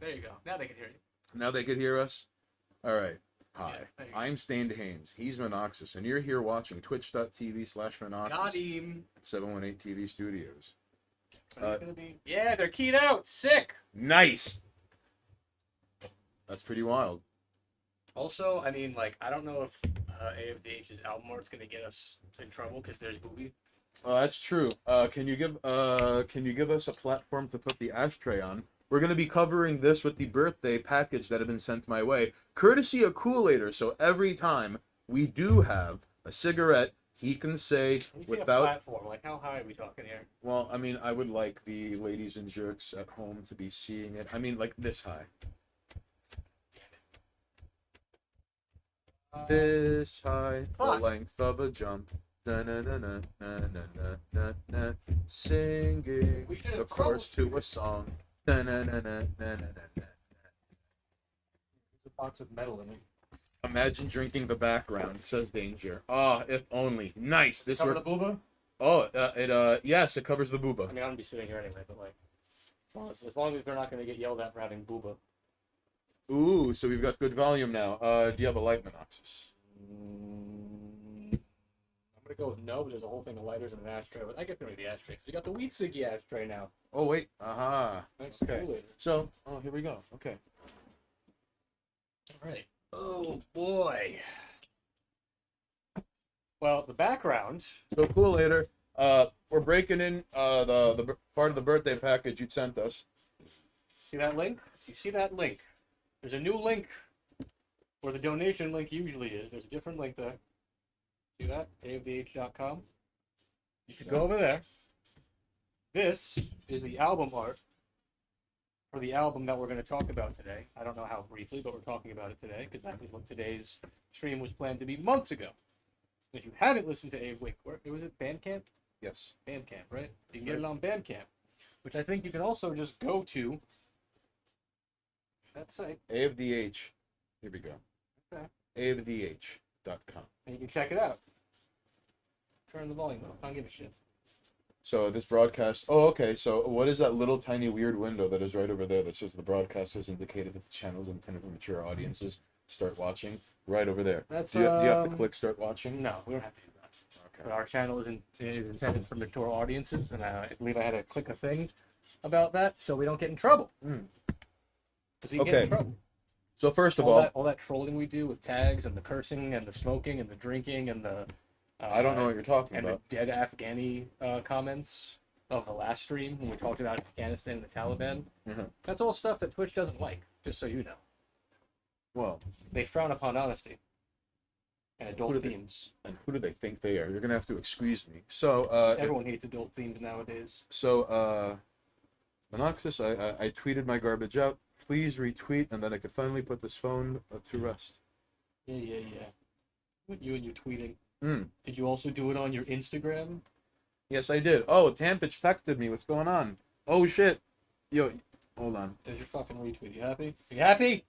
There you go. Now they can hear you. Now they could hear us? All right. Hi, Yeah, I'm Stained Haynes. He's Monoxus, and you're here watching Got twitch.tv/Monoxus him. at 718 TV Studios. Gonna be... Yeah, they're keyed out. Sick. Nice! That's pretty wild. Also, I mean, like, I don't know if AFDH's album art's gonna get us in trouble because there's booby. That's true. Can you give us a platform to put the ashtray on? We're going to be covering this with the birthday package that had been sent my way, courtesy of Kool-Aider. So every time we do have a cigarette, he can say When you say without... a platform, like, how high are we talking here? Well, I mean, I would like the ladies and jerks at home to be seeing it. I mean, like this high. This high, the Fuck. length of a jump. Da-na-na-na-na-na-na-na-na. Singing We should the have chorus to a song. Da-na-na-na-na-na-na. There's a box of metal in it. Imagine drinking the background, says Danger. Ah, if only. Nice. This Cover works. the booba? Oh, yes, it covers the booba. I mean, I'm gonna be sitting here anyway, but like, as long as we're not gonna get yelled at for having booba. Ooh, so we've got good volume now. Do you have a light, Monoxus? I'm gonna go with no, but there's a whole thing of lighters and an ashtray. But I guess maybe the ashtray. We got the weed ciggy ashtray now. Oh, wait. Aha. Thanks, Okay. Kool-Aid. So, here we go. Okay. All right. Oh boy. Well, the background. So, Kool-Aider, we're breaking in the part of the birthday package you sent us. See that link? You see that link? There's a new link where the donation link usually is. There's a different link there. See that? AofTheH.com. You should go over there. This is the album art for the album that we're going to talk about today. I don't know how briefly, but we're talking about it today because that was what today's stream was planned to be months ago. If you haven't listened to wait, where was it? Bandcamp? Yes. Bandcamp, right? You can get it on Bandcamp, which I think you can also just go to that site. AFDH. Here we go. Okay. AFDH.com. And you can check it out. Turn the volume up. I don't give a shit. So this broadcast... Oh, okay. So what is that little tiny weird window that is right over there that says the broadcast has indicated that the channel is intended for mature audiences? Start watching. Right over there. That's, do you have to click start watching? No, we don't have to do that. Okay. But our channel is intended for mature audiences, and I believe I had to click a thing about that so we don't get in trouble. Mm. Because we get in trouble. So first of all... all that trolling we do with tags and the cursing and the smoking and the drinking and the... I don't know what you're talking and about. the dead Afghani comments of the last stream when we talked about Afghanistan and the Taliban. Mm-hmm. That's all stuff that Twitch doesn't like, just so you know. Well... They frown upon honesty and adult themes. And who do they think they are? You're going to have to excuse me. So, Everyone hates adult themes nowadays. So, Monoxus, I tweeted my garbage out. Please retweet, and then I could finally put this phone to rest. Yeah. With you and your tweeting. Mm. Did you also do it on your Instagram? Yes, I did. Oh, Tampich texted me. What's going on? Oh, shit. Yo, hold on. There's your fucking retweet. You happy? You happy?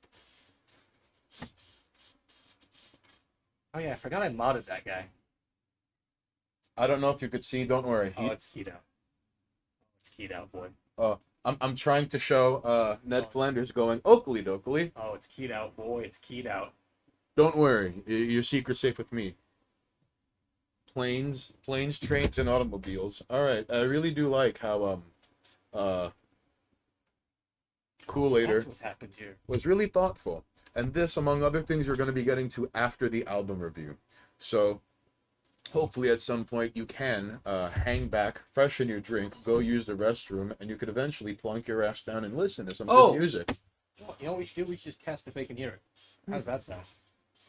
Oh yeah, I forgot I modded that guy. I don't know if you could see. Don't worry. Oh, it's keyed out. It's keyed out, boy. I'm trying to show Ned Flanders going Oakley dokley. Oh, it's keyed out, boy. It's keyed out. Don't worry. Your secret's safe with me. Planes, trains, and automobiles. All right. I really do like how Kool-Aider That's what's happened here. was really thoughtful. And this, among other things, you're going to be getting to after the album review. So, hopefully at some point you can hang back, freshen your drink, go use the restroom, and you could eventually plunk your ass down and listen to some good music. You know what we should do? We should just test if they can hear it. How does that sound?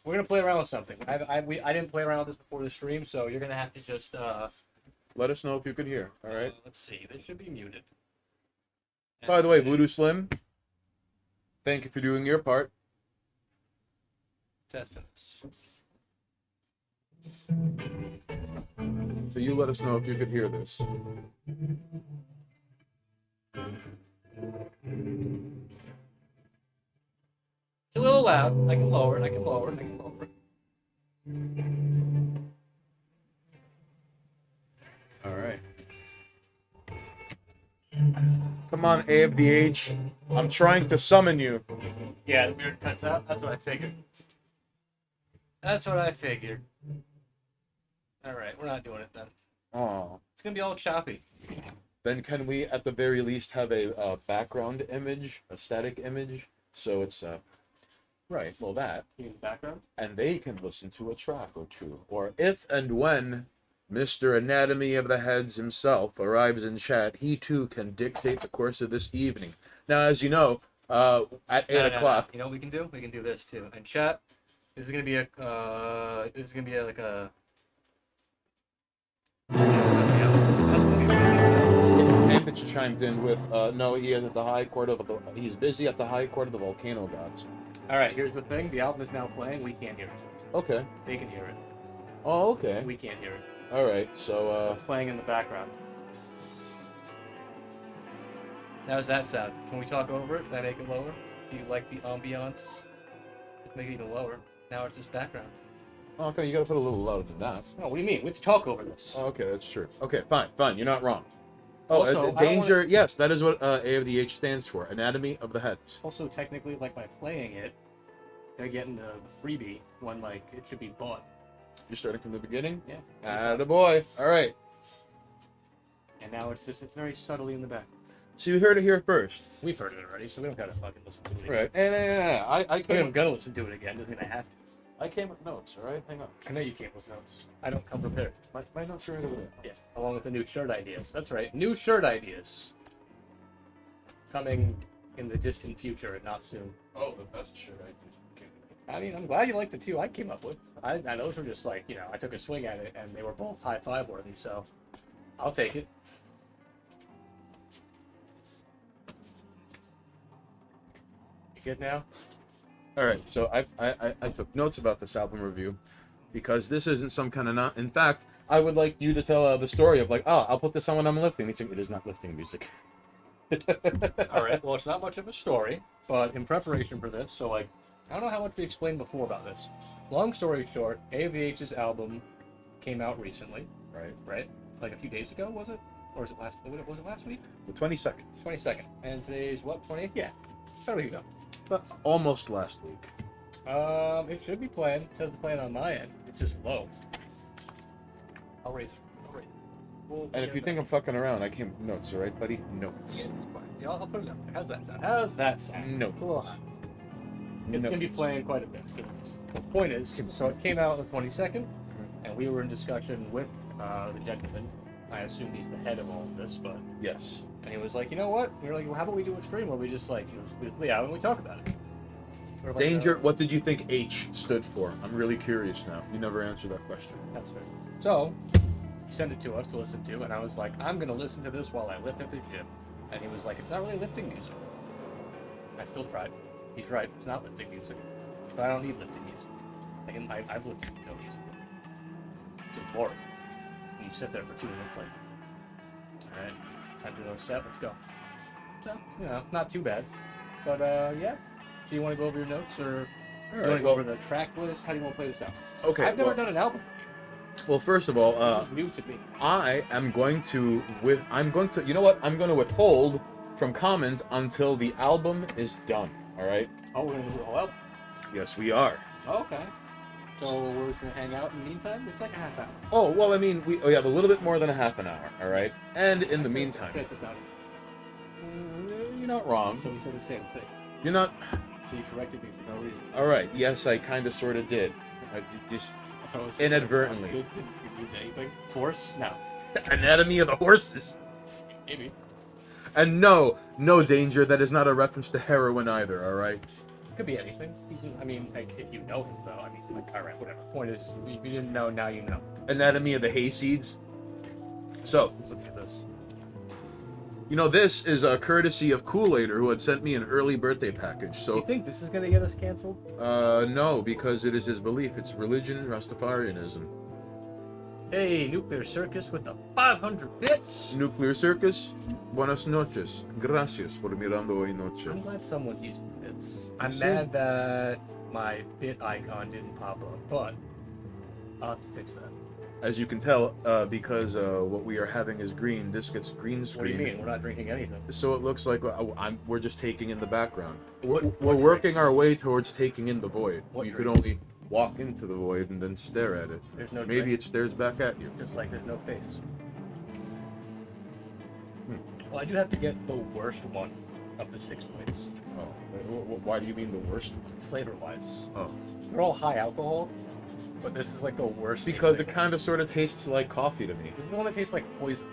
We're going to play around with something. I didn't play around with this before the stream, so you're going to have to just... Let us know if you could hear, all right? Let's see. They should be muted. By the way, Voodoo Slim, thank you for doing your part. Testing this. So you let us know if you could hear this. It's a little loud. I can lower it. I can lower it. All right. Come on, A of the H. I'm trying to summon you. Yeah, the beard cuts out. That's what I figured. That's what I figured. Alright, we're not doing it then. Oh. It's gonna be all choppy. Then can we, at the very least, have a background image, a static image? So it's, right, well that. In the background? And they can listen to a track or two. Or if and when Mr. Anatomy of the Heads himself arrives in chat, he too can dictate the course of this evening. Now, as you know, at 8 o'clock... You know what we can do? We can do this too. And chat, this is gonna be like a... Ambitch chimed in with, no, he is at the high court of the... He's busy at the high court of the volcano gods. Alright, here's the thing. The album is now playing. We can't hear it. Okay. They can hear it. Oh, okay. We can't hear it. Alright, so, It's playing in the background. How's that sound? Can we talk over it? Can I make it lower? Do you like the ambiance? Let's make it even lower. Now it's just background. Oh, okay, you gotta put a little louder than that. No, what do you mean? Let's talk over this. Oh, okay, that's true. Okay, fine, you're not wrong. Oh, Also, danger, yes, that is what A of the H stands for. Anatomy of the Heads. Also, technically, like, by playing it, they're getting the freebie when, like, it should be bought. You're starting from the beginning? Yeah. Attaboy. Alright. And now it's very subtly in the back. So you heard it here first. We've heard it already, so we don't gotta fucking listen to it again. Right. And I I'm came gonna listen to it again, doesn't mean I have to. I came with notes, alright? Hang on. I know you came with notes. I don't come prepared. My notes are right over there. Yeah, along with the new shirt ideas. That's right, new shirt ideas. Coming in the distant future and not soon. Oh, the best shirt I did. I mean, I'm glad you liked the two I came up with. I those were just like, you know, I took a swing at it and they were both high five worthy, so I'll take it. You good now? Alright, so I took notes about this album review because this isn't some kind of in fact, I would like you to tell the story of like, oh, I'll put this on when I'm lifting. It is not lifting music. Alright, well, it's not much of a story, but in preparation for this, so like, I don't know how much we explained before about this. Long story short, AVH's album came out recently. Right? Like a few days ago, was it? Or was it last week? The 22nd. 22nd. And today's what, 20th? Yeah. About a week ago. Almost last week. It should be playing. It says playing on my end. It's just low. I'll raise it. And if you think I'm fucking around, I came with notes, alright, buddy? Notes. Yeah, I'll put it up there. How's that sound? Notes. It's going to be playing quite a bit. The point is, so it came out on the 22nd, and we were in discussion with the gentleman. I assume he's the head of all of this, but... Yes. And he was like, you know what? We were like, well, how about we do a stream where we just, like, we play out and we talk about it? Sort of like Danger, what did you think H stood for? I'm really curious now. You never answered that question. That's fair. So, he sent it to us to listen to, and I was like, I'm going to listen to this while I lift at the gym. And he was like, it's not really lifting music. I still tried. He's right, it's not lifting music. But I don't need lifting music. I've lifted no music. It's just boring. You sit there for 2 minutes like, alright, time to go set, let's go. So, you know, not too bad. But, yeah. Do you want to go over your notes, or you want to go over the track list? How do you want to play this out? Okay. I've never done an album. Well, first of all, This is new to me. I am going to, you know what? I'm going to withhold from comment until the album is done, alright? Oh, we're going to do the whole album? Yes, we are. Oh, okay. So we're just going to hang out in the meantime? It's like a half hour. Oh, well, I mean, we have a little bit more than a half an hour, alright? And in the meantime... That's about it. You're not wrong. So we said the same thing. You're not... So you corrected me for no reason. Alright, yes, I kind of sort of did. I just... I thought it was just inadvertently. Good. Didn't it mean anything? Force? No. Anatomy of the horses. Maybe. And no danger, that is not a reference to heroin either, alright? Could be anything. I mean, like, if you know him, though. I mean, like, alright, whatever. Point is, if you didn't know, now you know. Anatomy of the hayseeds. So, Look at this. you know, this is a courtesy of Kool-Aider, who had sent me an early birthday package. So, You think this is gonna get us canceled? no, because it is his belief. It's religion, Rastafarianism. Hey, Nuclear Circus with the 500 bits! Nuclear Circus, buenas noches. Gracias por mirando hoy noche. I'm glad someone's using bits. I'm So- mad that my bit icon didn't pop up, but I'll have to fix that. As you can tell, because what we are having is green, this gets green What do screen. you mean? We're not drinking anything. So it looks like we're just taking in the background. We're What working drinks? our way towards taking in the void. What You could drinks? only walk into the void and then stare at it. There's no Maybe drink. it stares back at you. Just like there's no face. Well, I do have to get the worst one of the 6 points, Oh, why do you mean the worst? flavor-wise. Oh, They're all high alcohol, but this is like the worst. because it tasting kind of sort of tastes like coffee to me. one. This is the one that tastes like poison.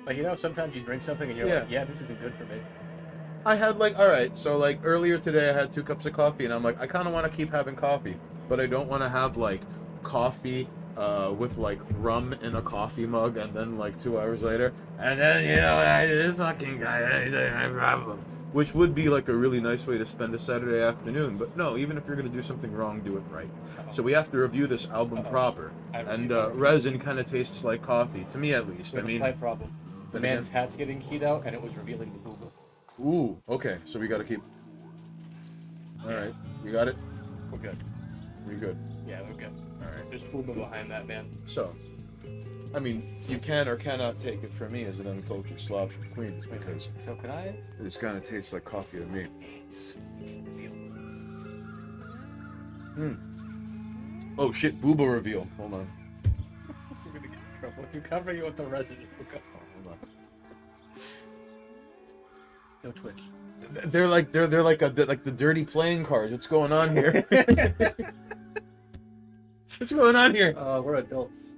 Like, you know, sometimes you drink something and you're like, yeah, this isn't good for me. I had alright, so earlier today I had 2 cups of coffee and I'm like, I kind of want to keep having coffee, but I don't want to have coffee with rum in a coffee mug and then 2 hours later, and then, this fucking guy, I problem. Which would be a really nice way to spend a Saturday afternoon, but no, even if you're going to do something wrong, do it right. So we have to review this album proper, and resin kind of tastes like coffee, to me at least. We have a slight problem. The man's hat's getting keyed out and it was revealing the booba. Ooh, okay, so we got to keep... Alright, you got it? We're good. We're good. Yeah, we're good. Alright. There's booba behind that, man. So, I mean, you can or cannot take it from me as an uncultured slob from Queens, because So can I? this kind of tastes like coffee to me. Oh shit, booba reveal. Hold on. We're gonna get in trouble. You cover you with the resin. Oh, hold on. No twitch. They're like the dirty playing cards. What's going on here? What's going on here? We're adults.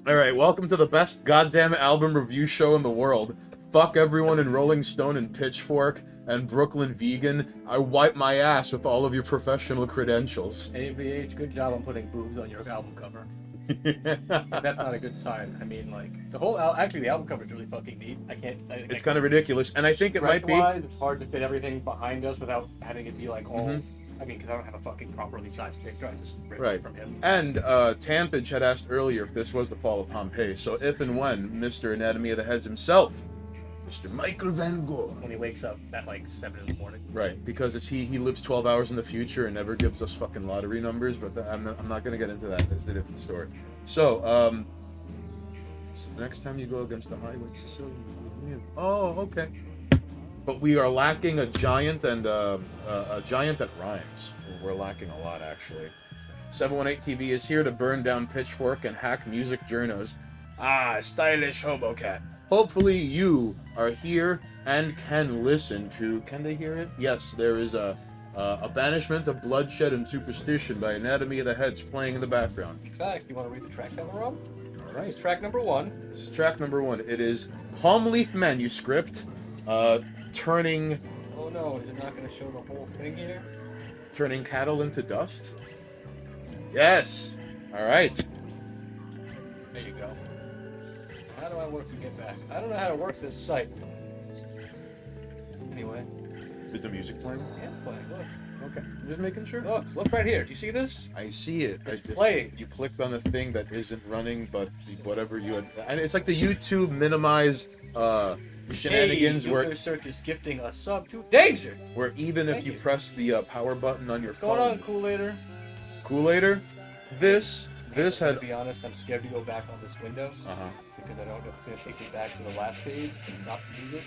All right, welcome to the best goddamn album review show in the world. Fuck everyone in Rolling Stone and Pitchfork and Brooklyn Vegan. I wipe my ass with all of your professional credentials. AVH, good job on putting boobs on your album cover. But that's not a good sign. I mean, the whole actually the album cover is really fucking neat. It's kind of ridiculous, and I think it might be. Wise, it's hard to fit everything behind us without having it be all. I mean, because I don't have a fucking properly sized picture. I just ripped it from him. And Tampage had asked earlier if this was the fall of Pompeii. So if and when Mr. Anatomy of the Heads himself, Mr. Michael Van Gogh, When he wakes up at 7 in the morning. right? Because it's he lives 12 hours in the future and never gives us fucking lottery numbers. But I'm not gonna get into that. That's a different story. So so the next time you go against the highway Sicilian, oh okay. But we are lacking a giant and a giant that rhymes. We're lacking a lot, actually. 718 TV is here to burn down Pitchfork and hack music journos. Ah, stylish hobocat. Hopefully you are here and can listen to... Can they hear it? Yes, there is a Banishment of Bloodshed and Superstition by Anatomy of the Heads playing in the background. In fact, you want to read the track number, Rob? All right. It's track number 1. This is track number 1. It is Palm Leaf Manuscript, turning Oh no, is it not going to show the whole thing here? turning cattle into dust. Yes. All right. There you go. How do I work to get back? I don't know how to work this site. Anyway. Is the music playing? Yeah, playing. Look. Okay. I'm just making sure. Look right here. Do you see this? I see it. It's playing. You clicked on a thing that isn't running, but whatever you had. And it's like the YouTube minimize shenanigans hey, where Nuclear Circus gifting a sub to Danger. where even if Thank you you. press the power button on your What's going on, phone. Kool-Aider? Kool-Aider. This had. To be honest, I'm scared to go back on this window because I don't know if it's gonna take me back to the last page and stop the music.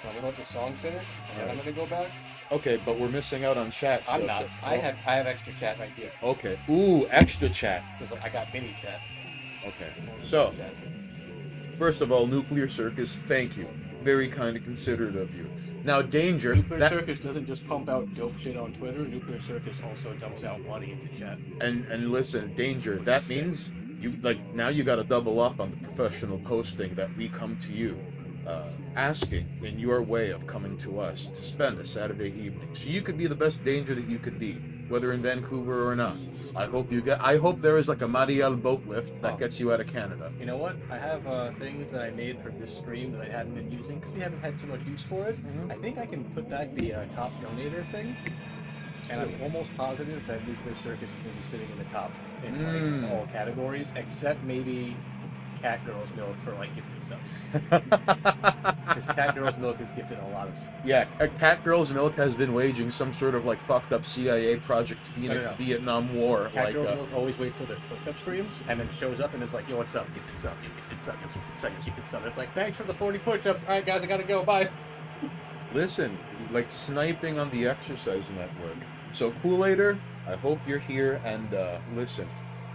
So I'm gonna let the song finish, and then I'm gonna go back. Okay, but we're missing out on chat. I'm so not. I have extra chat right here. Okay. Ooh, extra chat. Because I got mini chat. Okay. So, first of all, Nuclear Circus, thank you. Very kind and considerate of you. Now, Danger. Nuclear Circus doesn't just pump out dope shit on Twitter. Nuclear Circus also dumps out money into chat. And listen, Danger. That means you now you got to double up on the professional posting that we come to you, asking in your way of coming to us to spend a Saturday evening, so you could be the best Danger that you could be, whether in Vancouver or not. I hope there is like a Mariel boat lift that gets you out of Canada. You know what? I have things that I made for this stream that I hadn't been using because we haven't had too much use for it. I think I can put that the top donator thing, and I'm almost positive that Nuclear Circus is going to be sitting in the top in all categories, except maybe Cat Girl's Milk for like gifted subs. Because Cat Girl's Milk is gifted a lot of subs. Yeah, Cat Girl's Milk has been waging some sort of like fucked up CIA Project Phoenix No. Vietnam War. Cat Like, Girl's Milk always waits till there's push-up screams, and then shows up and it's like, yo, what's up? Gifted sub, gifted sub, gifted sub, gifted sub. It's like, thanks for the 40 push-ups. All right, guys, I gotta go. Bye. listen, like sniping on the Exercise Network. So Kool-Aider, I hope you're here, and listen,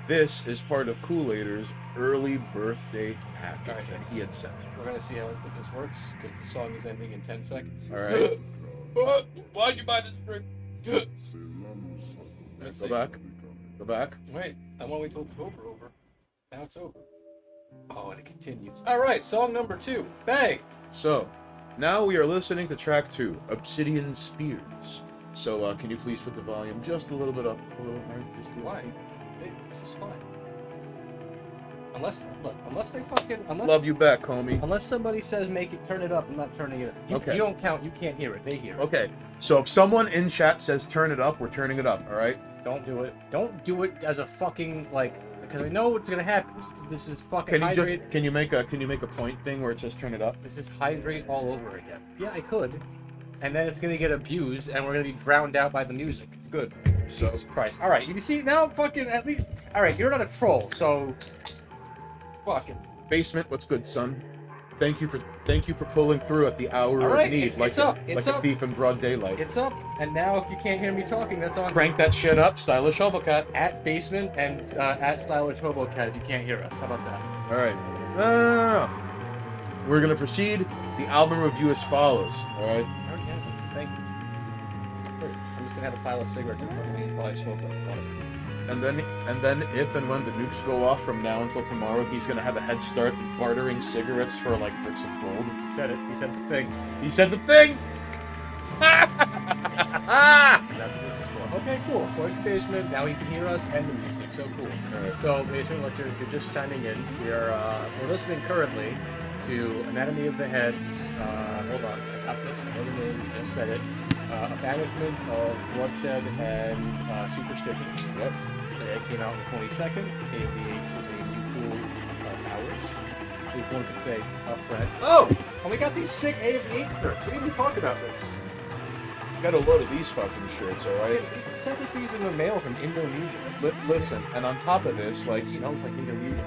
this is part of Kool-Aider's early birthday package Alright, that he had sent. We're gonna see if this works, because the song is ending in 10 seconds. All right. Why'd you buy this drink? Go back. Go back. Wait, I want to wait till it's over. Now it's over. Oh, and it continues. All right, song number 2. Bang! So, now we are listening to track 2, Obsidian Spears. So, can you please put the volume just a little bit up? Just a little Why? bit. This is fine. Unless Love you back, homie. Unless somebody says turn it up, I'm not turning it up. Okay. You don't count, you can't hear it, they hear it. Okay, so if someone in chat says turn it up, we're turning it up, alright? Don't do it. Don't do it as a fucking, because I know what's gonna happen. This is fucking hydrate. Can you make a point thing where it says turn it up? This is hydrate all over again. Yeah, I could. And then it's gonna get abused, and we're gonna be drowned out by the music. Good. So, Jesus Christ. All right, you can see now. Fucking at least. All right, you're not a troll, so. Fucking. Basement, what's good, son? Thank you for pulling through at the hour All right, of need, it's up. like a thief in broad daylight. It's up, and now if you can't hear me talking, that's on. Crank that shit up, stylish hobocat. At basement and at stylish hobocat if you can't hear us. How about that? All right. No. We're gonna proceed. The album review as follows. All right. Okay, thank you. Great. I'm just gonna have a pile of cigarettes in front of me and probably smoke one. And then if and when the nukes go off from now until tomorrow, he's gonna have a head start bartering cigarettes for like bricks of gold. He said it. He said the thing. He said the thing. And that's what this is for. Okay, cool. Going to basement. Now he can hear us and the music. So cool. All right. So basement listeners, if you're just chiming in, we're listening currently to Anatomy of the Heads. Hold on, I got this. I know the name. You just said it. A Banishment of Bloodshed and Superstition. Yes. It came out on the 22nd. AV8 was a new cool powers. One could say a friend. Oh! And we got these sick AV8 shirts. We didn't even talk about this. Got a load of these fucking shirts, all right. They sent us these in the mail from Indonesia. Listen, and on top of this, like It smells like Indonesia.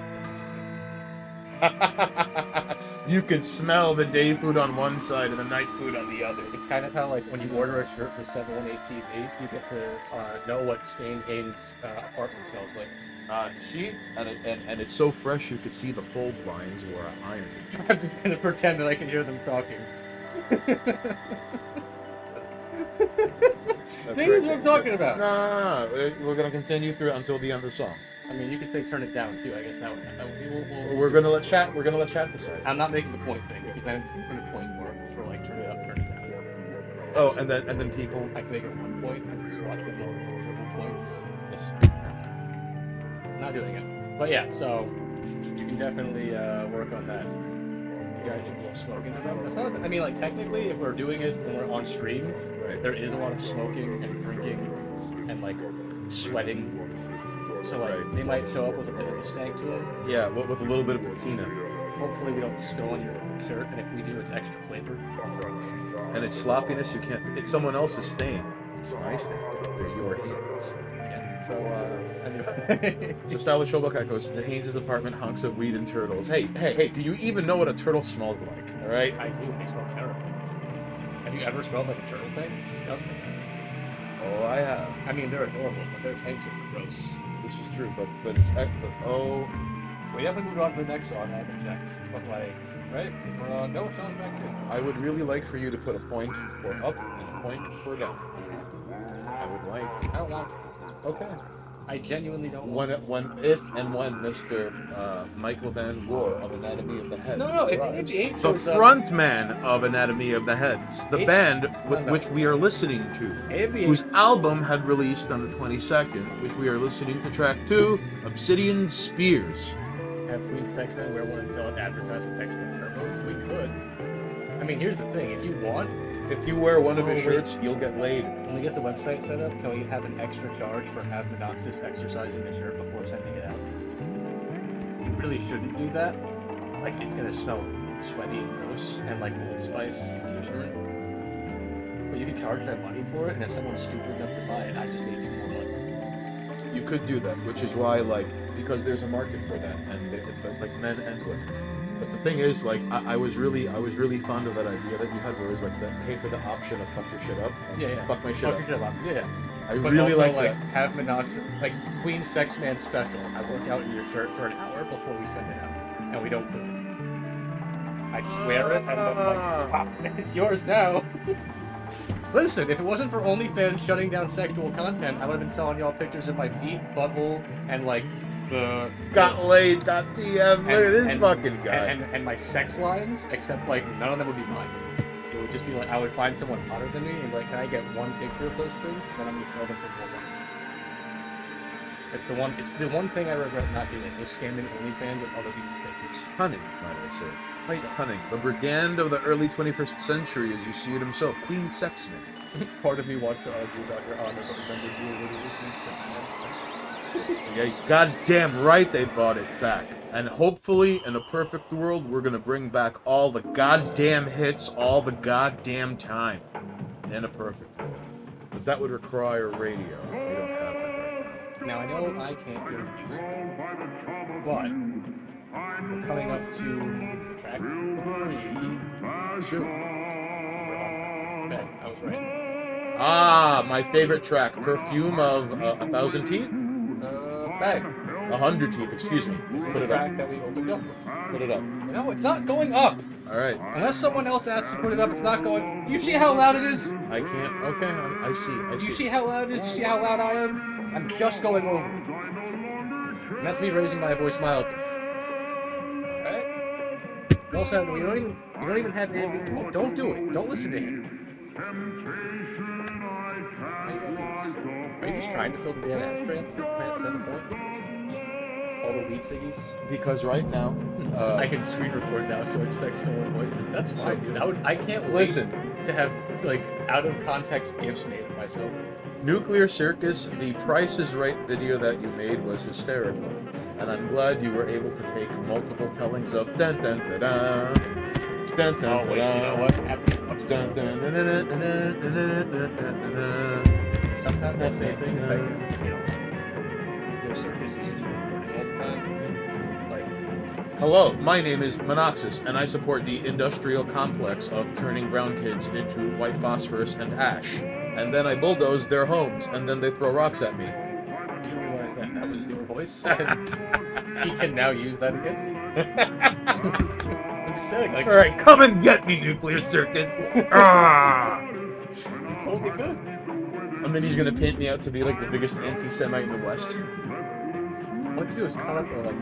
you can smell the day food on one side and the night food on the other. It's kind of how, like, when you order a shirt for 718 TV, you get to know what Stain Haynes' apartment smells like. See, and it's so fresh you could see the fold lines were ironed. I'm just gonna pretend that I can hear them talking. Maybe what I'm talking about. No. We're gonna continue through until the end of the song. I mean, you could say turn it down too. I guess that would. We're gonna let chat. We're gonna let chat decide. I'm not making the point thing because then it's different point more for like turn it up, turn it down. Oh, and then people. I can make it 1 point and just watch them all triple points. Yes. Not doing it, but yeah. So you can definitely work on that. You guys should blow smoke into them. That's not. I mean, like technically, if we're doing it when we're on stream, Right. there is a lot of smoking and drinking and like sweating. So like Right. they might show up with a bit of a stank to them. Yeah, with a little bit of patina. Hopefully we don't spill on your shirt, and if we do, it's extra flavor. And it's sloppiness. You can't. It's someone else's stain. It's my stain. They're your hands. Yeah. So anyway. So Stylish Hobocat goes, the Haynes' apartment, hunks of weed and turtles. Hey, do you even know what a turtle smells like? All right? I do. They smell terrible. Have you ever smelled like a turtle tank? It's disgusting. Oh, I have. I mean, they're adorable, but their tanks are gross. This is true, but it's oh. We definitely moved on to the next song. I haven't checked, but like, right? We're no song back here. I would really like for you to put a point for up and a point for down. I would like. I don't want to. Okay. I genuinely don't want When Mr. Michael Van Gore of Anatomy of the Heads. No, if arrives, AV8 the shows up- front man of Anatomy of the Heads, the A- band with No. which we are listening to, AV8 whose album had released on the 22nd, which we are listening to track 2, Obsidian Spears. have Queen Sex Man wear one and sell it advertised with extra turbo? We could. I mean, here's the thing. If you want, If you wear one of his Oh, wait. shirts, you'll get laid. when we get the website set up, can we have an extra charge for Have Monoxis exercising the shirt before sending it out? you really shouldn't do that. Like, it's gonna smell sweaty and gross, and like Old Spice deodorant. But you can charge that money for it, and if someone's stupid enough to buy it, I just made you more money. You could do that, which is why, like, because there's a market for that, and but like men and women. But the thing is, like, I was really fond of that idea that you had, where it was like the pay for the option of fuck your shit up. Yeah. Fuck my shit Fuck up. your shit up. Yeah. I But really also, like like that. have monoxide, like Queen Sex Man special. I work out in your shirt for an hour before we send it out, and we don't clean it. I swear it, and I'm like, wow, it's yours now. Listen, if it wasn't for OnlyFans shutting down sexual content, I would have been selling y'all pictures of my feet, butthole, and like the Got laid. DM. Look at this fucking guy. and my sex lines. Except like none of them would be mine. It would just be like I would find someone hotter than me and be like, can I get one picture of those things? Then I'm gonna sell them for more money. It's the one thing I regret not doing was scamming OnlyFans with other people's pictures. Cunning, might I say. Wait, Cunning. The brigand of the early 21st century, as you see it himself. Queen Sexman. part of me wants to argue about your honor, but remember you were literally Queen Sex Man. Yeah, goddamn right they bought it back. And hopefully, in a perfect world, we're gonna bring back all the goddamn hits all the goddamn time. In a perfect world. But that would require radio. We don't have that right Now I know I can't hear music, but we're coming up to track 3. now. Shoot. Ben, I was right. Ah, my favorite track. Perfume of A Thousand Teeth? Ben, 100 Teeth, excuse me. this is Put the it up. track that we opened up with. Put it up. No, it's not going up. Alright. Unless someone else asks to put it up, it's not going. Do you see how loud it is? I can't. Okay, I see. Do you see how loud it is? Do you see how loud I am? I'm just going over. And that's me raising my voice mildly. Alright? You also have, you don't even have AV. Don't do it. Don't listen to him. Why you gonna do this? Are you just trying to fill the damn ashtray up? Is that the point? All the weed ciggies? Because right now, I can screen record now, so expect stolen voices. That's fine, dude. I can't wait listen. to have like out of context gifs made of myself. Nuclear Circus, the Price is Right video that you made was hysterical. And I'm glad you were able to take multiple tellings of dun dun da da. Dun dun Oh wait, you know what? After dun dun dun dun dun dun dun. sometimes I say things that you know, your circus is just recording all the time. Like, Hello, my name is Monoxus, and I support the industrial complex of turning brown kids into white phosphorus and ash. And then I bulldoze their homes, and then they throw rocks at me. you realize that was your voice, and he can now use that against you. I'm sick. Like, Alright, come and get me, Nuclear Circus! Ah! you totally could. And then he's gonna paint me out to be like the biggest anti-Semite in the West. What you do is cut up the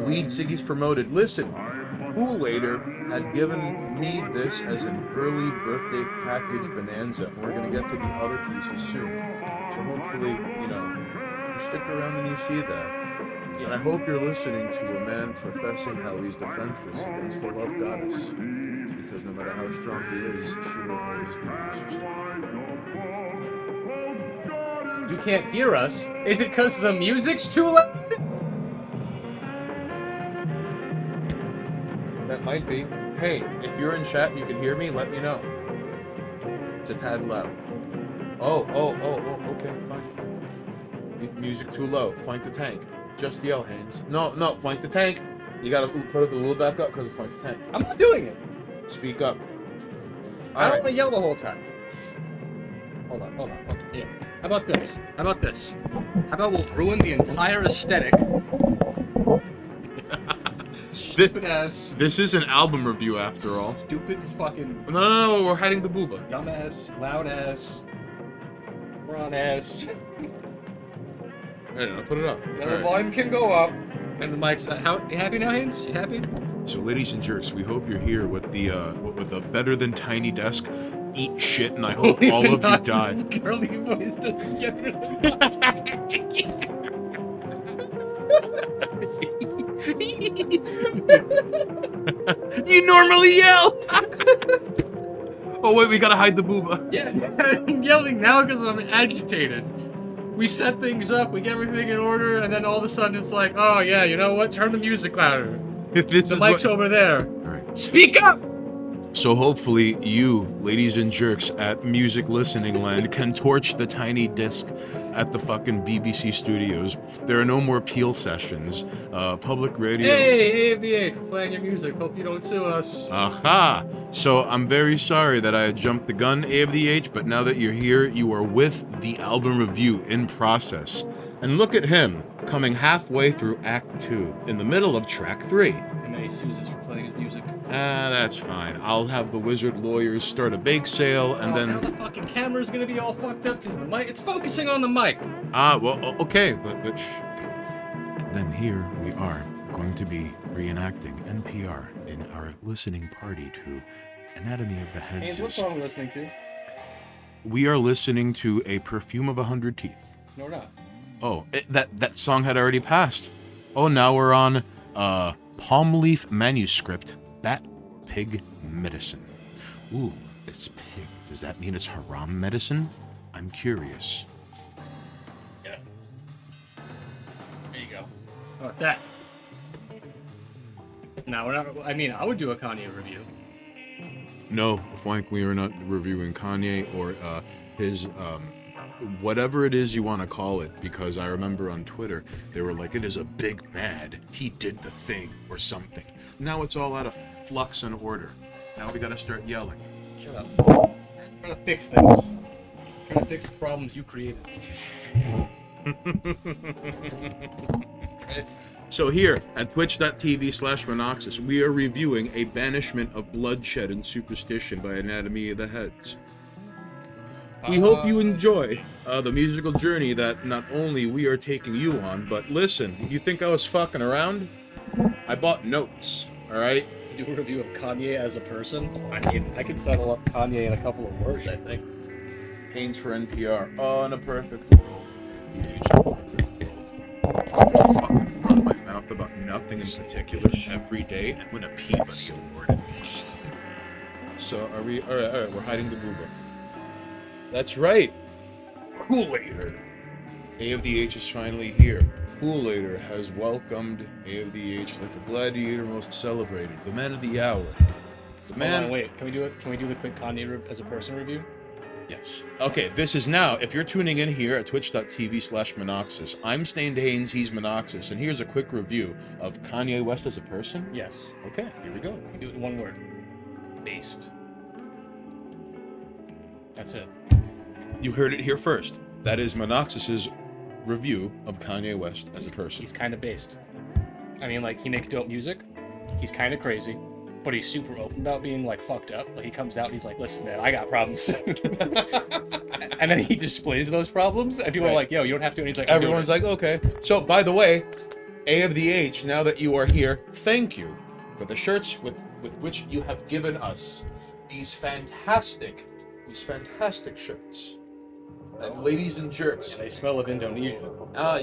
Weed Siggy's promoted. Listen, Kool-Aider had given me this as an early birthday package bonanza, and we're gonna get to the other pieces soon. So hopefully, you stick around and you see that. And I hope you're listening to a man professing how he's defenseless against a love goddess. Because no matter how strong he is, she will always be resistant. You can't hear us. Is it because the music's too loud? That might be. Hey, if you're in chat and you can hear me, let me know. It's a tad loud. Oh, okay, fine. Music too low. Flank the tank. Just yell, Haynes. No, flank the tank. You gotta put it a little back up because of flank the tank. I'm not doing it. Speak up. I don't want to yell the whole time. Hold on. Here. How about this? How about we'll ruin the entire aesthetic? Stupid ass. This is an album review after all. Stupid fucking No, we're hiding the booba. dumbass, loud ass, moron ass. Hey, put it up. And the volume can go up. And the mic's you happy now, Haynes? You happy? So, ladies and jerks, we hope you're here with the better than tiny desk. Eat shit, and I hope all of you die. His girly voice doesn't get rid of You normally yell. Oh wait, we gotta hide the booba. Yeah, I'm yelling now because I'm agitated. We set things up, we get everything in order, and then all of a sudden it's like, oh yeah, you know what? Turn the music louder. The mic's over there. All right. Speak up! So hopefully you, ladies and jerks at Music Listening Land, can torch the tiny disc at the fucking BBC studios. There are no more Peel sessions. Public radio. Hey, AVH, we're playing your music. Hope you don't sue us. Aha! So I'm very sorry that I had jumped the gun, AVH, but now that you're here, you are with the album review in process. And look at him, coming halfway through Act 2, in the middle of Track 3. And then he sues us for playing his music. That's fine. I'll have the wizard lawyers start a bake sale, and then... Now the fucking camera's gonna be all fucked up because the mic... It's focusing on the mic! Okay, but okay. And then here we are, going to be reenacting NPR in our listening party to Anatomy of the Heads. Hey, what song are we listening to? We are listening to A Perfume of 100 Teeth. No, we're not. Oh, that song had already passed. Oh, now we're on Palm Leaf Manuscript, Bat Pig Medicine. Ooh, it's pig. Does that mean it's haram medicine? I'm curious. Yeah. There you go. How about that? No, we're not. I mean, I would do a Kanye review. No, Frank, we are not reviewing Kanye or his whatever it is you want to call it, because I remember on Twitter they were like, it is a big mad, he did the thing or something. Now it's all out of flux and order. Now we gotta start yelling. Shut up. I'm trying to fix things. I'm trying to fix the problems you created. So here at twitch.tv/Monoxus, we are reviewing a Banishment of Bloodshed and Superstition by Anatomy of the Heads. We hope you enjoy the musical journey that not only we are taking you on, but listen, you think I was fucking around? I bought notes, alright? Do a review of Kanye as a person? I mean, I could settle up Kanye in a couple of words, I think. Haynes for NPR. Oh, in a perfect world. Just fucking run my mouth about nothing in particular every day and win a Peabody Award. So, are we... Alright, we're hiding the booba. That's right. Kool-Aider. AFDH is finally here. Kool-Aider has welcomed AFDH like a gladiator most celebrated. The man of the hour. The man... Hold on, wait. Can we do it? Can we do the quick Kanye as a person review? Yes. Okay, this is now, if you're tuning in here at twitch.tv/Monoxus, I'm Stained Haynes, he's Monoxus, and here's a quick review of Kanye West as a person. Yes. Okay, here we go. We do it in one word. Based. That's it. You heard it here first. That is Monoxus's review of Kanye West as a person. He's kind of based. I mean, like, he makes dope music. He's kind of crazy. But he's super open about being, like, fucked up. Like, he comes out and he's like, listen, man, I got problems. And then he displays those problems, and people are like, yo, you don't have to. And he's like, everyone's like, okay. So, by the way, AFDH, now that you are here, thank you for the shirts with which you have given us these fantastic shirts. And ladies and jerks. They smell of Indonesia.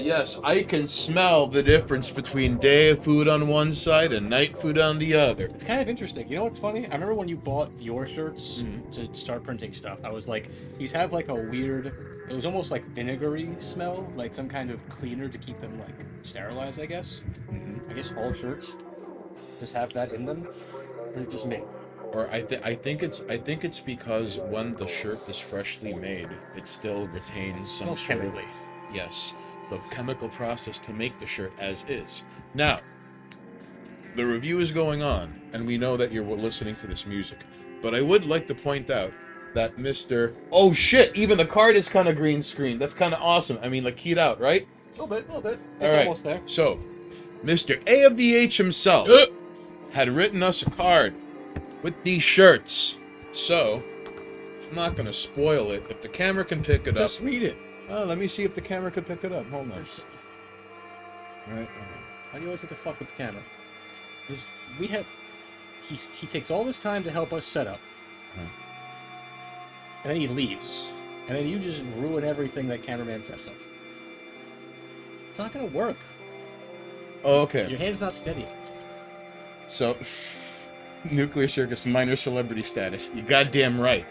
Yes, I can smell the difference between day food on one side and night food on the other. It's kind of interesting. You know what's funny? I remember when you bought your shirts to start printing stuff, I was like, these have like a weird, it was almost like vinegary smell, like some kind of cleaner to keep them like sterilized, I guess. I guess all shirts just have that in them. Or is it just me? Or I think it's because when the shirt is freshly made, it still retains some sort of, yes, the chemical process to make the shirt as is. Now, the review is going on, and we know that you're listening to this music, but I would like to point out that Mr. Oh shit! Even the card is kind of green screen. That's kind of awesome. I mean, like keyed out, right? A little bit. It's all right. Almost there. So, Mr. AFDH himself had written us a card with these shirts. So, I'm not going to spoil it. If the camera can pick it up. Just read it. Oh, let me see if the camera can pick it up. Hold on. Right. Why do you always have to fuck with the camera? He takes all this time to help us set up. And then he leaves. And then you just ruin everything that cameraman sets up. It's not going to work. Oh, okay. Your hand's not steady. So... Nuclear Circus minor celebrity status. You goddamn right.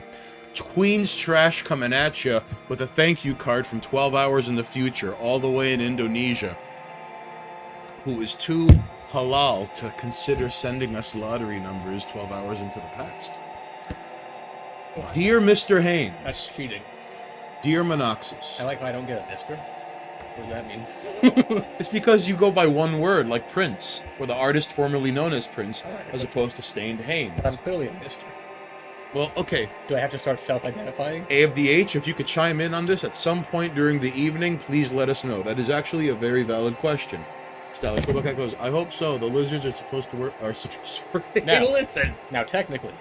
Queen's Trash coming at you with a thank you card from 12 hours in the future, all the way in Indonesia, who is too halal to consider sending us lottery numbers 12 hours into the past. Dear Mr. Haynes. That's cheating. Dear Monoxus. I like how I don't get a mister. What does that mean? It's because you go by one word, like Prince, or the artist formerly known as Prince, as opposed to Stained Haynes. But I'm clearly a mister. Well, okay. Do I have to start self-identifying? A of the H, if you could chime in on this at some point during the evening, please let us know. That is actually a very valid question. Stylish Quebec goes, I hope so. The lizards are supposed to work. Now, Listen. Now, technically,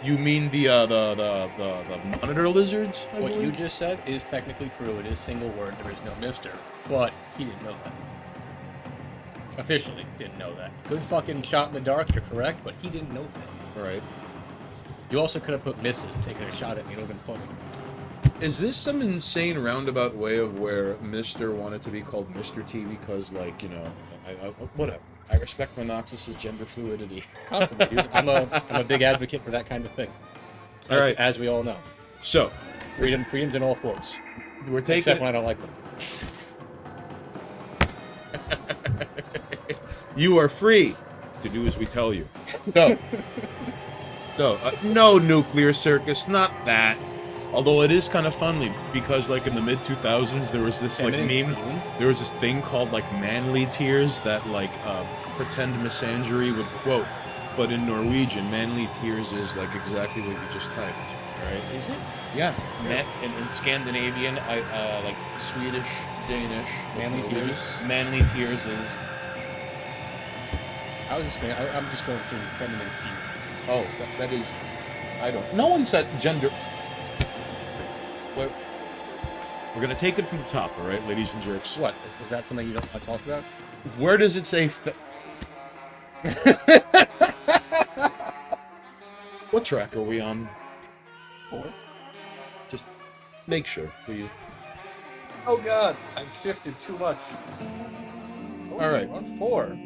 You mean the monitor lizards? I what believe? you just said is technically true. It is single word. There is no mister. But he didn't know that. Officially didn't know that. Good fucking shot in the dark, you're correct, but he didn't know that. All right. You also could have put misses and taken a shot at me. It would have been funny. Is this some insane roundabout way of where Mr. wanted to be called Mr. T because, like, you know, whatever. I respect Monoxus's gender fluidity. Constantly, dude. I'm a big advocate for that kind of thing. All right. As we all know. So, Freedoms in all forms. we're taking Except when I don't like them. You are free to do as we tell you. No nuclear circus, not that. Although it is kind of funny because, like, in the mid 2000s, there was this like Feminine meme. scene? There was this thing called like manly tears that like pretend misandry would quote, but in Norwegian, manly tears is like exactly what you just typed. Right? Is it? Yeah. In Scandinavian, like Swedish, Danish, Manly Norwegian, tears? Manly tears is. I'm just going through feminine scene. Oh, that is. I don't. No one said gender. We're gonna take it from the top, all right, ladies and jerks. What? Is that something you don't want to talk about? Where does it say? What track are we on? 4. Just make sure, please. Oh God, I've shifted too much. All right. We're on 4.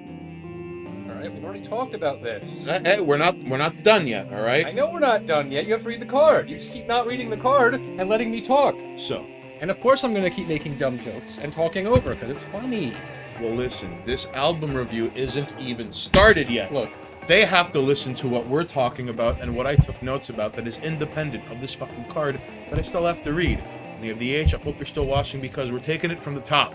All right, we've already talked about this. Hey, we're not done yet, all I right? know we're not done yet. You have to read the card. You just keep not reading the card and letting me talk. So, And of course I'm going to keep making dumb jokes and talking over because it's funny. well, listen. This album review isn't even started yet. Look, They have to listen to what we're talking about and what I took notes about that is independent of this fucking card that I still have to read. And you have the H, I hope you're still watching because we're taking it from the top.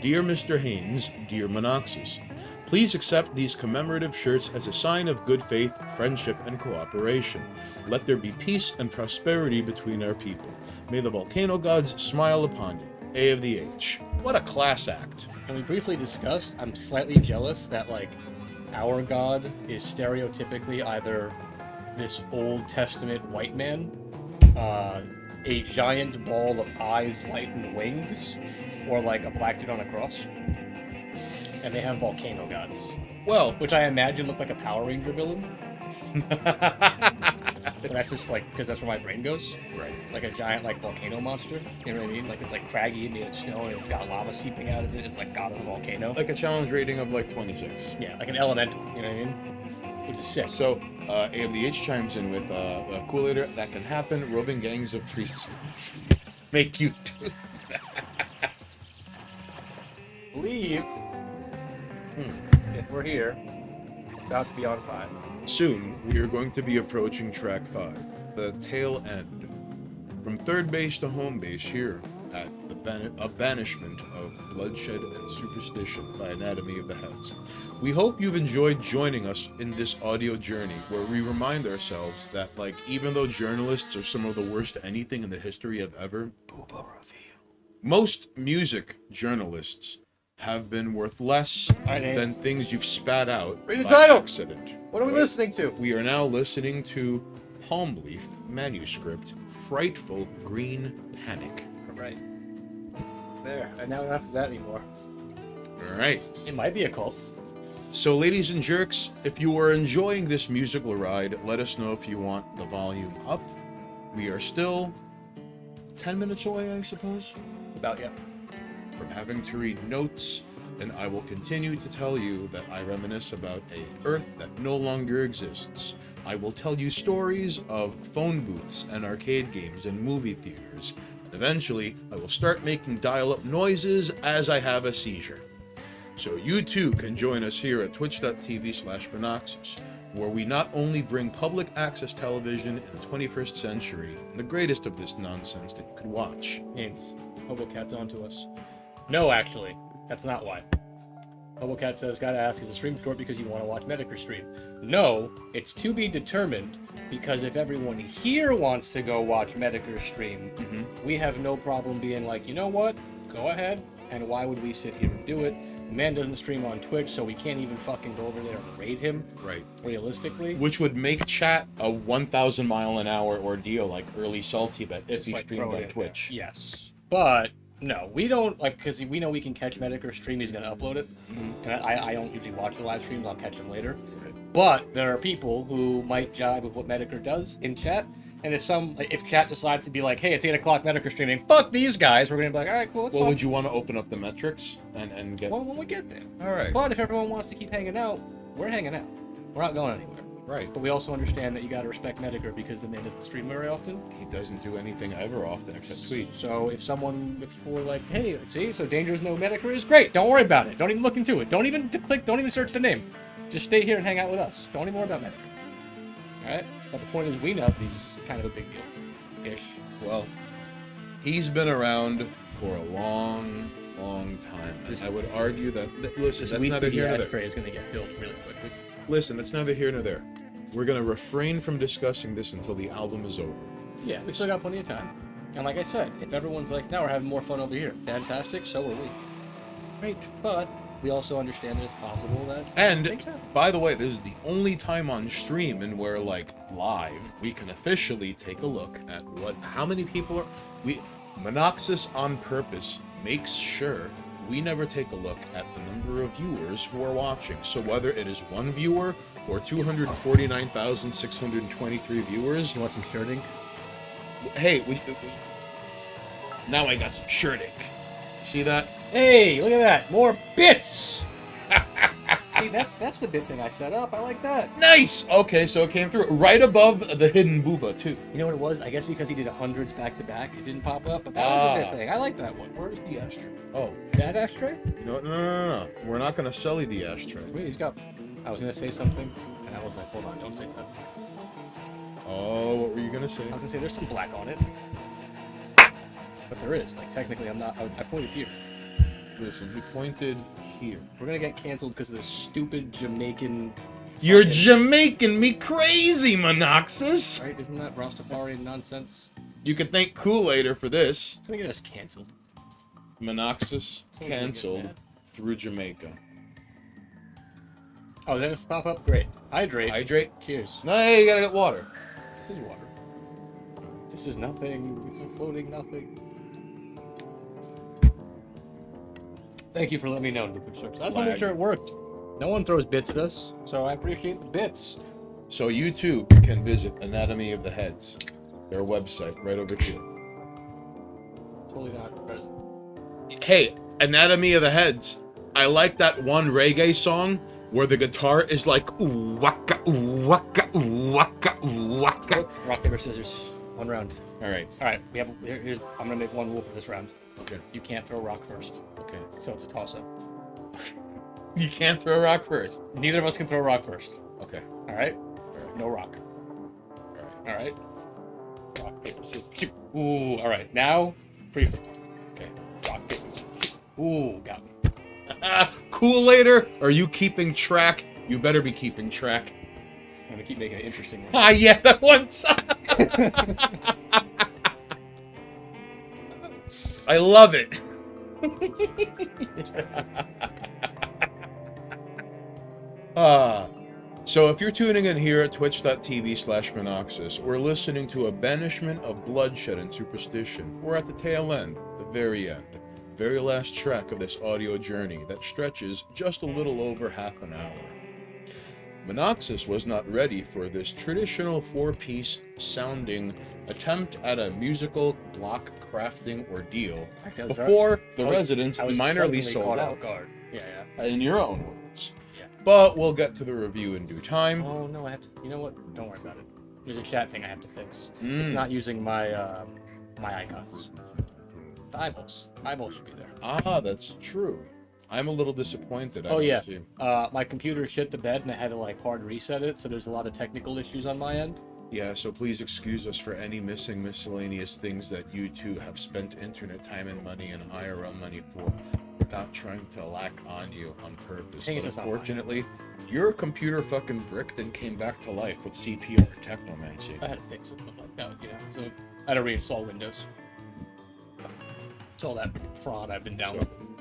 Dear Mr. Haynes, dear Monoxus, please accept these commemorative shirts as a sign of good faith, friendship, and cooperation. Let there be peace and prosperity between our people. May the volcano gods smile upon you. A of the H. What a class act. and we briefly discussed, I'm slightly jealous that, like, our god is stereotypically either this Old Testament white man, a giant ball of eyes, light, and wings, or like a black dude on a cross. And they have volcano gods, Well, which I imagine look like a Power Ranger villain. But that's just like because that's where my brain goes. right. Like a giant like volcano monster. You know what I mean? Like it's like craggy and made of snow and it's got lava seeping out of it. It's like god of the volcano. Like a challenge rating of like 26. Yeah, like an elemental. You know what I mean? Which is sick. So, A of the H chimes in with a coolator. That can happen. Roving gangs of priests make you do that. Leave. We're here. About to be on 5. Soon, we are going to be approaching track 5, the tail end. From third base to home base here at the Banishment of Bloodshed and Superstition by Anatomy of the Heads. We hope you've enjoyed joining us in this audio journey where we remind ourselves that, like, even though journalists are some of the worst anything in the history of ever, most music journalists have been worth less than things you've spat out Read the by title! accident. What are we listening to? We are now listening to Palm Leaf manuscript, Frightful Green Panic. Right. There. And now we don't have to do that anymore. All right. It might be a cult. So, ladies and jerks, if you are enjoying this musical ride, let us know if you want the volume up. We are still 10 minutes away, I suppose, About, yeah. from having to read notes and I will continue to tell you that I reminisce about a Earth that no longer exists. I will tell you stories of phone booths and arcade games and movie theaters. And eventually, I will start making dial-up noises as I have a seizure. So you too can join us here at twitch.tv/Monoxus, where we not only bring public access television in the 21st century, and the greatest of this nonsense that you could watch. Aints. HoboCat's onto us. No, actually. That's not why. HoboCat says, gotta ask, is the stream short because you want to watch Medicare stream? No, it's to be determined, because if everyone here wants to go watch Medicare stream, we have no problem being like, you know what? Go ahead. And why would we sit here and do it? The man doesn't stream on Twitch, so we can't even fucking go over there and raid him. Right. Realistically. Which would make chat a 1,000 mile an hour ordeal like early Salty Bet if he like streamed on Twitch. Yes. But no, we don't, like, because we know we can catch Medicare stream, he's going to upload it. And I don't usually watch the live streams, I'll catch him later. Right. But there are people who might jive with what Medicare does in chat. And if chat decides to be like, hey, it's 8 o'clock Medicare streaming, fuck these guys, we're going to be like, all right, cool, Well, would you want to open up the metrics and get... Well, when we get there. All right. But if everyone wants to keep hanging out, we're hanging out. We're not going anywhere. Right. But we also understand that you got to respect Medicare because the man doesn't stream very often. He doesn't do anything ever often except tweet. So if people were like, hey, see, so Dangerous No Medicare is great. Don't worry about it. Don't even look into it. Don't even click. Don't even search the name. Just stay here and hang out with us. Don't even worry about Medicare. All right. But the point is, we know that he's kind of a big deal, ish. Well, he's been around for a long, long time. And I would argue that listen, that's neither here nor there. Is going to get filled really quickly. Listen, that's neither here nor there. We're going to refrain from discussing this until the album is over. Yeah, we still got plenty of time. And like I said, if everyone's like, no, we're having more fun over here, fantastic, so are we. Great. But we also understand that it's possible that things happen. By the way, this is the only time on stream and where, like, live, we can officially take a look at how many people are... Monoxus on purpose makes sure we never take a look at the number of viewers who are watching. So whether it is one viewer or 249,623 viewers... You want some shirt ink? Hey, now I got some shirt ink. See that? Hey, look at that! More bits! See, that's the bit thing I set up. I like that. Nice! Okay, so it came through. Right above the hidden booba, too. You know what it was? I guess because he did 100s back-to-back, it didn't pop up, but that was a bit thing. I like that one. Where's the ashtray? Oh, that ashtray? No. We're not going to sell you the ashtray. Wait, he's got... I was going to say something, and I was like, hold on, don't say that. Oh, what were you going to say? I was going to say, there's some black on it. But there is. Like, technically, I'm not... I pointed here. Listen, he pointed here. We're going to get canceled because of this stupid Jamaican... You're Jamaican me crazy, Monoxus! Right? Isn't that Rastafarian nonsense? You could thank Kool-Aider for this. It's going to get us canceled. Monoxus canceled through Jamaica. Oh, then it's pop up? Great. Hydrate. Hydrate? Cheers. No, you gotta get water. This is water. This is nothing. It's a floating nothing. Thank you for letting me know, Liquid Sharks. I just want to make sure it worked. No one throws bits at us, so I appreciate the bits. So you too can visit Anatomy of the Heads, their website, right over here. Totally not present. Hey, Anatomy of the Heads. I like that one reggae song where the guitar is like ooh waka ooh waka ooh waka ooh waka. Rock, paper, scissors. One round. All right. We have. Here's. I'm gonna make one rule for this round. Okay. You can't throw rock first. Okay. So it's a toss-up. You can't throw rock first. Neither of us can throw rock first. Okay. All right. All right. No rock. All right. All right. Rock, paper, scissors. Ooh. All right. Now, free for. Okay. Rock, paper, scissors. Ooh, got me. Kool-Aider, are you keeping track? You better be keeping track. I'm gonna keep making it interesting. Ah, yeah, that one. I love it. So if you're tuning in here at twitch.tv/Monoxus, we're listening to a Banishment of Bloodshed and Superstition. We're at the tail end, the very end, very last track of this audio journey that stretches just a little over half an hour. Monoxus was not ready for this traditional four-piece sounding attempt at a musical block crafting ordeal before the residents minorly sold out. Yeah. in your own words. Yeah. But we'll get to the review in due time. Oh no, I have to. You know what? Don't worry about it. There's a chat thing I have to fix. It's Mm. not using my my icons. The eyeballs. The eyeballs should be there. Ah, that's true. I'm a little disappointed. Oh yeah. See. My computer shit the bed and I had to like hard reset it, so there's a lot of technical issues on my end. Yeah, so please excuse us for any missing miscellaneous things that you two have spent internet time and money and IRL money for. We're not trying to lack on you on purpose. Hey, But it's not unfortunately, your computer fucking bricked and came back to life with CPR technomancy. I had to fix it, but like that, so I had to reinstall Windows. It's all that fraud I've been downloading.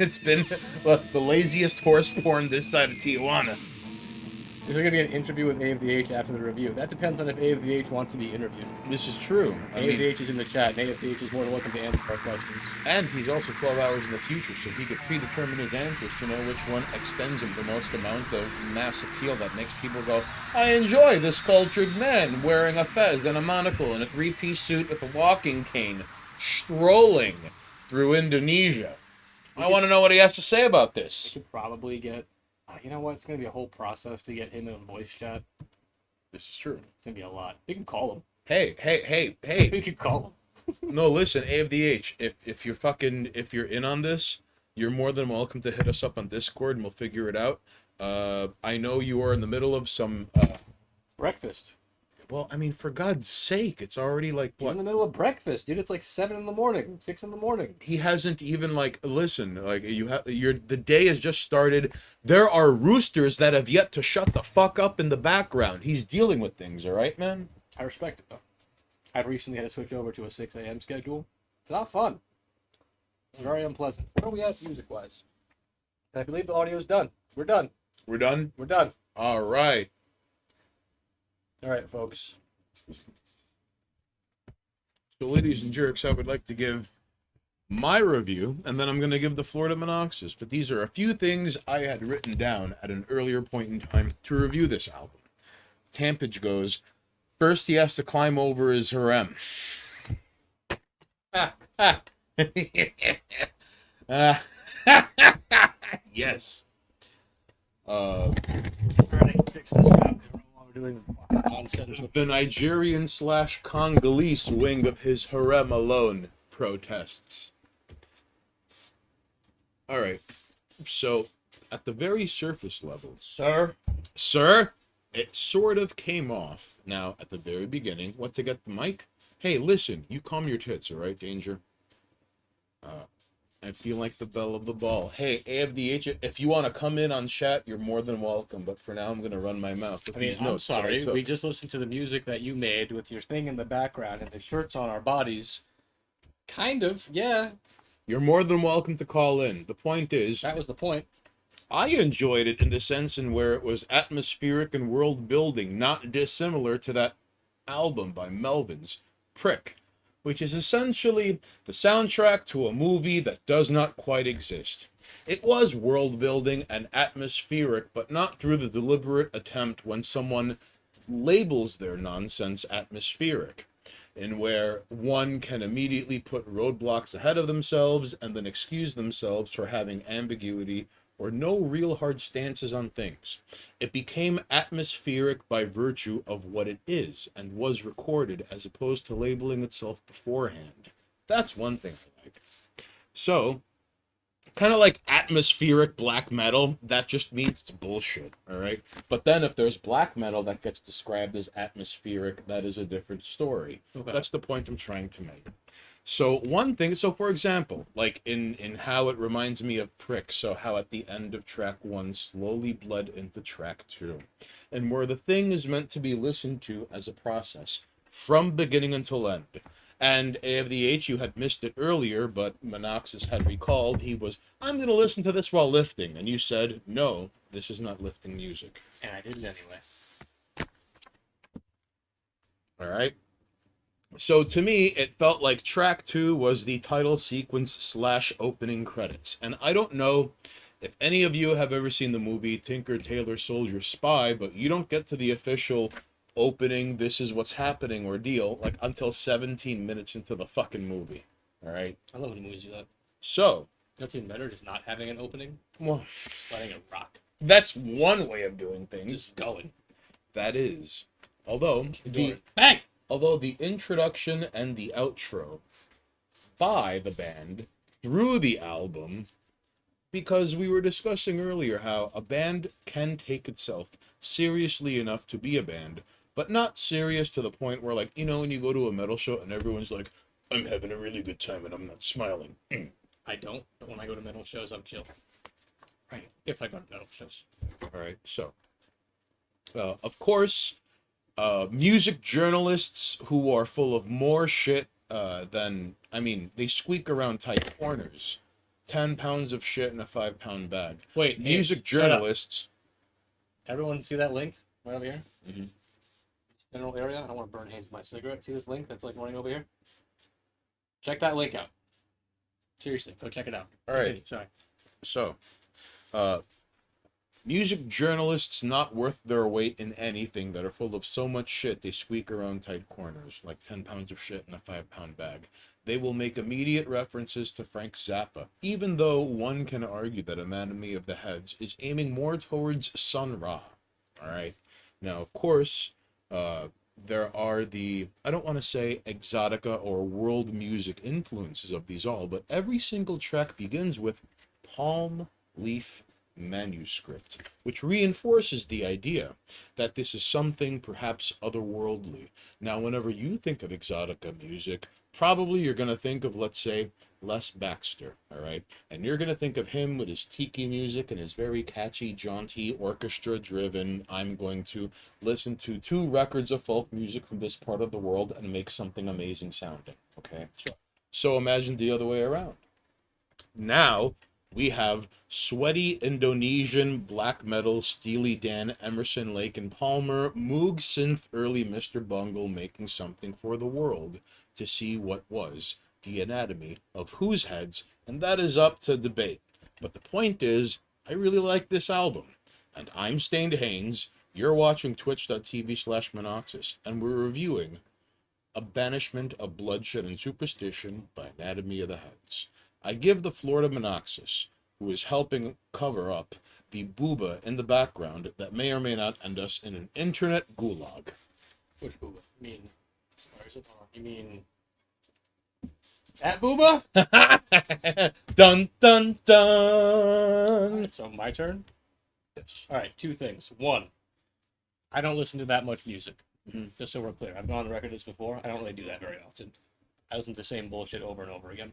It's been the laziest horse porn this side of Tijuana. Is there going to be an interview with A of the H after the review? That depends on if A of the H wants to be interviewed. This is true. A of the H is in the chat, and A of the H is more than welcome to answer our questions. And he's also 12 hours in the future, so he could predetermine his answers to know which one extends him the most amount of mass appeal that makes people go, I enjoy this cultured man wearing a fez and a monocle and a three-piece suit with a walking cane, strolling through Indonesia. I want to know what he has to say about We this. could probably get... you know what? It's going to be a whole process to get him in a voice chat. This is true. It's going to be a lot. We can call him. Hey. We can call him. No, listen, A of the H, if you're in on this, you're more than welcome to hit us up on Discord and we'll figure it out. I know you are in the middle of some Breakfast. well, I mean, for God's sake, it's already like He's what? in the middle of breakfast, dude. It's like 7 in the morning, 6 in the morning. He hasn't even like listen, like the day has just started. There are roosters that have yet to shut the fuck up in the background. He's dealing with things, all right, man? I respect it, though. I've recently had to switch over to a 6 a.m. schedule. It's not fun. It's very unpleasant. Where are we at music-wise? I believe the audio's done. We're done. We're done? We're done. All right. All right, folks. So, ladies and jerks, I would like to give my review, and then I'm going to give the Florida Monoxus. But these are a few things I had written down at an earlier point in time to review this album. Tampage goes, first he has to climb over his harem. Yes. All right, fix this now. We're doing fucking nonsense with The Nigerian/Congolese wing of his harem alone protests. Alright, so at the very surface level, sir, it sort of came off. Now, at the very beginning, what to get the mic? Hey, listen, you calm your tits, alright, Danger? I feel like the belle of the ball. Hey, A of the H, if you want to come in on chat, you're more than welcome. But for now, I'm going to run my mouth. I mean, I'm sorry. We just listened to the music that you made with your thing in the background and the shirts on our bodies. Kind of, yeah. You're more than welcome to call in. The point is, That was the point. I enjoyed it in the sense in where it was atmospheric and world building, not dissimilar to that album by Melvin's, Prick, which is essentially the soundtrack to a movie that does not quite exist. It was world building and atmospheric, but not through the deliberate attempt when someone labels their nonsense atmospheric, in where one can immediately put roadblocks ahead of themselves and then excuse themselves for having ambiguity or no real hard stances on things. It became atmospheric by virtue of what it is and was recorded as opposed to labeling itself beforehand. That's one thing I like. So, kind of like atmospheric black metal, that just means it's bullshit, alright? But then if there's black metal that gets described as atmospheric, that is a different story. Okay. That's the point I'm trying to make. So one thing, so for example, like in how it reminds me of Prick, so how at the end of track 1 slowly bled into track 2, and where the thing is meant to be listened to as a process from beginning until end. And A of the H, you had missed it earlier, but Monoxus had recalled, he was, I'm going to listen to this while lifting, and you said, no, this is not lifting music. And I did it anyway. Alright? So to me, it felt like track 2 was the title sequence / opening credits. And I don't know if any of you have ever seen the movie Tinker Tailor Soldier Spy, but you don't get to the official opening, this is what's happening ordeal, like until 17 minutes into the fucking movie. Alright? I love when movies do that. So, That's even better, just not having an opening, Well, just letting it rock, that's one way of doing things. just going. That is. Although Bang! the introduction and the outro by the band through the album, because we were discussing earlier how a band can take itself seriously enough to be a band, but not serious to the point where, like, you know, when you go to a metal show and everyone's like, I'm having a really good time and I'm not smiling. I don't, but when I go to metal shows, I'm chill. Right. If I go to metal shows. All right, so, of course, music journalists who are full of more shit than, I mean, they squeak around tight corners. 10 pounds of shit in a 5-pound bag. Wait, Music hey, shut up. journalists. Everyone see that link right over here? Mhm. General area. I don't want to burn hands with my cigarette. See this link that's like running over here? Check that link out. Seriously, go check it out. All right. Continue, sorry. So, music journalists not worth their weight in anything that are full of so much shit they squeak around tight corners, like 10 pounds of shit in a 5-pound bag. They will make immediate references to Frank Zappa, even though one can argue that Anatomy of the Heads is aiming more towards Sun Ra. All right. Now, of course, there are the, I don't want to say exotica or world music influences of these all, but every single track begins with palm leaf manuscript, which reinforces the idea that this is something perhaps otherworldly. Now, whenever you think of exotica music, probably you're going to think of, let's say, Les Baxter, all right? And you're going to think of him with his tiki music and his very catchy, jaunty, orchestra-driven, I'm going to listen to 2 records of folk music from this part of the world and make something amazing sounding, okay? Sure. So imagine the other way around. Now, we have sweaty Indonesian black metal Steely Dan, Emerson, Lake and Palmer, Moog synth early Mr. Bungle making something for the world to see what was the anatomy of whose heads, and that is up to debate. But the point is, I really like this album. And I'm Stained Haynes, you're watching twitch.tv/Monoxis, and we're reviewing A Banishment of Bloodshed and Superstition by Anatomy of the Heads. I give the floor to Monoxis, who is helping cover up the booba in the background that may or may not end us in an internet gulag. Which booba? You mean, where is it? Oh, you mean that booba? Dun dun dun. Alright, so my turn. Yes. Alright, 2 things. 1, I don't listen to that much music. Mhm. Just so we're clear. I've gone on the record this before. I don't really do that very often. I listen to the same bullshit over and over again.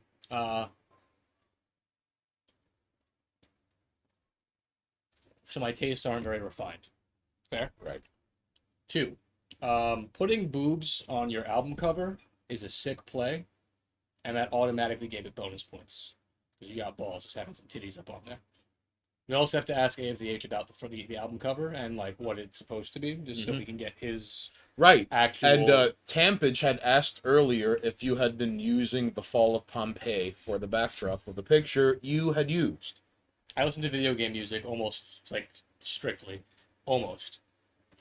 So my tastes aren't very refined. Fair? Right. 2, putting boobs on your album cover is a sick play, and that automatically gave it bonus points. Because you got balls just having some titties up on there. We also have to ask A of the H about the album cover and like what it's supposed to be, just so we can get his Right. actual... And Tampage had asked earlier if you had been using the Fall of Pompeii for the backdrop of the picture you had used. I listen to video game music almost, like, strictly. Almost.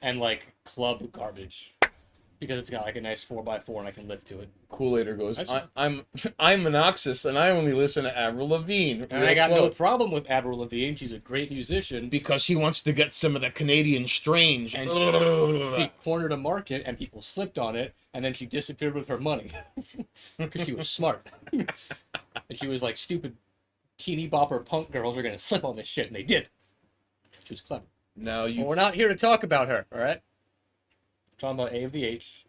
And, like, club garbage. Because it's got, like, a nice 4x4 and I can lift to it. Kool-Ader goes, That's- I'm Monoxis and I only listen to Avril Lavigne. And I got no problem with Avril Lavigne. She's a great musician. Because he wants to get some of that Canadian strange. And she cornered a market and people slipped on it, and then she disappeared with her money. Because she was smart. And she was like, stupid teeny bopper punk girls are going to slip on this shit, and they did. She was clever. Now But you we're not here to talk about her, alright? We're talking about A of the H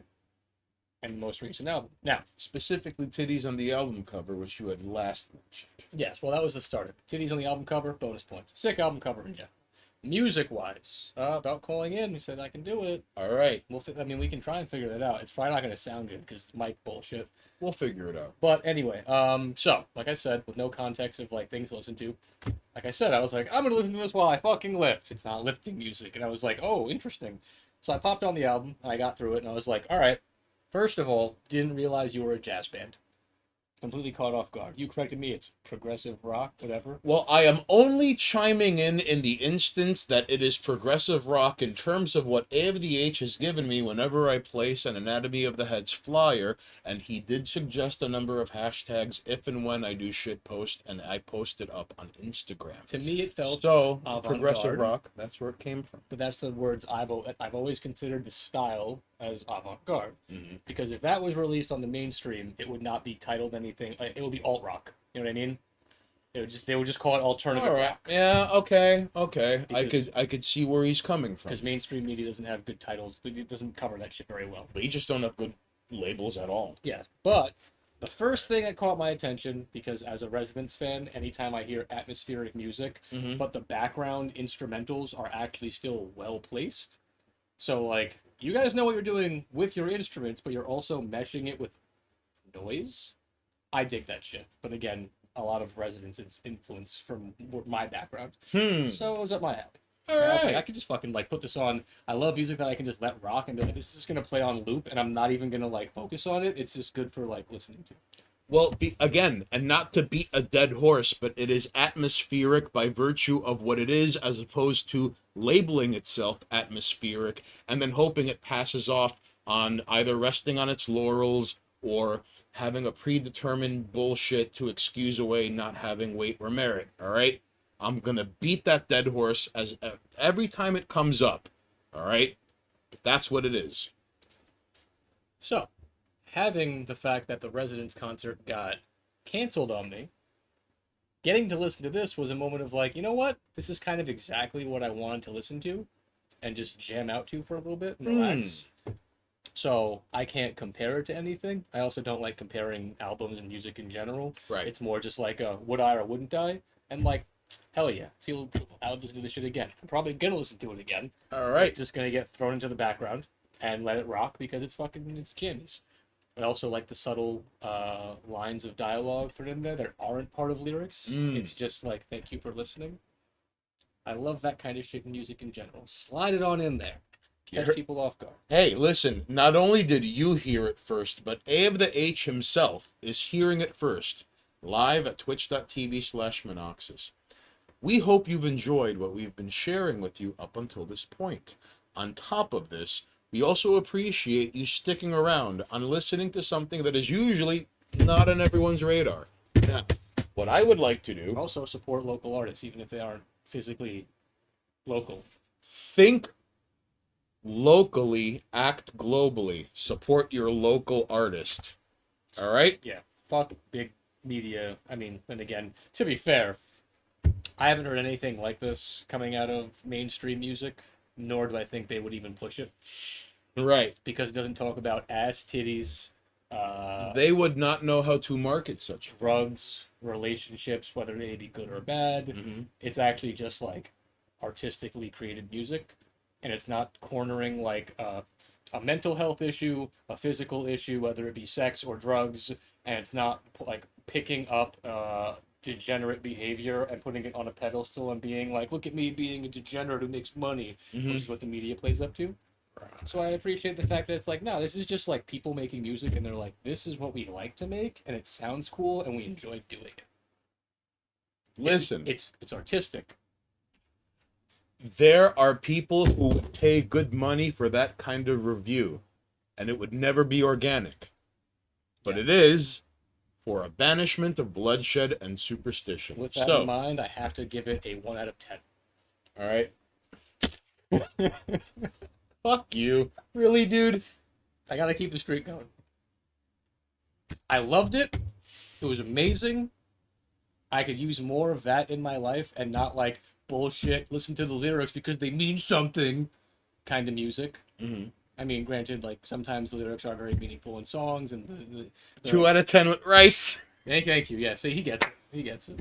and the most recent album. Now, specifically titties on the album cover, which you had last mentioned. yes, well, that was the starter. Titties on the album cover, bonus points. Sick album cover in general. Music-wise, about calling in, he said I can do it. All right, I mean, we can try and figure that out. It's probably not going to sound good because it's mic bullshit. we'll figure it out. But anyway, so, like I said, with no context of, like, things to listen to, like I said, I was like, I'm going to listen to this while I fucking lift. It's not lifting music. And I was like, oh, interesting. So I popped on the album, and I got through it, and I was like, all right, first of all, didn't realize you were a jazz band. completely caught off guard. You corrected me. It's progressive rock, whatever. Well, I am only chiming in the instance that it is progressive rock in terms of what A of the H has given me whenever I place an Anatomy of the Heads flyer, and he did suggest a number of hashtags if and when I do shit post, and I post it up on Instagram. To me, it felt So, avant-garde, progressive rock, that's where it came from. but that's the words I've always considered the style as avant-garde. Mm-hmm. Because if that was released on the mainstream, it would not be titled anything. It would be alt rock. You know what I mean? They would just call it alternative rock. Yeah, okay. Because- I could see where he's coming from. Because mainstream media doesn't have good titles. It doesn't cover that shit very well. They just don't have good labels at all. Yeah, but the first thing that caught my attention, because as a Residents fan, anytime I hear atmospheric music, Mm-hmm. but the background instrumentals are actually still well placed. So, like, you guys know what you're doing with your instruments, but you're also meshing it with noise. I dig that shit. But again, a lot of Residents influence from my background. So it was up my alley. All I was like, right. I could just fucking like put this on. I love music that I can just let rock and be like, this is just gonna play on loop, and I'm not even gonna like focus on it. It's just good for like listening to. Well, again, and not to beat a dead horse, but it is atmospheric by virtue of what it is, as opposed to labeling itself atmospheric and then hoping it passes off on either resting on its laurels or having a predetermined bullshit to excuse away not having weight or merit. All right, I'm gonna beat that dead horse as every time it comes up. All right, but that's what it is. So, having the fact that the Residents concert got canceled on me, getting to listen to this was a moment of like, you know what? This is kind of exactly what I wanted to listen to and just jam out to for a little bit and relax. So I can't compare it to anything. I also don't like comparing albums and music in general. Right. It's more just like a would I or wouldn't I? And like, hell yeah. See, I'll listen to this shit again. I'm probably gonna listen to it again. All right. It's just gonna get thrown into the background and let it rock because it's jammies. I also like the subtle lines of dialogue thrown in there that aren't part of lyrics. It's just like, thank you for listening. I love that kind of shit in music in general. Slide it on in there. Catch people off guard. Hey, listen, not only did you hear it first, but A of the H himself is hearing it first, live at twitch.tv/Monoxus. We hope you've enjoyed what we've been sharing with you up until this point. On top of this, we also appreciate you sticking around and listening to something that is usually not on everyone's radar. Now, what I would like to do... Also support local artists, even if they aren't physically local. Think locally, act globally. Support your local artist. All right? Yeah, fuck big media. I mean, and again, to be fair, I haven't heard anything like this coming out of mainstream music, nor do I think they would even push it. Right. Because it doesn't talk about ass, titties, They would not know how to market such. drugs, relationships, whether they be good or bad. Mm-hmm. It's actually just like artistically created music, and it's not cornering like a mental health issue, a physical issue, whether it be sex or drugs, and it's not like picking up degenerate behavior and putting it on a pedestal and being like, look at me being a degenerate who makes money, which is what the media plays up to. So I appreciate the fact that it's like, no, this is just like people making music and they're like, this is what we like to make and it sounds cool and we enjoy doing it. Listen, It's artistic. there are people who would pay good money for that kind of review, and it would never be organic. But it is for a Banishment of Bloodshed and Superstition. With that in mind, I have to give it a 1 out of 10. All right. Fuck you. Really, dude? I gotta keep the streak going. I loved it. It was amazing. I could use more of that in my life and not like bullshit, listen to the lyrics because they mean something kind of music. Mm-hmm. I mean, granted, like sometimes the lyrics are very meaningful in songs and the 2 out of 10 with rice. Thank you. Yeah, see, he gets it. He gets it.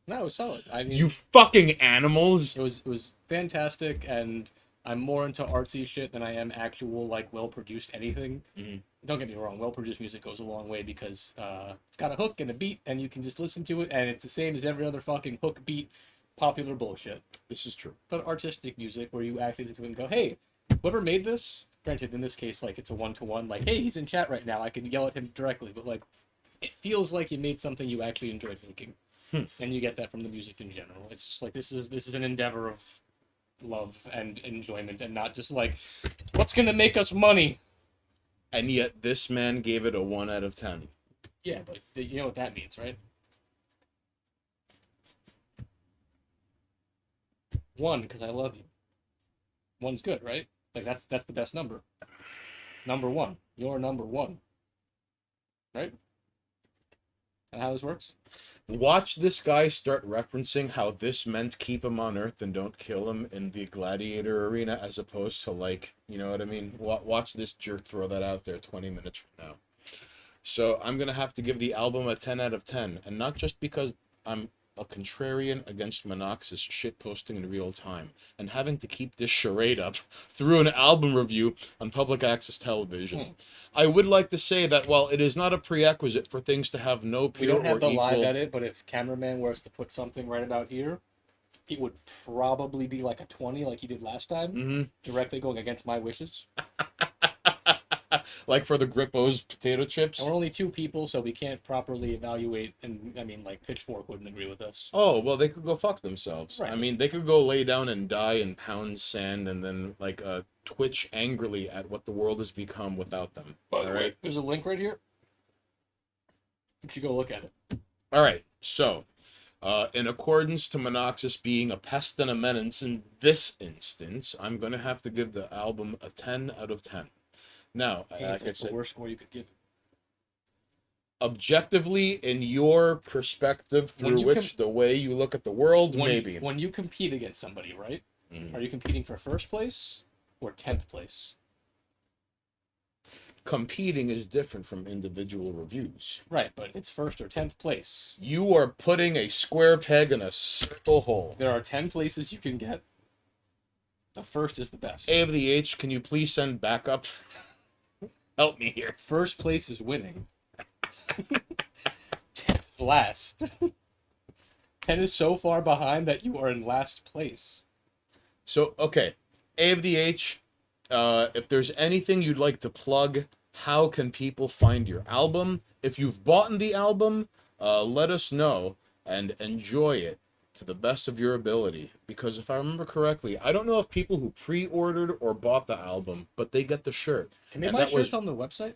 No, it was solid. I mean, You fucking animals. it was fantastic, and I'm more into artsy shit than I am actual like well-produced anything. Mm-hmm. Don't get me wrong, well-produced music goes a long way because it's got a hook and a beat, and you can just listen to it, and it's the same as every other fucking hook, beat, popular bullshit. This is true. But artistic music, where you actually listen to it and go, hey, whoever made this, granted, in this case, like, it's a one-to-one, like, hey, he's in chat right now, I can yell at him directly, but, like, it feels like you made something you actually enjoyed making. Hmm. And you get that from the music in general. It's just like this is an endeavor of love and enjoyment, and not just like, what's gonna make us money? And yet this man gave it a 1 out of 10. Yeah, but you know what that means, right? 1, because I love you. 1's good, right? Like that's the best number. Number 1. You're number 1. Right? And how this works? Watch this guy start referencing how this meant keep him on Earth and don't kill him in the gladiator arena, as opposed to, like, you know what I mean? Watch this jerk throw that out there 20 minutes from now. So I'm going to have to give the album a 10 out of 10. And not just because I'm a contrarian against Monox's shitposting in real time and having to keep this charade up through an album review on public access television. I would like to say that while it is not a prerequisite for things to have no We pure don't have or the equal... live edit, but if cameraman was to put something right about here, it would probably be like a 20 like he did last time, Mhm. directly going against my wishes. Like for the Grippo's potato chips. And we're only 2 people, so we can't properly evaluate, and I mean, like, Pitchfork wouldn't agree with us. Oh, well, they could go fuck themselves. Right. I mean, they could go lay down and die and pound sand and then, like, twitch angrily at what the world has become without them. By the All way, right? there's a link right here. You should go look at it. All right, so, in accordance to Monoxis being a pest and a menace in this instance, I'm going to have to give the album a 10 out of 10. Now, like I That's the said, worst score you could give. objectively, in your perspective, When through you which the way you look at the world, maybe. When you compete against somebody, right? Mhm. Are you competing for first place or 10th place? Competing is different from individual reviews. Right, but it's first or 10th place. You are putting a square peg in a circle hole. There are 10 places you can get. The first is the best. A of the H, can you please send backup? Help me here. First place is winning. 10 is last. 10 is so far behind that you are in last place. So, okay. A of the H, if there's anything you'd like to plug, how can people find your album? If you've bought the album, let us know and enjoy it to the best of your ability. Because if I remember correctly, I don't know if people who pre-ordered or bought the album, but they get the shirt. Can they And buy that shirts was- on the website?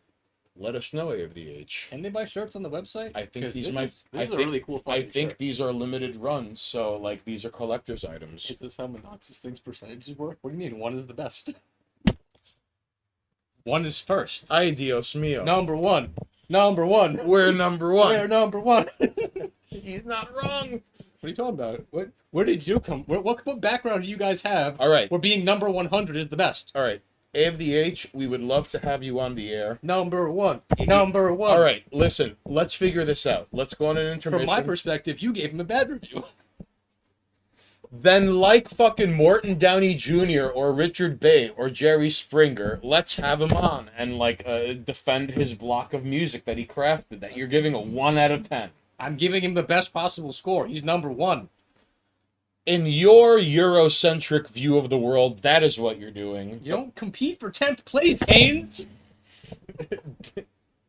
Let us know, A of the H. Can they buy shirts on the website? I think 'Cause these this might. is a really cool I fucking think shirt. these are limited runs, so like these are collector's items. Is this how Monoxis thinks percentages work? What do you mean? 1 is the best. 1 is first. Ay, Dios mío. Number 1. Number 1. We're number one. We're number 1. He's not wrong. What are you talking about? Where did you come? What background do you guys have? All right. Where being number 100 is the best. All right. A of the H, we would love to have you on the air. Number 1. Number 1. All right, listen, let's figure this out. Let's go on an intermission. From my perspective, you gave him a bad review. Then, like fucking Morton Downey Jr. or Richard Bay or Jerry Springer, let's have him on and like defend his block of music that he crafted that you're giving a 1 out of 10. I'm giving him the best possible score. He's number 1. In your Eurocentric view of the world, that is what you're doing. You don't compete for 10th place, Haynes.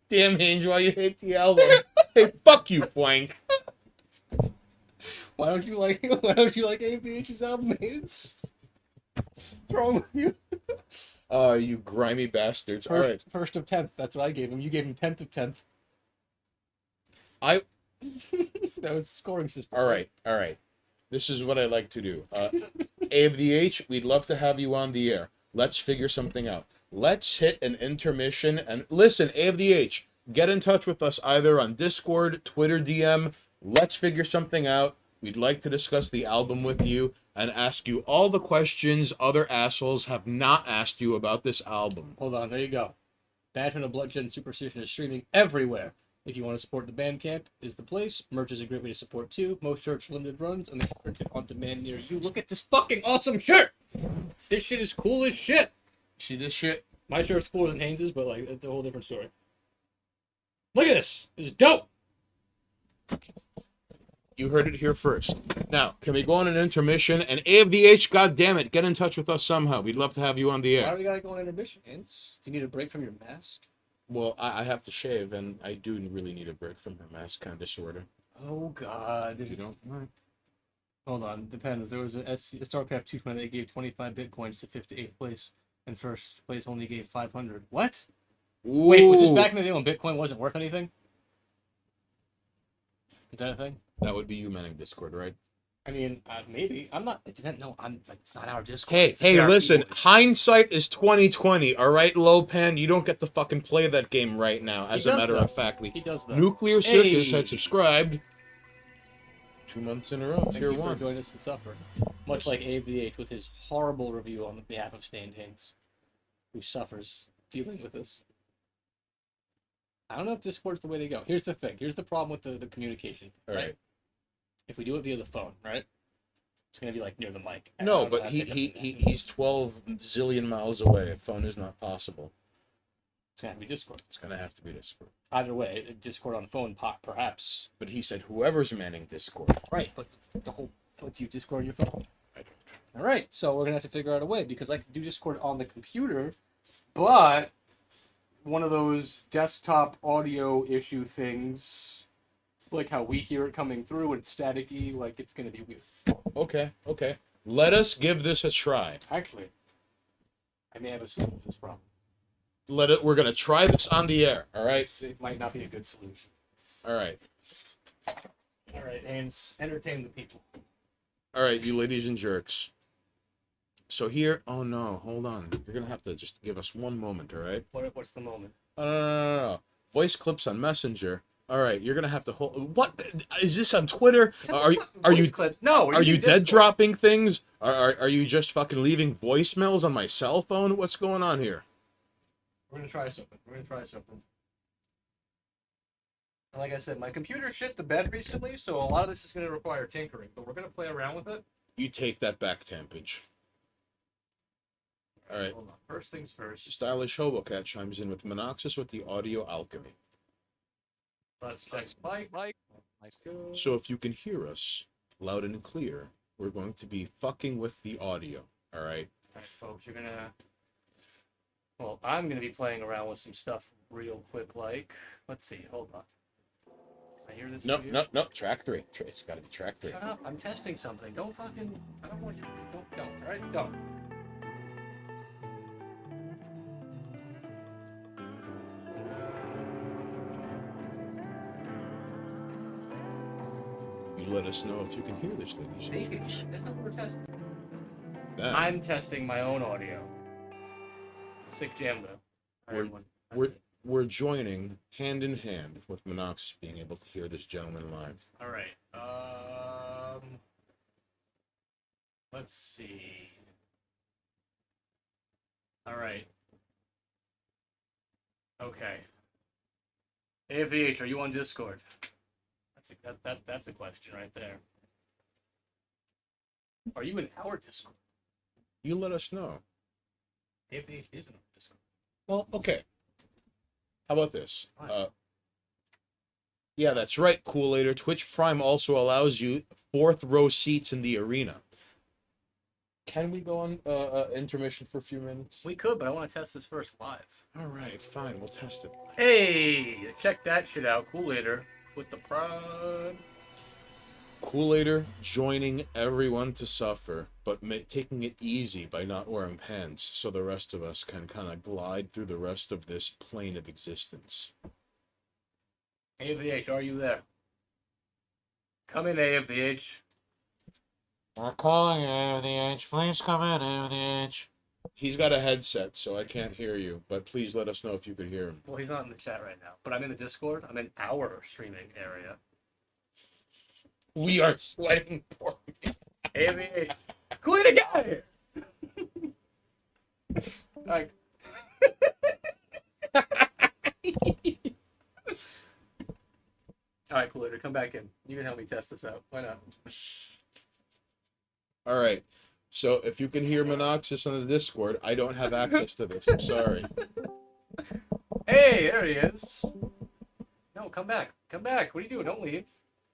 Damn, Hange, why you hate the album? Hey, fuck you, Flank. Why don't you like AVH's album, Haynes? What's wrong with you? You grimy bastards. All right. First of 10th. That's what I gave him. You gave him 10th of 10th. I. That was the scoring system. All right. This is what I like to do. A of the H, we'd love to have you on the air. Let's figure something out. Let's hit an intermission and listen, A of the H, get in touch with us either on Discord, Twitter DM. Let's figure something out. We'd like to discuss the album with you and ask you all the questions other assholes have not asked you about this album. Hold on, there you go. Banishment of Bloodshed and Superstition is streaming everywhere. If you want to support the Bandcamp, is the place. Merch is a great way to support too. Most shirts limited runs, and they print it on demand near you. Look at this fucking awesome shirt! This shit is cool as shit! See this shit? My shirt's cooler than Haynes's, but like, it's a whole different story. Look at this! This is dope! You heard it here first. Now, can we go on an intermission? And A of the H, goddammit, get in touch with us somehow. We'd love to have you on the Why air. do we gotta go on intermission, Haynes? Do you need a break from your mask? Well, I have to shave, and I do really need a break from her mass kind of disorder. Oh God. You don't? Right. Hold on, depends. There was a StarCraft 2 fan that gave 25 bitcoins to 58th place, and first place only gave 500. What? Wait, was this back in the day when Bitcoin wasn't worth anything? Is that a thing? That would be you manning Discord, right? I mean, maybe. I'm not. It depends. No, I'm. It's not our Discord. Hey, It's the PRP listen. boys. Hindsight is 2020. All right, Lopan, you don't get to fucking play that game right now. As He a does, matter though. of fact, He does that. Nuclear Circus Hey! had subscribed 2 months in a row. Thank Tier you for 1. joining us in Suffer. Much like Abe the H with his horrible review on behalf of Stained Hanks, who suffers dealing with this. I don't know if Discord's the way to go. Here's the thing. Here's the problem with the communication. All right. If we do it via the phone, right? It's gonna be like near the mic. No, but he's 12 zillion miles away. A phone is not possible. It's gonna have to be Discord. It's gonna have to be Discord. Either way, Discord on phone, perhaps. But he said whoever's manning Discord. Right, but the whole point you Discord on your phone. All right, so we're gonna have to figure out a way because I can do Discord on the computer, but one of those desktop audio issue things, like how we hear it coming through and staticky, like it's gonna be weird. Okay. Let us give this a try. Actually, I may have a solution to this problem. We're gonna try this on the air. All right. It might not be a good solution. All right. All right, Haynes, entertain the people. All right, you ladies and jerks. So here, oh no, hold on. You're gonna have to just give us one moment, all right? What's the moment? No. Voice clips on Messenger. All right, you're gonna have to hold. What is this on Twitter? Are you Clip? No, are you dead dropping things? Are you just fucking leaving voicemails on my cell phone? What's going on here? We're gonna try something. And like I said, my computer shit the bed recently, so a lot of this is gonna require tinkering. But we're gonna play around with it. You take that back, Tampage. All right. Hold on. First things first. Stylish Hobocat chimes in with Monoxys with the audio alchemy. Let's check Mike. Let's go. So if you can hear us loud and clear, we're going to be fucking with the audio. All right. All right, folks. You're gonna. Well, I'm gonna be playing around with some stuff real quick. Like, let's see. Hold on. I hear this. No. Track 3. It's got to be track 3. Shut up! I'm testing something. Don't fucking. I don't want you. Don't. All right. Don't. You let us know if you can hear this, ladies and Maybe. gents. That's not what we're testing. Then, I'm testing my own audio. Sick jam though. All right, everyone. That's it. we're joining hand in hand with Monoxys being able to hear this gentleman live. All right. Let's see. All right. Okay. AFVH, are you on Discord? That's a question right there. Are you in our Discord? You let us know. AFVH isn't on Discord. Well, okay. How about this? What? Yeah, that's right, Kool-Aider. Twitch Prime also allows you 4th row seats in the arena. Can we go on intermission for a few minutes? We could, but I want to test this first live. All right, fine. We'll test it. Hey, check that shit out, Kool-Aider with the prod. Kool-Aider joining everyone to suffer, but taking it easy by not wearing pants so the rest of us can kind of glide through the rest of this plane of existence. AFVH, are you there? Come in, AFVH. We're calling you, AFVH. Please come in, AFVH. He's got a headset, so I can't hear you, but please let us know if you could hear him. Well, he's not in the chat right now, but I'm in the Discord. I'm in our streaming area. We are sweating for me. AFVH. Kool-Aider, get out of here! Like... Alright, Kool-Aider, come back in. You can help me test this out. Why not? All right. So if you can hear Monoxys on the Discord, I don't have access to this. I'm sorry. Hey, there he is. No, come back. Come back. What are you doing? Don't leave.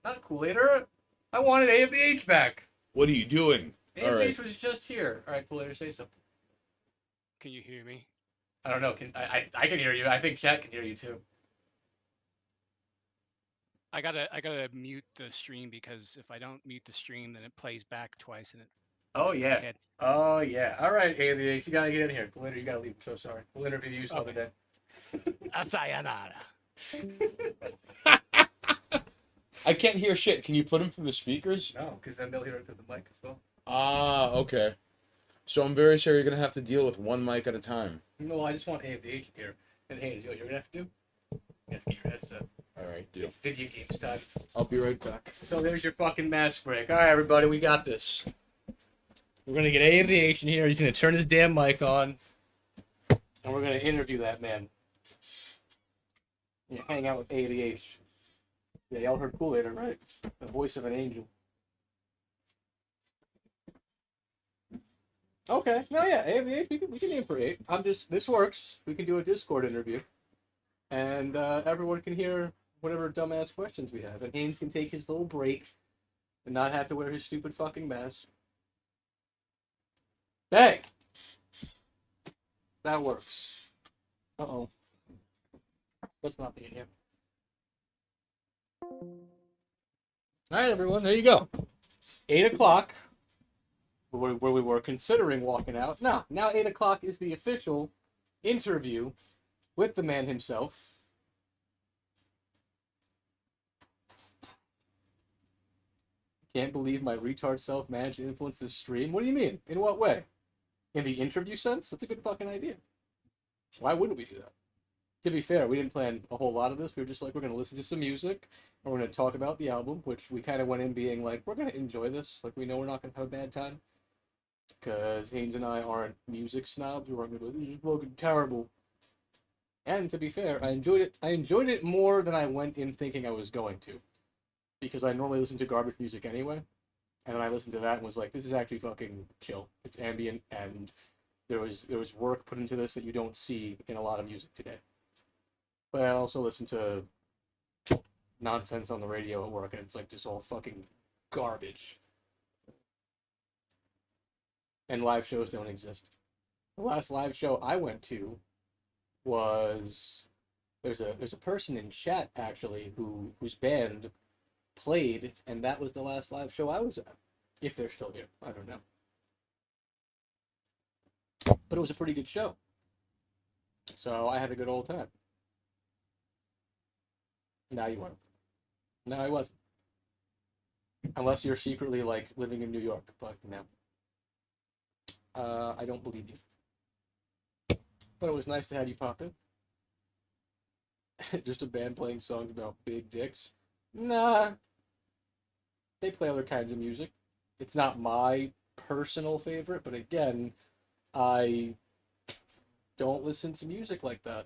Not Kool-Aider. I wanted AFVH back. What are you doing? All AFVH right. was just here. All right, Kool-Aider, say something. Can you hear me? I don't know. I can hear you. I think chat can hear you too. I gotta mute the stream because if I don't mute the stream, then it plays back twice and it. Oh gets in my yeah. head. Oh yeah. All right, AVH, you gotta get in here. Later, you gotta leave. I'm so sorry. We'll interview you some other Okay. day. Sayonara. I can't hear shit. Can you put him through the speakers? No, because then they'll hear it through the mic as well. Ah, okay. So I'm very sorry you're gonna have to deal with one mic at a time. No, I just want AVH here. And hey, you know what you're gonna have to do? You have to get your headset. All right, deal. It's video games time. I'll be right back. So there's your fucking mask break. All right, everybody, we got this. We're gonna get AVH in here. He's gonna turn his damn mic on, and we're gonna interview that man. Yeah, hang out with AVH. Yeah, y'all heard Kool-Aid, right? The voice of an angel. Okay. No, yeah, AVH. We can aim for 8. This works. We can do a Discord interview, and everyone can hear whatever dumbass questions we have, and Haynes can take his little break and not have to wear his stupid fucking mask. Hey! That works. Uh-oh. Let's not be in here. Alright, everyone, there you go. 8 o'clock, where we were considering walking out. No, now 8 o'clock is the official interview with the man himself. Can't believe my retard self managed to influence this stream. What do you mean? In what way? In the interview sense? That's a good fucking idea. Why wouldn't we do that? To be fair, we didn't plan a whole lot of this. We were just like, we're going to listen to some music, and we're going to talk about the album, which we kind of went in being like, we're going to enjoy this. Like, we know we're not going to have a bad time. Because Haynes and I aren't music snobs. We weren't going to be like, this is fucking terrible. And to be fair, I enjoyed it. I enjoyed it more than I went in thinking I was going to. Because I normally listen to garbage music anyway. And then I listened to that and was like, this is actually fucking chill. It's ambient, and there was work put into this that you don't see in a lot of music today. But I also listen to nonsense on the radio at work, and it's like just all fucking garbage. And live shows don't exist. The last live show I went to was there's a person in chat actually whose band played, and that was the last live show I was at. If they're still here, I don't know. But it was a pretty good show. So I had a good old time. No, you weren't. No, I wasn't. Unless you're secretly, like, living in New York, but no. I don't believe you. But it was nice to have you pop in. Just a band playing songs about big dicks? Nah. They play other kinds of music. It's not my personal favorite, but again, I don't listen to music like that.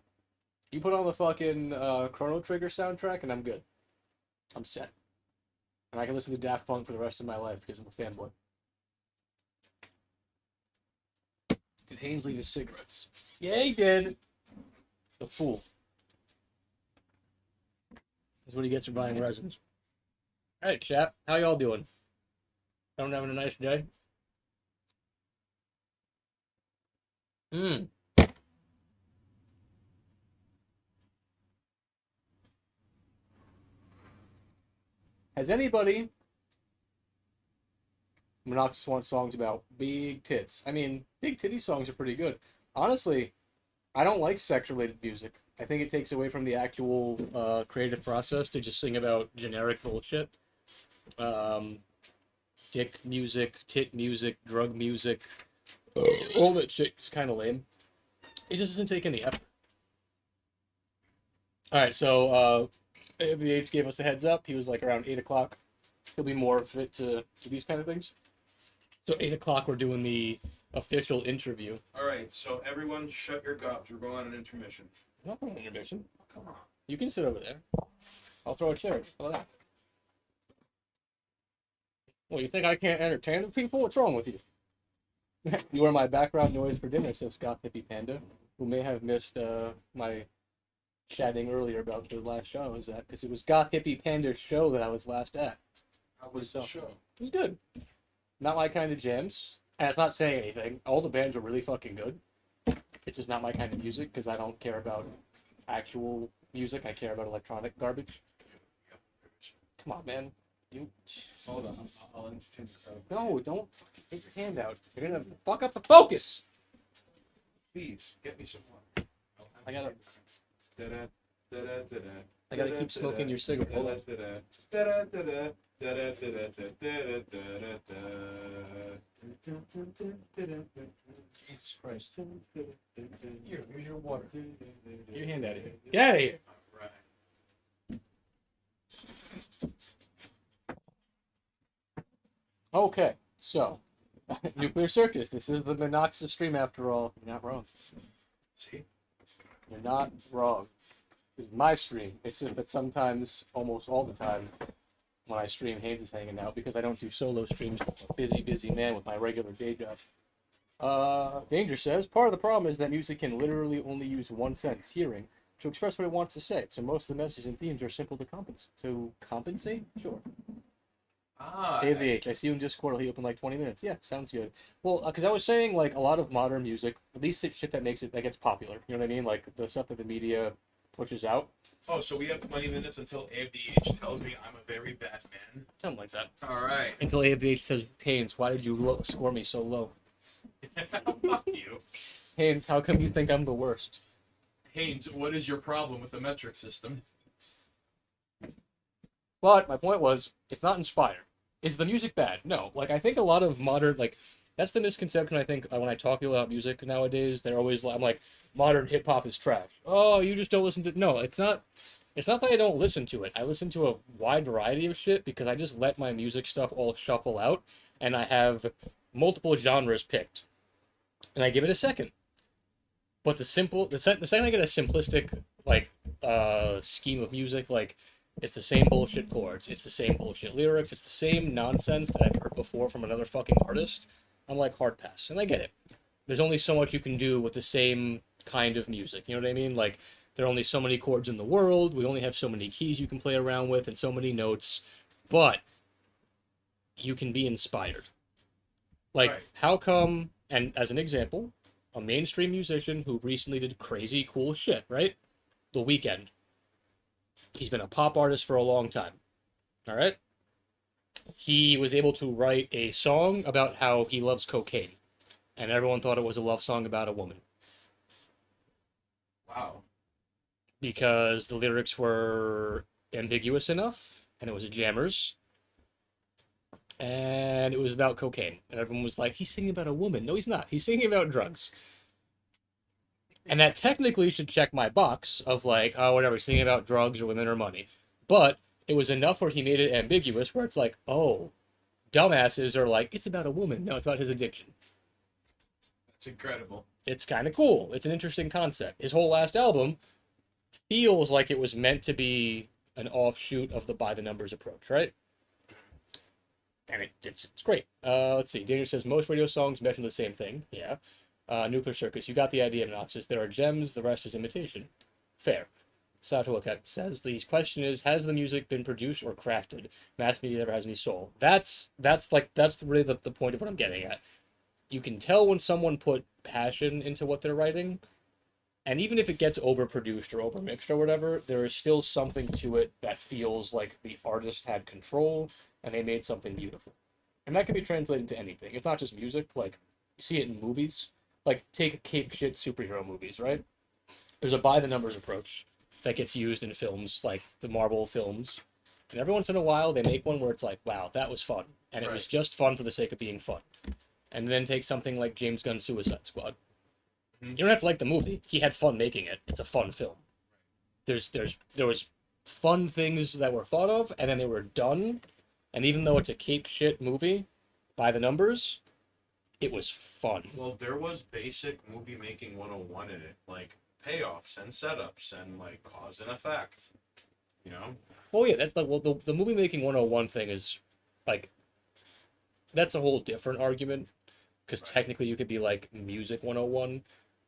You put on the fucking Chrono Trigger soundtrack, and I'm good. I'm set. And I can listen to Daft Punk for the rest of my life because I'm a fanboy. Did Haynes leave his cigarettes? Yeah, he did. The fool. That's what he gets for buying resins. Hey, chap. How y'all doing? Everyone having a nice day? Has anybody... Monoxys wants songs about big tits. I mean, big titty songs are pretty good. Honestly, I don't like sex-related music. I think it takes away from the actual creative process to just sing about generic bullshit. Dick music, tit music, drug music, all that shit is kind of lame. It just doesn't take any effort. Alright, so AVH gave us a heads up. He was like around 8 o'clock. He'll be more fit to do these kind of things. So 8 o'clock, we're doing the official interview. All right, so everyone shut your gobs. We're going on an intermission. Not an intermission. Come on. You can sit over there. I'll throw a chair. How about that? Well, you think I can't entertain the people? What's wrong with you? You are my background noise for dinner, says Scott Hippie Panda, who may have missed my chatting earlier about the last show. Is that because it was Goth Hippie Panda's show that I was last at? How was the show? It was good. Not my kind of jams. And it's not saying anything. All the bands were really fucking good. It's just not my kind of music because I don't care about actual music. I care about electronic garbage. Come on, man. You. Hold on, I'll entertain the crowd. No, don't take your hand out. You're gonna fuck up the focus. Please, get me some water. I gotta- Da-da, da-da, da-da, I gotta keep smoking your cigarette. Hold on. da-da, da-da, da-da, da-da, da-da, da-da, da-da, da-da. Jesus Christ. Here, here's your water. Get your hand out of here. Get out of here. Alright. Okay, so Nuclear Circus. This is the Monoxia stream after all. You're not wrong. See? You're not wrong. It's my stream. It's just that sometimes, almost all the time, when I stream, Haynes is hanging out because I don't do solo streams. I'm a busy, busy man with my regular day job. Danger says, part of the problem is that music can literally only use one sense, hearing, to express what it wants to say. So most of the messages and themes are simple to compensate. Sure. AVH, I see you in Discord. He'll open like 20 minutes. Yeah, sounds good. Well, because I was saying like a lot of modern music, at least it's shit that gets popular. You know what I mean? Like the stuff that the media pushes out. Oh, so we have 20 minutes until AFDH tells me I'm a very bad man. Something like that. Alright. Until AVH says, Haynes, why did you score me so low? Fuck you. Haynes, how come you think I'm the worst? Haynes, what is your problem with the metric system? But my point was, it's not inspired. Is the music bad? No. Like, I think a lot of modern, like, that's the misconception, I think, when I talk about music nowadays. They're always, I'm like, modern hip-hop is trash. Oh, you just don't listen to... No, it's not that I don't listen to it. I listen to a wide variety of shit because I just let my music stuff all shuffle out, and I have multiple genres picked. And I give it a second. But the second I get a simplistic, like, scheme of music, like, it's the same bullshit chords, it's the same bullshit lyrics, it's the same nonsense that I've heard before from another fucking artist, I'm like, hard pass. And I get it. There's only so much you can do with the same kind of music, you know what I mean? Like, there are only so many chords in the world, we only have so many keys you can play around with, and so many notes, but you can be inspired. Like, Right. How come, and as an example, a mainstream musician who recently did crazy cool shit, right? The Weeknd. He's been a pop artist for a long time. All right? He was able to write a song about how he loves cocaine. And everyone thought it was a love song about a woman. Wow. Because the lyrics were ambiguous enough, and it was a Jammers. And it was about cocaine. And everyone was like, he's singing about a woman. No, he's not. He's singing about drugs. And that technically should check my box of like, oh, whatever, singing about drugs or women or money. But it was enough where he made it ambiguous, where it's like, oh, dumbasses are like, it's about a woman. No, it's about his addiction. That's incredible. It's kind of cool. It's an interesting concept. His whole last album feels like it was meant to be an offshoot of the by the numbers approach, right? And it's great. Let's see. Daniel says most radio songs mention the same thing. Yeah. Nuclear Circus. You got the idea, Noxus. There are gems. The rest is imitation. Fair. Satoakek says the question is: has the music been produced or crafted? Mass media never has any soul. That's really the point of what I'm getting at. You can tell when someone put passion into what they're writing, and even if it gets overproduced or overmixed or whatever, there is still something to it that feels like the artist had control and they made something beautiful. And that can be translated to anything. It's not just music. Like, you see it in movies. Like, take cape shit superhero movies, right? There's a by-the-numbers approach that gets used in films, like the Marvel films. And every once in a while, they make one where it's like, wow, that was fun. And it was just fun for the sake of being fun. And then take something like James Gunn's Suicide Squad. Mm-hmm. You don't have to like the movie. He had fun making it. It's a fun film. There was fun things that were thought of, and then they were done. And even though it's a cape shit movie, by the numbers, it was fun. Well, there was basic movie making 101 in it, like payoffs and setups and like cause and effect. You know? Oh yeah, that's like, well, the movie making 101 thing is like, that's a whole different argument, because technically you could be like music 101.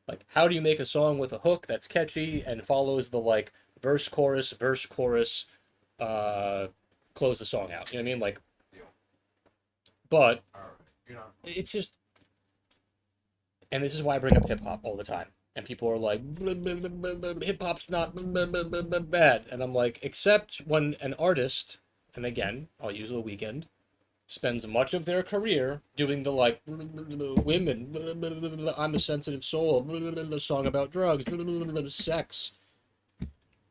Like, how do you make a song with a hook that's catchy and follows the like verse chorus close the song out, you know what I mean? Like, but All right. You know. it's just, and this is why I bring up hip hop all the time. And people are like, hip hop's not bad. And I'm like, except when an artist, and again, I'll use The Weeknd, spends much of their career doing the like, women, I'm a sensitive soul, song about drugs, sex.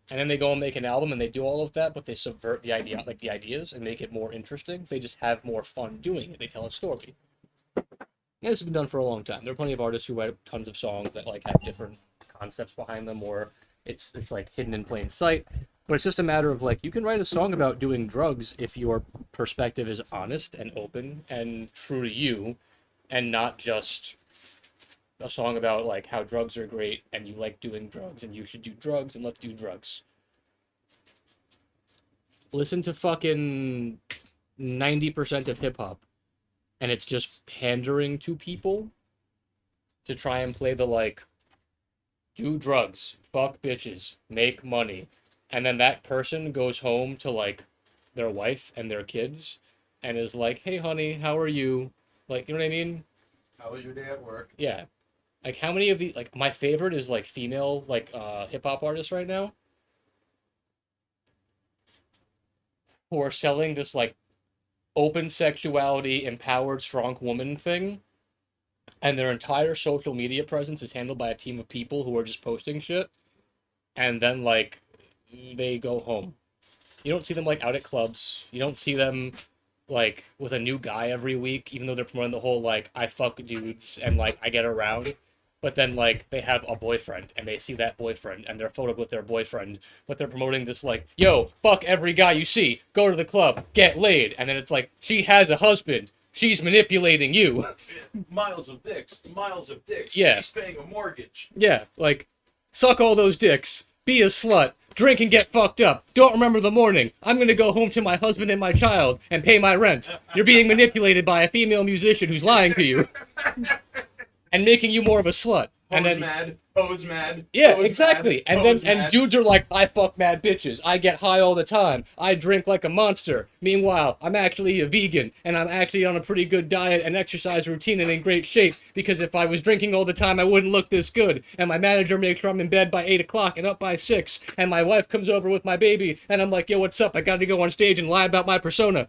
And then they go and make an album and they do all of that, but they subvert the idea, like the ideas, and make it more interesting. They just have more fun doing it. They tell a story. Yeah, this has been done for a long time. There are plenty of artists who write tons of songs that like have different concepts behind them, or it's like hidden in plain sight. But it's just a matter of like, you can write a song about doing drugs if your perspective is honest and open and true to you, and not just a song about like how drugs are great and you like doing drugs and you should do drugs and let's do drugs. Listen to fucking 90% of hip hop, and it's just pandering to people to try and play the like, do drugs, fuck bitches, make money. And then that person goes home to like their wife and their kids and is like, hey honey, how are you? Like, you know what I mean? How was your day at work? Yeah. Like, how many of these, like, my favorite is like female like hip hop artists right now who are selling this like open sexuality, empowered, strong woman thing, and their entire social media presence is handled by a team of people who are just posting shit, and then like they go home. You don't see them like out at clubs. You don't see them like with a new guy every week, even though they're promoting the whole like I fuck dudes and like I get around. But then like they have a boyfriend and they see that boyfriend and they're photoed with their boyfriend, but they're promoting this like, yo, fuck every guy you see, go to the club, get laid, and then it's like, she has a husband, she's manipulating you. Miles of dicks. Yeah. She's paying a mortgage. Yeah, like, suck all those dicks, be a slut, drink and get fucked up, don't remember the morning, I'm gonna go home to my husband and my child and pay my rent. You're being manipulated by a female musician who's lying to you. And making you more of a slut. And then Pose mad. yeah, pose exactly. mad, And pose then mad. dudes are like, I fuck mad bitches. I get high all the time. I drink like a monster. Meanwhile, I'm actually a vegan and I'm actually on a pretty good diet and exercise routine and in great shape, because if I was drinking all the time, I wouldn't look this good. And my manager makes sure I'm in bed by 8 o'clock and up by 6. And my wife comes over with my baby and I'm like, yo, what's up? I gotta go on stage and lie about my persona.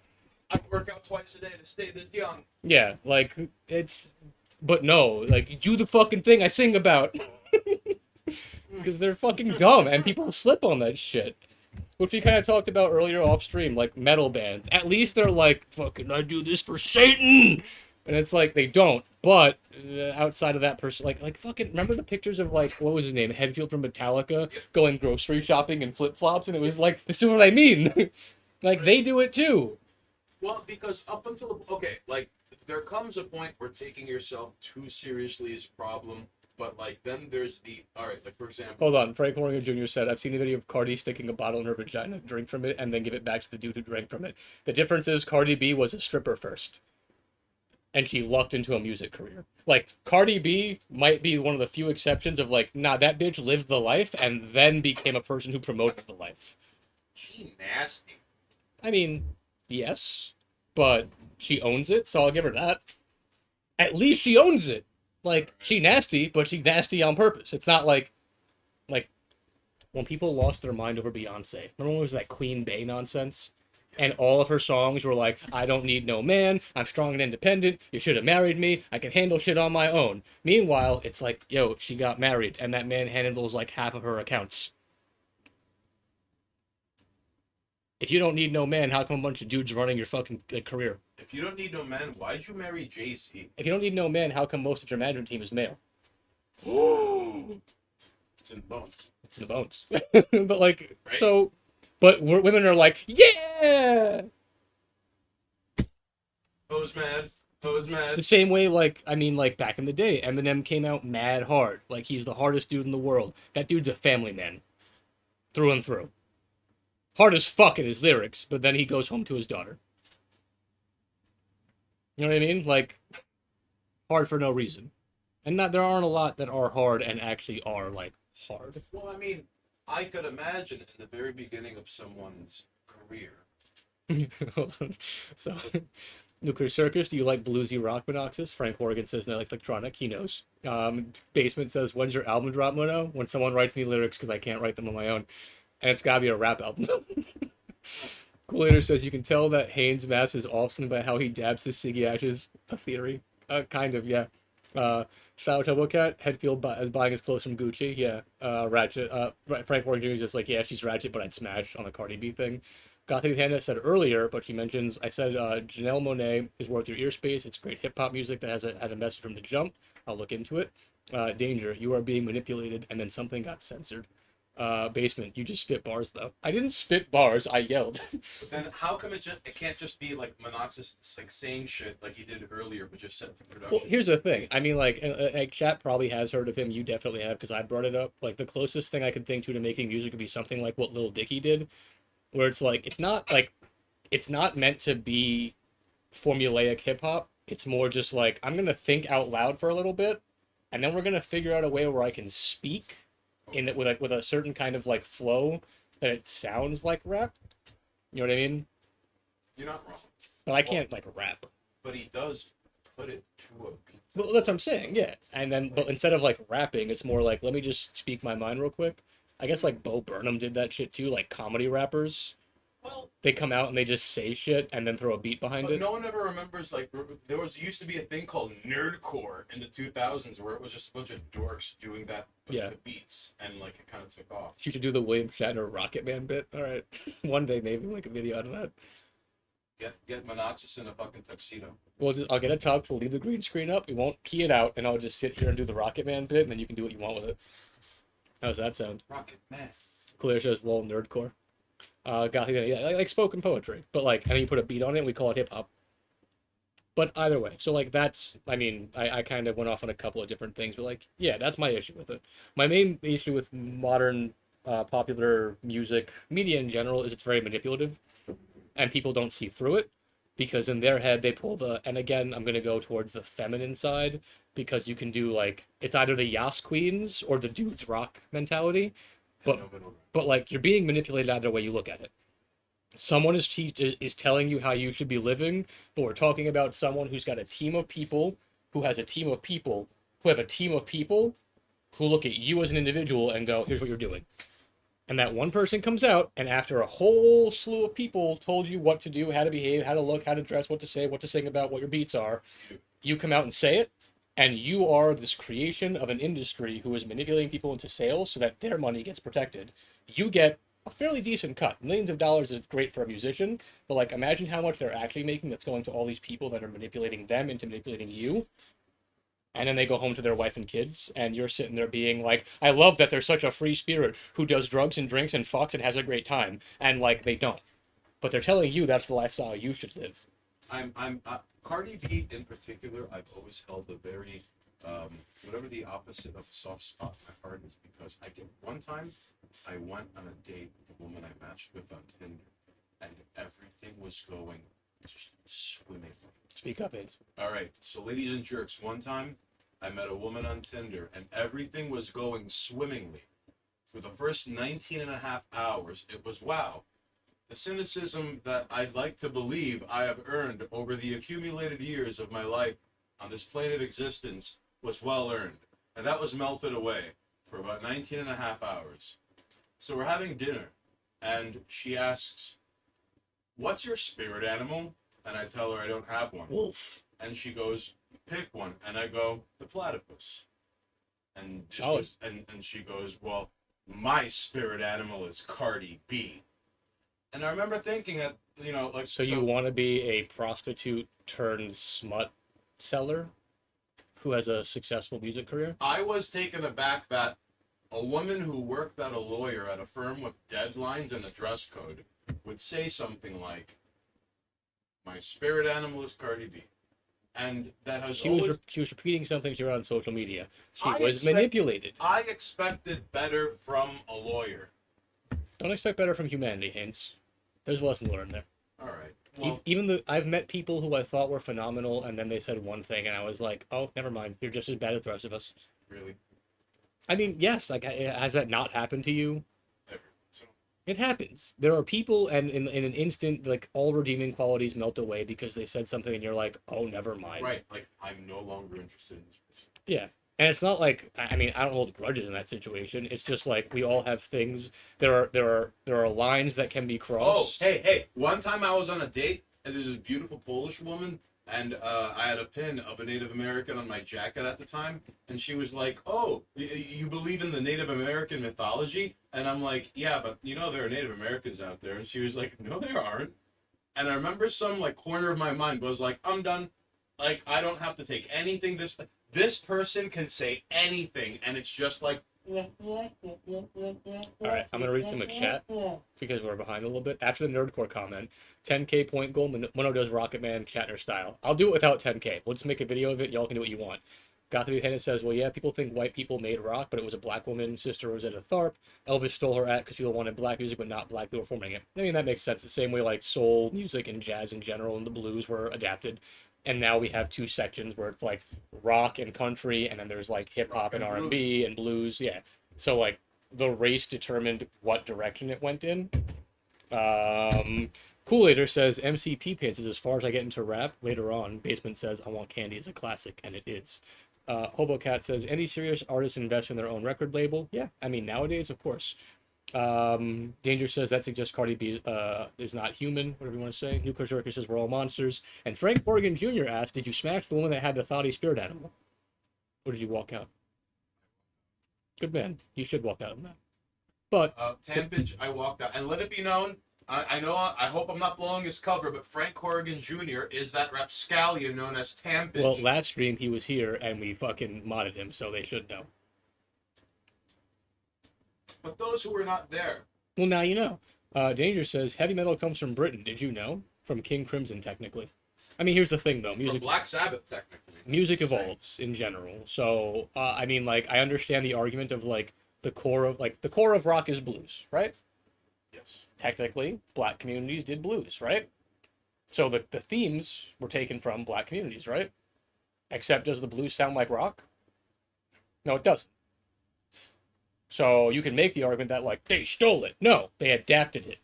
I work out twice a day to stay this young. Yeah, like, it's... But no, like, do the fucking thing I sing about. Because they're fucking dumb, and people slip on that shit. Which we kind of talked about earlier off stream, like metal bands. At least they're like, fucking, I do this for Satan! And it's like, they don't. But, outside of that person, like fucking, remember the pictures of, like, what was his name? Hetfield from Metallica going grocery shopping in flip-flops? And it was like, this is what I mean. Like, they do it too. Well, because up until okay, like there comes a point where taking yourself too seriously is a problem. But like then there's the alright, like for example. Hold on, Frank Warren Jr. said, I've seen a video of Cardi sticking a bottle in her vagina, drink from it, and then give it back to the dude who drank from it. The difference is Cardi B was a stripper first. And she lucked into a music career. Like, Cardi B might be one of the few exceptions of like, nah, that bitch lived the life and then became a person who promoted the life. She nasty. I mean, yes, but she owns it, so I'll give her that. At least she owns it. Like, she nasty, but she nasty on purpose. It's not like when people lost their mind over Beyonce. Remember when it was that Queen Bey nonsense? And all of her songs were like, I don't need no man, I'm strong and independent, you should have married me, I can handle shit on my own. Meanwhile, it's like, yo, she got married, and that man handles like half of her accounts. If you don't need no man, how come a bunch of dudes running your fucking career? If you don't need no man, why'd you marry Jay-Z? If you don't need no man, how come most of your management team is male? It's in bones. It's in the bones. But like, Right? so, but women are like, yeah! Pose mad. The same way, like, I mean, like, back in the day, Eminem came out mad hard. Like, he's the hardest dude in the world. That dude's a family man. Through and through. Hard as fuck in his lyrics, but then he goes home to his daughter. You know what I mean? Like, hard for no reason. And there aren't a lot that are hard and actually are, like, hard. Well, I mean, I could imagine in the very beginning of someone's career. Hold on. So, Nuclear Circus, do you like bluesy rock, Monoxus? Frank Horgan says no, like electronic. He knows. Basement says, when's your album drop, Mono? When someone writes me lyrics because I can't write them on my own. And it's gotta be a rap album. Coolator says, you can tell that Haynes' mask is often by how he dabs his ciggy ashes. A theory. Kind of, yeah. Sour Turbo Cat, Headfield buying his clothes from Gucci. Yeah. Ratchet. Frank Horgan Jr. is just like, yeah, she's Ratchet, but I'd smash on a Cardi B thing. Gothic Hannah said earlier, but she mentions, I said Janelle Monáe is worth your ear space. It's great hip hop music that had a message from the jump. I'll look into it. Danger, you are being manipulated, and then something got censored. Basement, you just spit bars though. I didn't spit bars, I yelled. But then how come it can't just be like Monoxus like saying shit like he did earlier, but just set to production? Well, here's the thing. I mean, like chat probably has heard of him. You definitely have, because I brought it up. Like, the closest thing I could think to making music would be something like what Lil Dicky did, where it's like it's not meant to be formulaic hip hop. It's more just like, I'm gonna think out loud for a little bit, and then we're gonna figure out a way where I can speak in it with a certain kind of like flow that it sounds like rap. You know what I mean? You're not wrong. But I can't like rap. But he does put it to a beat. Well, that's what I'm saying, yeah. And then, but instead of like rapping, it's more like, let me just speak my mind real quick. I guess like Bo Burnham did that shit too, like comedy rappers. Well, They come out and they just say shit and then throw a beat behind but it. no one ever remembers, like, there used to be a thing called nerdcore in the 2000s where it was just a bunch of dorks doing that Yeah. to beats, and like it kind of took off. You should do the William Shatner Rocket Man bit. All right, one day maybe we'll make a video out of that. Get Monoxus in a fucking tuxedo. I'll get a tux. We'll leave the green screen up. We won't key it out, and I'll just sit here and do the Rocket Man bit, and then you can do what you want with it. How does that sound? Rocket Man. Clear says, lol, nerdcore. Gothic, yeah, like spoken poetry, but like, and then you put a beat on it, and we call it hip hop. But either way, so like that's, I mean, I kind of went off on a couple of different things, but like, yeah, that's my issue with it. My main issue with modern popular music media in general is it's very manipulative, and people don't see through it, because in their head they pull and again, I'm gonna go towards the feminine side, because you can do like, it's either the Yas Queens or the dudes rock mentality, but like, you're being manipulated either way you look at it. Someone is telling you how you should be living, but we're talking about someone who's got a team of people, who has a team of people, who have a team of people, who look at you as an individual and go, here's what you're doing. And that one person comes out, and after a whole slew of people told you what to do, how to behave, how to look, how to dress, what to say, what to sing about, what your beats are, you come out and say it, and you are this creation of an industry who is manipulating people into sales so that their money gets protected. You get a fairly decent cut. Millions of dollars is great for a musician, but like, imagine how much they're actually making that's going to all these people that are manipulating them into manipulating you. And then they go home to their wife and kids, and you're sitting there being like, I love that there's such a free spirit who does drugs and drinks and fucks and has a great time. And like, they don't. But they're telling you that's the lifestyle you should live. Cardi B in particular, I've always held a very, whatever the opposite of soft spot in my heart is, because one time I went on a date with a woman I matched with on Tinder, and everything was going just swimming. Speak up, Ains. All right, so ladies and jerks, one time I met a woman on Tinder, and everything was going swimmingly. For the first 19 and a half hours, it was wow. The cynicism that I'd like to believe I have earned over the accumulated years of my life on this plane of existence was well earned. And that was melted away for about 19 and a half hours. So we're having dinner, and she asks, what's your spirit animal? And I tell her I don't have one. Wolf. And she goes, pick one. And I go, the platypus. And she goes, well, my spirit animal is Cardi B. And I remember thinking that, you know, like... So you want to be a prostitute turned smut seller who has a successful music career? I was taken aback that a woman who worked at a lawyer at a firm with deadlines and a dress code would say something like, my spirit animal is Cardi B. And that has she was repeating something to her on social media. She I was manipulated. I expected better from a lawyer. Don't expect better from humanity, Haynes. There's a lesson learned there. All right. Well, Even though I've met people who I thought were phenomenal, and then they said one thing, and I was like, oh, never mind. You're just as bad as the rest of us. really? I mean, yes. Like, has that not happened to you? Ever. So, It happens. There are people, and in an instant, like, all redeeming qualities melt away because they said something, and you're like, oh, never mind. Right, like I'm no longer interested in this person. Yeah. And it's not like, I mean, I don't hold grudges in that situation. It's just like we all have things. There are lines that can be Oh, crossed. hey! One time I was on a date, and there's this beautiful Polish woman, and I had a pin of a Native American on my jacket at the time, and she was like, "Oh, you believe in the Native American mythology?" And I'm like, "Yeah, but you know there are Native Americans out there." And she was like, "No, there aren't." And I remember some like corner of my mind was like, "I'm done. Like I don't have to take anything. This person can say anything, and it's just like." All right, I'm gonna read some of chat because we're behind a little bit. After the nerdcore comment, 10K point goal, Mono does Rocket Man Shatner style. I'll do it without 10K. We'll just make a video of it. Y'all can do what you want. Gotham Buchanan says, well, yeah, people think white people made rock, but it was a black woman, Sister Rosetta Tharpe. Elvis stole her act because people wanted black music, but not black people forming it. I mean, that makes sense. The same way like soul music and jazz in general and the blues were adapted. And now we have two sections where it's like rock and country, and then there's like hip hop and R&B and blues. Yeah. So like the race determined what direction it went in. Kool-Aider says MCP pants is as far as I get into rap. Later on, Basement says I Want Candy is a classic, and it is. Hobocat says any serious artist invest in their own record label. Yeah, I mean nowadays, of course. Danger says that suggests Cardi B is not human, whatever you want to say. Nuclear Circus says we're all monsters. And Frank Morgan Jr. asked, did you smash the woman that had the thoughty spirit animal? Or did you walk out? Good man. You should walk out on that. But Tampage, I walked out. And let it be known, I know, I hope I'm not blowing his cover, but Frank Corrigan Jr. is that rapscallion known as Tampage. Well, last stream he was here and we fucking modded him, so they should know. But those who were not there. Well, now you know. Danger says heavy metal comes from Britain. Did you know? From King Crimson, technically. I mean, here's the thing, though. From Black Sabbath, technically. Music evolves in general. So, I mean, like, I understand the argument of like the core of rock is blues, right? Yes. Technically, black communities did blues, right? So the themes were taken from black communities, right? Except does the blues sound like rock? No, it doesn't. So you can make the argument that like they stole it. No, they adapted it.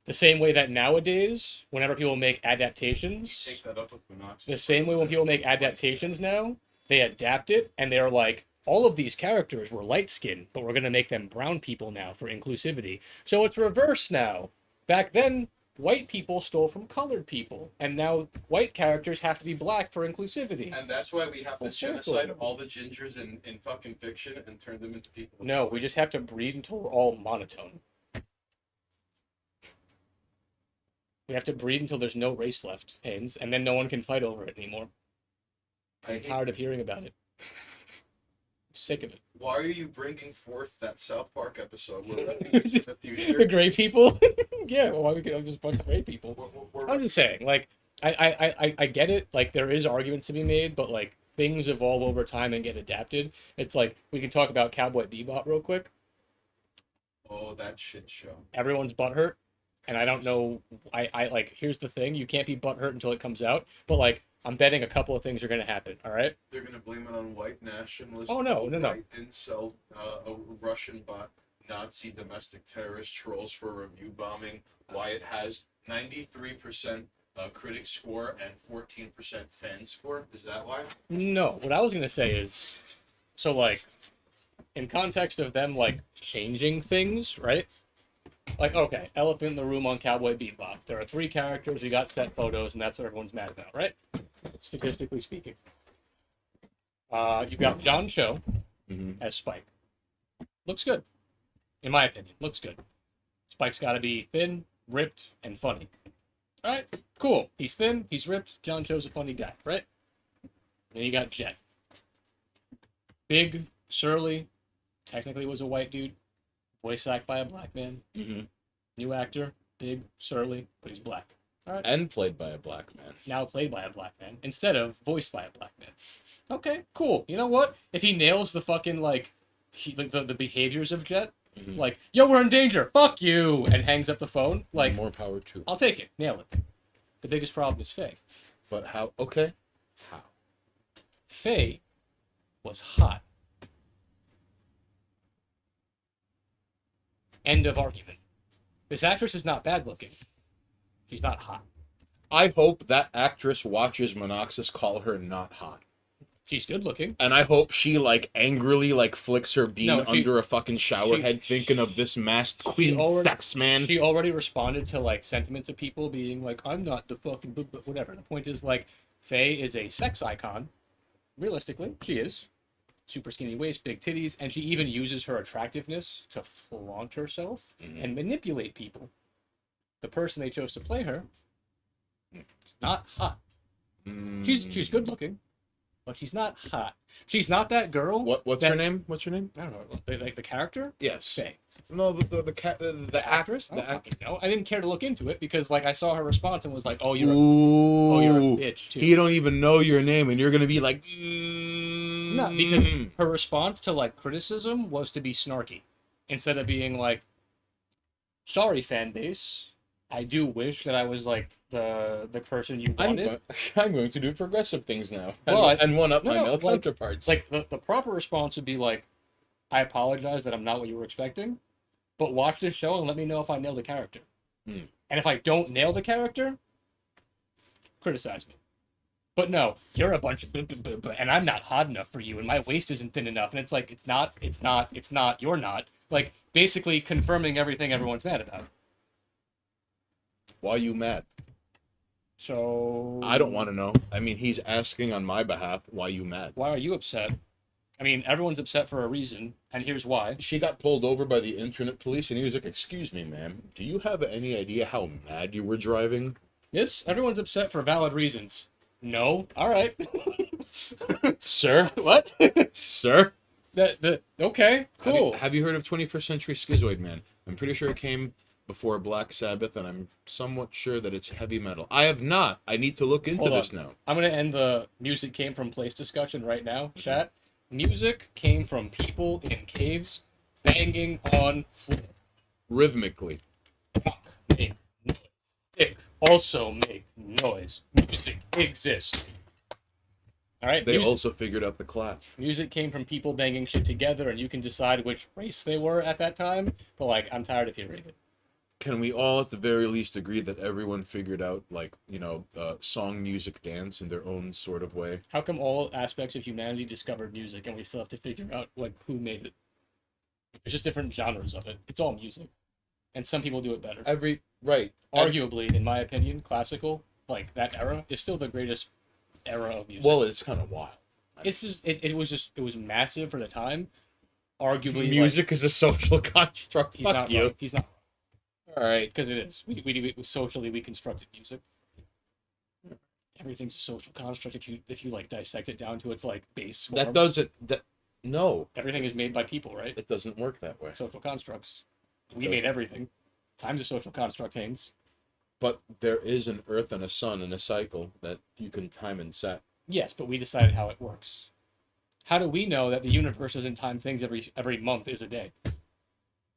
The same way that nowadays, whenever people make adaptations, Take that up with Monoxide. the same way when people make adaptations now, they adapt it and they're like, all of these characters were light skinned, but we're gonna make them brown people now for inclusivity. So it's reversed now. Back then, white people stole from colored people, and now white characters have to be black for inclusivity. And that's why we have to Full circle. genocide all the gingers in fucking fiction and turn them into people. No, we just have to breed until we're all monotone. We have to breed until there's no race left, Haynes, and then no one can fight over it anymore. I'm tired of hearing about it. I'm sick of it. Why are you bringing forth that South Park episode where Just the future? the gray people? Yeah, well, why we could have just bunch of gray people? I'm just saying, like, I get it. Like, there is arguments to be made, but like things evolve over time and get adapted. It's like we can talk about Cowboy Bebop real quick. Oh, that shit show. Everyone's butthurt, and I don't know. I like. Here's the thing: you can't be butthurt until it comes out. But like, I'm betting a couple of things are gonna happen. All right. They're gonna blame it on white nationalists. Oh, no. White incel, a Russian bot, Nazi domestic terrorist trolls for review bombing. Why it has 93% critic score and 14% fan score? Is that why? No, what I was gonna say is, so like, in context of them like changing things, right? Like, okay, elephant in the room on Cowboy Bebop. There are 3 characters. You got set photos, and that's what everyone's mad about, right? Statistically speaking. You got John Cho as Spike. Looks good, in my opinion. Looks good. Spike's got to be thin, ripped, and funny. All right, cool. He's thin, he's ripped. John Cho's a funny guy, right? Then you got Jet. Big, surly, technically was a white dude. Voice act by a black man. New actor, big, surly, but he's black. All right. And played by a black man. Now played by a black man instead of voiced by a black man. Okay, cool. You know what? If he nails the fucking like, the behaviors of Jet, like, yo, we're in danger. Fuck you, and hangs up the phone. Like, More power to. I'll take it. Nail it. The biggest problem is Faye. But how? Okay. How? Faye was hot. End of argument. This actress is not bad looking. She's not hot. I hope that actress watches Monoxus call her not hot. She's good looking. And I hope she, like, angrily, like, flicks her bean No, under a fucking shower head thinking of this masked queen sex man. She already responded to, like, sentiments of people being like, I'm not the fucking... whatever. The point is, like, Faye is a sex icon. Realistically, she is. Super skinny waist, big titties, and she even uses her attractiveness to flaunt herself and manipulate people. The person they chose to play her is not hot. She's good looking, but she's not hot. She's not that girl. What's her name? What's her name? I don't know. Like the character? Yes. Faye. No, the Actress? I don't fucking know. I didn't care to look into it because, like, I saw her response and was like, "Oh, you're you're a bitch too." He don't even know your name, and you're gonna be like, No, because her response to, like, criticism was to be snarky, instead of being like, "Sorry, fan base. I do wish that I was like the person you wanted." I'm going to do progressive things now, But- and one up my male like- counterparts. Like the proper response would be like, "I apologize that I'm not what you were expecting, but watch this show and let me know if I nail the character. Hmm. And if I don't nail the character, criticize me. But no, you're a bunch of and I'm not hot enough for you, and my waist isn't thin enough." And it's like, it's not, you're not. Like, basically confirming everything everyone's mad about. Why you mad? So I don't want to know. I mean, he's asking on my behalf. Why you mad? Why are you upset? I mean, everyone's upset for a reason, and here's why. She got pulled over by the internet police, and he was like, "Excuse me, ma'am. Do you have any idea how mad you were driving?" Yes, everyone's upset for valid reasons. No, all right. Sir, What? sir. Okay, cool. Have you heard of 21st Century Schizoid Man? I'm pretty sure it came before Black Sabbath, and I'm somewhat sure that it's heavy metal. I have not. I need to look into Hold on. this now. I'm gonna end the music came from place discussion right now, chat. Music came from people in caves banging on floor. Rhythmically. Rock make noise. Stick also make noise. Music exists. All right. They music, also figured out the clap. music came from people banging shit together, and you can decide which race they were at that time. But like, I'm tired of hearing it. Can we all, at the very least, agree that everyone figured out, like, song, music, dance in their own sort of way? How come all aspects of humanity discovered music, and we still have to figure out like who made it? There's just different genres of it. It's all music, and some people do it better. Right. Arguably, in my opinion, classical, like that era, is still the greatest era of music. Well, it's kind of wild. It's just it was massive for the time. Arguably, Music is a social construct. Like, he's Fuck not you. wrong. He's not, All right. because it is. We socially we constructed music. Everything's a social construct if you like dissect it down to its like base form. That doesn't. No, Everything is made by people, right? it doesn't work that way. Social constructs. We Doesn't. made everything. Time's a social construct, Haynes. But there is an Earth and a Sun and a cycle that you can time and set. Yes, but we decided how it works. How do we know that the universe doesn't time things every month is a day?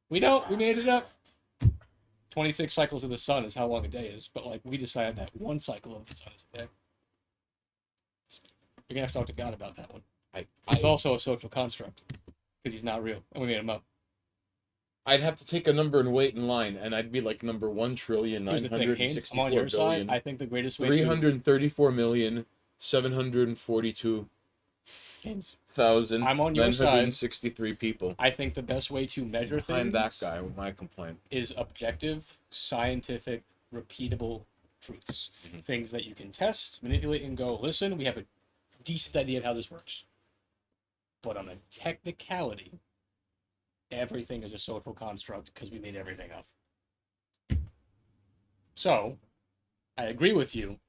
We don't. We made it up. 26 cycles of the sun is how long a day is, but like we decided that one cycle of the sun is a day. You're gonna have to talk to God about that one. It's also a social construct because he's not real, and we made him up. I'd have to take a number and wait in line, and I'd be like number 1,964,000,000,000. Here's the thing, Haynes, I'm on your side. I think the greatest way to 334,742,963 Haynes, I'm on your side. people. I think the best way to measure Behind things that guy with my complaint. is objective, scientific, repeatable truths. Mhm. Things that you can test, manipulate, and go, listen, we have a decent idea of how this works. But on a technicality, everything is a social construct because we made everything up. So, I agree with you,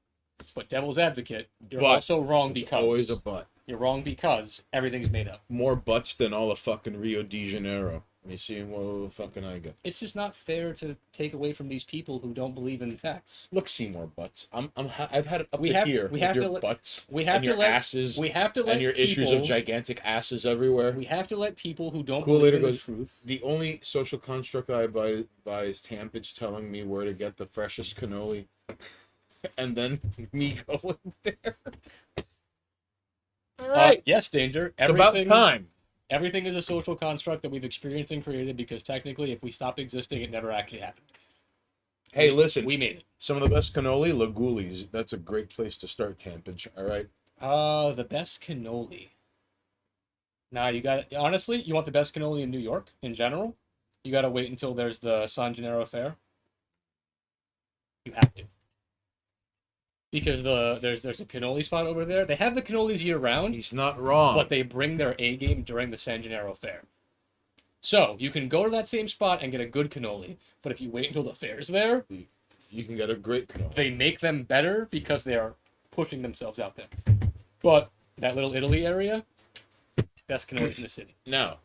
but devil's advocate, you're But also wrong There's because always a but. you're wrong because everything's made up. More butts than all of fucking Rio de Janeiro. Let me see what fucking I get. It's just not fair to take away from these people who don't believe in facts. Look, Seymour butts. I've had it up We to have- here we with have your to let- butts We have and to your let asses we have to let and your issues people, of gigantic asses everywhere. We have to let people who don't Cool believe later in the goes, truth. The only social construct I abide by is Tampage telling me where to get the freshest cannoli, and then me going there. All right, Yes, Danger. it's about time. Everything is a social construct that we've experienced and created because technically, if we stop existing, it never actually happened. Hey, listen. We made it. Some of the best cannoli, Laguli's. That's a great place to start campage. All right. The best cannoli. Now you got honestly, you want the best cannoli in New York in general? You gotta wait until there's the San Gennaro Fair. You have to. Because there's a cannoli spot over there. They have the cannolis year round, He's not wrong. but they bring their A game during the San Gennaro Fair. So you can go to that same spot and get a good cannoli, but if you wait until the fair's there, you can get a great cannoli. they make them better because they are pushing themselves out there. But that little Italy area, best cannolis in the city. Now,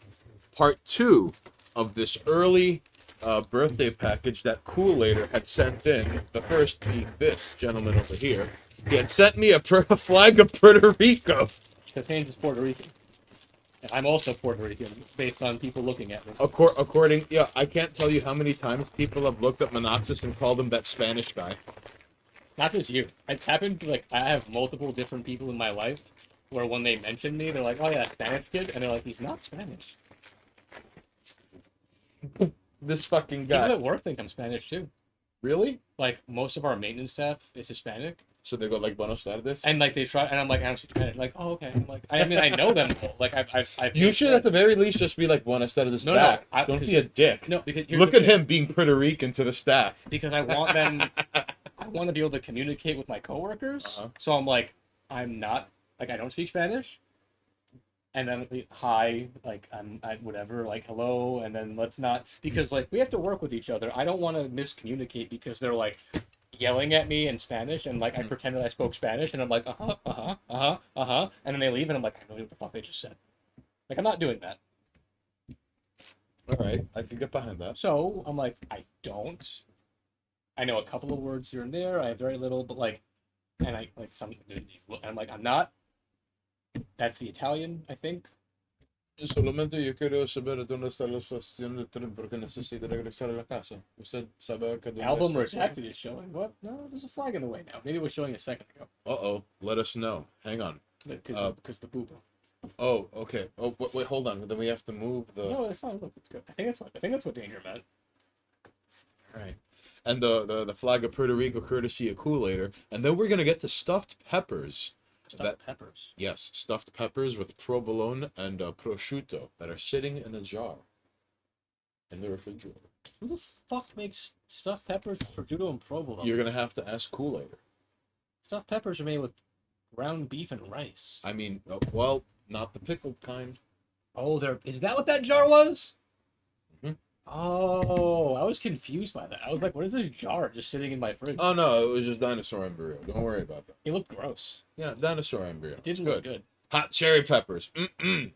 part 2 of this early birthday package that Kool-Ader had sent in, the first being this gentleman over here. He had sent me a flag of Puerto Rico. Because Haynes is Puerto Rican. And I'm also Puerto Rican, based on people looking at me. According, yeah, I can't tell you how many times people have looked at Monoxus and called him that Spanish guy. Not just you. It's happened, like, I have multiple different people in my life where when they mention me, they're like, oh yeah, Spanish kid, and they're like, he's not Spanish. This fucking People guy. at work think I'm Spanish too. Really? Like, most of our maintenance staff is Hispanic, So they go like Buenos Tardes? and like they try, and I'm like, I don't speak Spanish. Like, oh okay. I'm like, I mean, I know them. Like, I've You should at the very least just be like Buenos Tardes No, back. no, Don't be a dick. No, because here's Look the at thing. him being Puerto Rican to the staff. Because I want them. I want to be able to communicate with my coworkers. Uh-huh. So I'm like, I'm not like I don't speak Spanish. And then hi, like I whatever, like hello, and then let's not because like we have to work with each other. I don't want to miscommunicate because they're like yelling at me in Spanish and like I pretend that I spoke Spanish and I'm like and then they leave and I'm like I don't know what the fuck they just said. Like I'm not doing that. All right, I could get behind that. So I'm like I don't. I know a couple of words here and there. I have very little, but like, and I like some. And I'm like I'm not. That's the Italian, I think. Solamente yo quiero saber dónde está la estación de tren porque necesito regresar a la casa. Usted sabe que dónde Album está- rejected is showing. What? No, there's a flag in the way now. Maybe it was showing a second ago. Uh-oh, let us know. Hang on. Because the booba. Oh, okay. Oh, wait, hold on. Then we have to move the... No, they're fine. Look, it's good. I think that's what danger meant. All right. And the flag of Puerto Rico courtesy of Kool-Ader. And then we're going to get the stuffed peppers. Stuffed peppers. Yes, stuffed peppers with provolone and prosciutto that are sitting in a jar in the refrigerator. Who the fuck makes stuffed peppers, prosciutto, and provolone? You're going to have to ask Kool-Ader. Stuffed peppers are made with ground beef and rice. I mean, well, not the pickled kind. Oh, is that what that jar was? Mhm. Oh, I was confused by that. I was like, what is this jar just sitting in my fridge? Oh, no, it was just dinosaur embryo. Don't worry about that. It looked gross. Yeah, dinosaur embryo. It didn't It's look good. Hot cherry peppers. Mm-mm.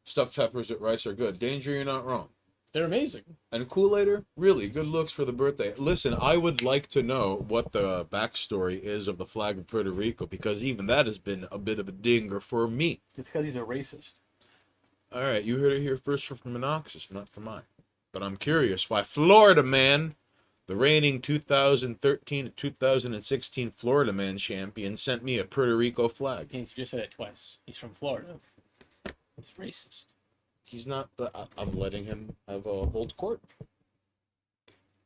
Stuffed peppers with rice are good. Danger, you're not wrong. They're amazing. And Kool-Ader, really good looks for the birthday. Listen, I would like to know what the backstory is of the flag of Puerto Rico, because even that has been a bit of a dinger for me. It's because he's a racist. All right, you heard it here first from Monoxus, not from mine. But I'm curious why Florida Man, the reigning 2013 to 2016 Florida Man champion, sent me a Puerto Rico flag. You just said it twice. He's from Florida. He's racist. He's not. I'm letting him have a hold court.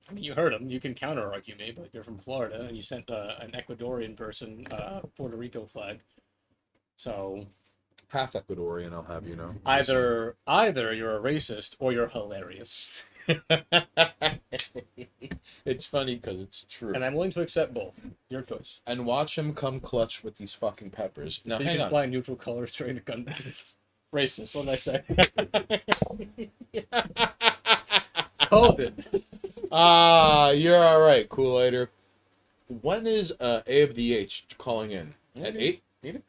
I mean, you heard him. You can counter argue me, but you're from Florida and you sent an Ecuadorian person Puerto Rico flag. So Half Ecuadorian, I'll have you know. either you're a racist or you're hilarious, It's funny because it's true. and I'm willing to accept both. Your choice. And watch him come clutch with these fucking peppers. Now, So you hang can on. apply neutral colors during the gun battles. Racist. What did I say? Called it. You're all right, Kool-Ader. When is A of the H calling in? At 8?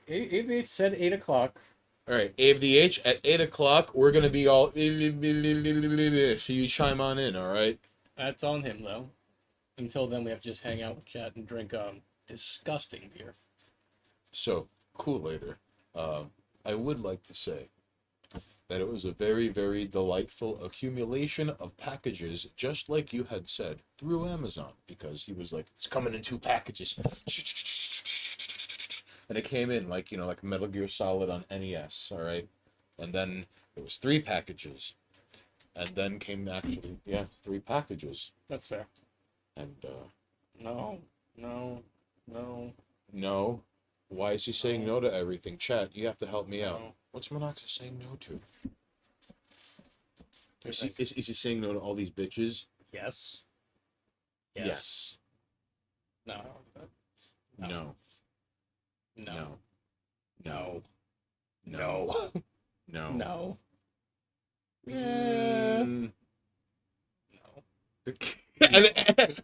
8 said 8 o'clock. All right, A of the H at 8 o'clock. We're gonna be all. So you chime on in, all right? That's on him though. Until then, we have to just hang out with chat and drink disgusting beer. So, Kool-Ader, I would like to say that it was a very, very delightful accumulation of packages, just like you had said, through Amazon, because he was like, it's coming in 2 packages. And it came in like, like Metal Gear Solid on NES, all right? And then it was 3 packages. And then came actually, 3 packages. That's fair. And No. No. No. no. Why is he saying no to everything? Chat, you have to help me out. No. What's Monoxus saying no to? Two Is he, things. is he saying no to all these bitches? Yes. Yes. No. No. No. No. No. No. No. No. No. Mm. No.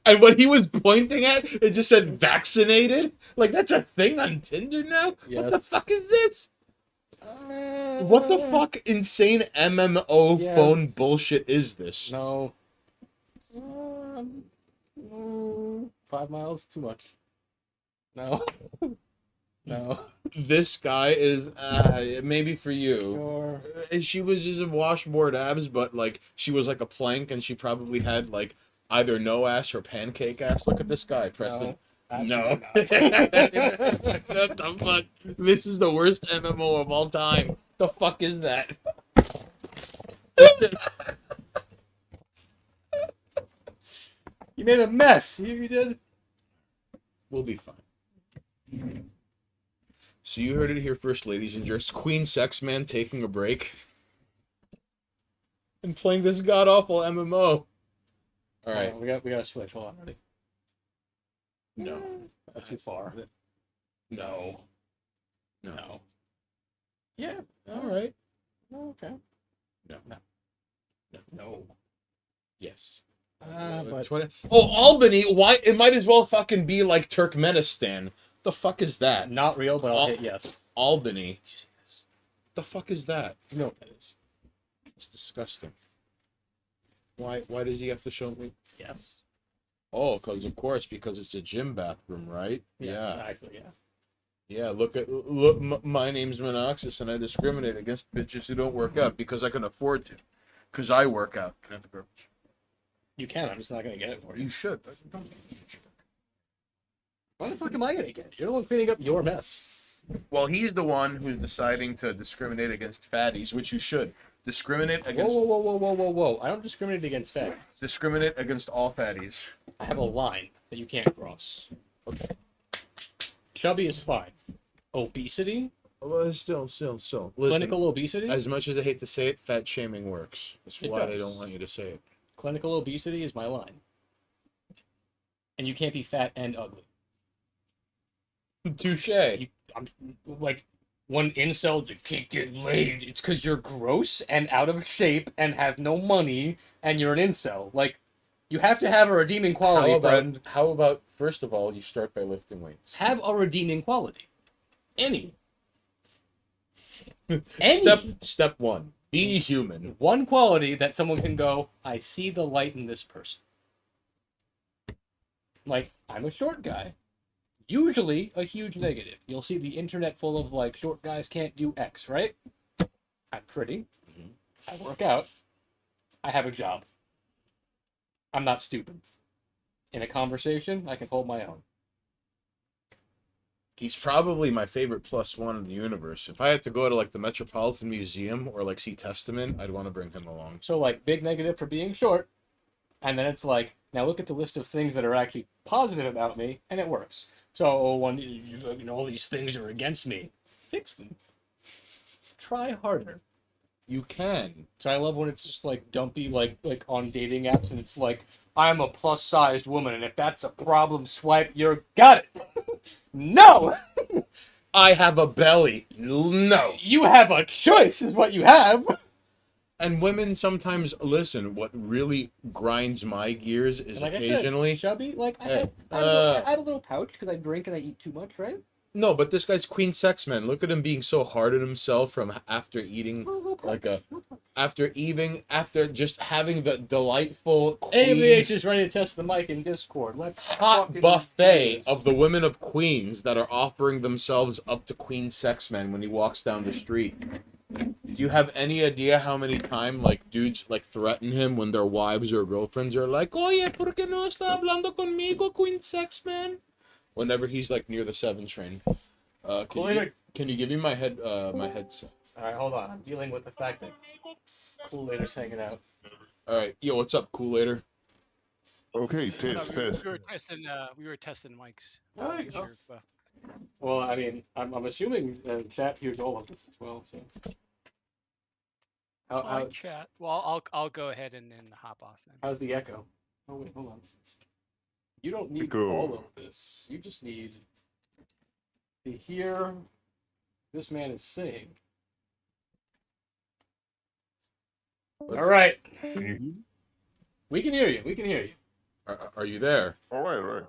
And what he was pointing at, it just said vaccinated. Like that's a thing on Tinder now. What the Yes. fuck is this? What the fuck insane MMO Yes. phone bullshit is this? No. 5 miles, too much. No. No. This guy is maybe for you. Sure. She was just a washboard abs, but like she was like a plank, and she probably had like either no ass or pancake ass. Look at this guy, Preston. No. Absolutely not. What the fuck? This is the worst MMO of all time. The fuck is that? You made a mess. You did. We'll be fine. So you heard it here first, ladies and gents. Queen Sex Man taking a break and playing this god awful MMO. All right. We gotta switch. Hold on. Ready? No. Not too far. No. No. No. Yeah. All right. Okay. No. No. No. Yes. But 20... Oh, Albany. Why? It might as well fucking be like Turkmenistan. The fuck is that? not real, but I'll hit yes. Albany. The fuck is that? You know what that is. It's disgusting. Why does he have to show me? Yes. Oh, because it's a gym bathroom, right? Actually, yeah. Yeah, look, my name's Monoxus, and I discriminate against bitches who don't work out because I can afford to. Because I work out. Can I have the garbage? You can. I'm just not gonna get it for you. You should. Don't. Why the fuck am I gonna get it? You're the one cleaning up your mess. Well, he's the one who's deciding to discriminate against fatties, which you should. Discriminate Whoa, against whoa! I don't discriminate against fat. discriminate against all fatties. I have a line that you can't cross. Okay. Chubby is fine. Obesity, Well, still. Listen, clinical obesity, as much as I hate to say it, fat shaming works. That's It why does. they don't want you to say it. clinical obesity is my line. And you can't be fat and ugly. Touche. I'm like, when incels you can't get laid, it's because you're gross and out of shape and have no money and you're an incel. Like, you have to have a redeeming quality, friend. How about first of all, you start by lifting weights. Have a redeeming quality. Any. Any. Step one. Be human. One quality that someone can go, I see the light in this person. Like, I'm a short guy. Usually a huge negative. You'll see the internet full of, like, short guys can't do X, right? I'm pretty. I work out. I have a job. I'm not stupid. In a conversation, I can hold my own. He's probably my favorite +1 in the universe. If I had to go to like the Metropolitan Museum or like see Testament, I'd want to bring him along. So, like, big negative for being short. And then it's like, now look at the list of things that are actually positive about me, and it works. So, when all these things are against me, fix them. Try harder. You can. So I love when it's just like dumpy, like on dating apps, and it's like, I'm a plus-sized woman, and if that's a problem, swipe. You're got it. No, I have a belly. No. you have a choice, is what you have. And women sometimes listen. What really grinds my gears is Like occasionally. I said, chubby. Like Hey, I have a little pouch because I drink and I eat too much, right? No, but this guy's Queen Sex Man. Look at him being so hard on himself from after eating after just having the delightful AVH is ready to test the mic in Discord. Let's hot fucking buffet do this. of the women of Queens that are offering themselves up to Queen Sex Man when he walks down the street. Do you have any idea how many times like dudes like threaten him when their wives or girlfriends are like, "Oye, ¿por qué no está hablando conmigo, Queen Sex Man?" Whenever he's like near the 7 train. Can you give me my headset? All right, hold on. I'm dealing with the fact that Kool-Aid is hanging out. All right, yo, what's up, Kool-Ader? Okay, No, test, test. we were testing mics. Oh, there you Make go. sure, Well, I mean, I'm assuming chat hears all of this as well. So it's fine, chat. Well, I'll go ahead and then hop off then. how's the echo? Oh wait, hold on. You don't need Echo. all of this. You just need to hear this man is saying. All right, Mhm. we can hear you. We can hear you. Are you there? All right, all right.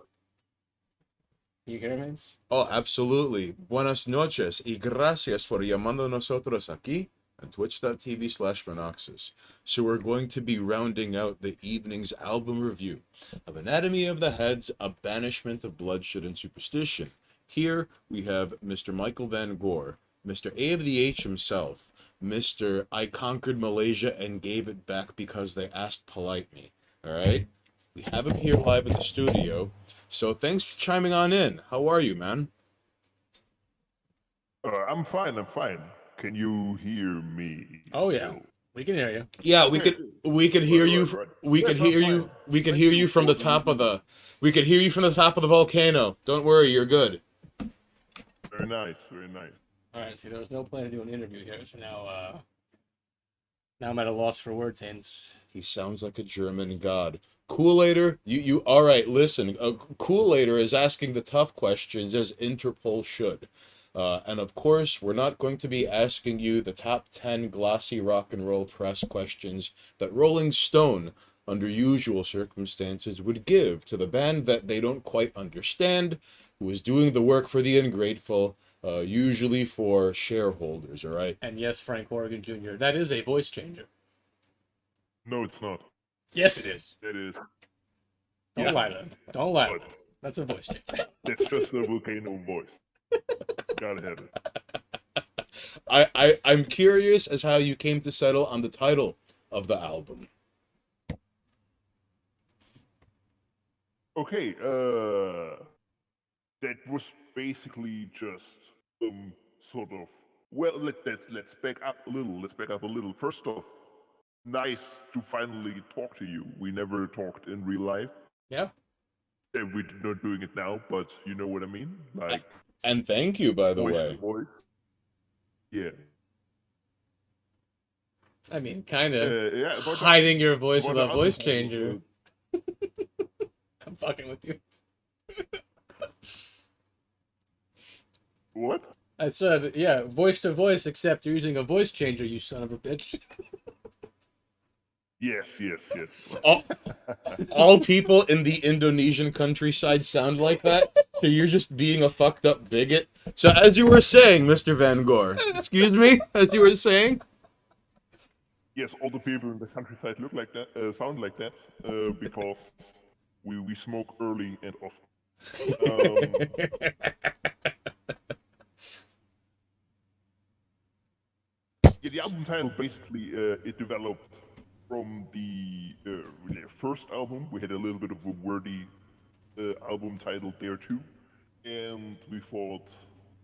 Can you hear me? Oh, absolutely. Buenas noches y gracias por llamando nosotros aquí on twitch.tv/Monoxus. So we're going to be rounding out the evening's album review of Anatomy of the Heads, A Banishment of Bloodshed and Superstition. Here we have Mr. Michael Van Gore, Mr. A of the H himself, Mr. I conquered Malaysia and gave it back because they asked polite me. All right? We have him here live in the studio. So thanks for chiming on in. How are you, man? I'm fine, I'm fine. Can you hear me? Oh, yeah. still? We can hear you. Yeah, Okay. we could hear you. Right. We Yes, could I'm hear you. fine. We could Thank hear you you from the for top of the- the. We could hear you from the top of the volcano. Don't worry, you're good. Very nice, very nice. All right. See, there was no plan to do an interview here, so now I'm at a loss for words, Hans. He sounds like a German god. Kool-Aider, you all right? Listen, Kool-Aider is asking the tough questions as Interpol should, and of course, we're not going to be asking you the top 10 glossy rock and roll press questions that Rolling Stone, under usual circumstances, would give to the band that they don't quite understand, who is doing the work for the ungrateful, usually for shareholders. All right. And yes, Frank Horgan Jr. That is a voice changer. No, it's not. Yes, it is. That is. Don't Yeah. lie to him. Don't lie. But That's a voice changer. that's just a volcano voice. Gotta have it. I'm curious as how you came to settle on the title of the album. Okay, that was basically just sort of, well, let's back up a little. Let's back up a little. First off, nice to finally talk to you. We never talked in real life. Yeah. And we're not doing it now, but you know what I mean? Like And thank you, by the voice way. to voice. Yeah. I mean, kind of Yeah, but hiding your voice with but a the voice other thing changer. was, I'm fucking with you. what? I said, yeah, voice to voice, except you're using a voice changer, you son of a bitch. Yes. All people in the Indonesian countryside sound like that, so you're just being a fucked up bigot. So as you were saying, Mr. Van Gore, excuse me, as you were saying, Yes, all the people in the countryside look like that, sound like that, because we smoke early and often. Yeah, the album title basically it developed from the first album. We had a little bit of a wordy album title there too, and we thought,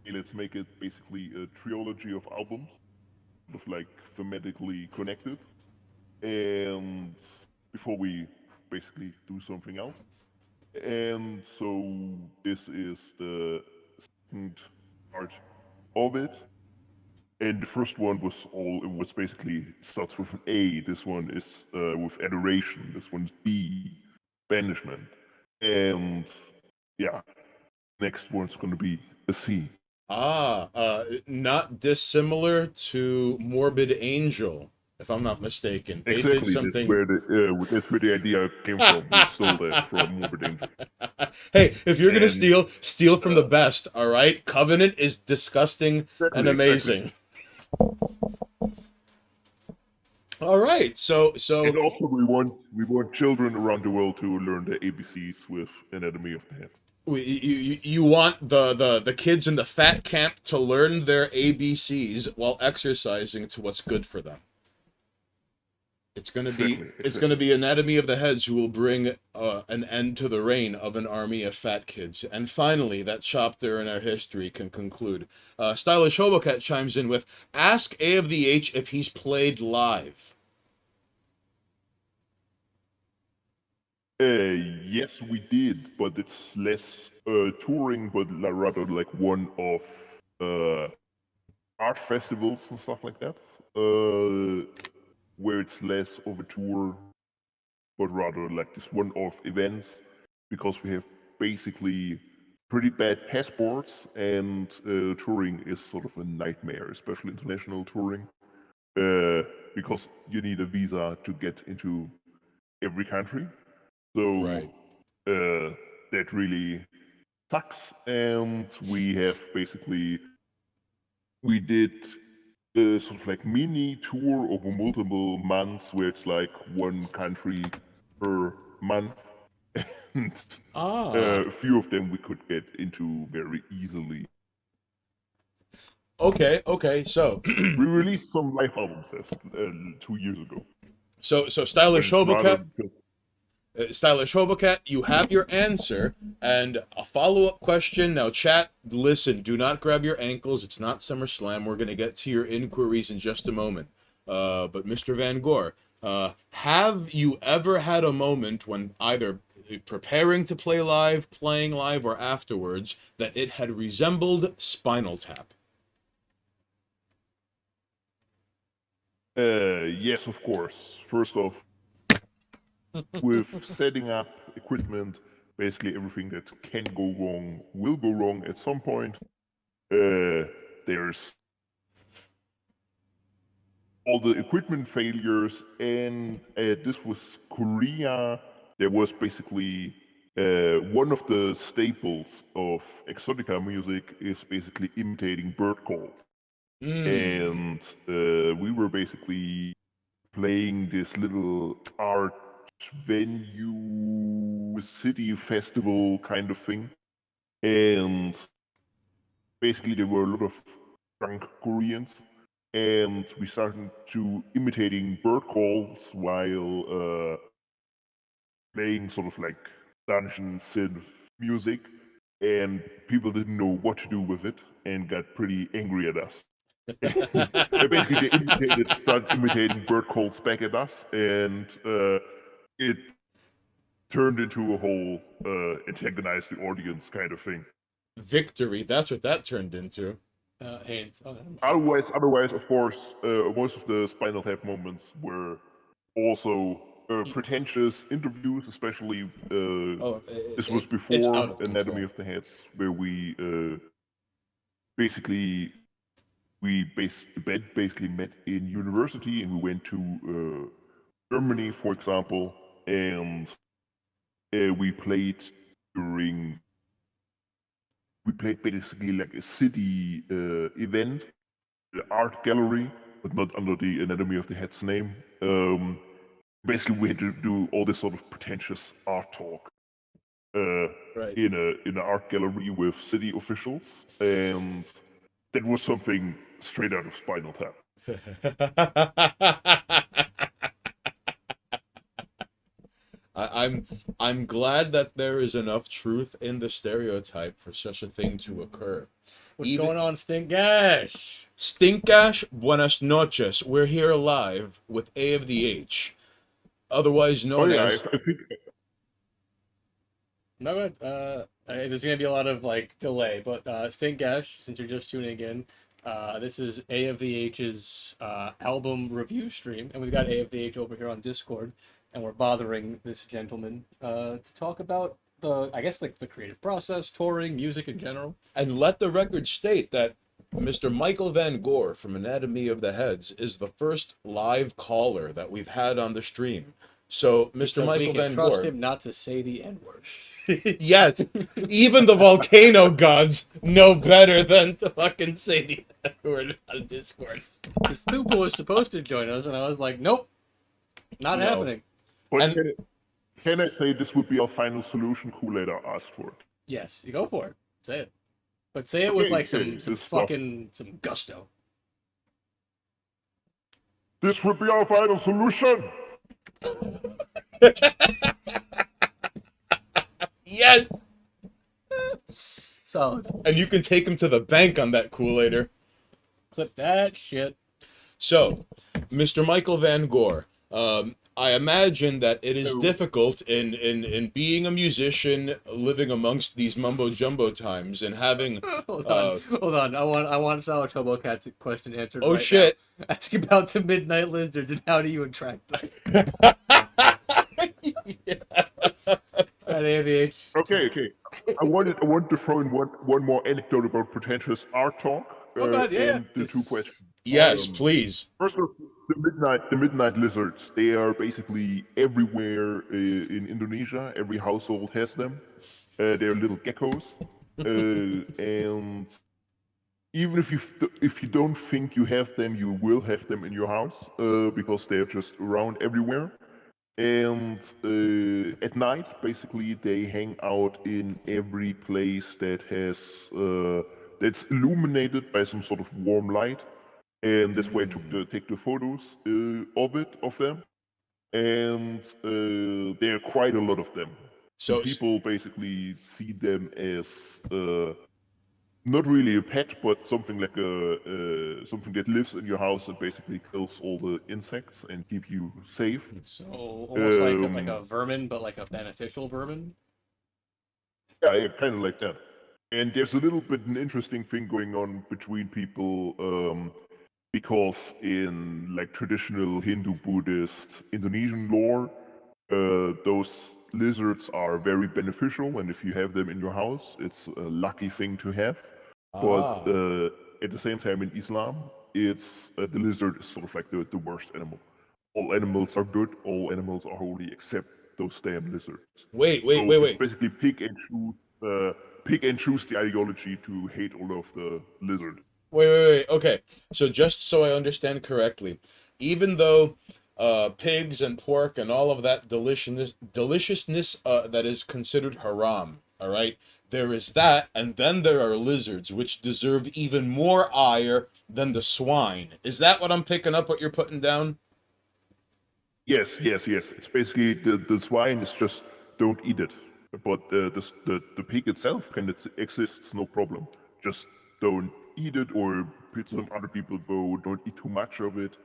hey, let's make it basically a trilogy of albums, sort of like thematically connected, and before we basically do something else. And so this is the second part of it. And the first one was basically starts with an A. This one is with adoration. This one's B, banishment. And yeah, next one's gonna be a C. not dissimilar to Morbid Angel, if I'm not mistaken. They did Exactly. something. That's where the idea came from. We stole that from Morbid Angel. Hey, if you're gonna And, steal from the best, all right? Covenant is disgusting and Exactly, amazing. All right, so And also, we want children around the world to learn the ABCs with Anatomy of the Head. you want the kids in the fat camp to learn their ABCs while exercising to what's good for them. It's gonna be Exactly. Anatomy of the Heads who will bring an end to the reign of an army of fat kids. And finally, that chapter in our history can conclude. Stylish Hobocat chimes in with, ask A of the H if he's played live. Yes, we did, but it's less touring, but rather like one-off art festivals and stuff like that, where it's less of a tour, but rather like this one-off events, because we have basically pretty bad passports, and touring is sort of a nightmare, especially international touring, because you need a visa to get into every country. So Right. that really sucks, and we have basically we did sort of like mini tour over multiple months, where it's like one country per month, and a few of them we could get into very easily. Okay. So, We released some live albums 2 years ago. so But stylish it's rather Hobocat, just stylish Hobocat, you have your answer, and a follow-up question. Now, chat, listen, do not grab your ankles. It's not SummerSlam. We're gonna get to your inquiries in just a moment. But Mr. Van Gore, have you ever had a moment when either preparing to play live, playing live, or afterwards that it had resembled Spinal Tap? yes, of course. First off, with setting up equipment, basically everything that can go wrong will go wrong at some point. There's all the equipment failures, and this was Korea. There was basically one of the staples of exotica music is basically imitating bird calls. And we were basically playing this little art venue, city festival kind of thing. And basically there were a lot of drunk Koreans, and we started to imitating bird calls while playing sort of like dungeon synth music, and people didn't know what to do with it and got pretty angry at us. Basically, they started imitating bird calls back at us, and it turned into a whole antagonize the audience kind of thing. Victory, that's what that turned into. Hands. Oh, Otherwise, of course, most of the Spinal Tap moments were also pretentious interviews, especially this was It's before out of Anatomy control. of the Heads, where we basically the band basically met in university, and we went to Germany, for example, and we played during we played basically like a city event, the art gallery, but not under the Anatomy of the Head's name. Basically, we had to do all this sort of pretentious art talk Right. in an art gallery with city officials, and that was something straight out of Spinal Tap. I'm glad that there is enough truth in the stereotype for such a thing to occur. what's going on, Stink Gash? Stinkash, buenas noches. We're here live with A of the H, otherwise Oh known yeah, as. I think No, good. There's gonna be a lot of like delay, but Stink Gash, since you're just tuning in, this is A of the H's album review stream, and we've got A of the H over here on Discord, and we're bothering this gentleman to talk about I guess like the creative process, touring, music in general. And let the record state that Mr. Michael Van Gore from Anatomy of the Heads is the first live caller that we've had on the stream. So, Mr. Because Michael we can Van trust Gore. him not to say the N word. Yes, even the volcano gods know better than to fucking say the N word on Discord. Because Stupa was supposed to join us, and I was like, nope, not No. happening. But And- can I say this would be our final solution? Kool-Aid asked for it. Yes, you go for it. Say it. But say it with Okay, like okay, some this stuff. fucking some gusto. This would be our final solution. Yes! Solid. And you can take him to the bank on that Kool-Aider. Clip that shit. So, Mr. Michael Van Gore, I imagine that it is So- difficult in being a musician, living amongst these mumbo jumbo times, and having. Hold on. I want Sour Turbo Cat's question answered. Oh right shit! now. Ask about the midnight lizards and how do you attract them? Alright, AVH. Okay. I wanted to throw in one more anecdote about pretentious art talk. Oh, God, yeah. And the two questions. Yes, please. First of the midnight lizards. They are basically everywhere in Indonesia. Every household has them. They're little geckos, and even if you don't think you have them, you will have them in your house because they're just around everywhere. And at night, basically, they hang out in every place that has that's illuminated by some sort of warm light, and that's why I take the photos of them. And there are quite a lot of them. So People basically see them as not really a pet, but something like something that lives in your house and basically kills all the insects and keep you safe. So almost like a vermin, but like a beneficial vermin. Yeah, kind of like that. And there's a little bit an interesting thing going on between people because in like traditional Hindu, Buddhist, Indonesian lore, those lizards are very beneficial, and if you have them in your house, it's a lucky thing to have. But at the same time, in Islam, it's the lizard is sort of like the worst animal. All animals are good. All animals are holy, except those damn lizards. wait. It's basically pick and choose the ideology to hate all of the lizard. Wait. Okay. So just so I understand correctly, even though pigs and pork and all of that deliciousness that is considered haram, all right? There is that, and then there are lizards, which deserve even more ire than the swine. Is that what I'm picking up, what you're putting down? Yes. It's basically the swine is just don't eat it, but the pig itself can exist no problem. Just don't eat it, or some other people go don't eat too much of it.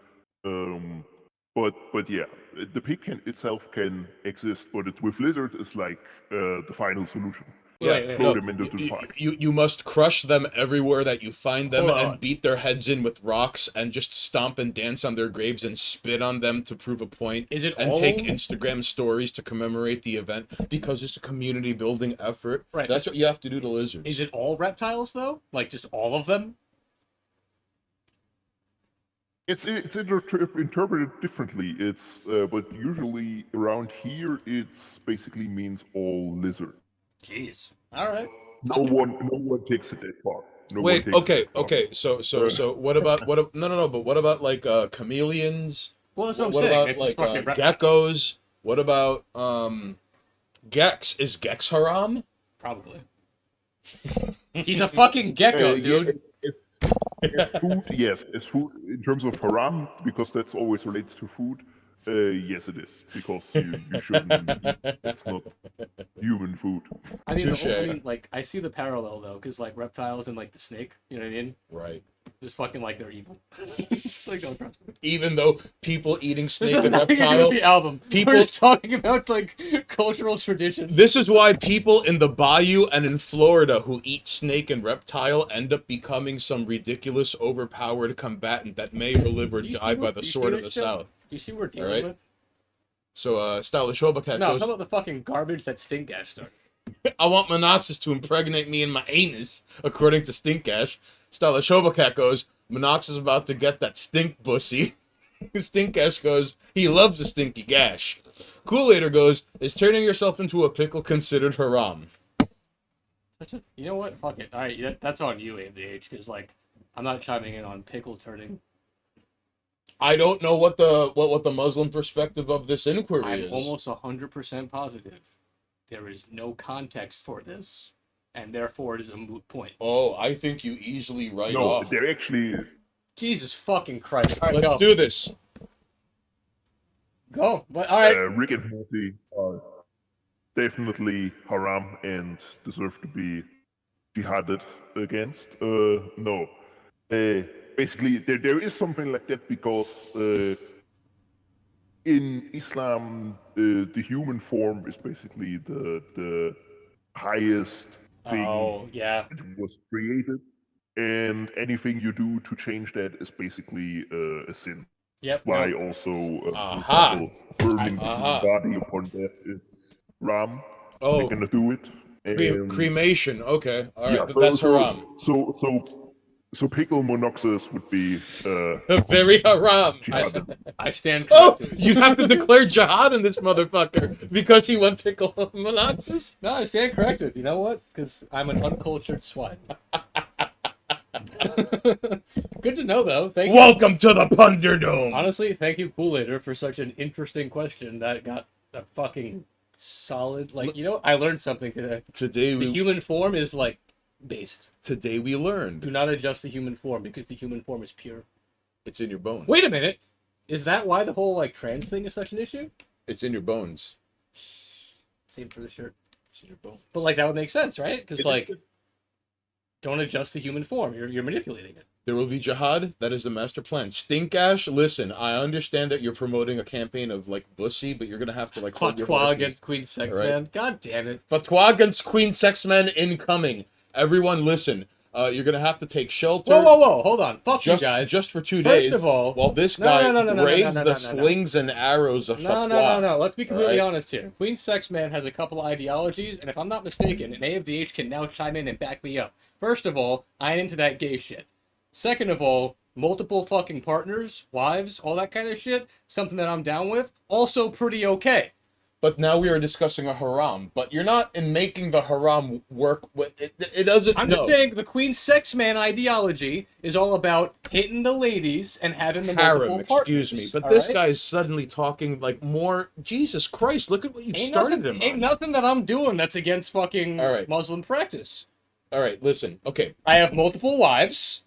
But yeah, the pig itself can exist, but with lizard it's like the final solution. Wait, Throw them into the fire. You must crush them everywhere that you find them Hold and on. beat their heads in with rocks and just stomp and dance on their graves and spit on them to prove a point. Is it and all- take Instagram stories to commemorate the event because it's a community building effort. Right. That's what you have to do to lizards. Is it all reptiles though? Like just all of them? It's interpreted differently. It's but usually around here it's basically means all lizard. Jeez. All right. No one takes it that far. No one Wait, takes okay, it that far. okay. So what about no, but what about like chameleons? Well, that's what I'm What saying. about It's like fucking reptiles. geckos? What about Gex? Is Gex haram? Probably. He's a fucking gecko, dude. It's food, yes. It's food in terms of haram, because that's always relates to food. Yes, it is, because you shouldn't eat. It's not human food. I mean, Touche. like I see the parallel though, because like reptiles and like the snake, you know what I mean? Right. Just fucking like they're evil. Like don't trust them. Even though people eating This snake has and nothing to do reptile. with the album. people- We're just talking about like cultural traditions. This is why people in the bayou and in Florida who eat snake and reptile end up becoming some ridiculous, overpowered combatant that may live or Do you see die by what- the do you sword see of the what shit? South. Do you see what we're dealing Alright. with? So, Stylish Hobocat No, goes, how about the fucking garbage that Stink Ash started? I want Monoxus to impregnate me in my anus, according to Stinkash. Stylish Hobocat goes, Monoxus is about to get that stink bussy. Stinkash goes, he loves a stinky gash. Kool-Aider goes, is turning yourself into a pickle considered haram? You know what? Fuck it. All right, that's on you, AMDH, because like I'm not chiming in on pickle turning. I don't know what the Muslim perspective of this inquiry I'm is. almost 100% positive there is no context for this, and therefore it is a moot point. Oh, I think you easily write No, off. they're actually. Jesus fucking Christ! All right, Let's go. do this. Go. But all right. Rick and Morty are definitely haram and deserve to be jihaded against. No. Basically, there is something like that because in Islam, the human form is basically the highest thing Oh, yeah. that was created, and anything you do to change that is basically a sin. Yep. Why No. also, for Aha. example, burning the human Aha. body upon death is ram. Oh, They're gonna do it. And cremation. Okay, all right, yeah, but that's haram. So pickle monoxis would be Very haram. jihad. I stand Oh, corrected. you have to declare jihad on this motherfucker because he went pickle monoxis. No, I stand corrected. You know what? Because I'm an uncultured swine. Good to know, though. Thank you. Welcome to the Punderdome. Honestly, thank you, Kool-Aider, for such an interesting question that got a fucking solid. Like, you know, I learned something today. Today The we human form is like based. learned Do not adjust the human form because the human form is pure. it's in your bones. Wait a minute. Is that why the whole like trans thing is such an issue? It's in your bones. Same for the shirt. It's in your bones. But like that would make sense, right? Because like, don't adjust the human form. You're manipulating it. There will be jihad. That is the master plan. Stink Ash, listen, I understand that you're promoting a campaign of like bussy, but you're gonna have to like hold your Fatwa horses. against Queen Sex Right. Man. God damn it. Fatwa against Queen Sex Men incoming. Everyone, listen. You're gonna have to take shelter. Whoa! Hold on. Fuck Just, you guys. just for 2 First days. of all, while this No, guy no, no, no, no, braves no, no, no, the no. slings and arrows of Fatwa. No. Let's be completely Alright. honest here. Queen Sex Man has a couple ideologies, and if I'm not mistaken, and A of the H can now chime in and back me up. First of all, I ain't into that gay shit. Second of all, multiple fucking partners, wives, all that kind of shit, something that I'm down with. Also pretty okay. But now we are discussing a haram. But you're not in making the haram work with it. It doesn't. I'm no. just saying the Queen Sex Man ideology is all about hitting the ladies and having the multiple Harem, partners. excuse me. But all this right? guy is suddenly talking like more. Jesus Christ! Look at what you've started him Ain't on. nothing that I'm doing that's against fucking All right. Muslim practice. All right, listen. Okay, I have multiple wives,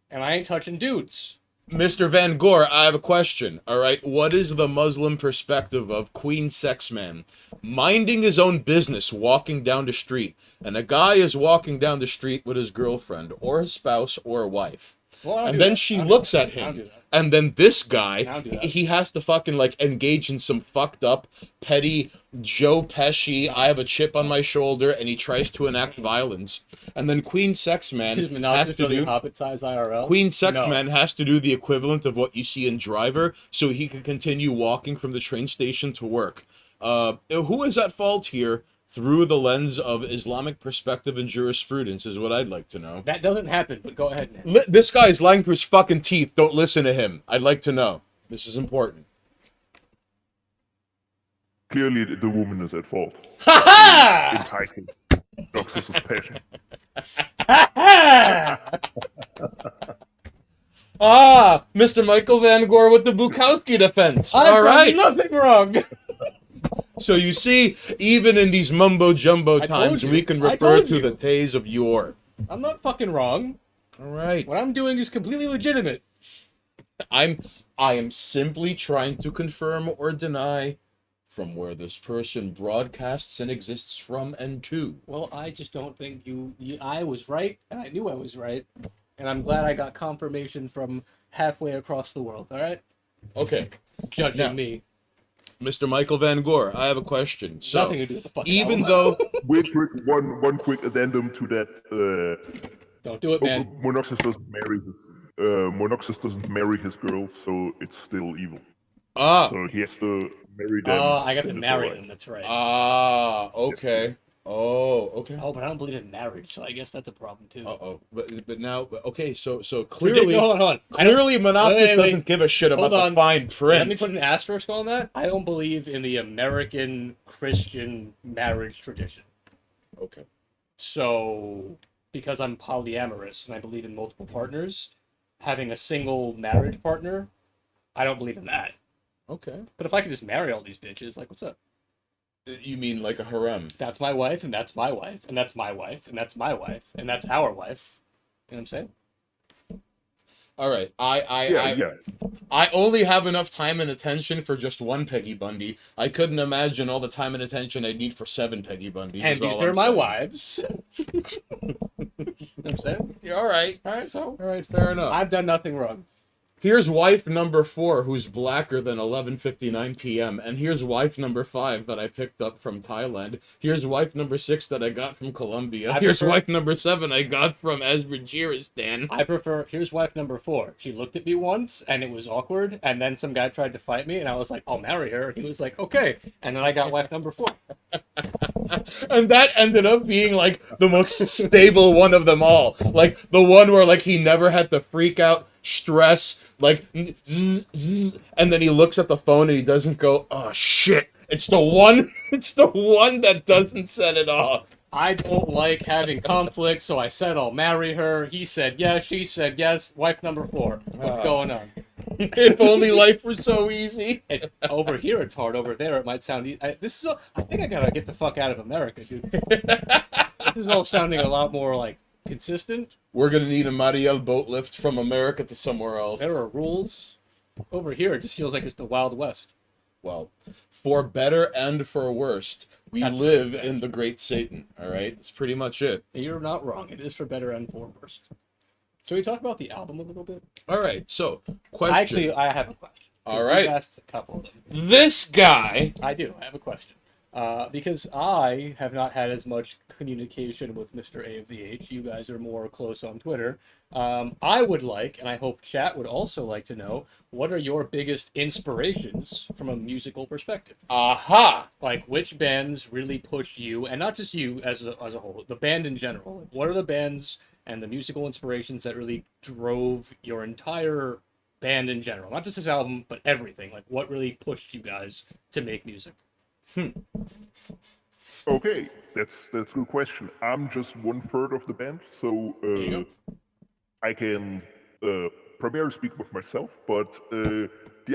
and I ain't touching dudes. Mr. Van Gore, I have a question. All right, what is the Muslim perspective of Queen Sex Man minding his own business, walking down the street, and a guy is walking down the street with his girlfriend or his spouse or a wife, Well, I don't and do then that. she I don't looks do at that. I don't do him, that. and then this I guy, don't do that. he has to fucking like engage in some fucked up, petty Joe Pesci, I have a chip on my shoulder, and he tries to enact violence, and then Queen Sex Man His has monogamous to do. Hobbit size IRL. Queen Sex No. Man has to do the equivalent of what you see in Driver, so he can continue walking from the train station to work. Who is at fault here through the lens of Islamic perspective and jurisprudence is what I'd like to know. That doesn't happen, but go ahead, man. This guy is lying through his fucking teeth. Don't listen to him. I'd like to know. This is important. Clearly, the woman is at fault. Ha Enticing Noxus's passion. ha! Ah, Mr. Michael Van Gore with the Bukowski defense. I've All right. done nothing wrong. So you see, even in these mumbo jumbo I told times, you. we can I refer told to you. the days of yore. I'm not fucking wrong. All right. What I'm doing is completely legitimate. I am simply trying to confirm or deny from where this person broadcasts and exists from and to. Well, I just don't think I was right, and I knew I was right, and I'm glad I got confirmation from halfway across the world. All right, Okay, judging Now, me. Mr. Michael Van Gore, I have a question. So, Nothing to do with the fucking even album. though Wait, one quick addendum to that. Don't do it, man. Monoxus doesn't marry his girls, so it's still evil. So he has to marry them. Oh, I got to and it's marry alright. them. That's right. okay. Oh, okay. Oh, but I don't believe in marriage, so I guess that's a problem too. Uh-oh. But now, okay, so Hold clearly, on. I don't- clearly Monoxus wait. doesn't give a shit about Hold the on. fine print. Let me put an asterisk on that. I don't believe in the American Christian marriage tradition. Okay. So, because I'm polyamorous and I believe in multiple partners, having a single marriage partner, I don't believe in that. Okay. But if I could just marry all these bitches, like, what's up? You mean like a harem? That's my wife, and that's my wife, and that's my wife, and that's my wife, and that's our wife. You know what I'm saying? All right. Yeah. I only have enough time and attention for just one Peggy Bundy. I couldn't imagine all the time and attention I'd need for 7 Peggy Bundys. And is all these are I'm my saying. wives. You know what I'm saying? Yeah, all right. All right, so All right, fair enough. I've done nothing wrong. Here's wife number 4, who's blacker than 11:59 p.m. And here's wife number 5 that I picked up from Thailand. Here's wife number 6 that I got from Colombia. Here's wife number 7 I got from Azerbaijan. I prefer. Here's wife number 4. She looked at me once, and it was awkward. And then some guy tried to fight me, and I was like, "I'll marry her." He was like, "Okay." And then I got wife number 4. And that ended up being like the most stable one of them all. Like the one where like he never had to freak out, stress, like zzz, zzz, and then he looks at the phone and he doesn't go, "Oh shit." It's the one that doesn't set it off. I don't like having conflict, so I said I'll marry her. He said yes. She said yes. Wife number 4. What's going on? If only life were so easy. It's over here. It's hard. Over there, it might sound. I think I gotta get the fuck out of America, dude. This is all sounding a lot more like consistent. We're gonna need a Mariel boat lift from America to somewhere else. There are rules. Over here, it just feels like it's the Wild West. Well, for better and for worst, we live in the Great Satan. All right, that's pretty much it. You're not wrong. It is for better and for worse. So we talk about the album a little bit. All right, so question. Actually, I have a question. All right. You asked a couple of them. This guy. I do. I have a question. Because I have not had as much communication with Mr. A of the H. You guys are more close on Twitter. I would like, and I hope chat would also like to know, what are your biggest inspirations from a musical perspective? Aha! Like, which bands really pushed you, and not just you as a whole, the band in general. Like, what are the bands and the musical inspirations that really drove your entire band in general? Not just this album, but everything. Like, what really pushed you guys to make music? Okay, that's a good question. I'm just 1/3 of the band, so I can primarily speak with myself. But the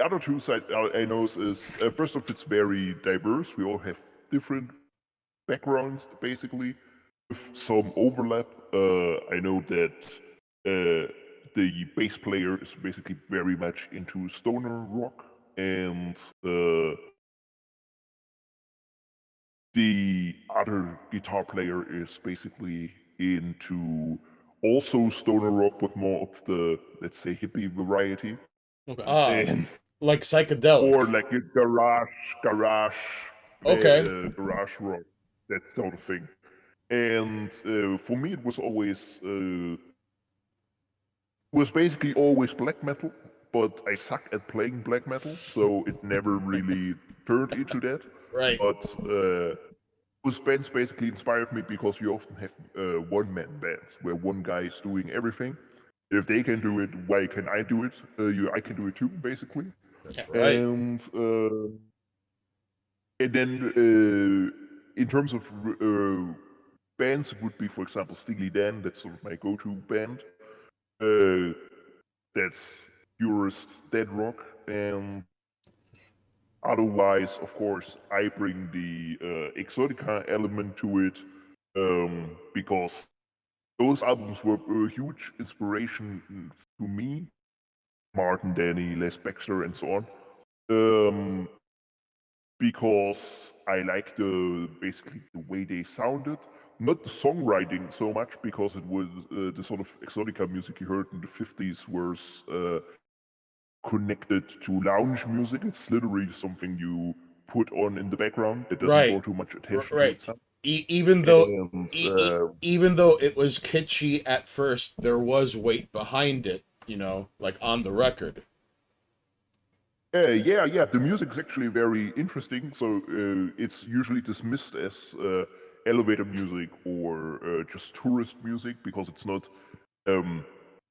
other two side I know is first off, it's very diverse. We all have different backgrounds, basically, with some overlap. I know that the bass player is basically very much into stoner rock, and the other guitar player is basically into also stoner rock, but more of the, let's say, hippie variety. Okay. And Like psychedelic. or like a garage rock, that sort of thing. And for me, it was basically always black metal, but I suck at playing black metal, so it never really turned into that. Right. But those bands basically inspired me because you often have one-man bands where one guy is doing everything. If they can do it, why can I do it? I can do it too, basically. That's right. And then in terms of bands, it would be, for example, Steely Dan. That's sort of my go-to band. That's purest dead rock. And otherwise, of course, I bring the Exotica element to it because those albums were a huge inspiration to me. Martin, Danny, Les Baxter, and so on. Because I liked basically the way they sounded. Not the songwriting so much, because it was the sort of Exotica music you heard in the 50s was connected to lounge music. It's literally something you put on in the background. It doesn't draw too much attention. Right. To itself. Even though it was kitschy at first, there was weight behind it, like on the record. Yeah. The music's actually very interesting. So it's usually dismissed as elevator music or just tourist music because it's not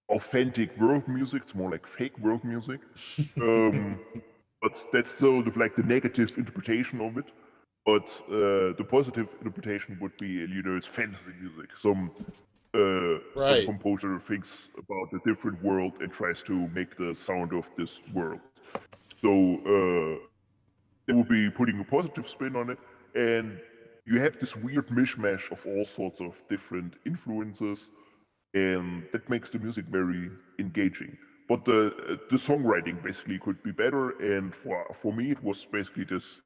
authentic world music. It's more like fake world music. But that's sort of like the negative interpretation of it. But the positive interpretation would be, it's fantasy music. Some composer thinks about a different world and tries to make the sound of this world. So they will be putting a positive spin on it, and you have this weird mishmash of all sorts of different influences, and that makes the music very engaging. But the songwriting basically could be better, and for me it was basically this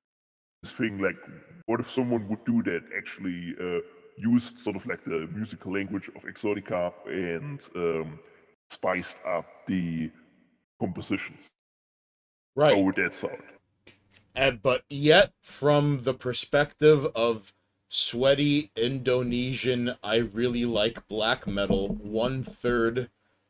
thing like, what if someone would do that, actually used sort of like the musical language of Exotica and spiced up the compositions. Right. Oh, that's out. But yet, from the perspective of sweaty Indonesian, I really like black metal, 1/3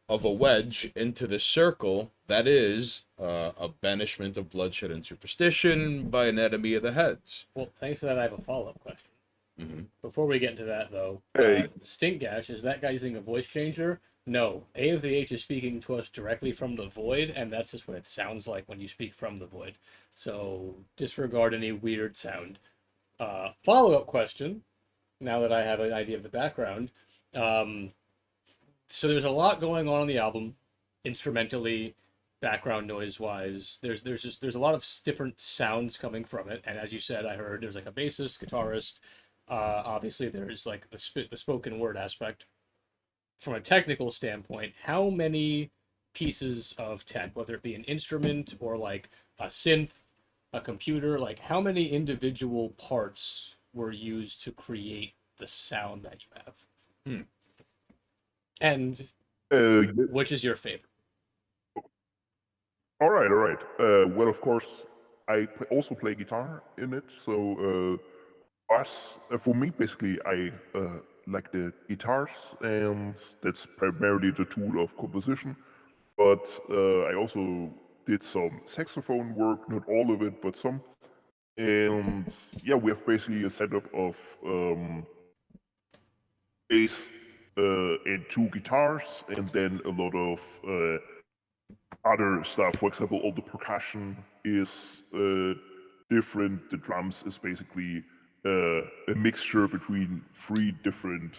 of a wedge into the circle that is a Banishment of Bloodshed and Superstition by an Enemy of the Heads. Well, thanks for that. I have a follow-up question. Mm-hmm. Before we get into that, though, Hey. Stinkgash, is that guy using a voice changer? No. A of the H is speaking to us directly from the void, and that's just what it sounds like when you speak from the void. So disregard any weird sound. Follow-up question, now that I have an idea of the background. So there's a lot going on the album, instrumentally, background noise wise. There's a lot of different sounds coming from it, and as you said, I heard there's like a bassist, guitarist. Obviously, there's like the spoken word aspect. From a technical standpoint, how many pieces of tech, whether it be an instrument or like a synth, a computer, like how many individual parts were used to create the sound that you have? And which is your favorite? All right. Well, of course, I also play guitar in it. So, for me, basically, I like the guitars, and that's primarily the tool of composition. But I also did some saxophone work, not all of it, but some. And yeah, we have basically a setup of bass and 2 guitars, and then a lot of other stuff. For example, all the percussion is different. The drums is basically a mixture between 3 different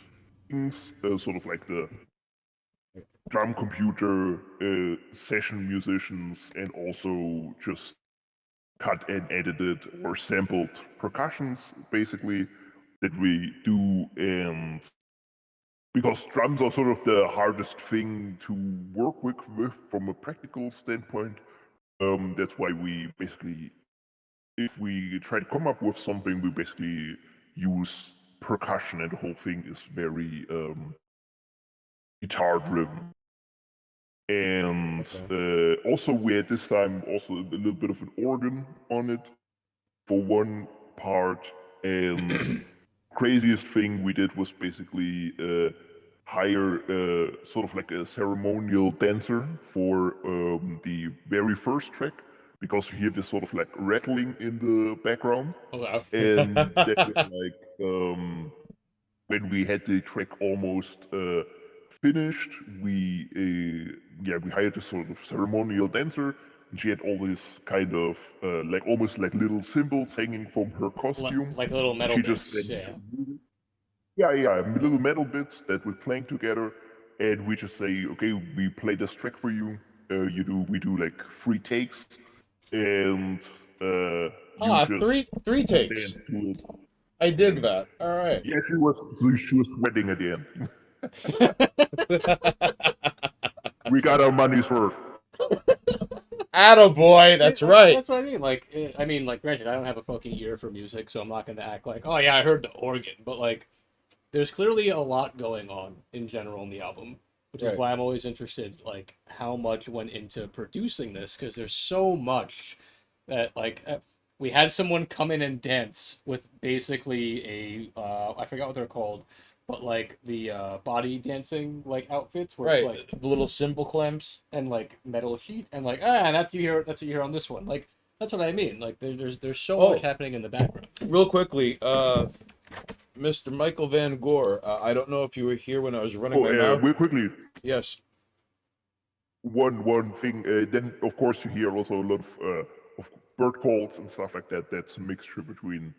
things, sort of like the drum computer, session musicians, and also just cut and edited or sampled percussions, basically, that we do. And because drums are sort of the hardest thing to work with from a practical standpoint, that's why we basically, if we try to come up with something, we basically use percussion, and the whole thing is very guitar driven. And also we had this time also a little bit of an organ on it for one part. And craziest thing we did was basically hire sort of like a ceremonial dancer for the very first track, because you hear this sort of like rattling in the background. Oh, wow. And that is like when we had the track almost finished, we hired a sort of ceremonial dancer, and she had all this kind of like almost like little symbols hanging from her costume. Like little metal She bits. just Yeah. little metal bits that we're playing together, and we just say, okay, we play this track for you. We do like 3 takes, and you just three takes. dance to it. I dig that. All right. Yeah, she was sweating at the end. We got our money's worth. Attaboy, that's right. That's what I mean. Like, granted, I don't have a fucking ear for music, so I'm not going to act like, oh yeah, I heard the organ. But like, there's clearly a lot going on in general in the album, which is why I'm always interested, like, how much went into producing this, because there's so much that, like, we had someone come in and dance with basically I forgot what they're called, but like the body dancing like outfits where it's like the little cymbal clamps and like metal sheet and like that's what you hear on this one. Like that's what I mean. Like there's so much happening in the background. Real quickly, Mr. Michael Van Gore, I don't know if you were here when I was running my mouth. Real quickly. Yes. One thing. Then of course you hear also a lot of bird calls and stuff like that. That's a mixture between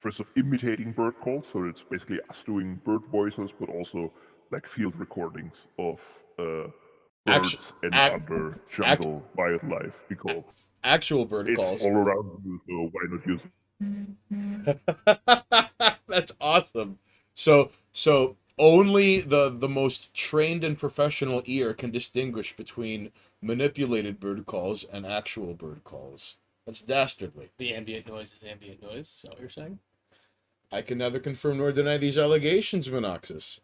first of imitating bird calls, so it's basically us doing bird voices, but also like field recordings of birds and other jungle wildlife, because actual bird it's calls all around you, so why not use it? That's awesome. So only the most trained and professional ear can distinguish between manipulated bird calls and actual bird calls. That's dastardly. The ambient noise is ambient noise. Is that what you're saying? I can neither confirm nor deny these allegations, Monoxus.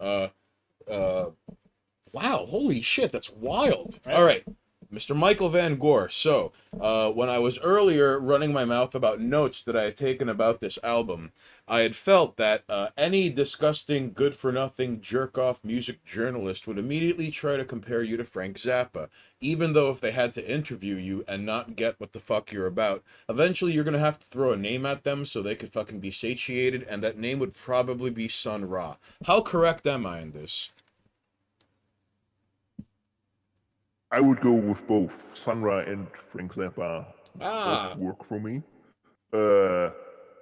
Wow, holy shit, that's wild. All right. Mr. Michael Van Gore. So, when I was earlier running my mouth about notes that I had taken about this album, I had felt that any disgusting, good-for-nothing, jerk-off music journalist would immediately try to compare you to Frank Zappa, even though if they had to interview you and not get what the fuck you're about, eventually you're gonna have to throw a name at them so they could fucking be satiated, and that name would probably be Sun Ra. How correct am I in this? I would go with both Sun Ra and Frank Zappa. Ah. Both work for me.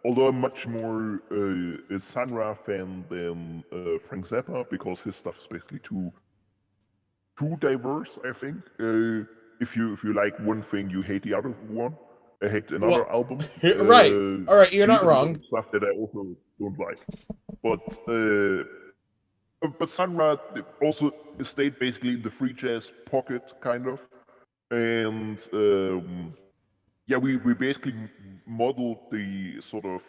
Although I'm much more a Sun Ra fan than Frank Zappa because his stuff is basically too diverse. I think if you like one thing, you hate the other one. I hate another album. Right. All right. You're not wrong. Stuff that I also don't like, but Sun Ra also stayed basically in the free jazz pocket, kind of, and yeah, we basically modeled the sort of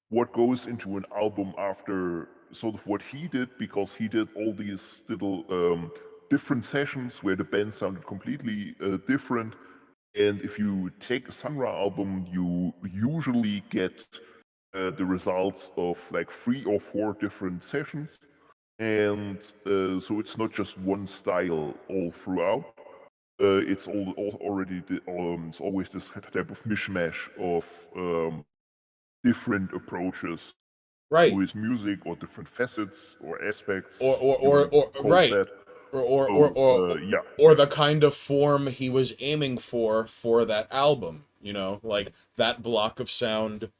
what goes into an album after sort of what he did, because he did all these little different sessions where the band sounded completely different. And if you take a Sun Ra album, you usually get the results of like 3 or 4 different sessions. And so it's not just one style all throughout. It's it's always this type of mishmash of different approaches Right. to his music, or different facets or aspects. Or right. That. Yeah. Or the kind of form he was aiming for that album, you know, like that block of sound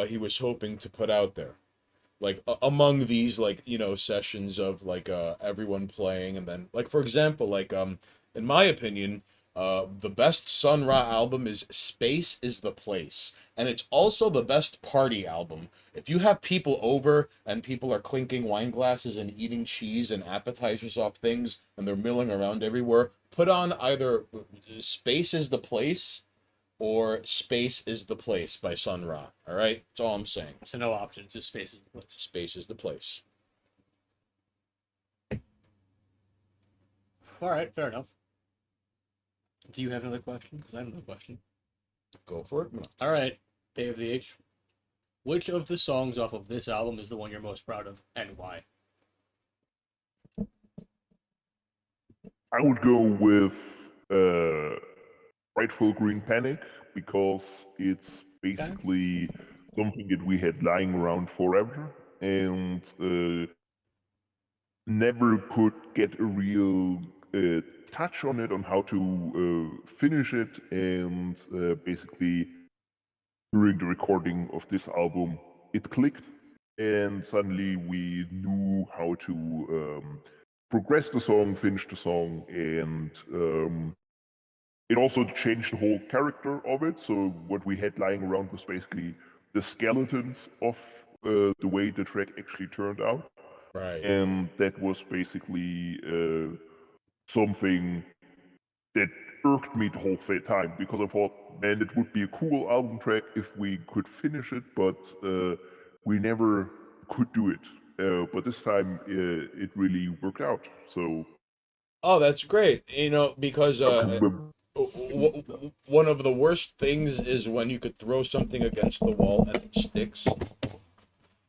he was hoping to put out there. Like among these, like, you know, sessions of like everyone playing, and then like, for example, like in my opinion, the best Sun Ra album is Space is the Place, and it's also the best party album. If you have people over and people are clinking wine glasses and eating cheese and appetizers off things and they're milling around everywhere, put on either Space is the Place or Space is the Place by Sun Ra. All right, that's all I'm saying. So no options. Just Space is the place. Space is the Place. All right, fair enough. Do you have another question? Because I have another question. Go for it. All right, Dave of the H. Which of the songs off of this album is the one you're most proud of, and why? I would go with Rightful Green Panic, because it's basically something that we had lying around forever and never could get a real touch on it, on how to finish it, and basically during the recording of this album it clicked, and suddenly we knew how to progress the song, finish the song, and it also changed the whole character of it. So what we had lying around was basically the skeletons of the way the track actually turned out. Right. And that was basically something that irked me the whole time, because I thought, man, it would be a cool album track if we could finish it, but we never could do it. But this time it really worked out. So. Oh, that's great. You know, because one of the worst things is when you could throw something against the wall and it sticks.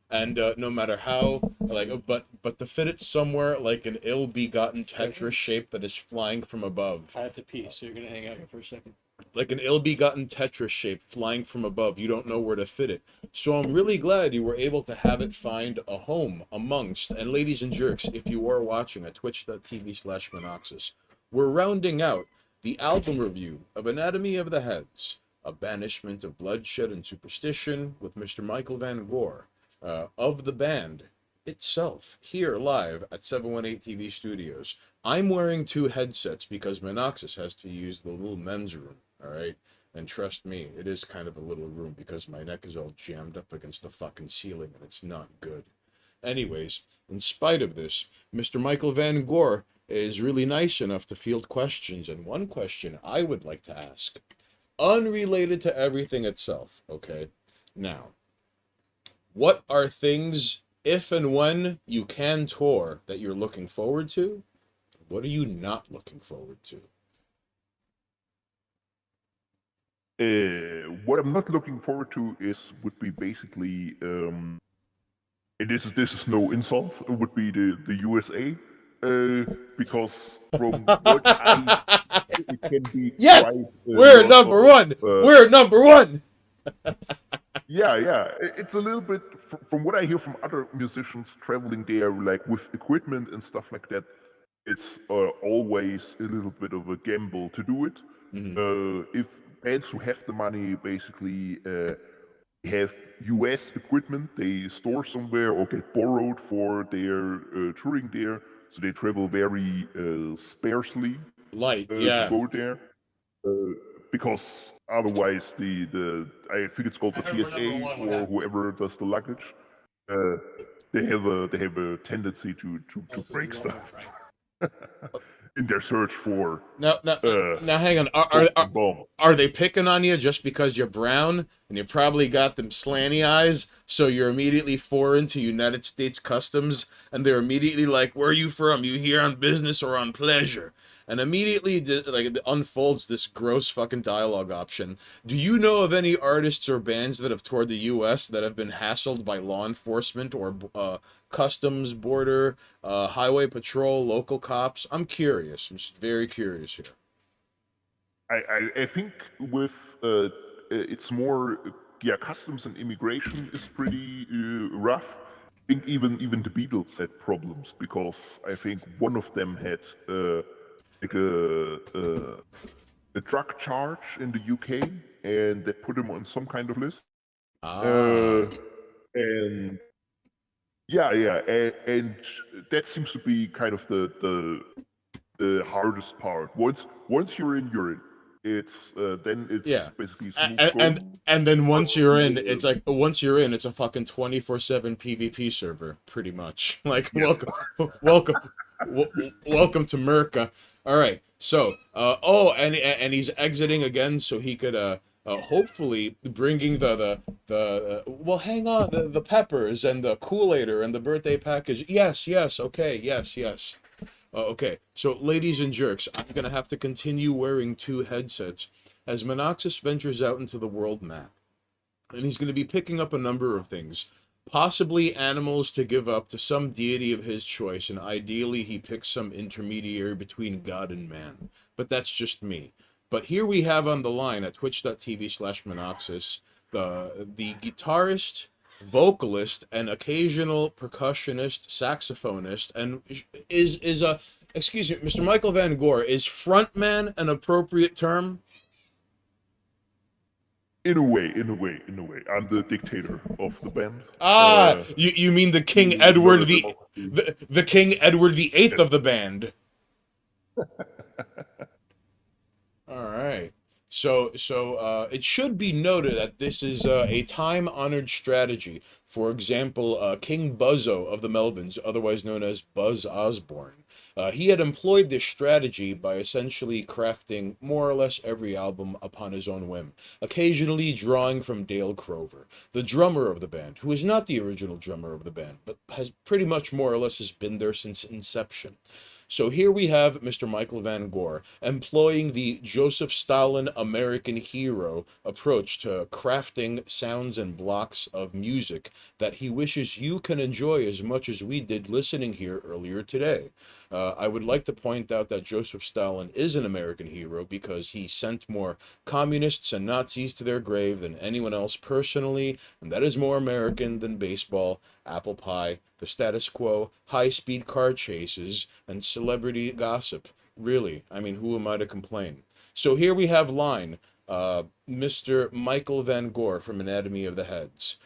And no matter how, like, but to fit it somewhere like an ill-begotten Tetris shape that is flying from above. I have to pee, so you're gonna hang out here for a second. Like an ill-begotten Tetris shape flying from above, you don't know where to fit it. So I'm really glad you were able to have it find a home amongst. And ladies and jerks, if you are watching at twitch.tv/Monoxus, we're rounding out the album review of Anatomy of the Heads, a Banishment of Bloodshed and Superstition with Mr. Michael Van Gore. Of the band itself, here live at 718 TV Studios. I'm wearing 2 headsets because Monoxus has to use the little men's room, all right? And trust me, it is kind of a little room because my neck is all jammed up against the fucking ceiling and it's not good. Anyways, in spite of this, Mr. Michael Van Gore is really nice enough to field questions, and one question I would like to ask, unrelated to everything itself, okay? Now, what are things, if and when you can tour, that you're looking forward to? What are you not looking forward to? What I'm not looking forward to would be basically, and this is no insult, it would be the USA, because from what I it can be Yes, quite a we're lot number of one. We're number one. yeah. It's a little bit from what I hear from other musicians traveling there, like with equipment and stuff like that. It's always a little bit of a gamble to do it. If bands who have the money basically have US equipment they store somewhere or get borrowed for their touring there, so they travel very sparsely Light, to yeah. go there. Because otherwise, the I think it's called the I heard we're number TSA one, what or happened? whoever does the luggage. They have a tendency to break stuff in their search for Now, hang on. a bomb. Are they picking on you just because you're brown and you probably got them slanty eyes, so you're immediately foreign to United States Customs, and they're immediately like, "Where are you from? You here on business or on pleasure?" And immediately, like, it unfolds this gross fucking dialogue option. Do you know of any artists or bands that have toured the U.S. that have been hassled by law enforcement or customs, border, highway patrol, local cops? I'm curious. I'm just very curious here. I think with it's more customs and immigration is pretty rough. I think even the Beatles had problems because I think one of them had like a drug charge in the UK and they put him on some kind of list. And and that seems to be kind of the hardest part. Once you're in, you're in. It's then it's basically smooth going. And then once you're in, it's like it's a fucking 24/7 PvP server, pretty much. Like welcome welcome to Merca. All right. So, and he's exiting again so he could hopefully bringing the well, hang on, the peppers and the Kool-Aider and the birthday package. Yes, okay, yes. Okay, so ladies and jerks, I'm gonna have to continue wearing two headsets as Monoxus ventures out into the world map. And he's gonna be picking up a number of things. Possibly animals to give up to some deity of his choice, and ideally he picks some intermediary between God and man. But that's just me. But here we have on the line at twitch.tv/Monoxus the guitarist, vocalist, and occasional percussionist, saxophonist, and is a excuse me, Mr. Michael Van Gore, is frontman an appropriate term? In a way. I'm the dictator of the band. You mean the King Edward the King Edward the Eighth of the band? All right. So it should be noted that this is a time-honored strategy. For example, King Buzzo of the Melvins, otherwise known as Buzz Osborne, he had employed this strategy by essentially crafting more or less every album upon his own whim, occasionally drawing from Dale Crover, the drummer of the band, who is not the original drummer of the band, but has pretty much more or less has been there since inception. So here we have Mr. Michael Van Gore employing the Joseph Stalin American hero approach to crafting sounds and blocks of music that he wishes you can enjoy as much as we did listening here earlier today. I would like to point out that Joseph Stalin is an American hero because he sent more communists and Nazis to their grave than anyone else personally, and that is more American than baseball, apple pie, the status quo, high-speed car chases, and celebrity gossip. Really, I mean, who am I to complain? So here we have line, Mr. Michael Van Gore from Anatomy of the Heads.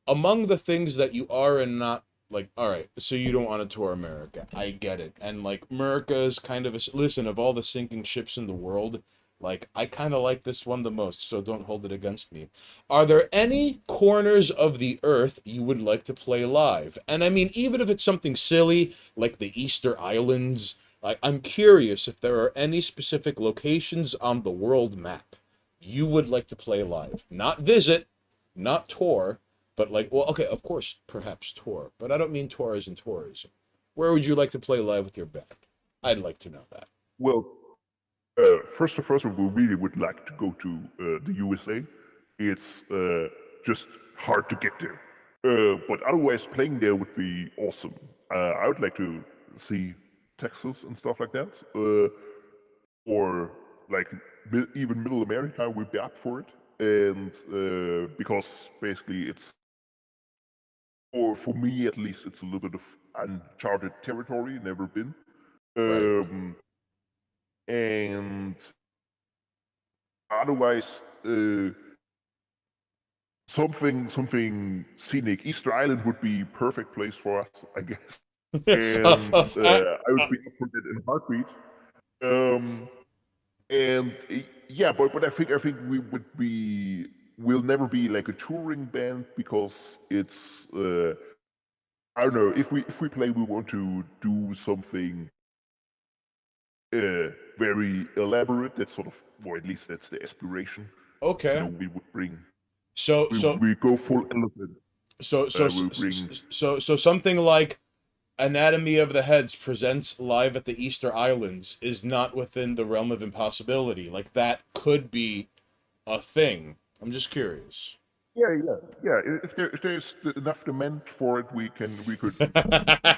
Among the things that you are and not, like, all right, so you don't want to tour America. I get it. And, like, America's kind of listen, of all the sinking ships in the world, like, I kind of like this one the most, so don't hold it against me. Are there any corners of the earth you would like to play live? And I mean, even if it's something silly, like the Easter Islands, I'm curious if there are any specific locations on the world map you would like to play live. Not visit, not tour, but like, well, okay, of course, perhaps tour, but I don't mean tour as in tourism. Where would you like to play live with your band? I'd like to know that. Well, First of all, we really would like to go to the USA. It's just hard to get there. But otherwise, playing there would be awesome. I would like to see Texas and stuff like that. Or like even Middle America would be up for it. And because basically it's, or for me at least, it's a little bit of uncharted territory, never been. Right. And otherwise, something scenic. Easter Island would be perfect place for us, I guess. And I would be up for that in a heartbeat. And yeah, but I think we'll never be like a touring band because it's I don't know, if we play, we want to do something very elaborate. That's sort of, or at least that's the aspiration. Okay. We would bring. So We go full elephant. We bring. so something like Anatomy of the Heads presents live at the Easter Islands is not within the realm of impossibility. Like that could be a thing. I'm just curious. Yeah. If there's enough demand for it, we could we make it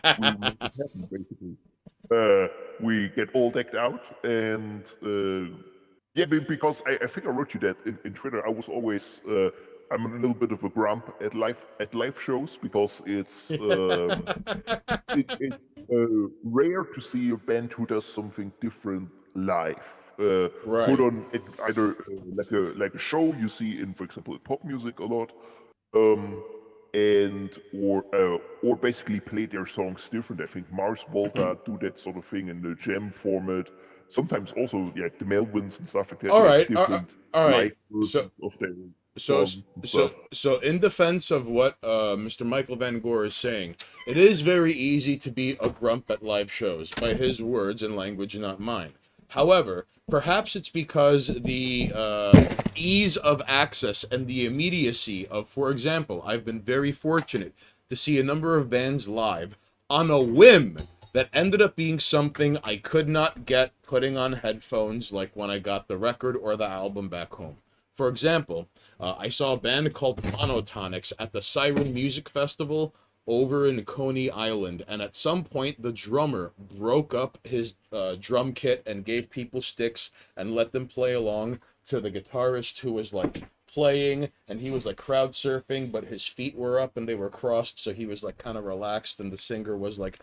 happen basically. We get all decked out, and yeah, because I think I wrote you that in Twitter. I was always I'm a little bit of a grump at live shows because it's it's rare to see a band who does something different live. Put Right. on either like a show you see in, for example, pop music a lot, um, and or basically play their songs different. I think Mars Volta do that sort of thing in the jam format. Sometimes also, yeah, the Melvins and stuff like that. All They have right. different All live right. So versions of their so songs and so stuff. so in defense of what Mr. Michael Van Gore is saying, it is very easy to be a grump at live shows by his words and language, not mine. However, perhaps it's because the ease of access and the immediacy of, for example, I've been very fortunate to see a number of bands live on a whim that ended up being something I could not get putting on headphones like when I got the record or the album back home. For example, I saw a band called Monotonics at the Siren Music Festival over in Coney Island, and at some point the drummer broke up his drum kit and gave people sticks and let them play along to the guitarist who was like playing, and he was like crowd surfing, but his feet were up and they were crossed, so he was like kind of relaxed, and the singer was like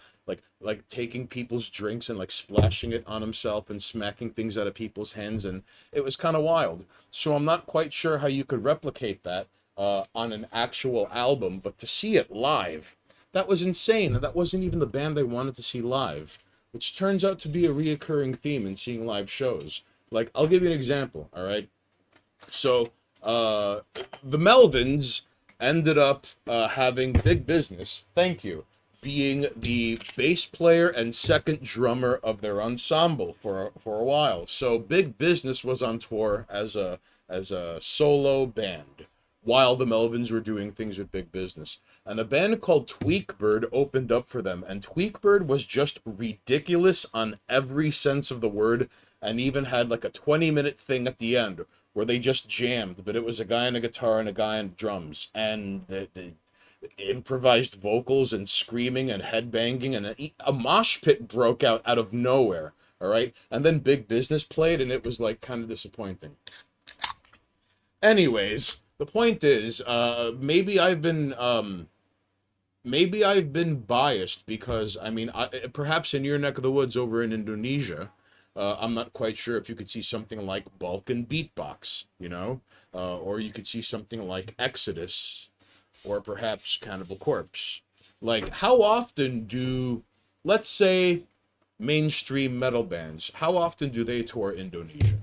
taking people's drinks and like splashing it on himself and smacking things out of people's hands, and it was kind of wild. So I'm not quite sure how you could replicate that on an actual album, but to see it live, that was insane, and that wasn't even the band I wanted to see live, which turns out to be a reoccurring theme in seeing live shows. Like, I'll give you an example, all right? So, the Melvins ended up having Big Business, thank you, being the bass player and second drummer of their ensemble for a while. So Big Business was on tour as a solo band while the Melvins were doing things with Big Business. And a band called Tweakbird opened up for them, and Tweakbird was just ridiculous on every sense of the word, and even had like a 20-minute thing at the end where they just jammed, but it was a guy on a guitar and a guy on drums, and the improvised vocals and screaming and headbanging, and a mosh pit broke out of nowhere, all right? And then Big Business played, and it was like kind of disappointing. Anyways, the point is, maybe I've been biased because, I mean, perhaps in your neck of the woods over in Indonesia, I'm not quite sure if you could see something like Balkan Beatbox, or you could see something like Exodus, or perhaps Cannibal Corpse. Like, how often do, let's say, mainstream metal bands, how often do they tour Indonesia?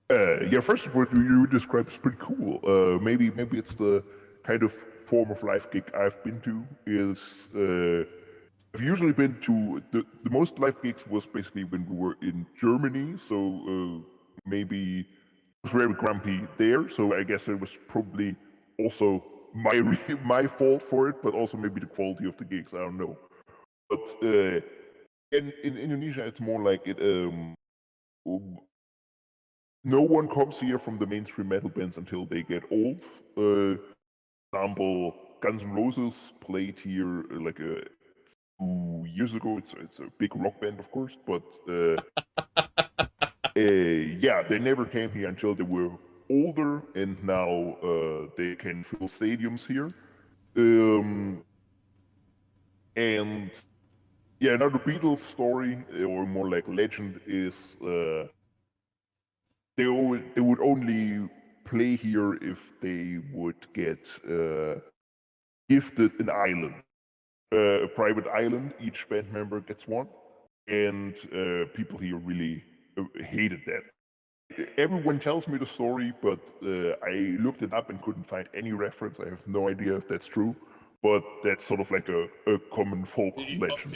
Yeah, first of all, you described is pretty cool. Maybe it's the kind of form of live gig I've been to. Is I've usually been to the most live gigs was basically when we were in Germany. So maybe I was very grumpy there. So I guess it was probably also my fault for it, but also maybe the quality of the gigs. I don't know. But in Indonesia, it's more like it. No one comes here from the mainstream metal bands until they get old. Example, Guns N' Roses played here like 2 years ago. It's a big rock band, of course, but yeah, they never came here until they were older, and now they can fill stadiums here. And yeah, another Beatles story, or more like legend, is they would only play here if they would get gifted an island, a private island. Each band member gets one, and people here really hated that. Everyone tells me the story, but I looked it up and couldn't find any reference. I have no idea if that's true, but that's sort of like a common folk legend.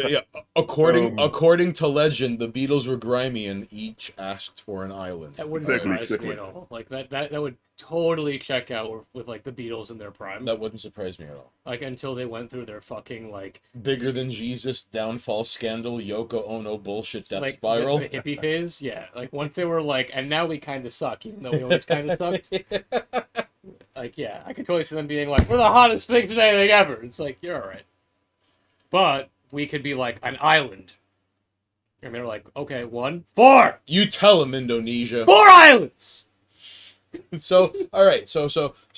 Yeah, according to legend, the Beatles were grimy and each asked for an island. That wouldn't Exactly, surprise me exactly. at all. Like that would totally check out with like the Beatles in their prime. That wouldn't surprise me at all. Like until they went through their fucking like Bigger than Jesus, downfall scandal, Yoko Ono bullshit death like spiral. the hippie phase. Yeah, like once they were like, and now we kind of suck, even though we always kind of sucked. Like, yeah, I could totally see them being like, we're the hottest things in anything ever. It's like, you're alright. But we could be like an island. And they're like, okay, 1, 4! You tell him, Indonesia. 4 islands! So, all right. So,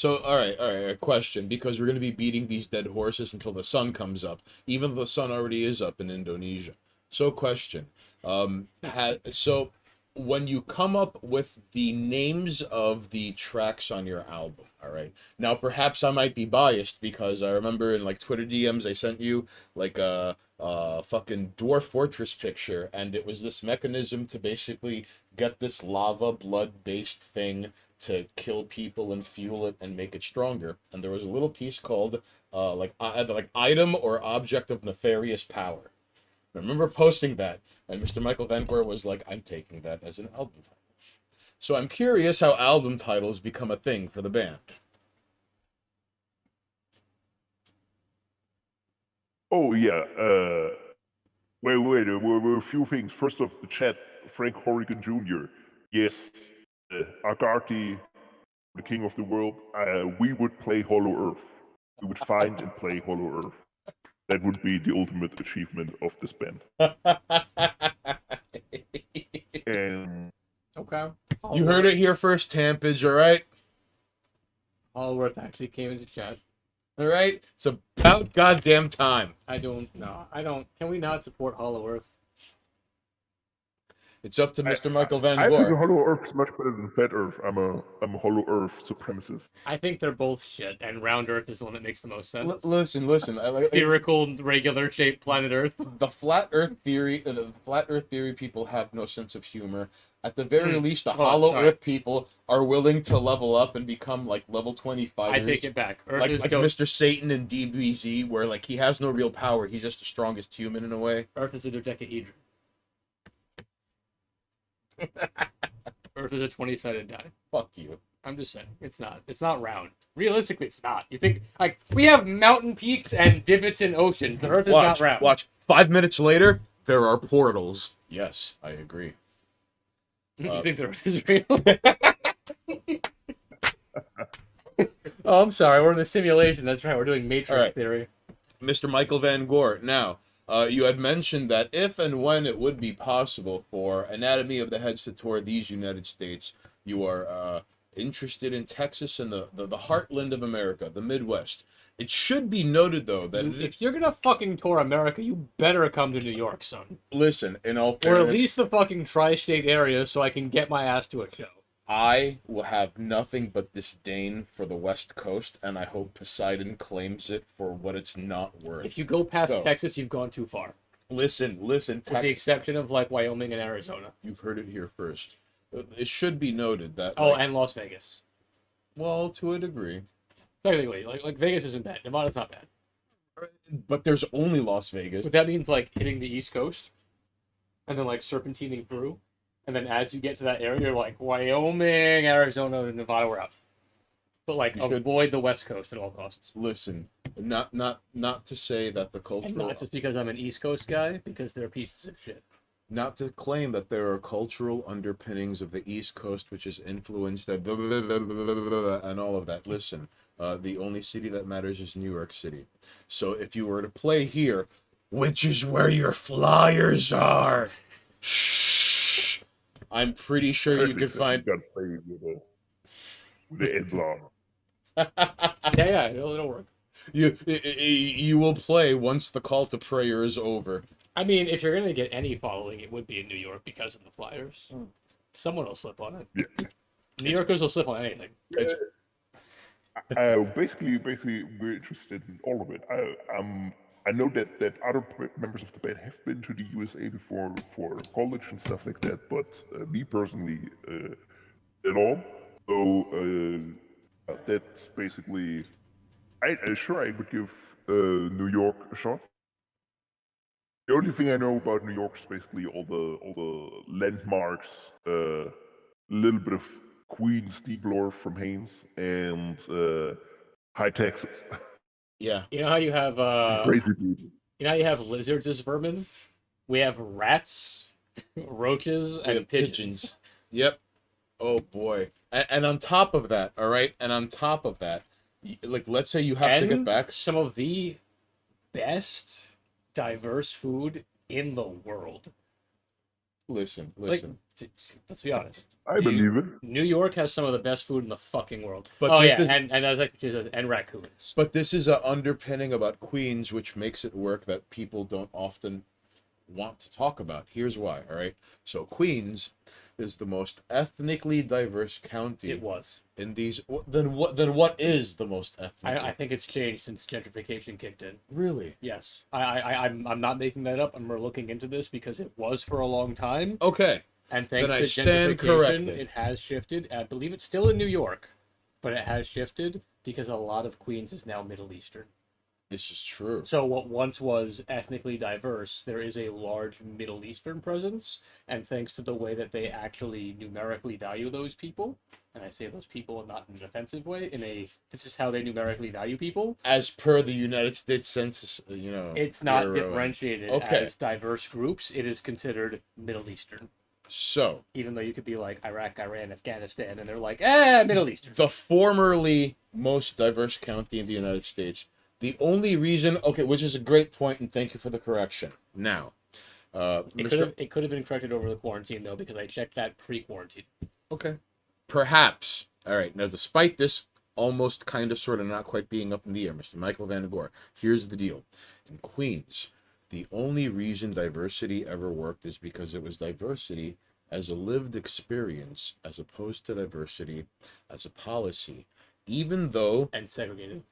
all right. A question, because we're gonna be beating these dead horses until the sun comes up, even though the sun already is up in Indonesia. So, question. So, when you come up with the names of the tracks on your album, all right. Now, perhaps I might be biased because I remember in like Twitter DMs I sent you like a fucking Dwarf Fortress picture, and it was this mechanism to basically get this lava blood based thing to kill people and fuel it and make it stronger. And there was a little piece called like item or object of nefarious power. I remember posting that, and Mr. Michael Van Gore was like, I'm taking that as an album title. So I'm curious how album titles become a thing for the band. Oh yeah. Wait. There were a few things. First off, the chat. Frank Horrigan Jr. Yes, Agarthy, the king of the world. We would play Hollow Earth. We would find and play Hollow Earth. That would be the ultimate achievement of this band. And Okay. You heard it here first, Tampage, all right? Allworth actually came into chat. All right? It's about goddamn time. I don't know. Can we not support Hollow Earth? It's up to Mr. Michael Van I think Gore. Hollow Earth is much better than Flat Earth. I'm a Hollow Earth supremacist. I think they're both shit, and Round Earth is the one that makes the most sense. Listen. Spherical, regular shaped planet Earth. The flat Earth theory people have no sense of humor. At the very least, the Hollow Earth people are willing to level up and become like level 25. I take it back. Earth Like is Mr. Satan in DBZ, where like he has no real power. He's just the strongest human in a way. Earth is a dodecahedron. Earth is a 20-sided die. Fuck you. I'm just saying, it's not. It's not round. Realistically, it's not. You think like we have mountain peaks and divots in oceans. The Earth is not round. Watch. 5 minutes later, there are portals. Yes, I agree. You think the Earth is real? Oh, I'm sorry. We're in the simulation. That's right. We're doing Matrix All right. theory. Mr. Michael Van Gore. Now, you had mentioned that if and when it would be possible for Anatomy of the Heads to tour these United States, you are interested in Texas and the heartland of America, the Midwest. It should be noted, though, that If you're gonna fucking tour America, you better come to New York, son. listen, in all Or fairness, at least the fucking tri-state area, so I can get my ass to a show. I will have nothing but disdain for the West Coast, and I hope Poseidon claims it for what it's not worth. If you go past So- Texas, you've gone too far. Listen, With the Texas. exception of like Wyoming and Arizona. You've heard it here first. It should be noted that. Oh, like, and Las Vegas. well, to a degree. Technically, like Vegas isn't bad. Nevada's not bad. But there's only Las Vegas. But that means like hitting the East Coast, and then like serpentining through, and then as you get to that area, you're like Wyoming, Arizona, and Nevada, we're out. But like, You should- avoid the West Coast at all costs. Listen, not to say that the And cultural, not just because I'm an East Coast guy, because they're pieces of shit. not to claim that there are cultural underpinnings of the East Coast which is influenced and blah, blah, blah, blah, blah, blah, blah, and all of that. Listen, the only city that matters is New York City. So if you were to play here, which is where your flyers are, shh, I'm pretty sure you could find. You gotta play with the heads on. Yeah, it'll work. You will play once the call to prayer is over. I mean, if you're gonna get any following, it would be in New York because of the Flyers. Hmm. Someone will slip on it. Yeah. New Yorkers will slip on anything. It's, Basically, we're interested in all of it. I know that other members of the band have been to the USA before for college and stuff like that, but me personally, at all. So that's basically. I would give New York a shot. The only thing I know about New York is basically all the landmarks, a little bit of Queens deep lore from Haynes, and high taxes. You know how you have Crazy people. you know how you have lizards as vermin? We have rats, roaches, and pigeons. Yep. Oh boy. And on top of that, all right. And on top of that, like let's say you have to get back. Some of the best diverse food in the world. Listen. Let's be honest. I believe it. New York has some of the best food in the fucking world. But oh this yeah, is- and I like and raccoons. But this is a underpinning about Queens, which makes it work that people don't often want to talk about. Here's why. All right. So Queens is the most ethnically diverse county It was. in these. Then what is the most ethnic? I think it's changed since gentrification kicked in. Really. Yes, I'm not making that up. I'm looking into this because it was for a long time, Okay. and thanks Then I to stand gentrification, corrected. it has shifted. I believe it's still in New York, but it has shifted because a lot of Queens is now Middle Eastern. This is true. So what once was ethnically diverse, there is a large Middle Eastern presence, and thanks to the way that they actually numerically value those people, and I say those people not in an offensive way, this is how they numerically value people. As per the United States Census, It's not Bureau. differentiated Okay. as diverse groups. It is considered Middle Eastern, So even though you could be like Iraq, Iran, Afghanistan, and they're like, Middle Eastern. the formerly most diverse county in the United States. The only reason, okay, which is a great point, and thank you for the correction. Now, It could have been corrected over the quarantine though, because I checked that pre-quarantine. Okay. Perhaps. All right. Now, despite this almost kind of sort of not quite being up in the air, Mr. Michael Van Gore, here's the deal. In Queens, the only reason diversity ever worked is because it was diversity as a lived experience as opposed to diversity as a policy. Even though, And segregated.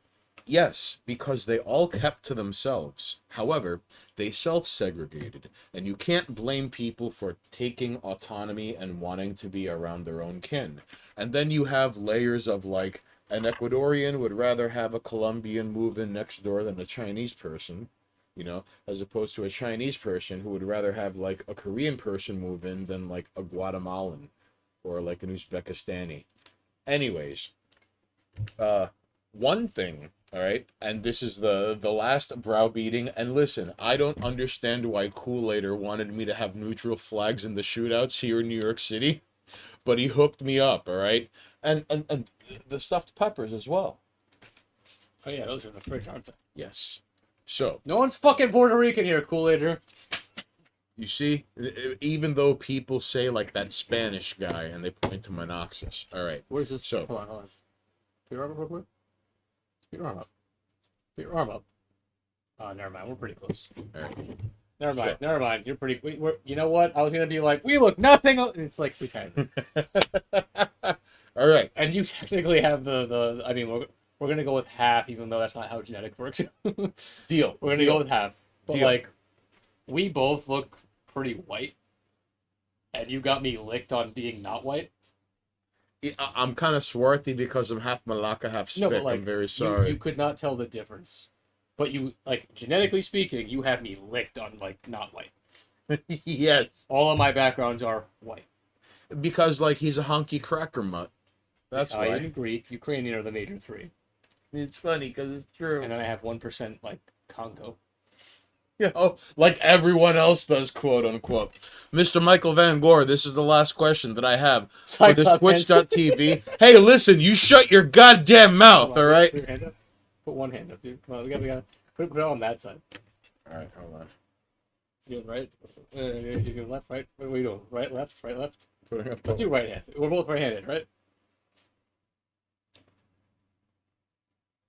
yes, because they all kept to themselves. However, they self-segregated, and you can't blame people for taking autonomy and wanting to be around their own kin. And then you have layers of like, an Ecuadorian would rather have a Colombian move in next door than a Chinese person, as opposed to a Chinese person who would rather have like a Korean person move in than like a Guatemalan or like an Uzbekistani. Anyways, one thing, all right, and this is the last browbeating, and listen, I don't understand why Kool-Aider wanted me to have neutral flags in the shootouts here in New York City, but he hooked me up, all right, and the stuffed peppers as well. Oh yeah, those are in the fridge, aren't they? Yes. So, No one's fucking Puerto Rican here, Kool-Aider. you see, even though people say like that Spanish guy and they point to Monoxus, all right, Where's this? So- hold on. Put your arm up real quick. Put your arm up. Put your arm up. Oh, never mind. We're pretty close. all right. Never mind. Never mind. You're pretty. You know what? I was gonna be like, we look nothing. It's like we kind of. All right. And you technically have the. I mean, we're gonna go with half, even though that's not how genetics works. Deal. We're gonna go with half. But Deal. like, we both look pretty white, and you got me licked on being not white. I'm kind of swarthy because I'm half Malacca, half Spic. No, but like, I'm very sorry. You could not tell the difference. But you, like, genetically speaking, you have me licked on, like, not white. Yes. All of my backgrounds are white. Because, like, he's a honky cracker mutt. That's Italian, why. Greek, Ukrainian are the major three. It's funny because it's true. And then I have 1% like Congo. Yeah, oh, like everyone else does, quote unquote. Mr. Michael Van Gore, this is the last question that I have for this Cyclops answer. Twitch.tv. Hey, listen, you shut your goddamn mouth, Come on, alright? Put your hand up. Put one hand up, dude. Come on, we got put it on that side. Alright, hold on. You doing right? You doing left, right? What are you doing? Right, left, right, left? Putting up Let's do right hand. We're both right-handed, right?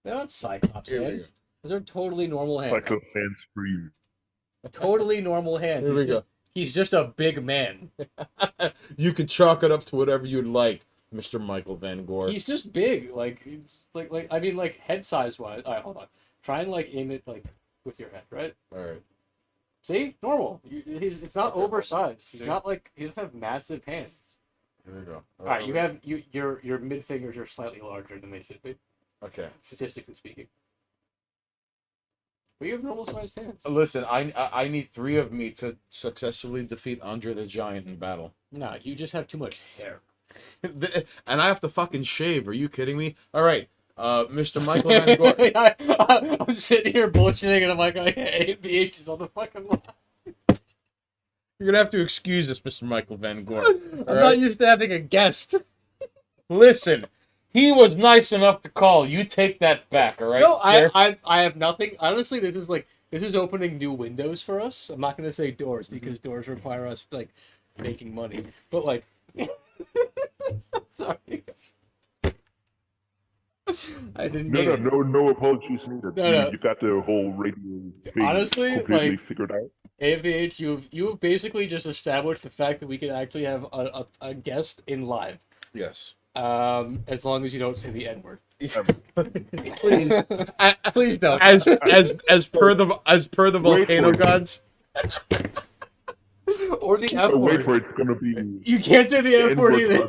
They're not Cyclops Here we hands. Those are totally normal hands. Cyclops hands for you. Totally normal hands. Here we go. He's just a big man. You can chalk it up to whatever you'd like, Mr. Michael Van Gore. He's just big. Like it's like I mean like head size wise. All right, hold on. Try and like aim it like with your head, right? Alright. See, normal. It's not Okay. oversized. He's See? not like he doesn't have massive hands. Here we go. All right, you have your mid fingers are slightly larger than they should be, Okay. statistically speaking. But you have normal sized hands. Listen, I need 3 of me to successfully defeat Andre the Giant in battle. No, you just have too much hair. And I have to fucking shave. Are you kidding me? Alright, Mr. Michael Van Gore. I'm sitting here bullshitting and I'm like, I hate BH is on the fucking line. You're gonna have to excuse us, Mr. Michael Van Gore. I'm not used to having a guest. Listen, he was nice enough to call. You take that back, alright? No, I have nothing. Honestly, this is opening new windows for us. I'm not gonna say doors because doors require us like making money. But like, sorry, I didn't. mean it. No apologies needed. No. You got the whole radio thing Honestly, completely like- figured out. AFVH, you've basically just established the fact that we can actually have a guest in live. Yes. As long as you don't say the N word. Please. Please don't. As per the Wait volcano for it. gods. Or the F Wait word. for it, it's gonna be. You can't say the F word either.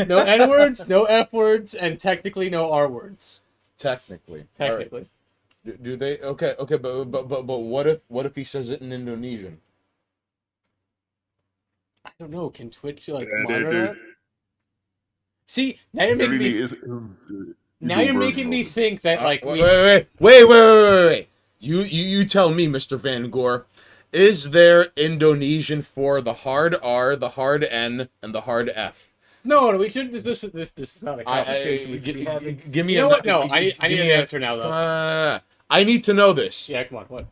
No N words, no F words, and technically no R words. Technically. All right. Technically. Do they? Okay, but what if he says it in Indonesian? I don't know. Can Twitch like Yeah, monitor there- that? See, now you're There making really me. is. Now you're making me think that like Wait. You tell me, Mr. Van Gore. Is there Indonesian for the hard R, the hard N, and the hard F? No, we should. This is not a conversation we should be having. Give me You know what? No, I need an answer now though. I need to know this. Yeah, come on. What?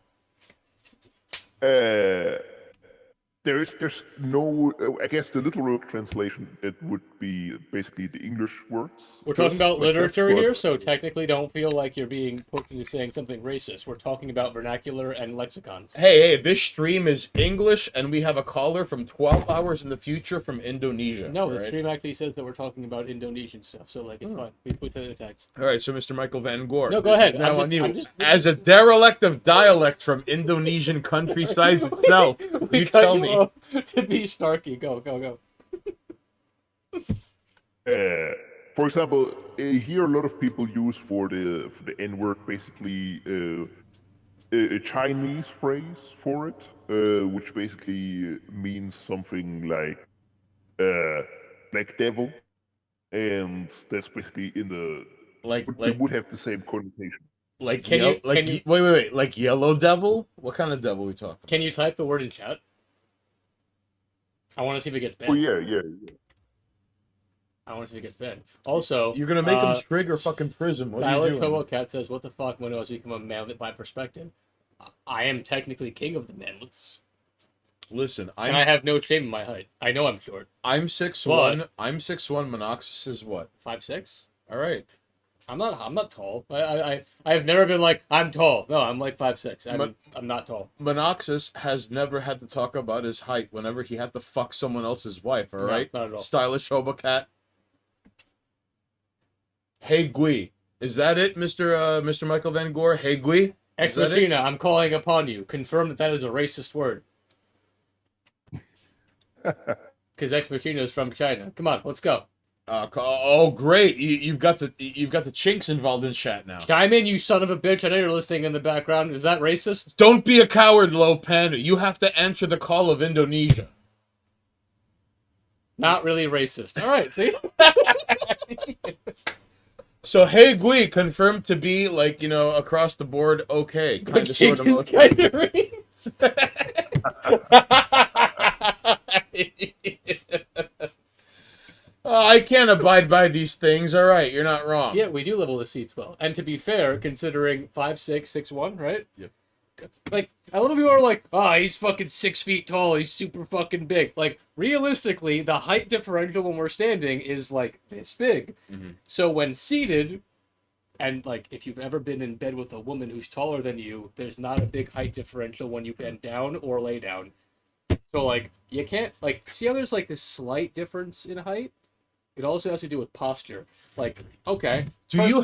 There's no. I guess the literal translation it would be basically the English words. We're talking Just about like that, literature but- here, so technically don't feel like you're being put into saying something racist. We're talking about vernacular and lexicons. Hey, this stream is English, and we have a caller from 12 hours in the future from Indonesia. No, the right? stream actually says that we're talking about Indonesian stuff, so like it's fine. We put that in the text. All right, so Mr. Michael Van Gore. No, go this ahead. is Now I'm on you. just- As a derelict of dialect from Indonesian countrysides itself, We you cut tell me. off to be snarky. Go. For example, here a lot of people use for the N word basically a Chinese phrase for it, which basically means something like black devil, and that's basically in the it would have the same connotation. Wait, like yellow devil? What kind of devil are we talking? Can you type the word in chat? I want to see if it gets banned. Oh yeah. I want to see if it gets banned. Also, You're gonna make him trigger fucking prism. What are Tyler you doing? Kobo Cat says, "What the fuck? When do I become a man by perspective? I am technically king of the manlets, Listen, and I have no shame in my height. I know I'm short. I'm 6'1". I'm 6'1". Monoxis is what? 5'6". All right. I'm not tall. I have never been like I'm tall. No, I'm like 5'6". I'm not tall. Monoxis has never had to talk about his height whenever he had to fuck someone else's wife. All No, right. not at all. Stylish Hobo Cat. Hey Gui, is that it, Mr. Michael Van Gore? Hey Gui. Ex Is that it? Machina, I'm calling upon you. Confirm that is a racist word. Because Ex Machina is from China. Come on, let's go. Oh great! You've got the chinks involved in chat now. Chime in, you son of a bitch. I know you're listening in the background. Is that racist? Don't be a coward, Low Panda. You have to answer the call of Indonesia. Not really racist. All right, see? So Hey Gui confirmed to be like, you know, across the board okay, kind of sort of okay. Kind of I can't abide by these things. All right, you're not wrong. Yeah, we do level the seats well. And to be fair, considering 5'6", 6'1", right? Yep. Like, a lot of people are like, oh, he's fucking 6 feet tall, he's super fucking big. Like, realistically, the height differential when we're standing is, like, this big. Mm-hmm. So when seated, and, like, if you've ever been in bed with a woman who's taller than you, there's not a big height differential when you bend down or lay down. So, like, you can't, like, see how there's, like, this slight difference in height? It also has to do with posture. Like, okay. Do you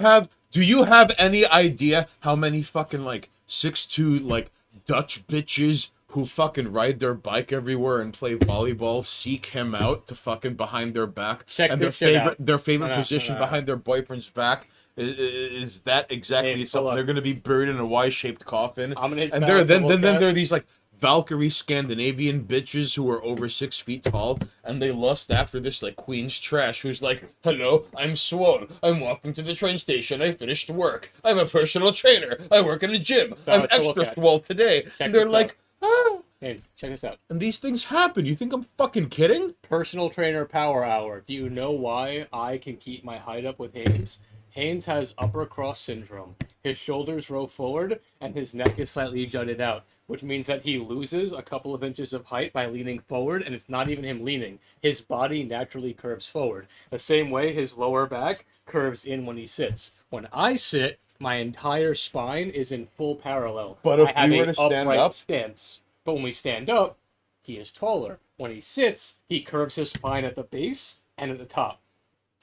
have any idea how many fucking like 6'2" like Dutch bitches who fucking ride their bike everywhere and play volleyball seek him out to fucking behind their back Check and this shit out. their favorite No, position no. behind their boyfriend's back is that exactly Hey, something hold they're on. gonna be buried in a Y-shaped coffin. I'm gonna hit And that then with the there are these like Valkyrie Scandinavian bitches who are over 6 feet tall, and they lust after this like queen's trash who's like, hello, I'm swole, I'm walking to the train station, I finished work, I'm a personal trainer, I work in a gym, I'm Stop, to look extra at. swole today. Check And they're this like, ah. Haynes, check this out. And these things happen. You think I'm fucking kidding? Personal trainer power hour. Do you know why I can keep my height up with Haynes? Haynes has upper cross syndrome. His shoulders roll forward and his neck is slightly jutted out, which means that he loses a couple of inches of height by leaning forward, and it's not even him leaning. His body naturally curves forward. The same way his lower back curves in when he sits. When I sit, my entire spine is in full parallel. But if I have we were a to stand upright up- stance. But when we stand up, he is taller. When he sits, he curves his spine at the base and at the top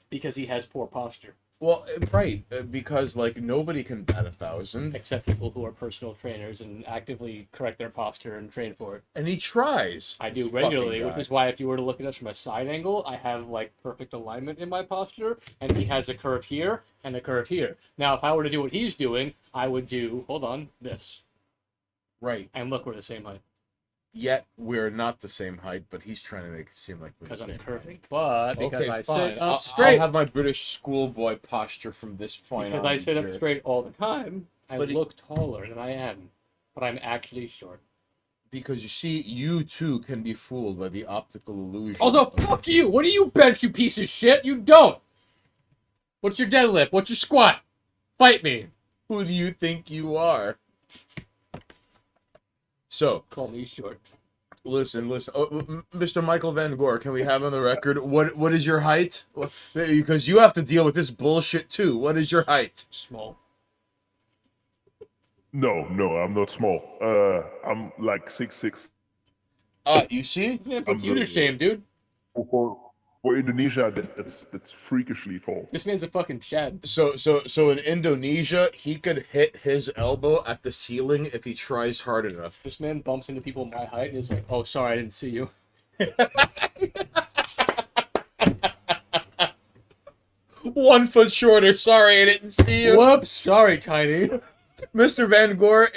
because he has poor posture. Well, right, because like nobody can bat 1,000, Except people who are personal trainers and actively correct their posture and train for it. and he tries. I do This regularly, fucking which guy. is why if you were to look at us from a side angle, I have like perfect alignment in my posture, and he has a curve here and a curve here. Now, if I were to do what he's doing, I would do, hold on, this. Right. And look, we're the same height. Yet we're not the same height, but he's trying to make it seem like we're the Because same I'm height. curving. But because Okay, I fine. sit I'll up straight, have my British schoolboy posture from this point because on. I sit up Jared. straight all the time, I But it- look taller than I am. But I'm actually short. Because you see, you too can be fooled by the optical illusion. Also, of- fuck you! What do you bench, you piece of shit? You don't! What's your deadlift? What's your squat? Fight me! Who do you think you are? So, Call me short. listen. Oh, Mr. Michael Van Gore, can we have on the record what is your height? Because you have to deal with this bullshit too. What is your height? Small. No, I'm not small. I'm like 6'6". You see? This man puts I'm you to really- shame, dude. For Indonesia, that's freakishly tall. This man's a fucking Chad. So in Indonesia, he could hit his elbow at the ceiling if he tries hard enough. This man bumps into people my height and is like, oh, sorry, I didn't see you. 1 foot shorter. Sorry, I didn't see you. Whoops, sorry, Tiny. Mr. Van Gore,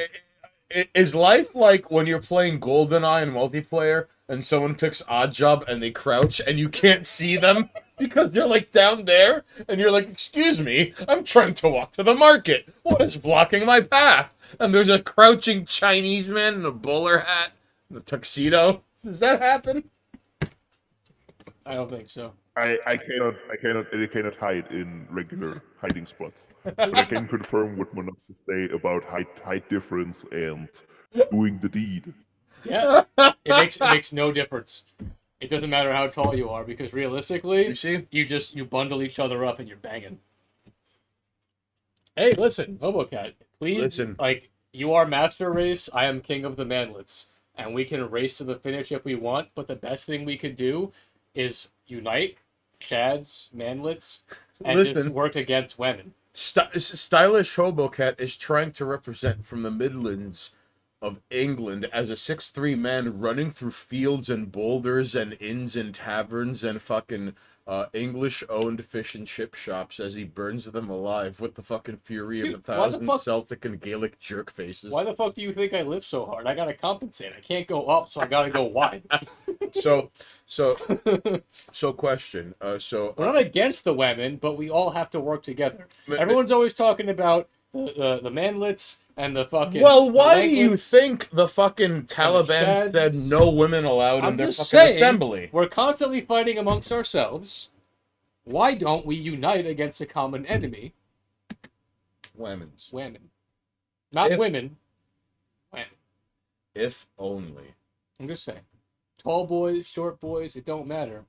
is life like when you're playing GoldenEye in multiplayer and someone picks Oddjob and they crouch and you can't see them because they're like down there and you're like, excuse me, I'm trying to walk to the market. What is blocking my path? And there's a crouching Chinese man in a bowler hat and a tuxedo. Does that happen? I don't think so. I cannot hide in regular hiding spots. But I can confirm what Monarch say about height difference and doing the deed. Yeah, it makes no difference. It doesn't matter how tall you are because realistically, You see? you bundle each other up and you're banging. Hey, listen, Mobocat, please. Listen. Like, you are master race, I am king of the manlets, and we can race to the finish if we want. But the best thing we could do is unite, Chads, manlets, and just Listen. work against women. Stylish Hobocat is trying to represent from the Midlands of England as a 6'3" man running through fields and boulders and inns and taverns and fucking English-owned fish and chip shops as he burns them alive with the fucking fury Dude, of why the 1,000 fuck- Celtic and Gaelic jerk faces. Why the fuck do you think I lift so hard? I gotta compensate. I can't go up, so I gotta go wide. So question. We're not against the women, but we all have to work together. Everyone's always talking about the manlets and the fucking. Well, the why do you langlets. think the fucking Taliban shads. said no women allowed I'm in their just fucking saying, assembly? we're constantly fighting amongst ourselves. Why don't we unite against a common enemy? Women's. Women. Not If- women. Women. If only. I'm just saying. Tall boys, short boys, it don't matter.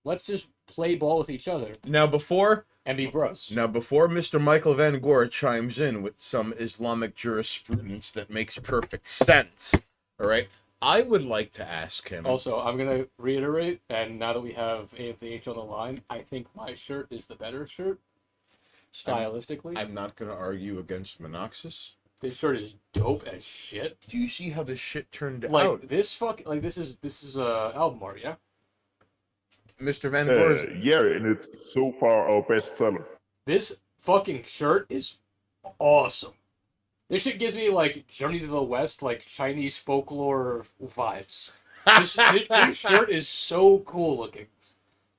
Let's just play ball with each other Now before and be bros. Mr. Michael Van Gore chimes in with some Islamic jurisprudence that makes perfect sense, all right, I would like to ask him. Also, I'm going to reiterate, and now that we have AFH on the line, I think my shirt is the better shirt, stylistically. I'm not going to argue against Monoxus. This shirt is dope as shit. Do you see how this shit turned Like, out? this is album art, yeah? Mr. Van Gore's... Yeah, and it's so far our best seller. This fucking shirt is awesome. This shit gives me, like, Journey to the West, like, Chinese folklore vibes. This shirt is so cool looking.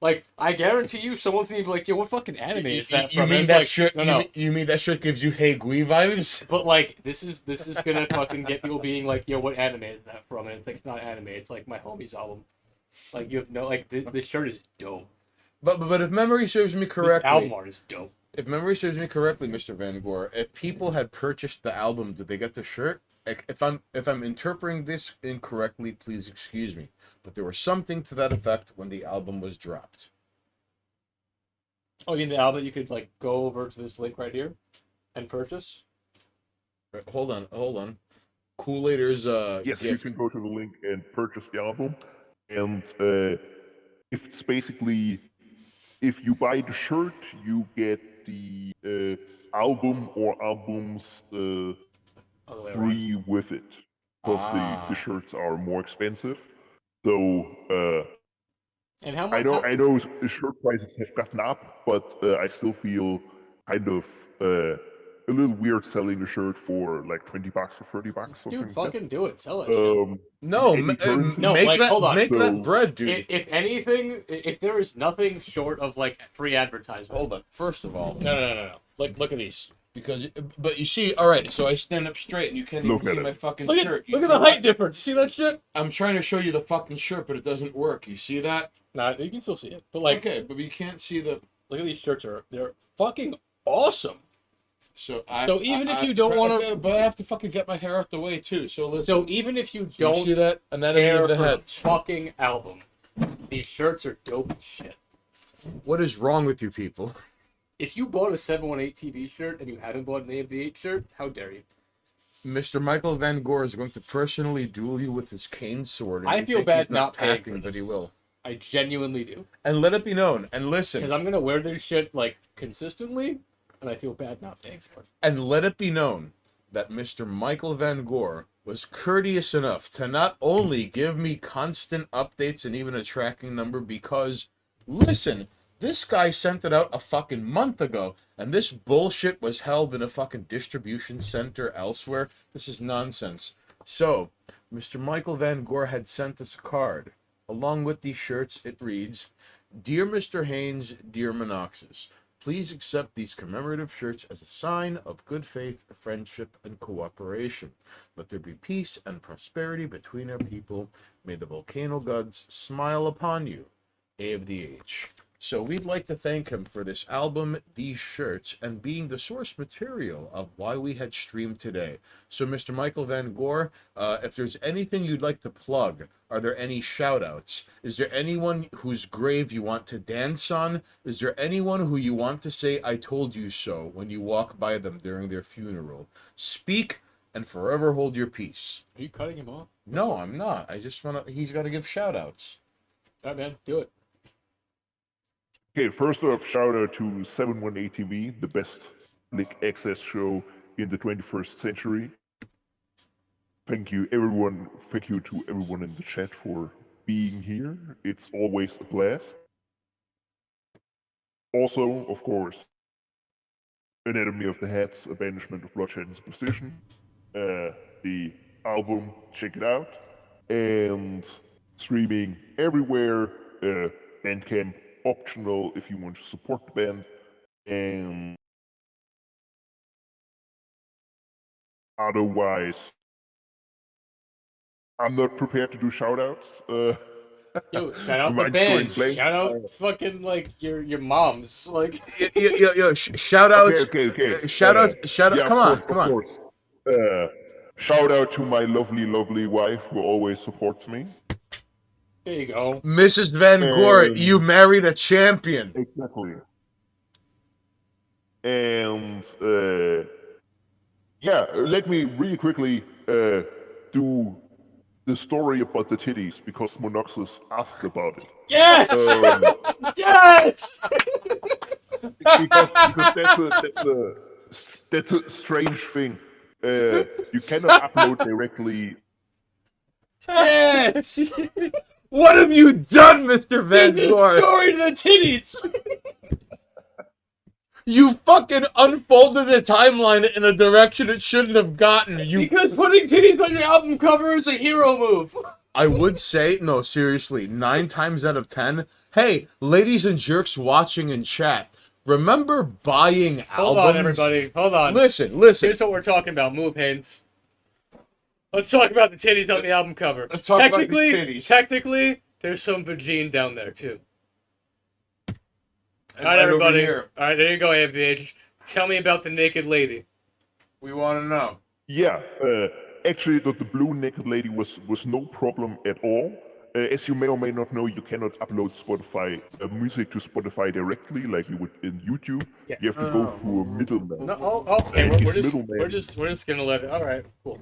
Like, I guarantee you, someone's gonna be like, "Yo, what fucking anime is that You from?" mean And it's that like, shirt? No. You mean that shirt gives you Hey Gui vibes? But like, this is gonna fucking get people being like, "Yo, what anime is that from?" And it's like, it's not anime. It's like my homie's album. Like, you have no, like, this shirt is dope. But if memory serves me This correctly, album art is dope. if memory serves me correctly, Mr. Van Gore, if people had purchased the album, did they get the shirt? Like, if I'm interpreting this incorrectly, please excuse me. But there was something to that effect when the album was dropped. Oh, you mean the album that you could like go over to this link right here and purchase? Right, hold on. Kool-Aiders Yes, you gift. can go to the link and purchase the album. And if it's basically, if you buy the shirt, you get the album or albums Other way around. free with it. Because the shirts are more expensive. So And how I much? know the shirt prices have gotten up, but I still feel kind of a little weird selling the shirt for like $20 or $30. Something Dude, like fucking do it. Sell it. that. No, Any currency? No, make like, that hold on. make that So- bread, dude. If anything, if there is nothing short of like free advertisement. Hold on. First of all, No. Like, look at these. but you see, all right. So I stand up straight, and you can't even Look at see it. my fucking Look shirt. at the height difference. You see that shit? I'm trying to show you the fucking shirt, but it doesn't work. You see that? Nah, you can still see it. But like, Okay, but you can't see the. look at these shirts. They're fucking awesome. So even if you don't wanna- but I have to fucking get my hair out the way too. So let's. So even if you you don't see that anatomy care of the for head. the fucking album, these shirts are dope as shit. What is wrong with you people? If you bought a 718 TV shirt and you haven't bought an AFD8 shirt, how dare you? Mr. Michael Van Gore is going to personally duel you with his cane sword. And I you feel think bad he's not paying packing, for but he this. will. I genuinely do. And let it be known. And Because listen. I'm gonna wear this shit like consistently, and I feel bad not paying for it. And let it be known that Mr. Michael Van Gore was courteous enough to not only give me constant updates and even a tracking number because, listen, this guy sent it out a fucking month ago, and this bullshit was held in a fucking distribution center elsewhere. This is nonsense. So, Mr. Michael Van Gore had sent us a card. Along with these shirts, it reads, "Dear Mr. Haynes, dear Monoxus, please accept these commemorative shirts as a sign of good faith, friendship, and cooperation. Let there be peace and prosperity between our people. May the volcano gods smile upon you. AFDH." So we'd like to thank him for this album, these shirts, and being the source material of why we had streamed today. So Mr. Michael Van Gore, if there's anything you'd like to plug, are there any shout-outs? Is there anyone whose grave you want to dance on? Is there anyone who you want to say, "I told you so," when you walk by them during their funeral? Speak and forever hold your peace. Are you cutting him off? No, I'm not. I just want to, he's got to give shout-outs. All right, man, do it. Okay, first off, shout out to 718 TV, the best Lick access show in the 21st century. Thank you, everyone. Thank you to everyone in the chat for being here. It's always a blast. Also, of course, Anatomy of the Heads, A Banishment of Bloodshed and Superstition. The album, check it out. And streaming everywhere. Bandcamp optional if you want to support the band. And otherwise, I'm not prepared to do shoutouts. Yo, shout out the Mine's going band. blank. Shout out fucking like your moms. Like Yo, shout outs. Okay. Shout out. Yeah, Come on. of course. Shout out to my lovely wife who always supports me. there you go. Mrs. Van Gore, you married a champion. Exactly. And let me really quickly do the story about the titties because Monoxus asked about it. Yes! Yes! because that's a strange thing. You cannot upload directly. Yes! What have you done, Mr. Van Gore? Story to the titties! You fucking unfolded the timeline in a direction it shouldn't have gotten. Because putting titties on your album cover is a hero move. I would say, no, seriously, 9 times out of 10. Hey, ladies and jerks watching in chat, remember buying albums? Hold on, everybody. Hold on. Listen. Here's what we're talking about. Move, Haynes. Let's talk about the titties on the album cover. Let's talk about these titties. Technically, there's some vagine down there, too. And All right, right over everybody. here, All right, there you go, AVH. Tell me about the naked lady. we want to know. Yeah, actually, the blue naked lady was no problem at all. As you may or may not know, you cannot upload Spotify music to Spotify directly like you would in YouTube. Yeah. You have to go through a middleman. No, okay. And We're these just middlemen- we're just gonna let it. All right, cool.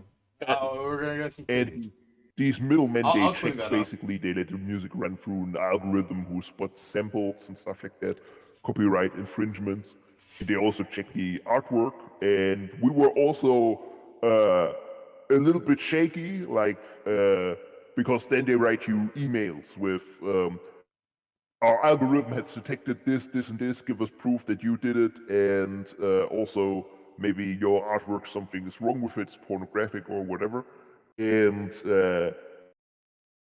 We're gonna get some. And these middlemen, I'll they clean check that up. basically, they let the music run through an algorithm who spots samples and stuff like that, copyright infringements. They also check the artwork, and we were also a little bit shaky, like because then they write you emails with our algorithm has detected this, and this. Give us proof that you did it, and also maybe your artwork, something is wrong with it, it's pornographic or whatever. And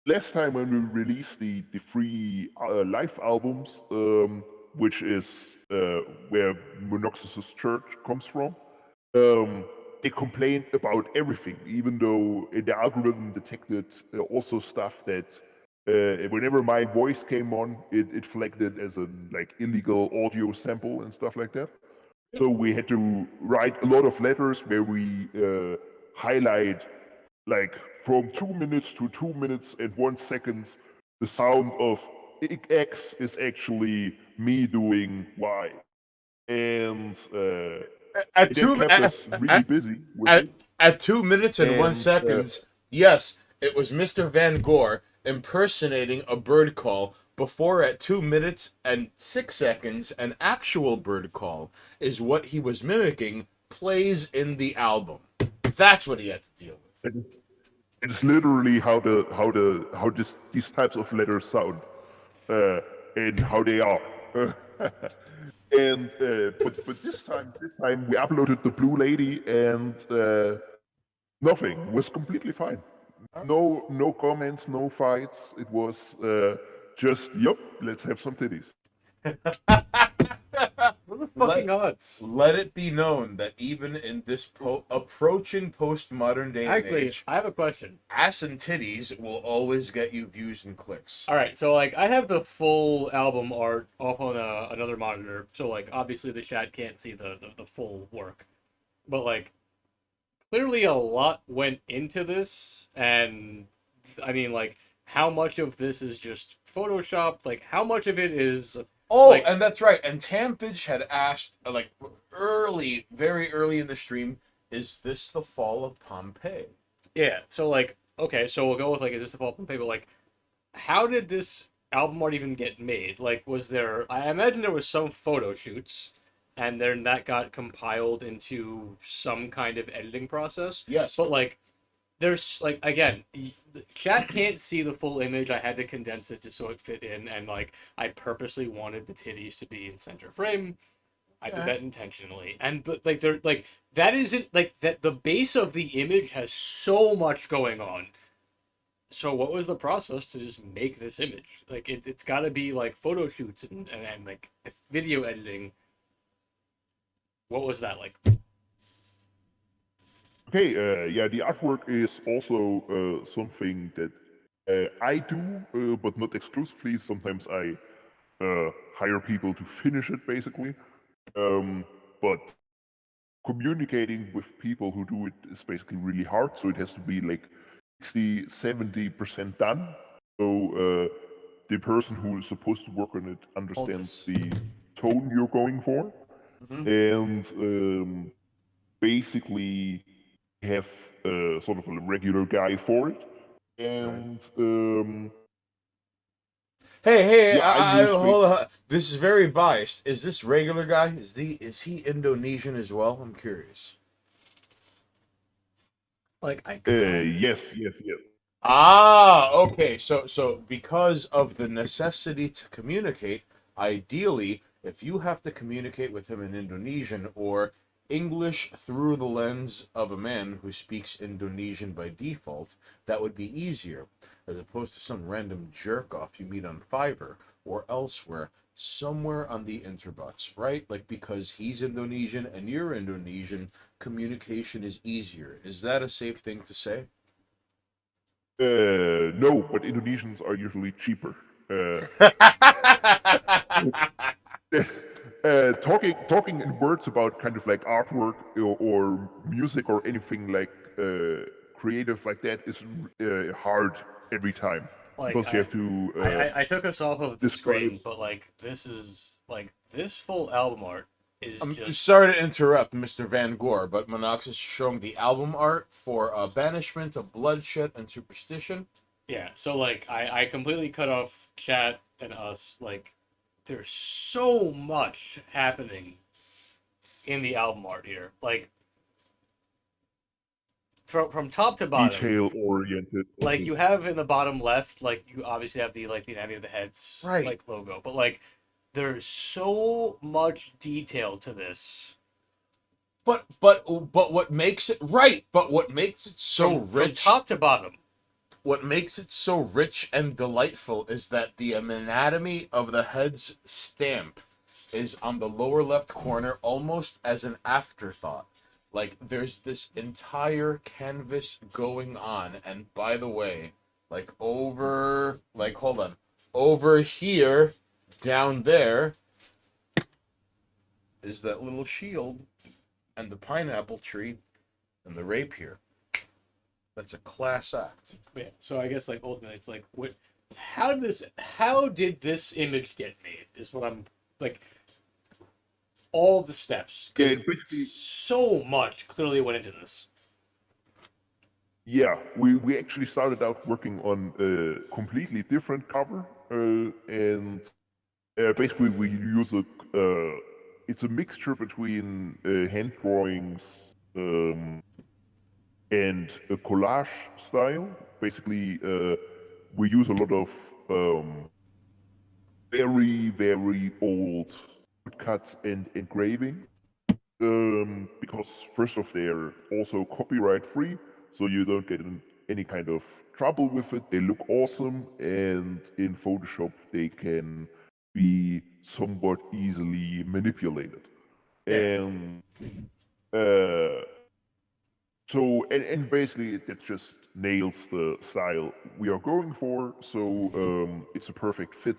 last time when we released the free live albums, which is where Monoxus's church comes from, they complained about everything, even though the algorithm detected also stuff that whenever my voice came on, it flagged it as a like illegal audio sample and stuff like that. So we had to write a lot of letters where we highlight like from 2 minutes to 2 minutes and 1 second, the sound of X is actually me doing Y. And At it two, kept us really busy with it. at 2 minutes and 1 And, second, yes, it was Mr. Van Gore impersonating a bird call. Before, at 2 minutes and 6 seconds, an actual bird call is what he was mimicking plays in the album. That's what he had to deal with. It's literally how these types of letters sound and how they are. And but this time we uploaded the Blue Lady and nothing was completely fine. No comments, no fights. It was just yup. Let's have some titties. What the fucking odds? Let it be known that even in this approaching postmodern day and Actually, age, I have a question. ass and titties will always get you views and clicks. All right, so like I have the full album art off on another monitor, so like obviously the chat can't see the full work, but like clearly a lot went into this, and I mean like how much of this is just photoshopped, like how much of it is Oh, like- and that's right. And Tampage had asked, like, very early in the stream, is this the fall of Pompeii? yeah. So like okay, so we'll go with like is this the fall from paper? Like how did this album art even get made? Like was there? I imagine there was some photo shoots, and then that got compiled into some kind of editing process. Yes. But like, there's like again, the chat can't see the full image. I had to condense it just so it fit in, and like I purposely wanted the titties to be in center frame. I did that intentionally, but like they're like that isn't like that. The base of the image has so much going on. So what was the process to just make this image? Like it's got to be like photo shoots and like video editing. What was that like? Okay, yeah, the artwork is also something that I do, but not exclusively. Sometimes I hire people to finish it, basically. But communicating with people who do it is basically really hard, so it has to be like 60-70% done. So the person who is supposed to work on it understands this. the tone you're going for, and basically have sort of a regular guy for it. And Hey, yeah, I use hold on. This is very biased. Is this regular guy? Is he Indonesian as well? I'm curious. Like I yes. Ah, okay. So because of the necessity to communicate, ideally, if you have to communicate with him in Indonesian or English through the lens of a man who speaks Indonesian by default, that would be easier, as opposed to some random jerk off you meet on Fiverr or elsewhere, somewhere on the interbots, right? Like because he's Indonesian and you're Indonesian, communication is easier. Is that a safe thing to say? No, but Indonesians are usually cheaper. Talking in words about kind of like artwork or music or anything like creative like that is hard every time like because you have to I took us off of the describe. screen, but like this is like this full album art is I'm just sorry to interrupt, Mr. Van Gore, but Monox is showing the album art for Banishment of Bloodshed and Superstition. yeah. So like I completely cut off chat and us. Like there's so much happening in the album art here. Like from top to bottom. Detail oriented. Like you have in the bottom left, like you obviously have the like the anatomy of the heads Right. like logo, but like there's so much detail to this. But what makes it right? But what makes it so From rich? top to bottom. What makes it so rich and delightful is that the anatomy of the head's stamp is on the lower left corner, almost as an afterthought. Like there's this entire canvas going on, and by the way, like hold on, over here, down there, is that little shield, and the pineapple tree, and the rapier. That's a class act. Yeah. So I guess like ultimately it's like what how did this image get made is what I'm like all the steps. Yeah, 'Cause it basically. so much clearly went into this. Yeah, we actually started out working on a completely different cover, and basically we use it's a mixture between hand drawings and a collage style. Basically, we use a lot of very old woodcuts and engraving. Because first off, they're also copyright free, so you don't get in any kind of trouble with it. They look awesome, and in Photoshop, they can be somewhat easily manipulated. Yeah. And uh, and basically, that just nails the style we are going for. So it's a perfect fit.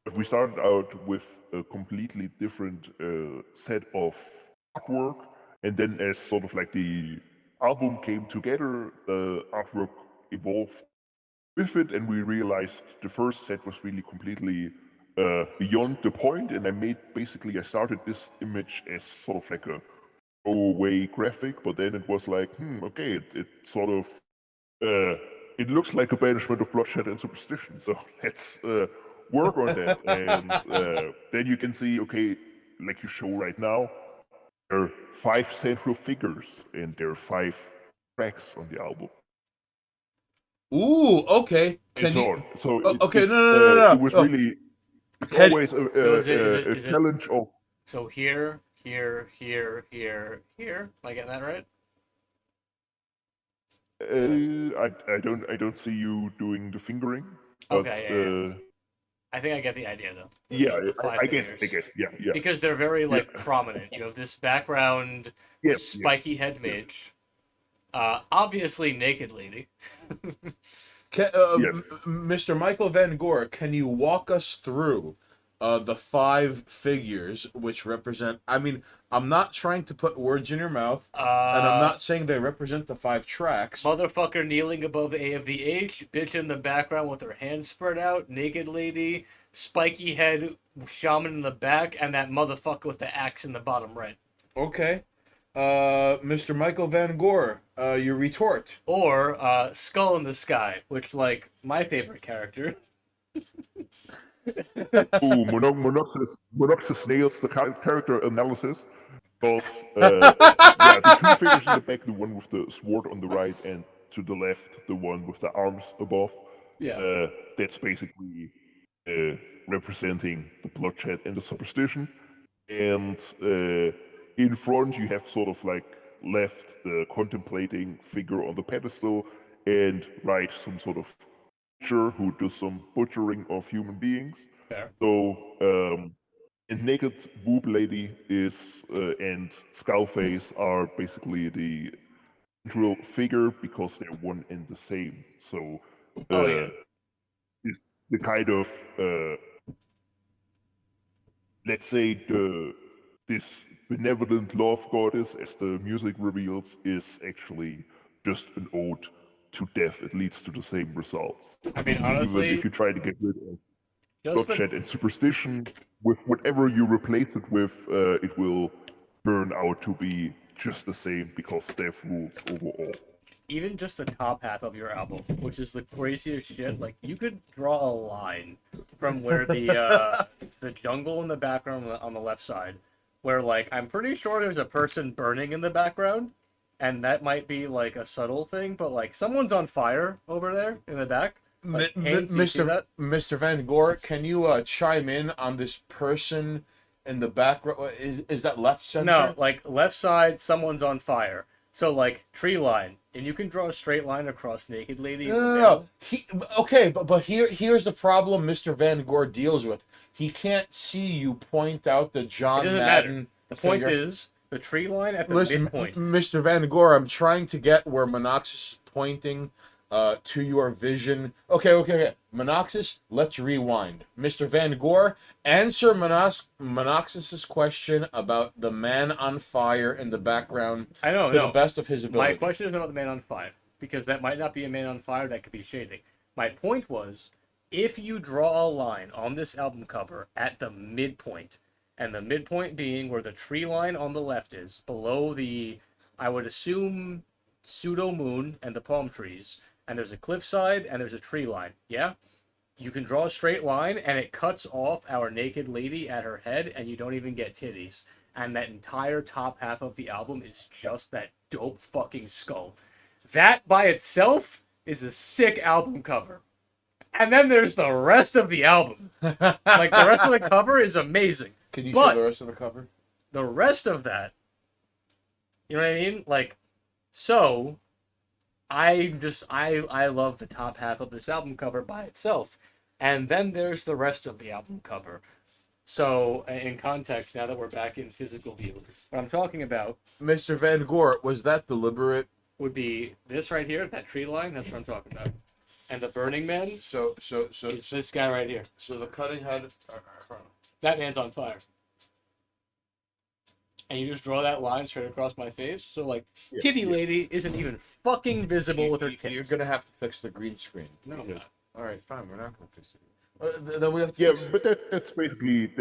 But we started out with a completely different set of artwork, and then as sort of like the album came together, the artwork evolved with it, and we realized the first set was really completely beyond the point, and I started this image as sort of like a throwaway graphic, but then it was like, okay, it sort of it looks like a Banishment of Bloodshed and Superstition, so let's work on that. And then you can see, okay, like you show right now, there are 5 central figures, and there are 5 tracks on the album. Ooh, okay. And so on. So okay, no. It was really Can- always a is it- challenge of. So here. Am I getting that right? I don't see you doing the fingering. But, Okay, yeah. I think I get the idea though. yeah, The five I fingers. guess, yeah. Because they're very Yeah. prominent. You have this background Yeah, spiky head mage. Obviously naked lady. Yes. Mr. Michael Van Gore, can you walk us through the 5 figures which represent? I mean, I'm not trying to put words in your mouth, and I'm not saying they represent the 5 tracks. Motherfucker kneeling above A of the H, bitch in the background with her hands spread out, naked lady, spiky head shaman in the back, and that motherfucker with the axe in the bottom right. Okay. Mr. Michael Van Gore, you retort. Or Skull in the Sky, which, like, my favorite character. Ooh, Monoxus nails the character analysis. Because, yeah, the 2 figures in the back, the one with the sword on the right, and to the left, the one with the arms above. Yeah. That's basically representing the Bloodshed and the Superstition. And in front, you have sort of like left the contemplating figure on the pedestal, and right, some sort of butcher who does some butchering of human beings. Fair. So, and naked boob lady is and skullface are basically the central figure because they're one and the same. So, Oh, yeah. it's the kind of let's say this benevolent love goddess, as the music reveals, is actually just an ode to death. It leads to the same results. I mean, Even honestly, if you try to get rid of just bloodshed and superstition, with whatever you replace it with, it will turn out to be just the same because death rules over all. even just the top half of your album, which is the craziest shit. Like, you could draw a line from where the jungle in the background on the left side, where, like, I'm pretty sure there's a person burning in the background, and that might be like a subtle thing, but like someone's on fire over there in the back. Like, Haynes, you see that? Mr. Van Gore, can you chime in on this person in the background? Is that left center? No, like left side, someone's on fire. So like tree line, and you can draw a straight line across naked lady. No. Okay, but here's the problem Mr. Van Gore deals with. He can't see you point out the John It doesn't Madden matter. The point figure. is the tree line at the Listen, midpoint. Mr. Van Gore, I'm trying to get where Monoxus is pointing to your vision. Okay. Monoxus, let's rewind. Mr. Van Gore, answer Monoxus's question about the man on fire in the background I know, to the best of his ability. My question is about the man on fire, because that might not be a man on fire, that could be shading. My point was, if you draw a line on this album cover at the midpoint, and the midpoint being where the tree line on the left is, below the, I would assume, pseudo moon and the palm trees, and there's a cliffside and there's a tree line, yeah? You can draw a straight line and it cuts off our naked lady at her head, and you don't even get titties. And that entire top half of the album is just that dope fucking skull. That by itself is a sick album cover. And then there's the rest of the album. Like, the rest of the cover is amazing. Can you But show the rest of the cover? the rest of that, you know what I mean? Like, so I love the top half of this album cover by itself. And then there's the rest of the album cover. So, in context, now that we're back in physical view, what I'm talking about Mr. Van Gore, was that deliberate? would be this right here, that tree line, that's what I'm talking about. And the Burning Man So is this guy right here. So the cutting head. That man's on fire. And you just draw that line straight across my face. So, like, titty lady isn't even fucking visible with her tits. You're gonna have to fix the green screen. No, I'm not. All right, fine. We're not gonna fix it. Then we have to. Yeah, fix but that's basically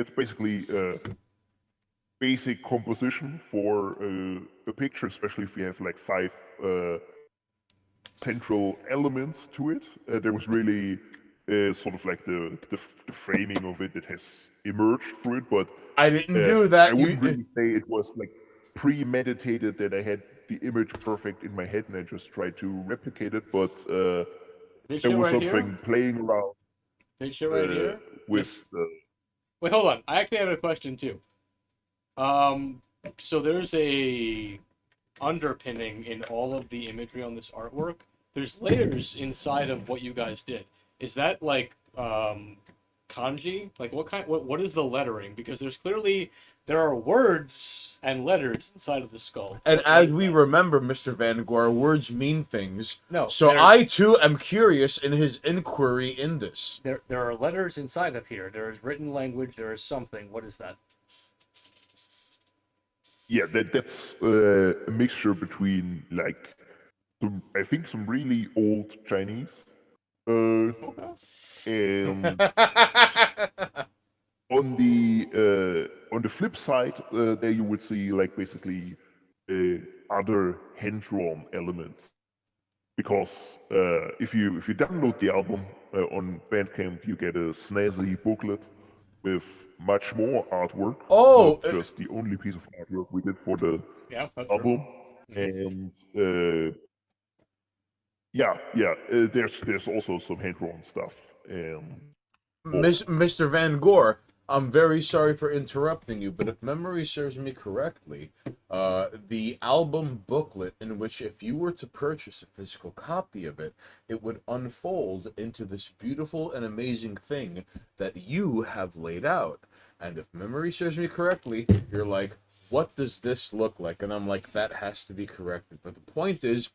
basic composition for a picture, especially if you have like 5 central elements to it. There was really sort of like the framing of it that has emerged through it, but I didn't do that. I wouldn't really say it was like premeditated that I had the image perfect in my head and I just tried to replicate it, but This there shit was right something here? playing around This shit right here? with Wait, hold on. I actually have a question too. So there's a underpinning in all of the imagery on this artwork. There's layers inside of what you guys did. Is that like kanji? Like what is the lettering? Because there are words and letters inside of the skull. And What as is we that? remember, Mr. Van Gore, words mean things. No, So there- I too am curious in his inquiry in this. there are letters inside of here. There is written language. There is something. What is that? Yeah, that's a mixture between like I think some really old Chinese, and on the flip side, there you would see like basically other hand-drawn elements. Because if you download the album on Bandcamp, you get a snazzy booklet with much more artwork. Oh, not just the only piece of artwork we did for the Yeah, that's true. album, and there's also some hand-drawn stuff. Mr. Van Gore, I'm very sorry for interrupting you, but if memory serves me correctly, the album booklet, in which if you were to purchase a physical copy of it, it would unfold into this beautiful and amazing thing that you have laid out. And if memory serves me correctly, you're like, what does this look like? And I'm like, that has to be corrected. But the point is,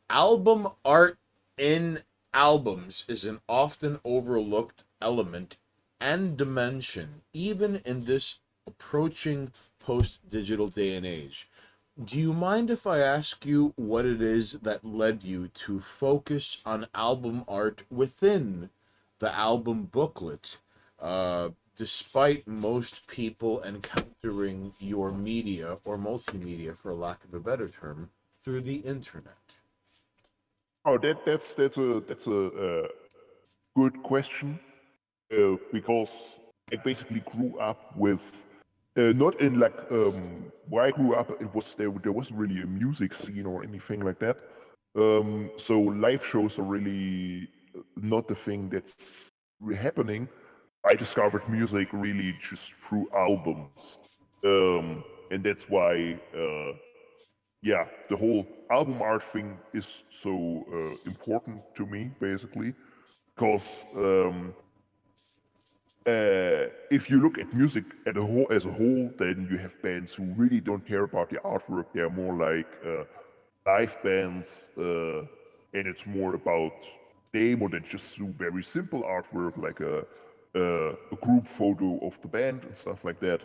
album art in albums is an often overlooked element and dimension, even in this approaching post-digital day and age. Do you mind if I ask you what it is that led you to focus on album art within the album booklet, despite most people encountering your media, or multimedia for lack of a better term, through the internet? Oh, that's a good question. Because I basically grew up with not in like where I grew up. There wasn't really a music scene or anything like that. So live shows are really not the thing that's happening. I discovered music really just through albums, and that's why the whole album art thing is so important to me, basically, because. If you look at music as a whole, then you have bands who really don't care about the artwork. They're more like live bands, and it's more about them, or than just do very simple artwork like a group photo of the band and stuff like that.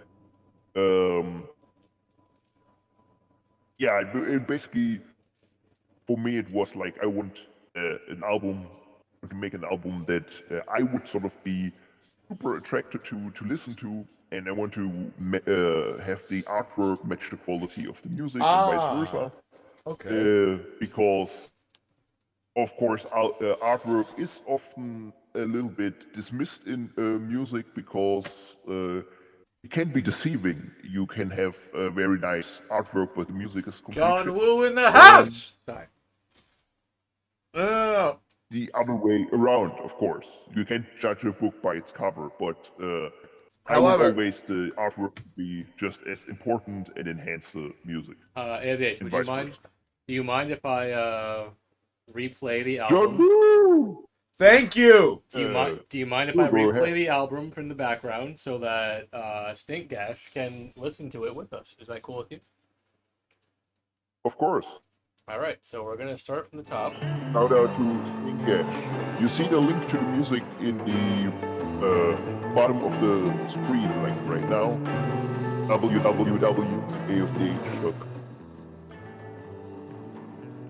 It basically, for me, it was like I want to make an album that I would sort of be super attracted to listen to, and I want to have the artwork match the quality of the music and vice versa. Okay. Because, of course, artwork is often a little bit dismissed in music because it can be deceiving. You can have a very nice artwork, but the music is complete John shit. Woo in the house. Sorry. The other way around, of course. You can't judge a book by its cover, but I would always the artwork be just as important and enhance the music. AVH, And would you vice mind? versa. Do you mind if I replay the John album? Woo! Thank you. Do you mind if go I replay ahead. the album from the background so that Stink Gash can listen to it with us? Is that cool with you? Of course. All right, so we're gonna start from the top. Shout out to String Gash. You see the link to the music in the bottom of the screen, like right now. www.afdh.com.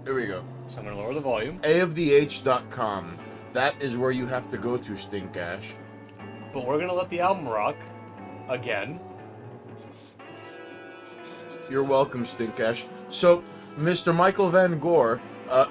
Here we go. So I'm gonna lower the volume, AoftheH.com. That is where you have to go to, Stink Ash. but we're gonna let the album rock again. You're welcome, Stink Ash. So, Mr. Michael Van Gore,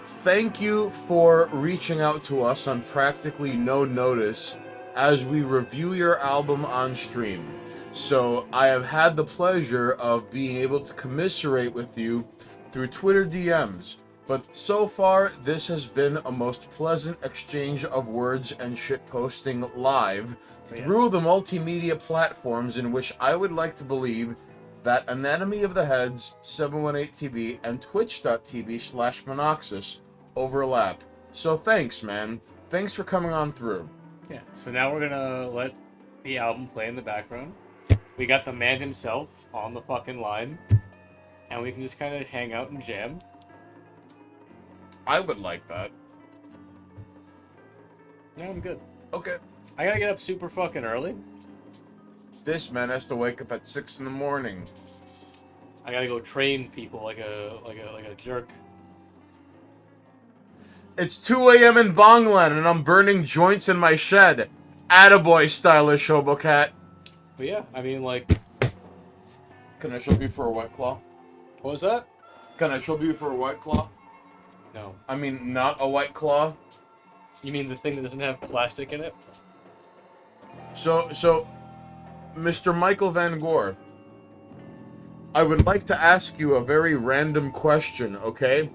thank you for reaching out to us on practically no notice as we review your album on stream. So, I have had the pleasure of being able to commiserate with you through Twitter DMs. But so far, this has been a most pleasant exchange of words and shitposting live through the multimedia platforms in which I would like to believe that Anatomy of the Heads, 718TV, and Twitch.tv/Monoxus overlap. So thanks, man. Thanks for coming on through. Yeah. So now we're gonna let the album play in the background. We got the man himself on the fucking line, and we can just kind of hang out and jam. I would like that. Yeah, I'm good. Okay. I gotta get up super fucking early. This man has to wake up at 6 in the morning. I gotta go train people like a jerk. It's 2 a.m. in Bongland, and I'm burning joints in my shed. Attaboy, stylish hobocat. But yeah, I mean, like, Can I shove you for a White Claw? what was that? Can I shove you for a White Claw? No. I mean, not a White Claw. You mean the thing that doesn't have plastic in it? So, Mr. Michael Van Gore, I would like to ask you a very random question, okay?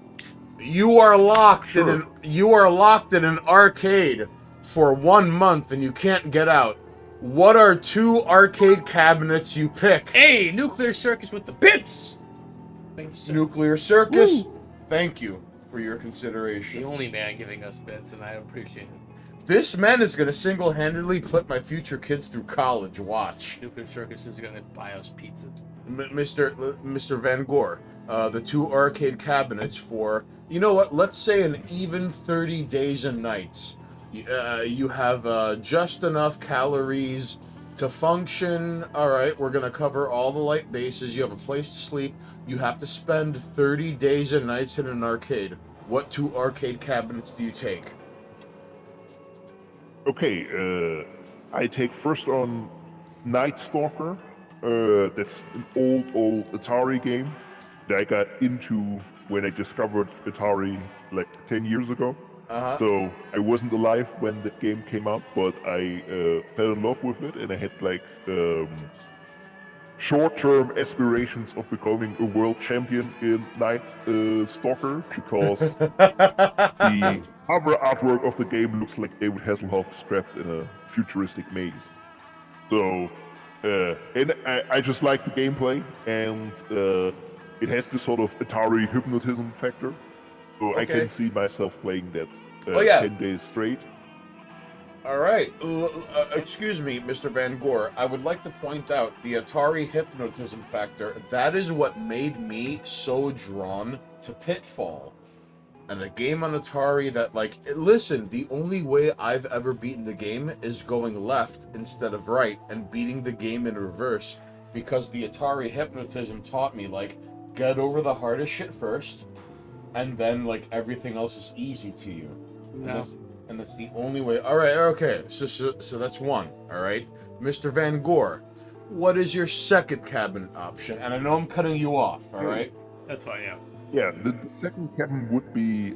You are locked in an arcade for 1 month and you can't get out. What are 2 arcade cabinets you pick? Hey, Nuclear Circus with the bits! Thank you, sir. Nuclear Circus. Woo! Thank you for your The consideration. only man giving us bits, and I appreciate it. This man is gonna single-handedly put my future kids through college. Watch. Nuclear Circus is gonna buy us pizza. Mr. Van Gore, the 2 arcade cabinets for, you know what, let's say an even 30 days and nights. You have just enough calories to function. Alright, we're gonna cover all the light bases. You have a place to sleep. You have to spend 30 days and nights in an arcade. What 2 arcade cabinets do you take? Okay, I take first on Night Stalker. That's an old Atari game that I got into when I discovered Atari like 10 years ago. Uh-huh. So I wasn't alive when the game came out, but I fell in love with it, and I had like short-term aspirations of becoming a world champion in Night Stalker because the cover artwork of the game looks like David Hasselhoff strapped in a futuristic maze. So, and I just like the gameplay, and it has this sort of Atari hypnotism factor. So I Okay. can see myself playing that Oh, yeah. 10 days straight. Alright, excuse me, Mr. Van Gore. I would like to point out the Atari hypnotism factor. That is what made me so drawn to Pitfall. And a game on Atari that, like, listen, the only way I've ever beaten the game is going left instead of right and beating the game in reverse because the Atari hypnotism taught me, like, get over the hardest shit first and then, like, everything else is easy to you. And that's the only way. All right, okay. So that's 1. All right, Mr. Van Gore, what is your second cabinet option? And I know I'm cutting you off. All right. That's fine, yeah. Yeah, the second cabin would be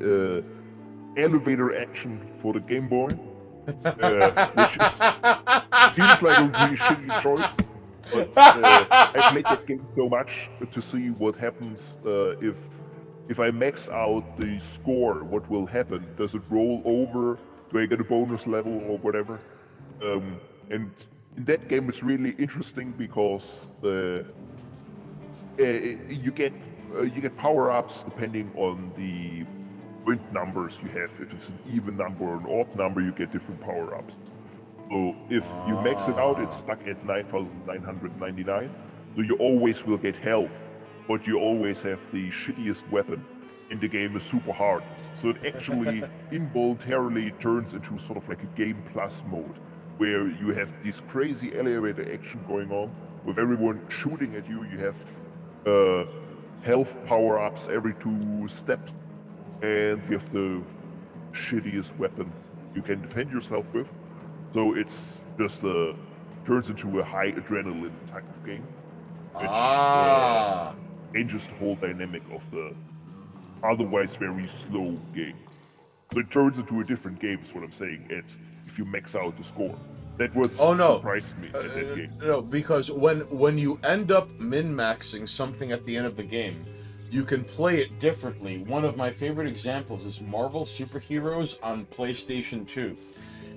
elevator action for the Game Boy, which seems like a really shitty choice. But I played that game so much to see what happens if I max out the score. What will happen? Does it roll over? Do I get a bonus level or whatever? And in that game, it's really interesting because you get power-ups depending on the point numbers you have. If it's an even number or an odd number, you get different power-ups. So if you max it out, it's stuck at 9,999. So you always will get health, but you always have the shittiest weapon, and the game is super hard. So it actually involuntarily turns into sort of like a Game Plus mode, where you have this crazy elevator action going on, with everyone shooting at you. You have health power-ups every 2 steps, and you have the shittiest weapon you can defend yourself with. So it's just turns into a high adrenaline type of game, which changes the whole dynamic of the otherwise very slow game. So it turns into a different game, is what I'm saying. And if you max out the score, that was surprised me at that game. No, because when you end up min-maxing something at the end of the game, you can play it differently. One of my favorite examples is Marvel Superheroes on PlayStation 2.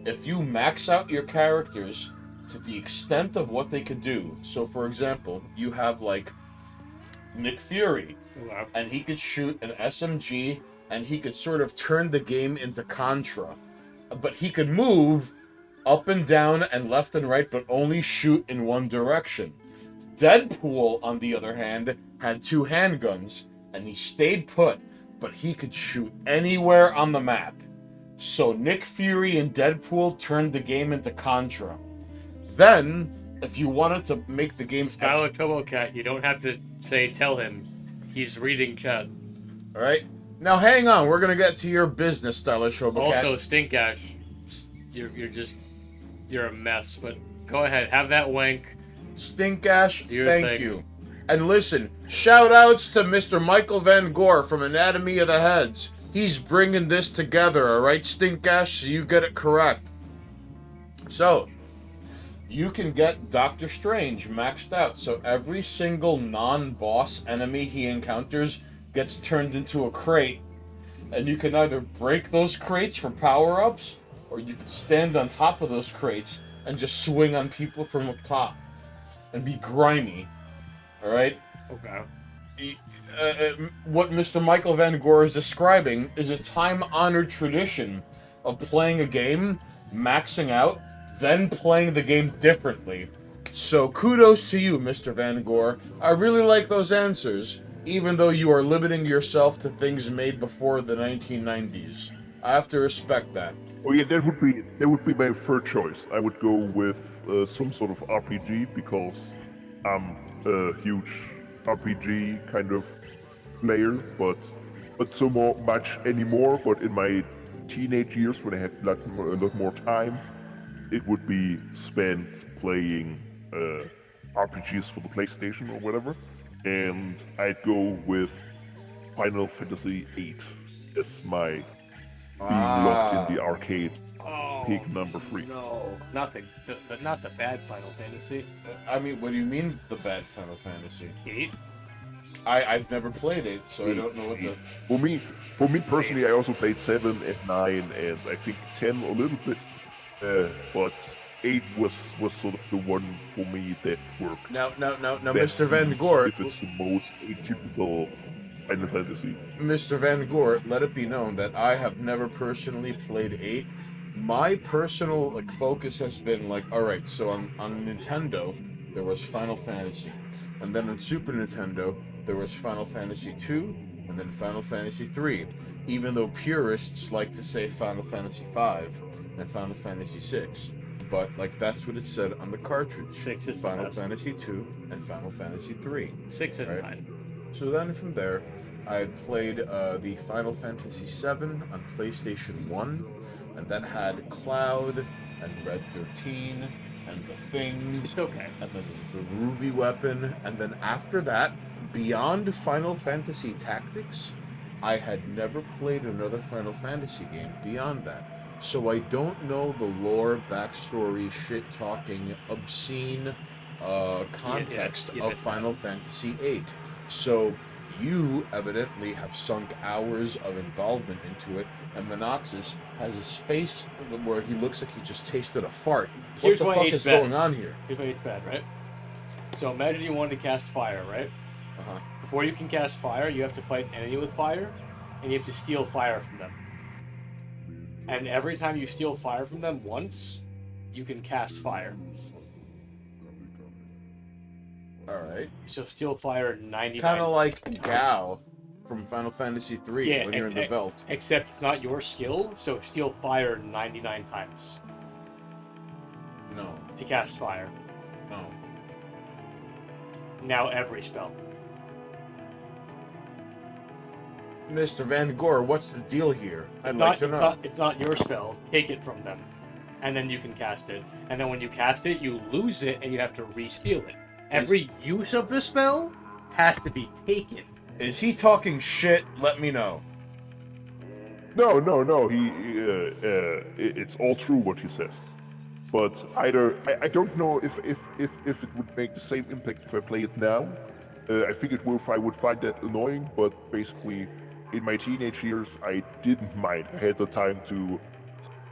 If you max out your characters to the extent of what they could do, so for example, you have like Nick Fury. Wow. And he could shoot an SMG, and he could sort of turn the game into Contra. But he could move up and down and left and right, but only shoot in one direction. Deadpool, on the other hand, had 2 handguns, and he stayed put, but he could shoot anywhere on the map. So Nick Fury and Deadpool turned the game into Contra. Then, if you wanted to make the game Style of Turbo Cat, you don't have to tell him. He's reading chat. Alright? Now hang on, we're gonna get to your business, Stylish Robocat. Also, Stinkash, you're a mess, but go ahead, have that wank. Stinkash, Do your thank thing. you. And listen, shout outs to Mr. Michael Van Gore from Anatomy of the Heads. He's bringing this together, alright, Stinkash, so you get it correct. So, you can get Doctor Strange maxed out, so every single non-boss enemy he encounters gets turned into a crate, and you can either break those crates for power-ups, or you can stand on top of those crates and just swing on people from up top and be grimy. Alright? Okay. What Mr. Michael Van Gore is describing is a time-honored tradition of playing a game, maxing out, then playing the game differently. So kudos to you, Mr. Van Gore. I really like those answers, even though you are limiting yourself to things made before the 1990s. I have to respect that. Oh yeah, that would be my third choice. I would go with some sort of RPG because I'm a huge RPG kind of player, but not so much anymore. But in my teenage years, when I had a lot more time, it would be spent playing RPGs for the PlayStation or whatever, and I'd go with Final Fantasy VIII as my being locked in the arcade pick number 3. No, nothing. Not the bad Final Fantasy. I mean, what do you mean, the bad Final Fantasy? 8? I've never played it, so I don't know what the... For me personally, I also played 7 and 9 and I think 10 a little bit, but 8 was sort of the one for me that worked. Now, That Mr. Van means Gore... if it's the most atypical Final Fantasy. Mr. Van Gore, let it be known that I have never personally played 8. My personal focus has been alright, so on Nintendo, there was Final Fantasy. And then on Super Nintendo, there was Final Fantasy 2, and then Final Fantasy 3. Even though purists like to say Final Fantasy 5 and Final Fantasy 6. But, that's what it said on the cartridge. 6 is the Final best. Fantasy 2 and Final Fantasy 3. 6 and Right. 9. So then from there, I had played the Final Fantasy VII on PlayStation 1, and that had Cloud, and Red 13, and The Thing, It's okay. and then the Ruby Weapon, and then after that, beyond Final Fantasy Tactics, I had never played another Final Fantasy game beyond that. So I don't know the lore, backstory, shit-talking, obscene context yeah, of it's Final Fantasy VIII. So you evidently have sunk hours of involvement into it, and Monoxus has his face where he looks like he just tasted a fart. Here's what why the fuck eight's is bad. going on here? Here's why it's bad, right? So imagine you wanted to cast fire, right? Uh-huh. Before you can cast fire, you have to fight an enemy with fire, and you have to steal fire from them. And every time you steal fire from them once, you can cast fire. Alright. So steal fire 99. Kind of like Gao from Final Fantasy III Yeah, when you're in the belt. Except it's not your skill, so steal fire 99 times No. to cast fire. No. Now every spell. Mr. Van Gore, what's the deal here? I'd like to know. It's not your spell. Take it from them. And then you can cast it. And then when you cast it, you lose it and you have to re-steal it. Every use of the spell has to be taken. Is he talking shit? Let me know. No. It's all true what he says. But I don't know if it would make the same impact if I play it now. I think it will. I would find that annoying. But basically, in my teenage years, I didn't mind. I had the time to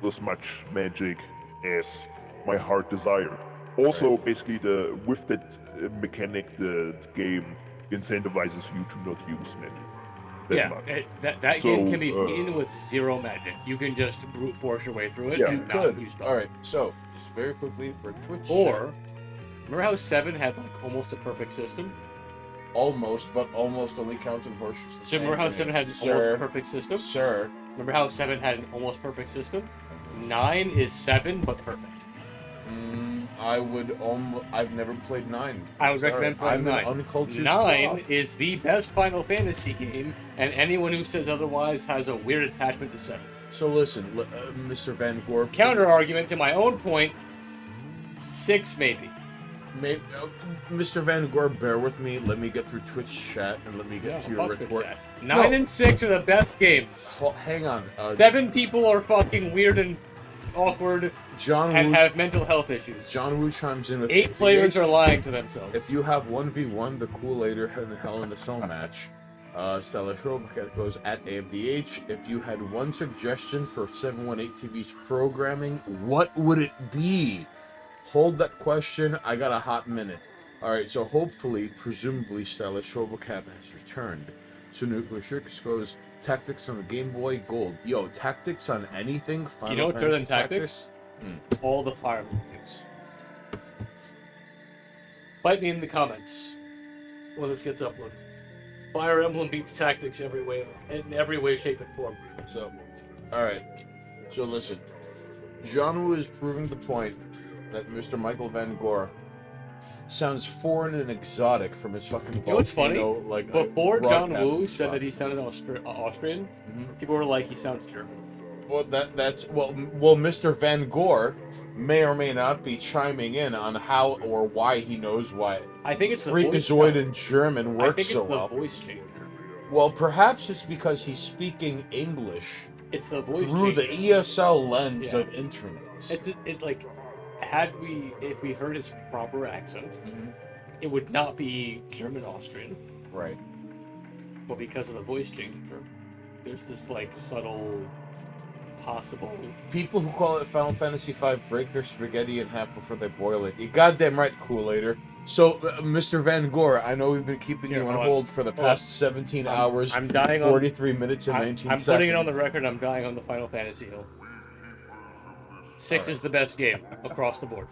as much magic as my heart desired. Also, basically, with that mechanic, the game incentivizes you to not use magic. Yeah, Much. that game So, can be beaten with zero magic. You can just brute force your way through it Yeah. and You not could. use spells. All right. So just very quickly for Twitch. Or, remember how 7 had like almost a perfect system? almost, but almost only counting horses. So remember how 7 had an Sir, almost perfect system? Sir. Remember how 7 had an almost perfect system? 9 is 7 but perfect. I would almost. I've never played 9. I would Sorry. recommend playing I'm 9. an uncultured 9 slob. is the best Final Fantasy game, and anyone who says otherwise has a weird attachment to 7. So listen, Mr. Van Gore. Counter argument to my own point, 6 maybe. Maybe, Mr. Van Gore, bear with me. Let me get through Twitch chat and let me get to your fuck with retort. that. 9 and 6 are the best games. Well, hang on. 7 people are fucking weird and awkward John and Woo, have mental health issues. John Woo chimes in with 8 players 58. are lying to themselves. If you have 1v1, the Kool-Aider in the Hell in the Cell match, Stella Schrobeck goes at AFDH. If you had one suggestion for 718 TV's programming, what would it be? Hold that question. I got a hot minute. All right, so hopefully, presumably, Stella Schrobeck has returned. So Nuclear Circus goes tactics on the Game Boy Gold. Yo, tactics on anything? Final You know what's better than Fantasy tactics? All the Fire Emblem games. Fight me in the comments when this gets uploaded. Fire Emblem beats tactics every way, in every way, shape, and form. So, all right. So listen, John Woo is proving the point that Mr. Michael Van Gore sounds foreign and exotic from his fucking You know what's funny? volcano, like Before John broadcasting Woo said spot. that he sounded Austrian, Mhm. people were like, he sounds German. Well, that's well, Mr. Van Gore may or may not be chiming in on how or why he knows why I think it's the voice. Freakazoid in German I works think it's so the well. voice changer. Well, perhaps it's because he's speaking English It's the voice through the changer. ESL lens Yeah. of internet. It like, if we heard his proper accent, Mhm. it would not be German Austrian, Right. but because of the voice changer, there's this like subtle, possible. People who call it Final Fantasy V break their spaghetti in half before they boil it. You goddamn right, Kool-Aider. So, Mr. Van Gore, I know we've been keeping Here, you on hold on. hold for the past 17 hours, I'm dying on. 43 minutes and I'm 19 I'm seconds. putting it on the record. I'm dying on the Final Fantasy hill. 6 is the best game across the board.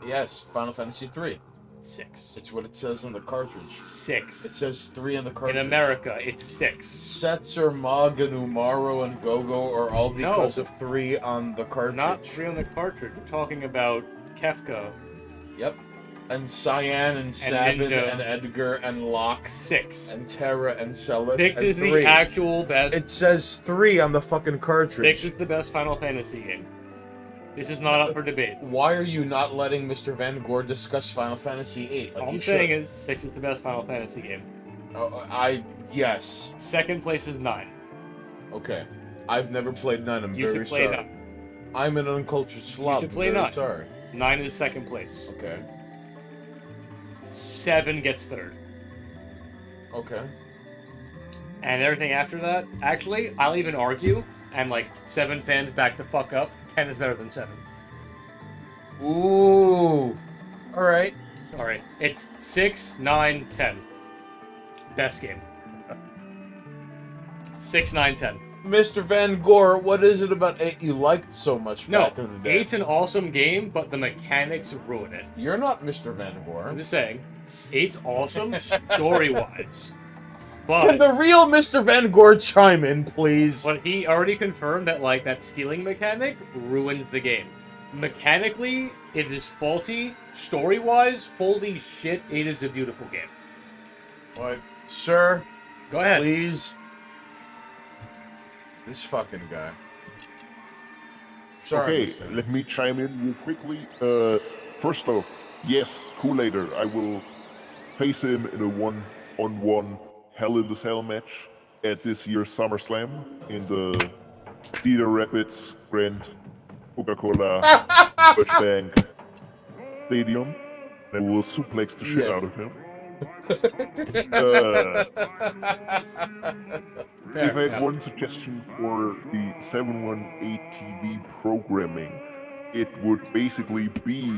Yes, Final Fantasy 3. 6. It's what it says on the cartridge. It 6. says 3 on the In cartridge. America, it's 6. Setzer, Mag, and Umaru, and Gogo are all because No. of 3 on the cartridge. Not 3 on the cartridge. We're talking about Kefka. Yep. And Cyan, and Sabin, Ninja. and Edgar, and Locke, 6. and Terra, and Celis, 6 and is 3. the actual best. It says 3 on the fucking cartridge. 6 is the best Final Fantasy game. This is not up for debate. Why are you not letting Mr. Van Gore discuss Final Fantasy VIII? Like All he I'm saying should? is 6 is the best Final Fantasy game. Yes. Second place is 9. Okay. I've never played 9. I'm You very should play sorry. 9. I'm an uncultured slob. should play I'm very 9. sorry. 9 is second place. Okay. 7 gets third. Okay. And everything after that, actually, I'll even argue, and like 7 fans back the fuck up, 10 is better than 7. Ooh. All right. Sorry. It's 6, 9, 10. Best game. 6, 9, 10. Mr. Van Gore, what is it about 8 you liked so much No, back in the day? 8's an awesome game, but the mechanics ruin it. You're not Mr. Van Gore. I'm just saying, 8's awesome story-wise. Can But, the real Mr. Van Gore chime in, please? but he already confirmed that like that stealing mechanic ruins the game. Mechanically, it is faulty. Story-wise, holy shit, 8 is a beautiful game. What? Sir, Go ahead. please. This fucking guy. Sorry. Okay, Mr. let me chime in real quickly. First off, yes, Kool-Aider, I will face him in a one-on-one Hell in the Cell match at this year's SummerSlam in the Cedar Rapids Grand Coca-Cola Bank Stadium. And we'll suplex the shit Yes. out of him. Fair, If I had yeah. one suggestion for the 718 TV programming, it would basically be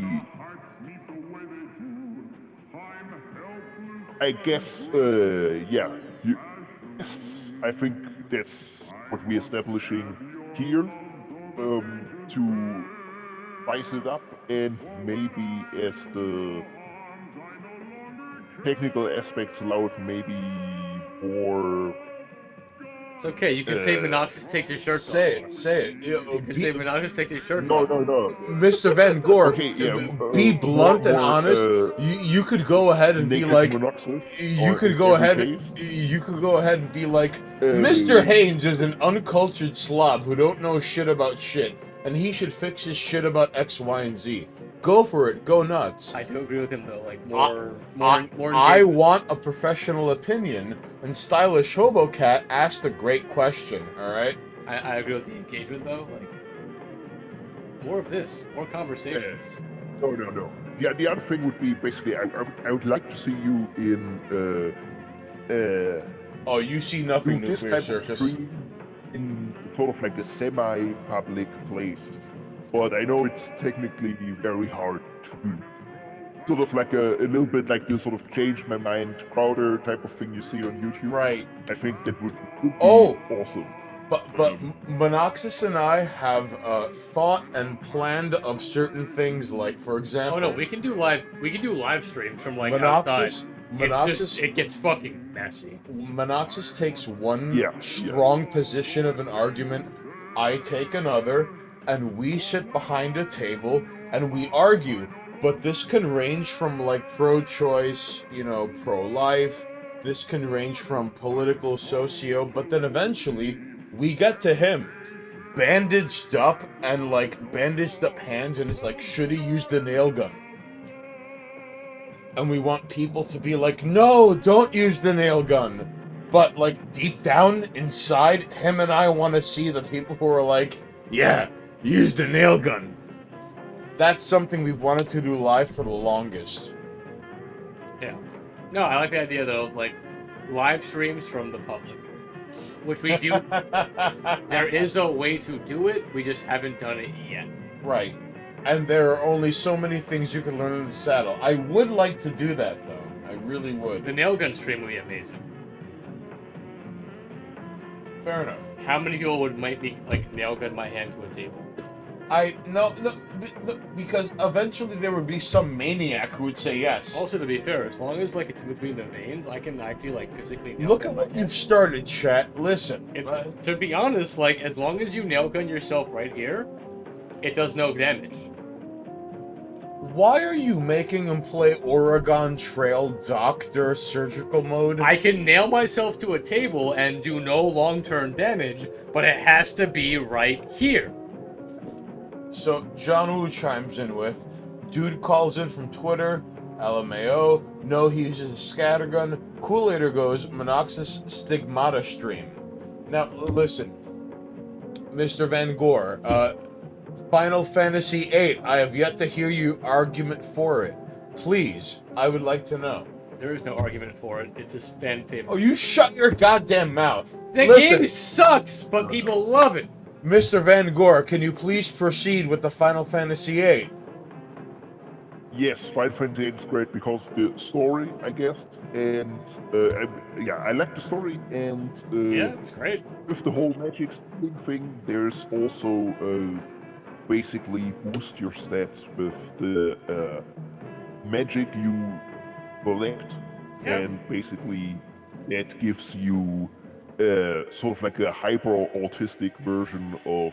I guess, yeah. Yes, I think that's what we're establishing here to spice it up, and maybe as the technical aspects allow it, maybe more. It's okay. You can say Monoxus takes his shirt Say off. it, say it. You can say Monoxus takes his shirt No, off. no, no. Mr. Van Gore, Okay, yeah. be blunt and more, honest. You could go ahead and be naked like, Monoxus, you or could in go every ahead. case. You could go ahead and be like, Mr. Haynes is an uncultured slob who don't know shit about shit, and he should fix his shit about X, Y, and Z. Go for it. Go nuts. I do agree with him though. Like I more. want a professional opinion, and Stylish Hobo Cat asked a great question. All right. I agree with the engagement though. Like more of this, more conversations. No. The other thing would be basically, I would like to see you in Oh, you see nothing, do this Nuclear type of Circus. stream in sort of like a semi-public place. But I know it's technically very hard to do. Sort of like a little bit like this sort of change my mind Crowder type of thing you see on YouTube. Right. I think that would be awesome. But Monoxus and I have thought and planned of certain things, like for example. Oh no, we can do live streams from like Monoxus. outside. It gets fucking messy. Monoxus takes one Yeah. strong position of an argument, I take another, and we sit behind a table and we argue. But this can range from like pro-choice, pro-life. This can range from political, socio, but then eventually we get to him, bandaged up and like bandaged up hands, and it's like, should he use the nail gun? And we want people to be like, no, don't use the nail gun. But like deep down inside, him and I want to see the people who are like, yeah, use the nail gun. That's something we've wanted to do live for the longest. Yeah. No, I like the idea though of like live streams from the public, which we do. There is a way to do it. We just haven't done it yet. Right. And there are only so many things you can learn in the saddle. I would like to do that though. I really would. The nail gun stream would be amazing. Fair enough. How many people might be like nail gun my hand to a table? No, because eventually there would be some maniac who would say yes. Also, to be fair, as long as like it's in between the veins, I can actually like physically nail Look gun at my what hand. you've started, chat. Listen. To be honest, like as long as you nail gun yourself right here, it does no damage. Why are you making him play Oregon Trail Doctor Surgical Mode? I can nail myself to a table and do no long-term damage, but it has to be right here. So John Woo chimes in with, dude calls in from Twitter, LMAO, no, he uses a scattergun. Kool-Ader goes, Monoxus Stigmata stream. Now, listen, Mr. Van Gore, Final Fantasy VIII, I have yet to hear you argument for it. Please, I would like to know. There is no argument for it. It's just fan favorite. Oh, you shut your goddamn mouth. The Listen, game sucks, but people love it. Mr. Van Gore, can you please proceed with the Final Fantasy VIII? Yes, Final Fantasy VIII is great because of the story, I guess, and I like the story, and Yeah, it's great. with the whole magic thing, there's also basically boost your stats with the magic you collect, Yeah. and basically that gives you sort of like a hyper autistic version of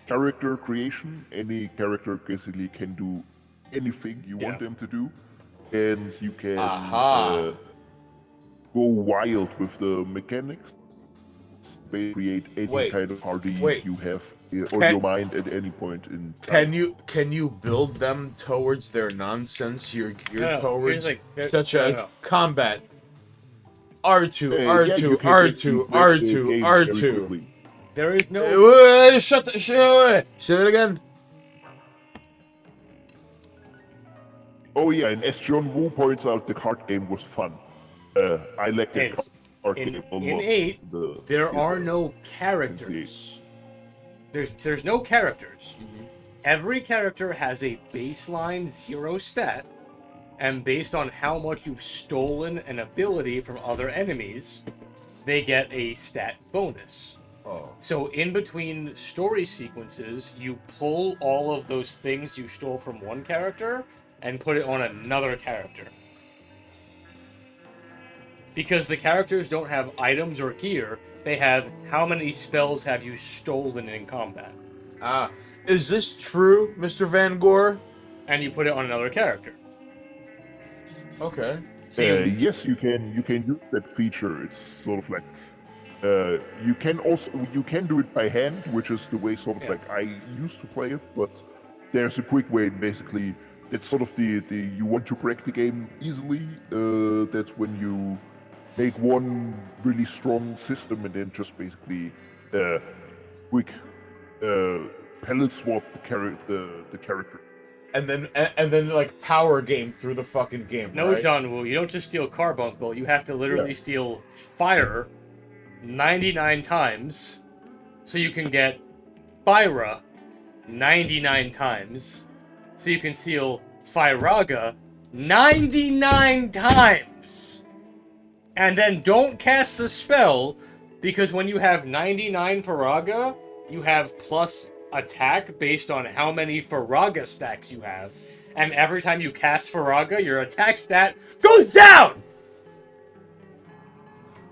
character creation. Any character basically can do anything you want them to do, and you can go wild with the mechanics. Create any kind of party you have on your mind at any point in time. Can you build them towards their nonsense you're geared towards, here's such as combat? R2, Yeah, R2, you can R2, basically break the R2, game very R2. quickly. There is no. Say that again. Oh yeah, and as John Woo points out, the card game was fun. I like the card game a lot. In 8, there are no characters. There's no characters. Every character has a baseline 0 stat, and based on how much you've stolen an ability from other enemies, they get a stat bonus. Oh. So in between story sequences, you pull all of those things you stole from one character and put it on another character. Because the characters don't have items or gear, they have how many spells have you stolen in combat. Ah, is this true, Mr. Van Gore? And you put it on another character. Okay. So you, Yes, you can use that feature. It's sort of like you can do it by hand, which is the way sort of Yeah. like I used to play it. But there's a quick way. Basically, it's sort of the you want to break the game easily. That's when you make one really strong system and then just basically quick palette swap the character. And then like power game through the fucking game. no, right? John Woo, you don't just steal carbuncle, you have to literally steal fire 99 times so you can get Fyra 99 times so you can steal Fyraga 99 times. And then don't cast the spell, because when you have 99 Fyraga, you have plus attack based on how many Fyraga stacks you have. And every time you cast Fyraga, your attack stat goes down!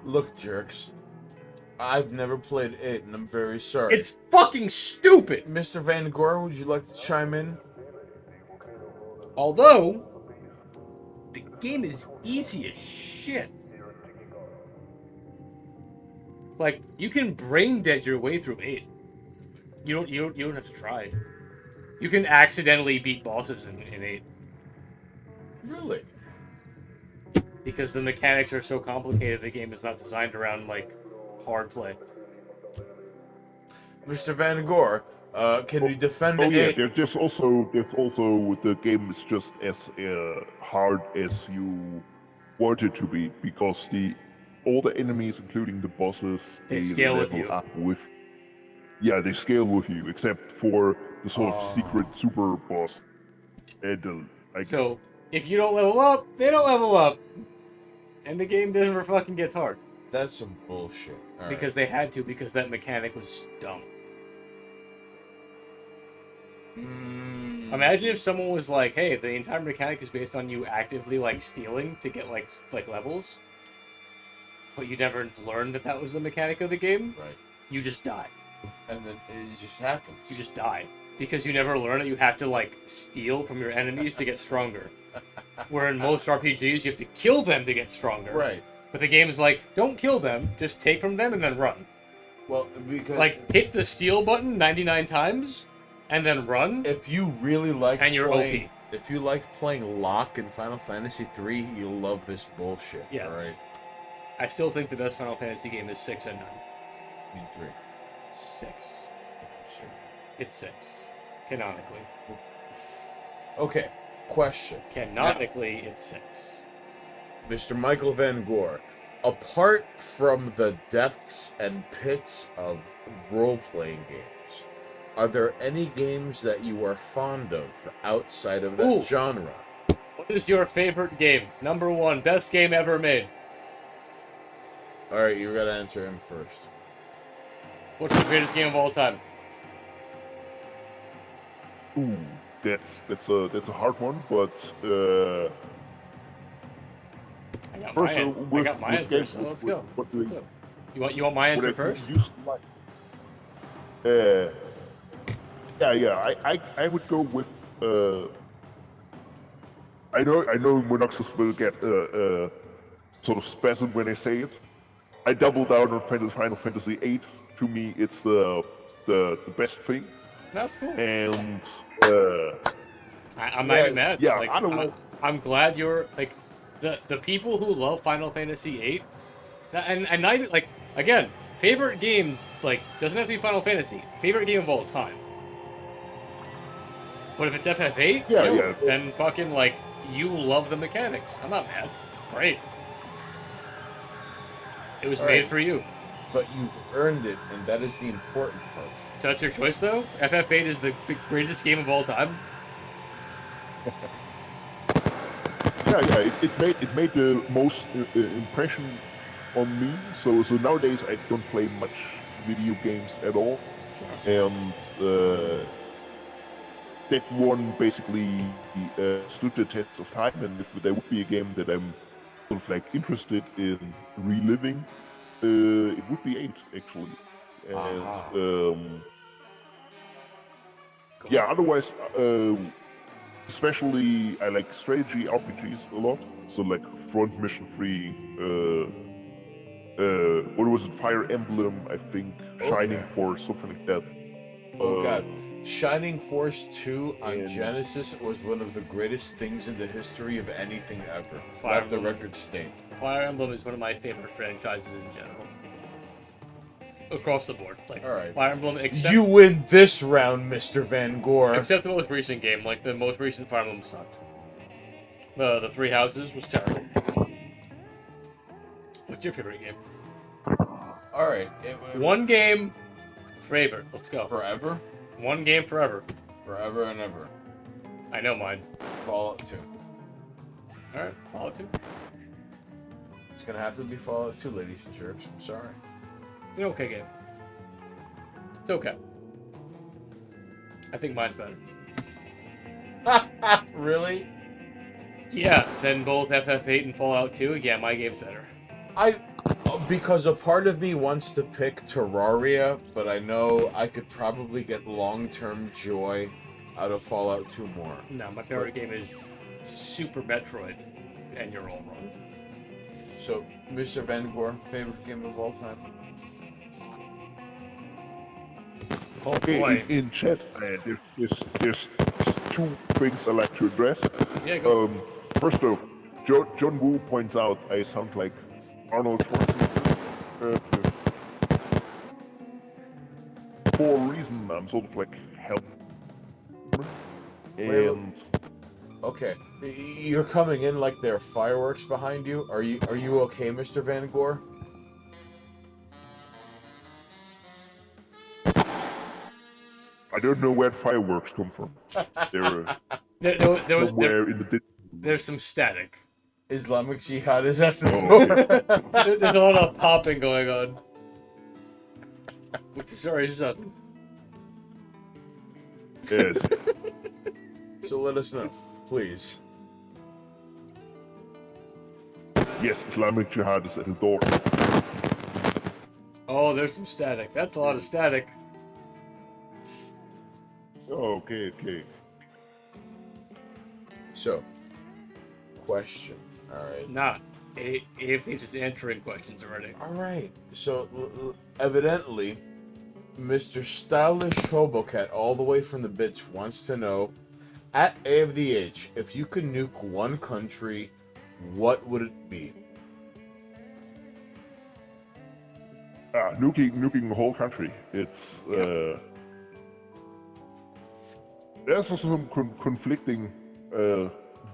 Look, jerks. I've never played it, and I'm very sorry. It's fucking stupid! Mr. Van Gore, would you like to chime in? Although, the game is easy as shit. Like, you can brain dead your way through 8. You don't have to try. You can accidentally beat bosses in 8. Really? Because the mechanics are so complicated, the game is not designed around, like, hard play. Mr. Van Gore, can you defend Oh the yeah, eight? there's also the game is just as hard as you want it to be, because all the enemies, including the bosses, They scale with level you. up with. Yeah, they scale with you, except for the sort of secret super boss. And I guess. So, if you don't level up, they don't level up. And the game never fucking gets hard. That's some bullshit. All right. Because they had to, because that mechanic was dumb. Imagine if someone was like, hey, the entire mechanic is based on you actively, like, stealing to get, like levels. But you never learned that that was the mechanic of the game. Right. You just die. And then it just happens. You just die. Because you never learn that you have to, like, steal from your enemies to get stronger. Where in most RPGs, you have to kill them to get stronger. Right. But the game is like, don't kill them, just take from them and then run. Well, because Like, hit the steal button 99 times, and then run, if you really like and you're playing, OP. if you like playing Locke in Final Fantasy III, you'll love this bullshit. Yeah. All right. I still think the best Final Fantasy game is 6 and 9. I mean 3. 6. It's 6. Canonically. Okay. Question. Canonically, it's 6. Mr. Michael Van Gore, apart from the depths and pits of role-playing games, are there any games that you are fond of outside of that Ooh. genre? What is your favorite game? Number 1, best game ever made. All right, you gotta answer him first. What's the greatest game of all time? Ooh, that's a hard one, but I got first, I got my answer, games, so let's go. What What's up? You want my answer what I first? used to like. I would go with. I know Monoxus will get sort of spasm when I say it. I double down on Final Fantasy VIII. To me, it's the best thing. That's cool. And I'm not even mad. yeah, Like, I don't know. I'm glad you're like the people who love Final Fantasy VIII, and not even like again favorite game like doesn't have to be Final Fantasy. Favorite game of all time. But if it's FF8, Yeah. then fucking like you love the mechanics. I'm not mad. Great. It was All made right. for you. But you've earned it, and that is the important part. So that's your choice, though. FF8 is the greatest game of all time. It made the most impression on me. So nowadays I don't play much video games at all, and that one basically stood the test of time. And if there would be a game that I'm sort of like interested in reliving, it would be 8 actually. And yeah, otherwise, especially I like strategy RPGs a lot. So like Front Mission 3, what was it, Fire Emblem, I think, Shining Okay. Force, something like that. Oh god. Shining Force 2 on and- Genesis was one of the greatest things in the history of anything ever. Fire Let the Emblem. record state. Fire Emblem is one of my favorite franchises in general. Across the board. Like, Alright. Fire Emblem, except, You win this round, Mr. Van Gore. except the most recent game. Like, the most recent Fire Emblem sucked. The Three Houses was terrible. What's your favorite game? Alright. One game, favorite. Let's go. Forever? One game forever. Forever and ever. I know mine. Fallout 2. Alright, Fallout 2. It's gonna have to be Fallout 2, ladies and jerks. I'm sorry. It's an okay game. It's okay. I think mine's better. Really? Yeah, then both FF8 and Fallout 2, yeah, my game's better. Because a part of me wants to pick Terraria, but I know I could probably get long-term joy out of Fallout 2 more. No, my favorite game is Super Metroid, and you're all wrong. So, Mr. Van Gore, favorite game of all time? Oh Okay, boy. in chat, there's two things I like to address. Yeah, go. First off, John Woo points out I sound like Arnold Schwarzenegger. For a reason, I'm sort of like helping. And Okay, you're coming in like there are fireworks behind you. Are you okay, Mr. Van Gore? I don't know where fireworks come from. They're There's some static. Islamic Jihad is at the Oh, door. There's a lot of popping going on. What's the story, son? yes. So let us know, please. Yes, Islamic Jihad is at the door. Oh, there's some static. That's a lot of static. Oh, okay. So, question. All right. Nah, AFH is answering questions already. All right. So, evidently, Mr. Stylish Hobocat, all the way from the bits, wants to know, at A of the H, if you could nuke one country, what would it be? Nuking the whole country. It's there's also some conflicting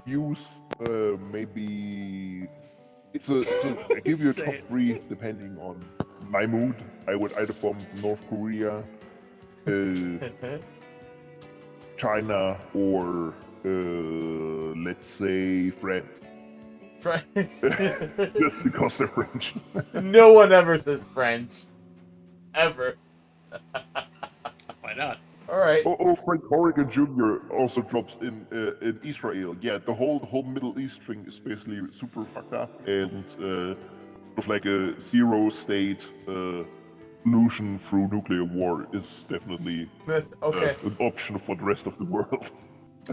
views. Maybe I give you a Say top it. 3 depending on my mood. I would either bomb North Korea, China, or let's say France. Just because they're French. No one ever says friends. Ever. Why not? All right. Oh, Frank Horrigan Jr. also drops in Israel. Yeah, the whole Middle East thing is basically super fucked up, and sort of like a zero-state solution through nuclear war is definitely Okay. an option for the rest of the world.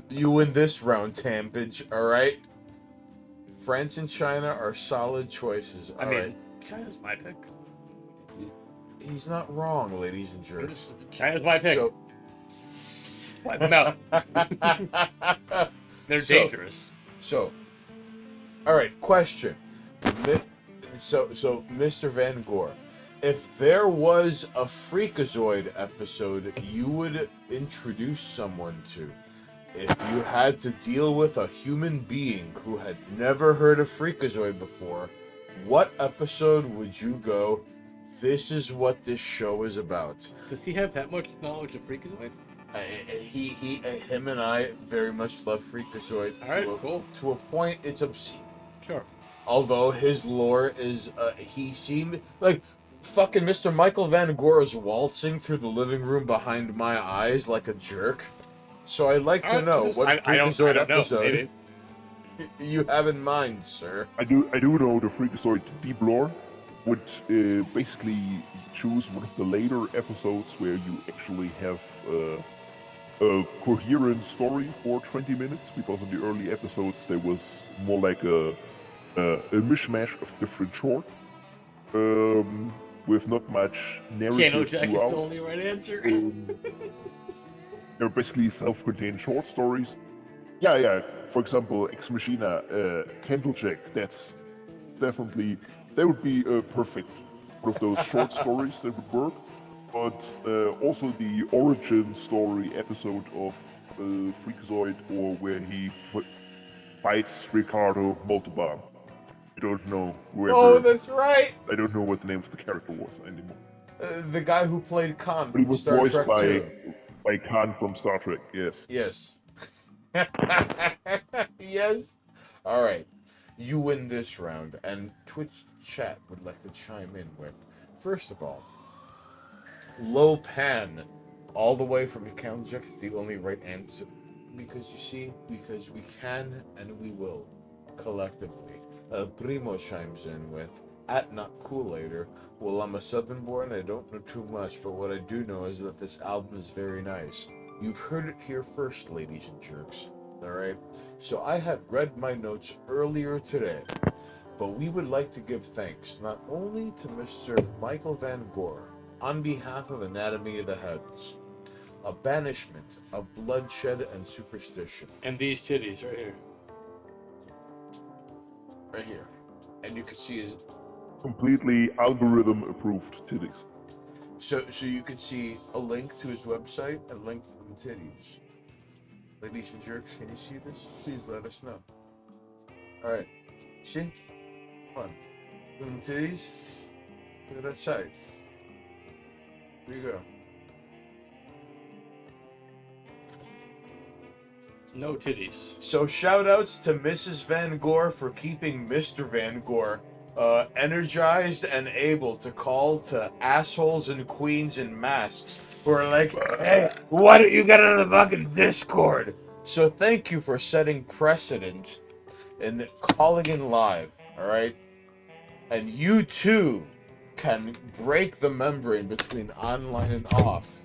You win this round, Tampage. All right. France and China are solid choices. I All mean, right. China's my pick. He's not wrong, ladies and jerks. China's my pick. So, Wipe them out. They're So- dangerous. So, all right, question. So, Mr. Van Gore, if there was a Freakazoid episode you would introduce someone to, if you had to deal with a human being who had never heard of Freakazoid before, what episode would you go, this is what this show is about? Does he have that much knowledge of Freakazoid? Him and I very much love Freakazoid. All right, cool. To a point, it's obscene. Sure. Although his lore is, he seemed like fucking Mr. Michael Van Gore is waltzing through the living room behind my eyes like a jerk. So I'd like to know what Freakazoid episode you have in mind, sir. I do know the Freakazoid deep lore would basically choose one of the later episodes where you actually have a coherent story for 20 minutes, because in the early episodes there was more like a mishmash of different short, with not much narrative Kano Jack is the throughout. only right answer. They're basically self-contained short stories. Yeah. For example, Ex Machina, Candlejack. That's definitely, that would be perfect. One of those short stories that would work. But also the origin story episode of Freakazoid, or where he fights Ricardo Montalban. I don't know whoever. Oh, that's right. I don't know what the name of the character was anymore. The guy who played Khan But he from was Star voiced Trek by 2. Khan from Star Trek. Yes. Yes. Yes. All right. You win this round, and Twitch chat would like to chime in with, first of all, low pan, all the way from Candlejack is the only right answer, because you see, because we can and we will, collectively. Primo chimes in with, at not cool later. Well, I'm a Southern born, I don't know too much, but what I do know is that this album is very nice. You've heard it here first, ladies and jerks. Alright? So I had read my notes earlier today, but we would like to give thanks not only to Mr. Michael Van Gore, on behalf of Anatomy of the Heads, a Banishment, a Bloodshed, and Superstition. And these titties right here. Right here. And you can see his... Completely algorithm approved titties. So you can see a link to his website, a link to them titties. Ladies and jerks, can you see this? Please let us know. Alright. See? Come on. Them titties. Look at that side. There you go. No titties. So shout outs to Mrs. Van Gore for keeping Mr. Van Gore energized and able to call to assholes and queens in masks who are like, hey, why don't you get on the fucking Discord? So thank you for setting precedent and calling in live, alright? And you too can break the membrane between online and off.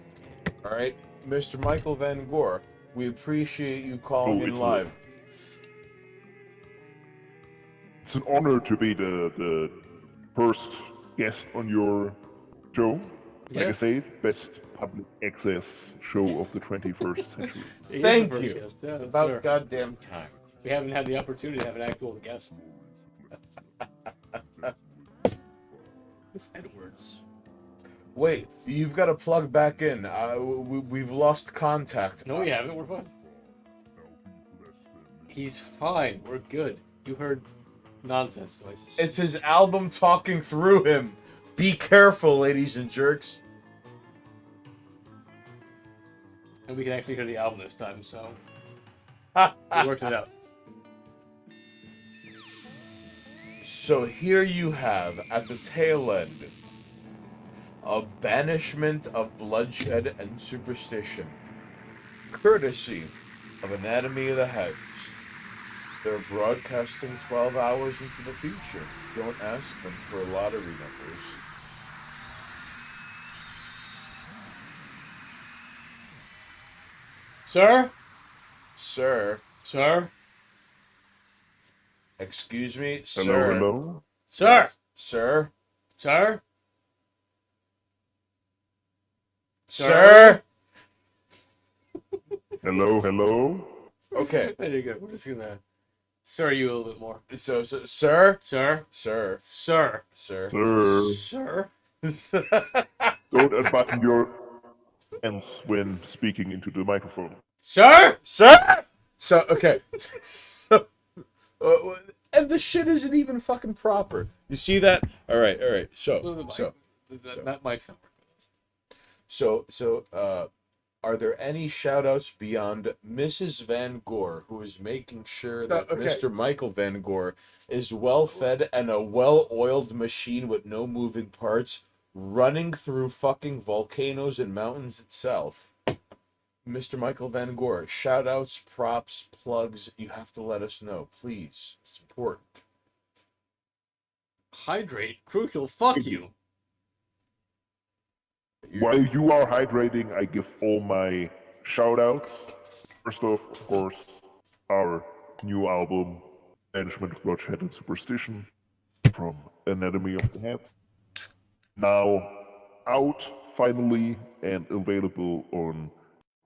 Alright? Mr. Michael Van Gore, we appreciate you calling in live. It's an honor to be the first guest on your show. Like Yeah. I say, best public access show of the 21st century. He is the Thank first you. guest, yeah, It's that's about fair. goddamn time. We haven't had the opportunity to have an actual guest. This Edwards. Wait, you've got to plug back in. We've lost contact. No, we haven't. We're fine. He's fine. We're good. You heard nonsense noises. It's his album talking through him. Be careful, ladies and jerks. And we can actually hear the album this time, so we worked it out. So here you have, at the tail end, a banishment of bloodshed and superstition, courtesy of Anatomy of the Heads. They're broadcasting 12 hours into the future. Don't ask them for lottery numbers. Sir? Sir, Sir? excuse me, Hello, sir. hello. Sir? Sir? Sir? Sir? Hello, hello. Okay, There you go. We're just gonna sir you a little bit more. so, sir? Sir? Sir. Sir? Sir. Sir, Sir? don't unbutton your hands when speaking into the microphone. Sir? Sir? So, okay. So, and the shit isn't even fucking proper. You see that? All right. That mic's not working. are there any shout-outs beyond Mrs. Van Gore, who is making sure that okay. Mr. Michael Van Gore is well-fed and a well-oiled machine with no moving parts, running through fucking volcanoes and mountains itself? Mr. Michael Van Gore, shout-outs, props, plugs, you have to let us know, please. It's important. Hydrate. Crucial. Fuck you. While you are hydrating, I give all my shout-outs. First off, of course, our new album, Banishment, Bloodshed, and Superstition, from Anatomy of the Head. Now out, finally, and available on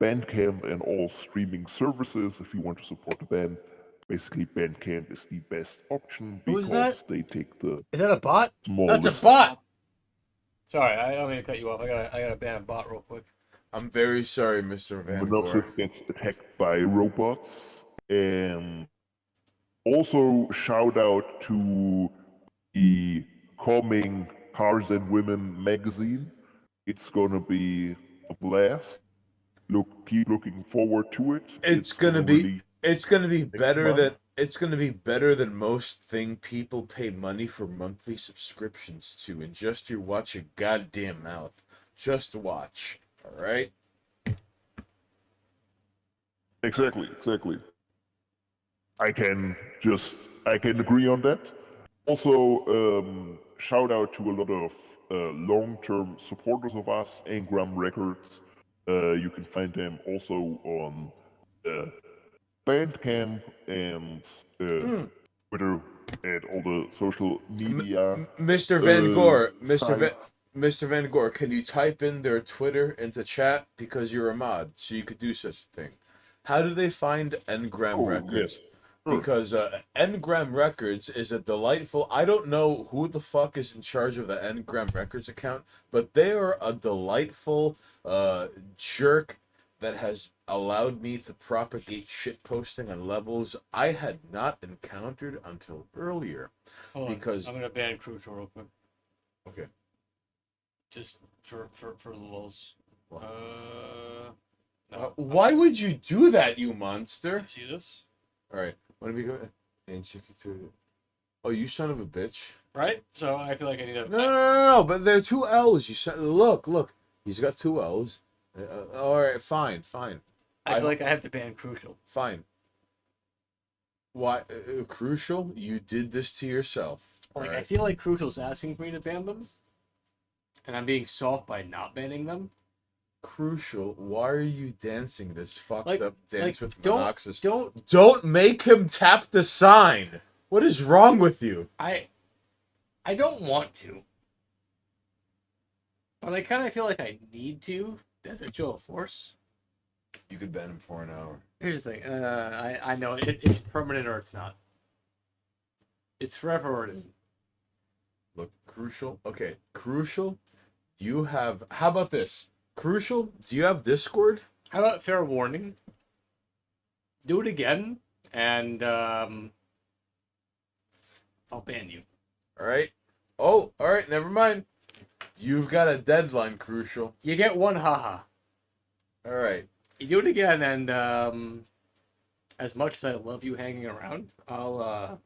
Bandcamp and all streaming services if you want to support the band. Basically, Bandcamp is the best option Who is because that? they take the Is that a bot? smallest... That's a bot! Sorry, I don't mean to cut you off. I gotta ban a bot real quick. I'm very sorry, Mr. Van Gore. Monoxys gets attacked by robots. And also shout out to the coming Cars and Women magazine. It's gonna be a blast. Keep looking forward to it. It's gonna be better month. than most thing people pay money for monthly subscriptions to, and just you watch your goddamn mouth. Just watch, all right? Exactly. I can agree on that. Also, shout out to a lot of long-term supporters of us, Engram Records. You can find them also on Bandcamp and Twitter and all the social media. Mr. Van Gore, sites. Mr. Van Gore, can you type in their Twitter into chat because you're a mod, so you could do such a thing? How do they find Engram Records? Yes. Sure. Because Engram Records is a delightful... I don't know who the fuck is in charge of the Engram Records account, but they are a delightful jerk that has allowed me to propagate shitposting on levels I had not encountered until earlier. Hold on. Because... I'm gonna ban Crucial real quick. Okay. Just for the lulz. What? No. Why would you do that, you monster? See this? Alright, let me go... Oh, you son of a bitch. Right? So I feel like I need to... No, but there are two L's. You said, look. He's got two L's. All right, fine. I feel like I have to ban Crucial. Fine. Why? Crucial? You did this to yourself. Like, I alright? feel like Crucial's asking for me to ban them. And I'm being soft by not banning them. Crucial. Why are you dancing this fucked Like- up dance like, with don't- Monoxys? Don't... Don't make him tap the sign. What is wrong with you? I don't want to. But I kind of feel like I need to. As a show of force. You could ban him for an hour. Here's the thing. I know it's permanent or it's not. It's forever or it isn't. Look, Crucial. Okay, Crucial. You have. How about this? Crucial. Do you have Discord? How about fair warning? Do it again, and I'll ban you. All right. Oh, all right. Never mind. You've got a deadline, Crucial. You get one haha. All right. You do it again, and as much as I love you hanging around, I'll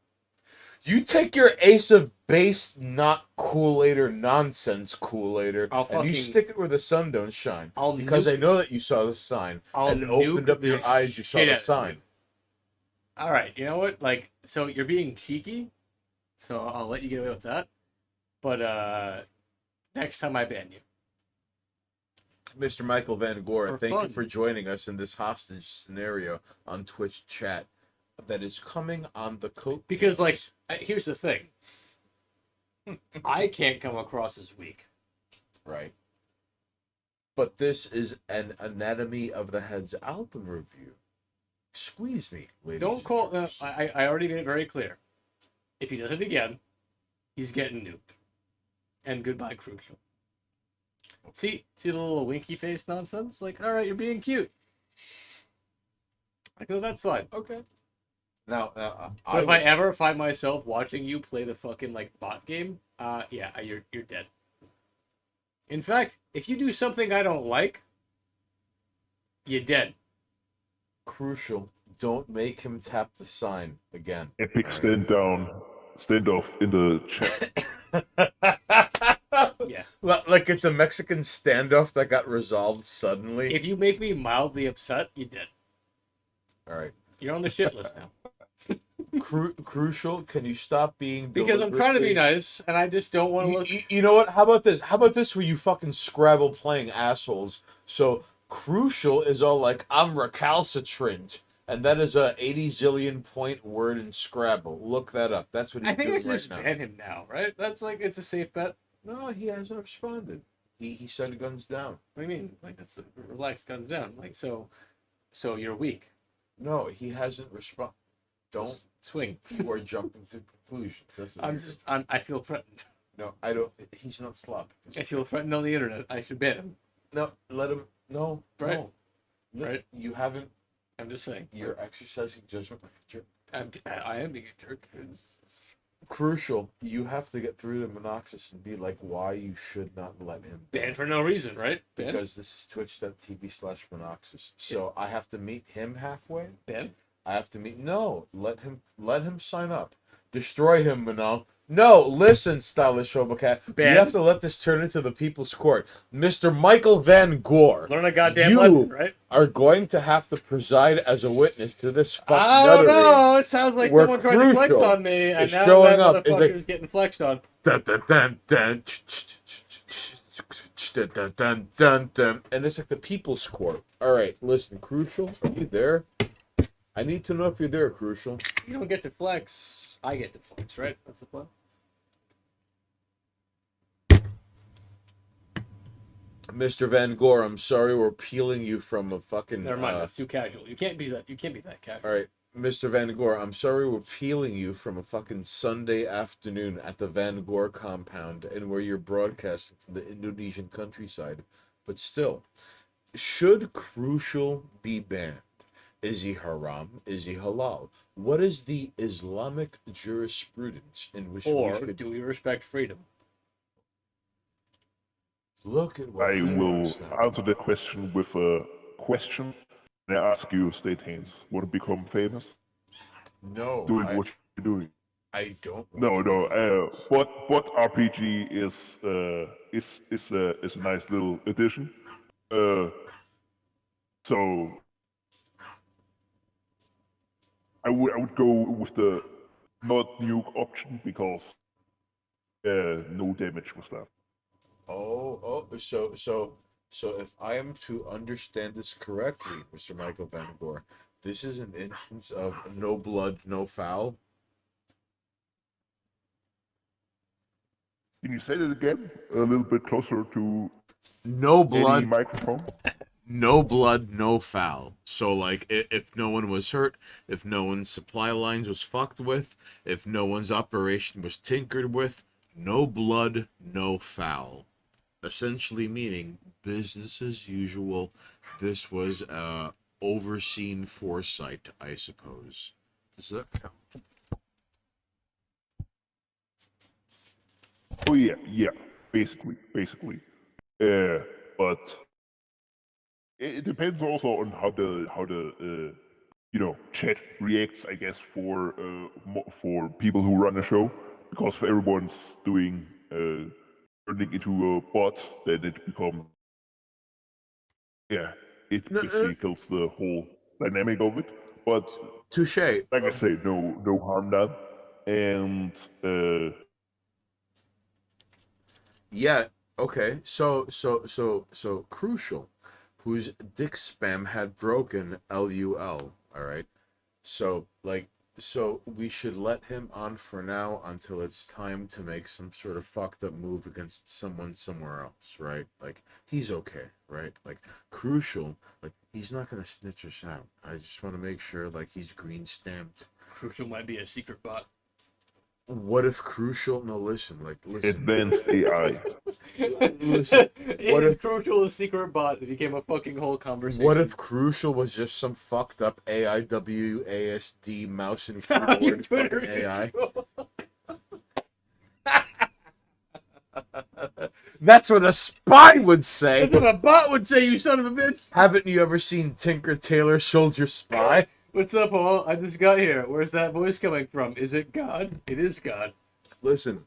You take your Ace of Base not Kool-Aider nonsense Kool-Aider, I'll and you fucking- stick it where the sun don't shine. I'll Because nuke- I know that you saw the sign I'll and opened nuke up your the eyes. You saw shit the out of sign. you. All right, you know what? Like, so you're being cheeky, so I'll let you get away with that. But next time I ban you. Mr. Michael Van Gore, For thank fun. you for joining us in this hostage scenario on Twitch chat that is coming on the coat. Because, like, here's the thing. I can't come across as weak. Right. But this is an Anatomy of the Head's album review. Squeeze me, ladies. Don't call. and gents. I already made it very clear. If he does it again, he's getting nuked. And goodbye, Crucial. See the little winky face nonsense? Like, all right, you're being cute. I go that side. Okay. Now, But if I ever find myself watching you play the fucking like bot game, yeah, you're dead. In fact, if you do something I don't like, you're dead. Crucial. Don't make him tap the sign again. Epic Alright. standoff in the chat. Yeah. Like it's a Mexican standoff that got resolved suddenly. If you make me mildly upset, you're dead. All right. You're on the shit list now. Crucial. Can you stop being? Because I'm trying to be deliberately- nice, and I just don't want to look. You know what? How about this? How about this for you fucking Scrabble playing assholes? So crucial is all like I'm recalcitrant, and that is a 80 zillion point word in Scrabble. Look that up. That's what he's I think I doing should right just now. ban him now, right? That's like it's a safe bet. No, he hasn't responded. He said guns down. What do you mean? Like that's relax, guns down. Like so you're weak. No, he hasn't responded. Don't. Just swing. You are jumping to conclusions. That's what I'm you're just I feel threatened. doing. No, I don't. He's not sloppy. I feel threatened on the internet. I should ban him. No, let him. No, Right. no. Right. You haven't. I'm just saying. You're exercising judgment like a jerk. I am being a jerk. Crucial. You have to get through to Monoxus and be like, why you should not let him Banned for no reason, right? Ben? because this is twitch.tv/Monoxus. So I have to meet him halfway. Ben? I have to meet. No, let him sign up. Destroy him, Mano. No, listen, stylish Hobocat. Ben? You have to let this turn into the people's court. Mr. Michael Van Gore. Learn a goddamn You lesson, right? are going to have to preside as a witness to this fuck I don't nuttery. know. It sounds like We're someone tried to flex crucial. on me, and It's now showing that up. It's motherfucker's like- getting flexed on. Dun, dun, dun, dun, dun, dun, dun, dun, dun. And it's like the people's court. All right, listen, Crucial, are you there? I need to know if you're there, Crucial. You don't get to flex. I get to flex, right? That's the plan. Mr. Van Gore, I'm sorry we're peeling you from a fucking. Never mind. That's too casual. You can't be that. You can't be that casual. All right, Mr. Van Gore, I'm sorry we're peeling you from a fucking Sunday afternoon at the Van Gore compound and where you're broadcasting from the Indonesian countryside. But still, should Crucial be banned? Is he haram? Is he halal? What is the Islamic jurisprudence in which Or we should do we respect freedom? look at what I he will wants now. answer the question with a question. And I ask you, State Haynes, want to become famous? No, Doing what you're doing. I don't. No, want to no. be famous. But RPG is a nice little addition. So I would go with the not nuke option because no damage was that. So if I am to understand this correctly, Mr. Michael Van Gore, this is an instance of no blood, no foul. Can you say that again? A little bit closer to No any blood, microphone. no blood, no foul. So like, if no one was hurt, if no one's supply lines was fucked with, if no one's operation was tinkered with, no blood, no foul. Essentially meaning business as usual. This was overseen foresight, I suppose. Does that count? Oh yeah, basically. But it depends also on how the chat reacts, I guess, for people who run a show, because if everyone's doing turning into a bot, then it becomes it No, basically kills the whole dynamic of it. But Touche. like I say, no harm done, and Yeah. Okay. So Crucial, whose dick spam had broken LUL. All right. So we should let him on for now until it's time to make some sort of fucked up move against someone somewhere else, right? Like he's okay, right? Like Crucial, like he's not gonna snitch us out. I just want to make sure like he's green stamped. Crucial might be a secret bot. What if Crucial? No, listen. advanced AI. Listen, what If if- Crucial is secret bot, it became a fucking whole conversation. What if Crucial was just some fucked up AIWASD mouse and Your keyboard Twitter fucking AI? That's what a spy would say. That's what a bot would say, you son of a bitch. Haven't you ever seen Tinker Tailor Soldier Spy? What's up, Paul? I just got here. Where's that voice coming from? Is it God? It is God. Listen,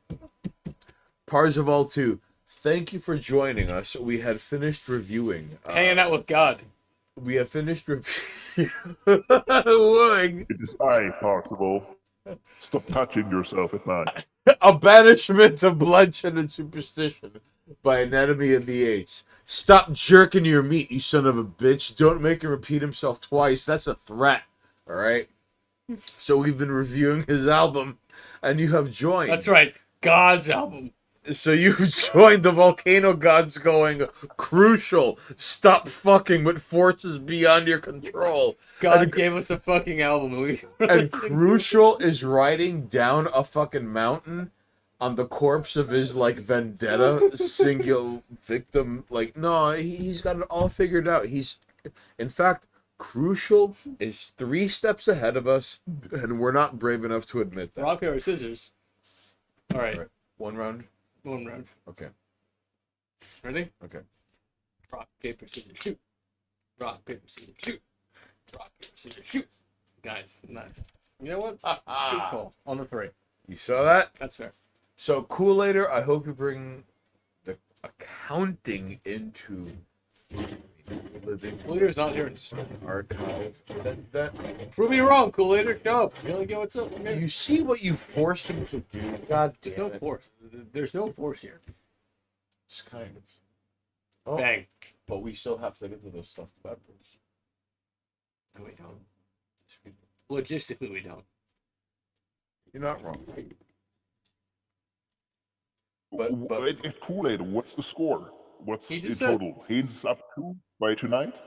Parzival 2, thank you for joining us. We had finished reviewing. Hanging out with God. We have finished reviewing. It is I, Parzival. Stop touching yourself at night. A Banishment of Bloodshed and Superstition by Anatomy of the Ace. Stop jerking your meat, you son of a bitch. Don't make him repeat himself twice. That's a threat. Alright? So we've been reviewing his album, and you have joined. That's right. God's album. So you've joined the Volcano Gods going, crucial. Stop fucking with forces beyond your control. God gave us a fucking album. And Crucial is riding down a fucking mountain on the corpse of his, like, vendetta single victim. Like, no, he's got it all figured out. In fact, Crucial is 3 steps ahead of us, and we're not brave enough to admit that. Rock, paper, scissors. All right. 1 round? 1 round. Okay. Ready? Okay. Rock, paper, scissors, shoot. Rock, paper, scissors, shoot. Rock, paper, scissors, shoot. Guys, nice. You know what? Good call. On the 3. You saw that? That's fair. So, Kool-Ader, I hope you bring the accounting into living Kool-Ader's not here. archive. Prove me wrong, Kool-Ader. Show up. You only get what's up. You see what you forced him to do? God There's damn no it. force. There's no force here. It's kind of. Oh, Bang. but we still have to get to those stuffed peppers. No, we don't. Logistically, we don't. You're not wrong. Kool-Aid, what's the score? What's He in just said- total? Haynes is up 2 by tonight,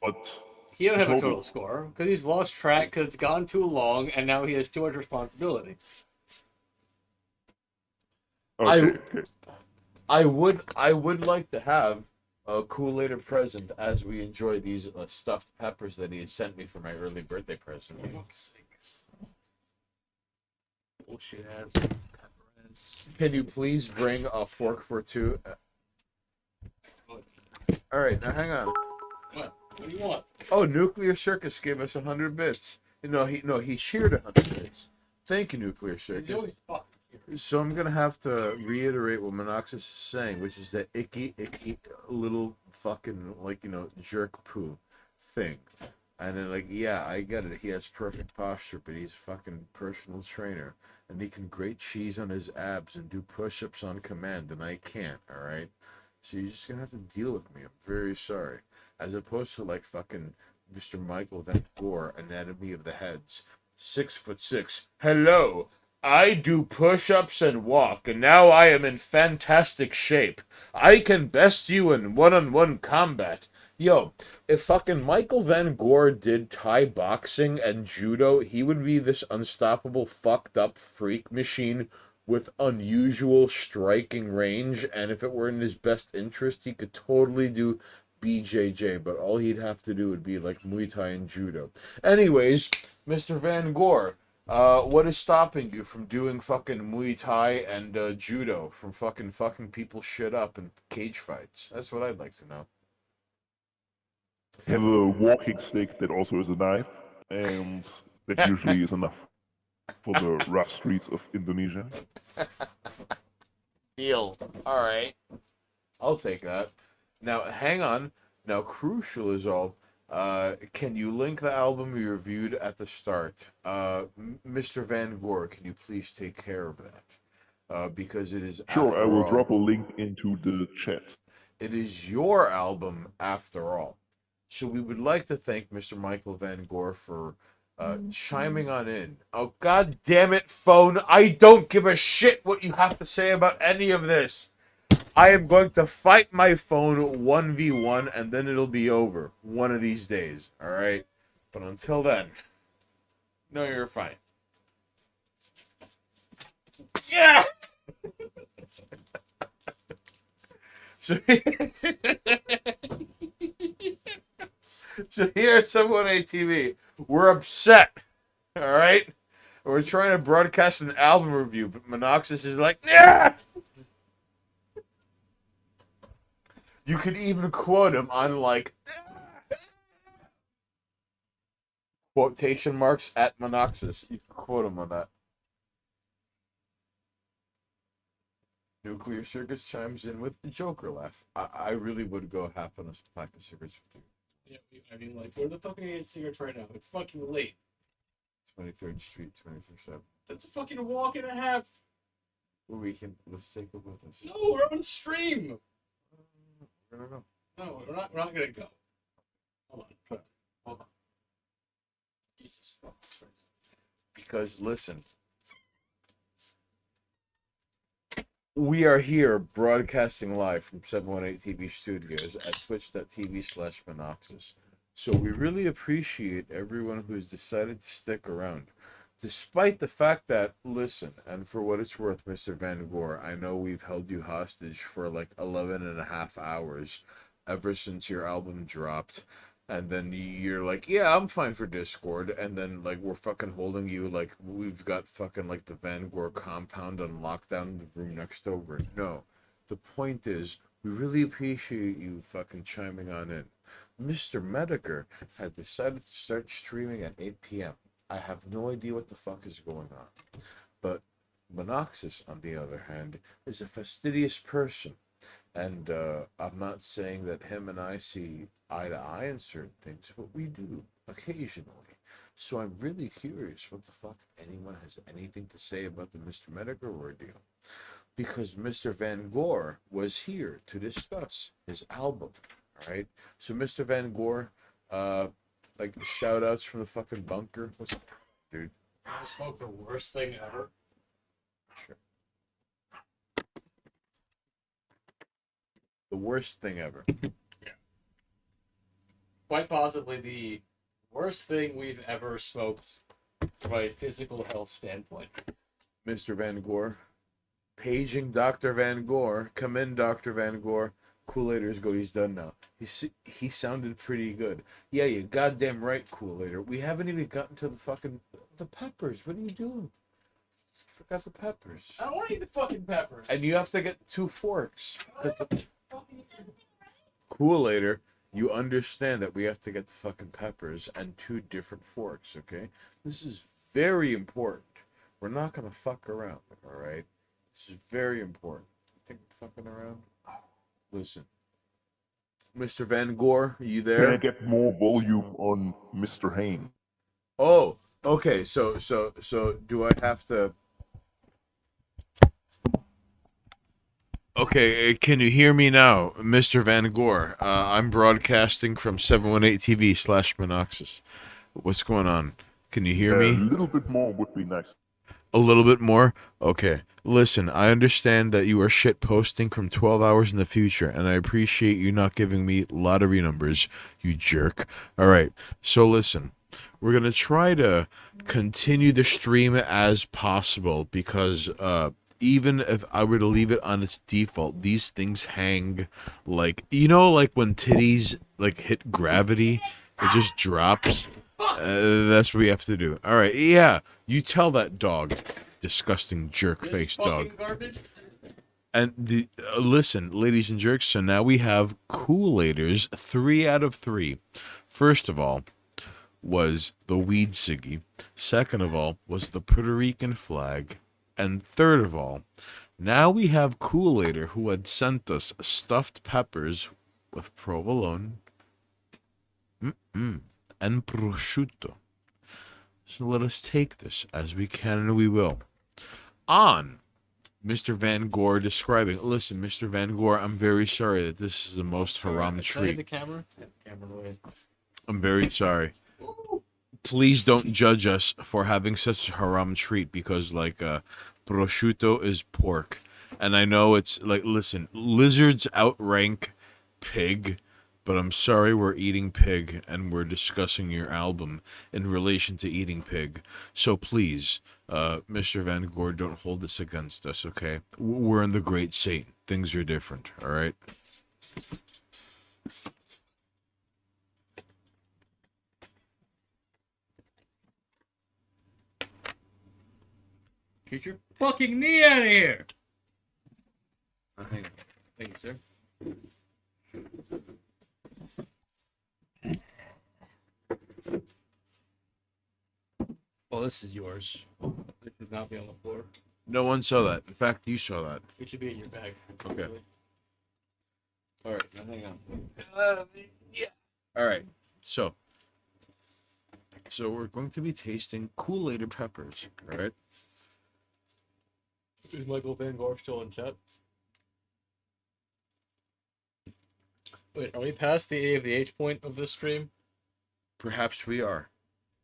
but He don't have a Total. total score because he's lost track because it's gone too long and now he has too much responsibility. okay. I would like to have a Kool-Aid present as we enjoy these stuffed peppers that he has sent me for my early birthday present. For fuck's sake. Bullshit ass peppers. Can you please bring a fork for 2? All right, now hang on. What? What do you want? Oh, Nuclear Circus gave us 100 bits. He cheered 100 bits. Thank you, Nuclear He's Circus. always fucked. So I'm gonna have to reiterate what Monoxys is saying, which is that icky little fucking jerk poo thing. And then yeah, I get it. He has perfect posture, but he's a fucking personal trainer, and he can grate cheese on his abs and do push-ups on command, and I can't. All right. So you're just gonna have to deal with me. I'm very sorry. As opposed to fucking Mr. Michael Van Gore, Anatomy of the Heads, 6'6". Hello, I do push-ups and walk, and now I am in fantastic shape. I can best you in one-on-one combat. Yo, if fucking Michael Van Gore did Thai boxing and judo, he would be this unstoppable, fucked up freak machine with unusual striking range, and if it were in his best interest, he could totally do BJJ, but all he'd have to do would be Muay Thai and judo. Anyways, Mr. Van Gore, what is stopping you from doing fucking Muay Thai and judo, from fucking people shit up in cage fights? That's what I'd like to know. Have a walking stick that also is a knife, and that usually is enough for the rough streets of Indonesia. Deal. All right. I'll take that. Now, hang on. Now, crucial is all. Can you link the album we reviewed at the start? Mr. Van Gore, can you please take care of that? Because it is Sure, I after will all, drop a link into the chat. It is your album after all. So we would like to thank Mr. Michael Van Gore for chiming on in. Oh, god damn it, phone. I don't give a shit what you have to say about any of this. I am going to fight my phone 1v1 and then it'll be over one of these days. Alright? But until then, no, you're fine. Yeah! So, so here at 718 TV, we're upset. Alright? We're trying to broadcast an album review, but Monoxys is like, yeah! You could even quote him on like quotation marks at Monoxus. You can quote him on that. Nuclear Circus chimes in with Joker laugh. I really would go half on a pack of cigarettes with you. Yeah, I mean, like, where the fuck are you getting cigarettes right now? It's fucking late. 23rd Street, 24/7. That's a fucking walk and a half. Let's take it with us. No, we're on stream. I don't know. No, we're not gonna go. Hold on. Hold on. Jesus fuck. Because listen, we are here broadcasting live from 718 TV studios at twitch.tv/Monoxus. So we really appreciate everyone who's decided to stick around. Despite the fact that, listen, and for what it's worth, Mr. Van Gore, I know we've held you hostage for like 11 and a half hours ever since your album dropped. And then you're like, yeah, I'm fine for Discord. And then, like, we're fucking holding you like we've got fucking, like, the Van Gore compound on lockdown in the room next over. No. The point is, we really appreciate you fucking chiming on in. Mr. Mediker had decided to start streaming at 8 p.m. I have no idea what the fuck is going on. But Monoxus, on the other hand, is a fastidious person. And I'm not saying that him and I see eye to eye in certain things, but we do occasionally. So I'm really curious what the fuck anyone has anything to say about the Mr. Mediker ordeal. Because Mr. Van Gore was here to discuss his album. Alright? So Mr. Van Gore, like shout outs from the fucking bunker. What's up, dude? I smoked the worst thing ever. Sure. The worst thing ever. Yeah. Quite possibly the worst thing we've ever smoked from a physical health standpoint. Mr. Van Gore. Paging Dr. Van Gore. Come in, Dr. Van Gore. Kool-Aiders go, he's done now. He sounded pretty good. Yeah, you goddamn right, Kool-Aider. We haven't even gotten to the fucking... The peppers. What are you doing? Forgot the peppers. I don't want to eat the fucking peppers. And you have to get 2 forks. Kool-Aider, you understand that we have to get the fucking peppers and 2 different forks, okay? This is very important. We're not gonna fuck around, alright? This is very important. You think we're fucking around? Listen. Mr. Van Gore, are you Can I there? get more volume on Mr. Hain? Oh, okay, so do I have to... Okay, can you hear me now, Mr. Van Gore? I'm broadcasting from 718 TV/Monoxus. What's going on? Can you hear A me? little bit more would be nice. A little bit more? Okay. Listen, I understand that you are shit posting from 12 hours in the future, and I appreciate you not giving me lottery numbers, you jerk. Alright, so listen. We're going to try to continue the stream as possible, because, even if I were to leave it on its default, these things hang like, you know, like when titties like hit gravity, it just drops. That's what we have to do. All right, yeah, you tell that dog, disgusting jerk face dog. Garbage? And listen, ladies and jerks. So now we have Kool-Aiders 3 out of 3. First of all, was the weed ciggy. Second of all, was the Puerto Rican flag. And third of all, now we have Kool-Aider who had sent us stuffed peppers with provolone and prosciutto. So let us take this as we can and we will. On Mr. Van Gore describing, listen, Mr. Van Gore, I'm very sorry that this is the most haram The treat. camera? Yeah, the camera away. I'm very sorry. Please don't judge us for having such a haram treat, because like prosciutto is pork, and I know it's like, listen, lizards outrank pig, but I'm sorry we're eating pig and we're discussing your album in relation to eating pig. So please, Mr. Van Gore, don't hold this against us, okay? We're in the great Satan. Things are different, all right? Get your fucking knee out of here! Thank you, sir. Oh, this is yours. This should not be on the floor. No one saw that. In fact, you saw that. It should be in your bag. Okay. All right, now hang on. All right. So we're going to be tasting Kool-Aid peppers. All right. Is Michael Van Gogh still in chat? Wait, are we past the A of the H point of this stream? Perhaps we are.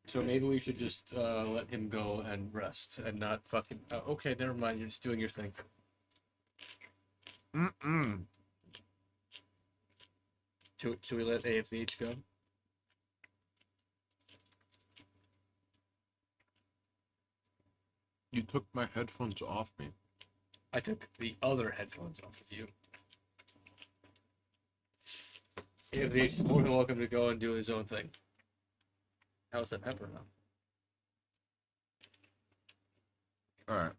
So maybe we should just let him go and rest and not fucking. Okay, never mind. You're just doing your thing. Should we let A of the H go? You took my headphones off me. I took the other headphones off of you. A of the H is more than welcome to go and do his own thing. How's that pepper now? All right.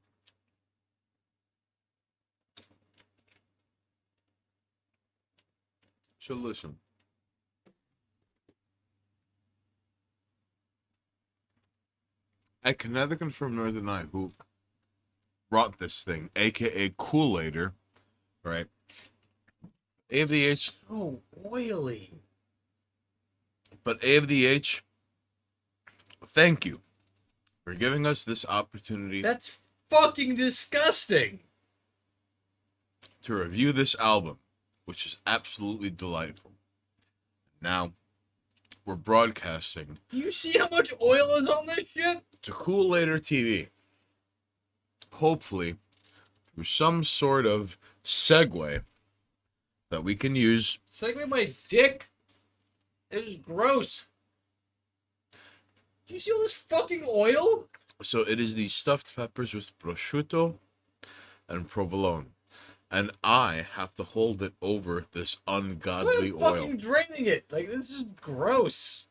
So listen. I can neither confirm nor deny who brought this thing, aka Kool-Aider, right? A of the H, Oh, oily. but A of the H, thank you for giving us this opportunity That's fucking disgusting. to review this album, which is absolutely delightful. Now, we're broadcasting Do you see how much oil is on this shit? to Kool-Aider TV. Hopefully, through some sort of segue that we can use. Segue my dick. It is gross. Do you see all this fucking oil? So it is the stuffed peppers with prosciutto and provolone. And I have to hold it over this ungodly I'm oil. fucking draining it. Like, this is gross.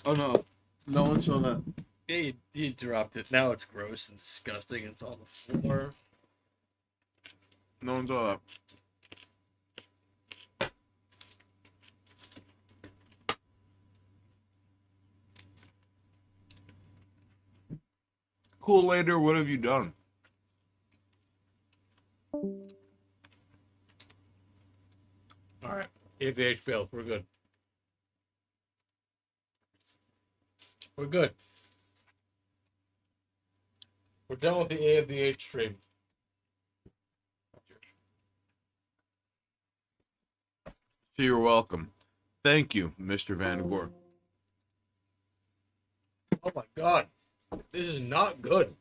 Oh no, no one saw that. Yeah, you dropped it. Now it's gross and disgusting. It's on the floor. No one saw that. Kool-Aider, what have you done? Alright. If the H failed, we're good. We're good. We're done with the A of the H stream. So you're welcome. Thank you, Mr. Van Gogh. Oh my god. This is not good.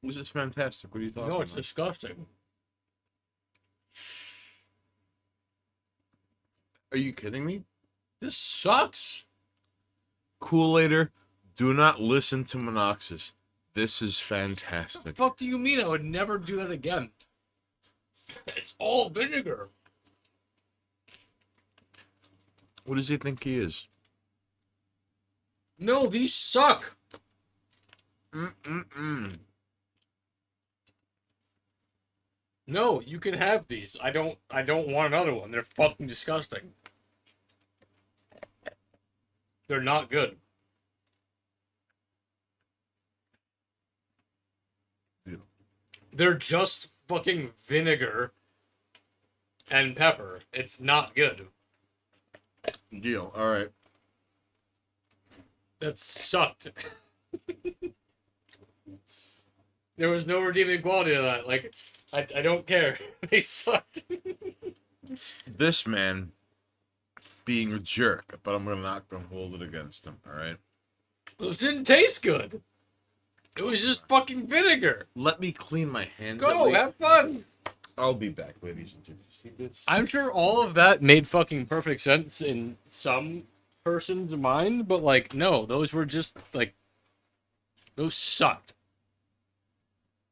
This is fantastic. What are you talking No, it's about? disgusting. Are you kidding me? This sucks. Kool-Aider, do not listen to Monoxys. This is What fantastic. the fuck do you mean? I would never do that again. It's all vinegar. What does he think he is? No, these suck. No, you can have these. I don't want another one. They're fucking disgusting. They're not good. Yeah. They're just fucking vinegar and pepper. It's not good. Deal. All right. That sucked. There was no redeeming quality to that. Like, I don't care. They sucked. This man being a jerk, but I'm not gonna hold it against him. All right. Those didn't taste good. It was just fucking vinegar. Let me clean my hands. at Go, least. have fun. I'll be back, ladies and gentlemen. I'm sure all of that made fucking perfect sense in some person's mind, but like, no, those were just like, those sucked.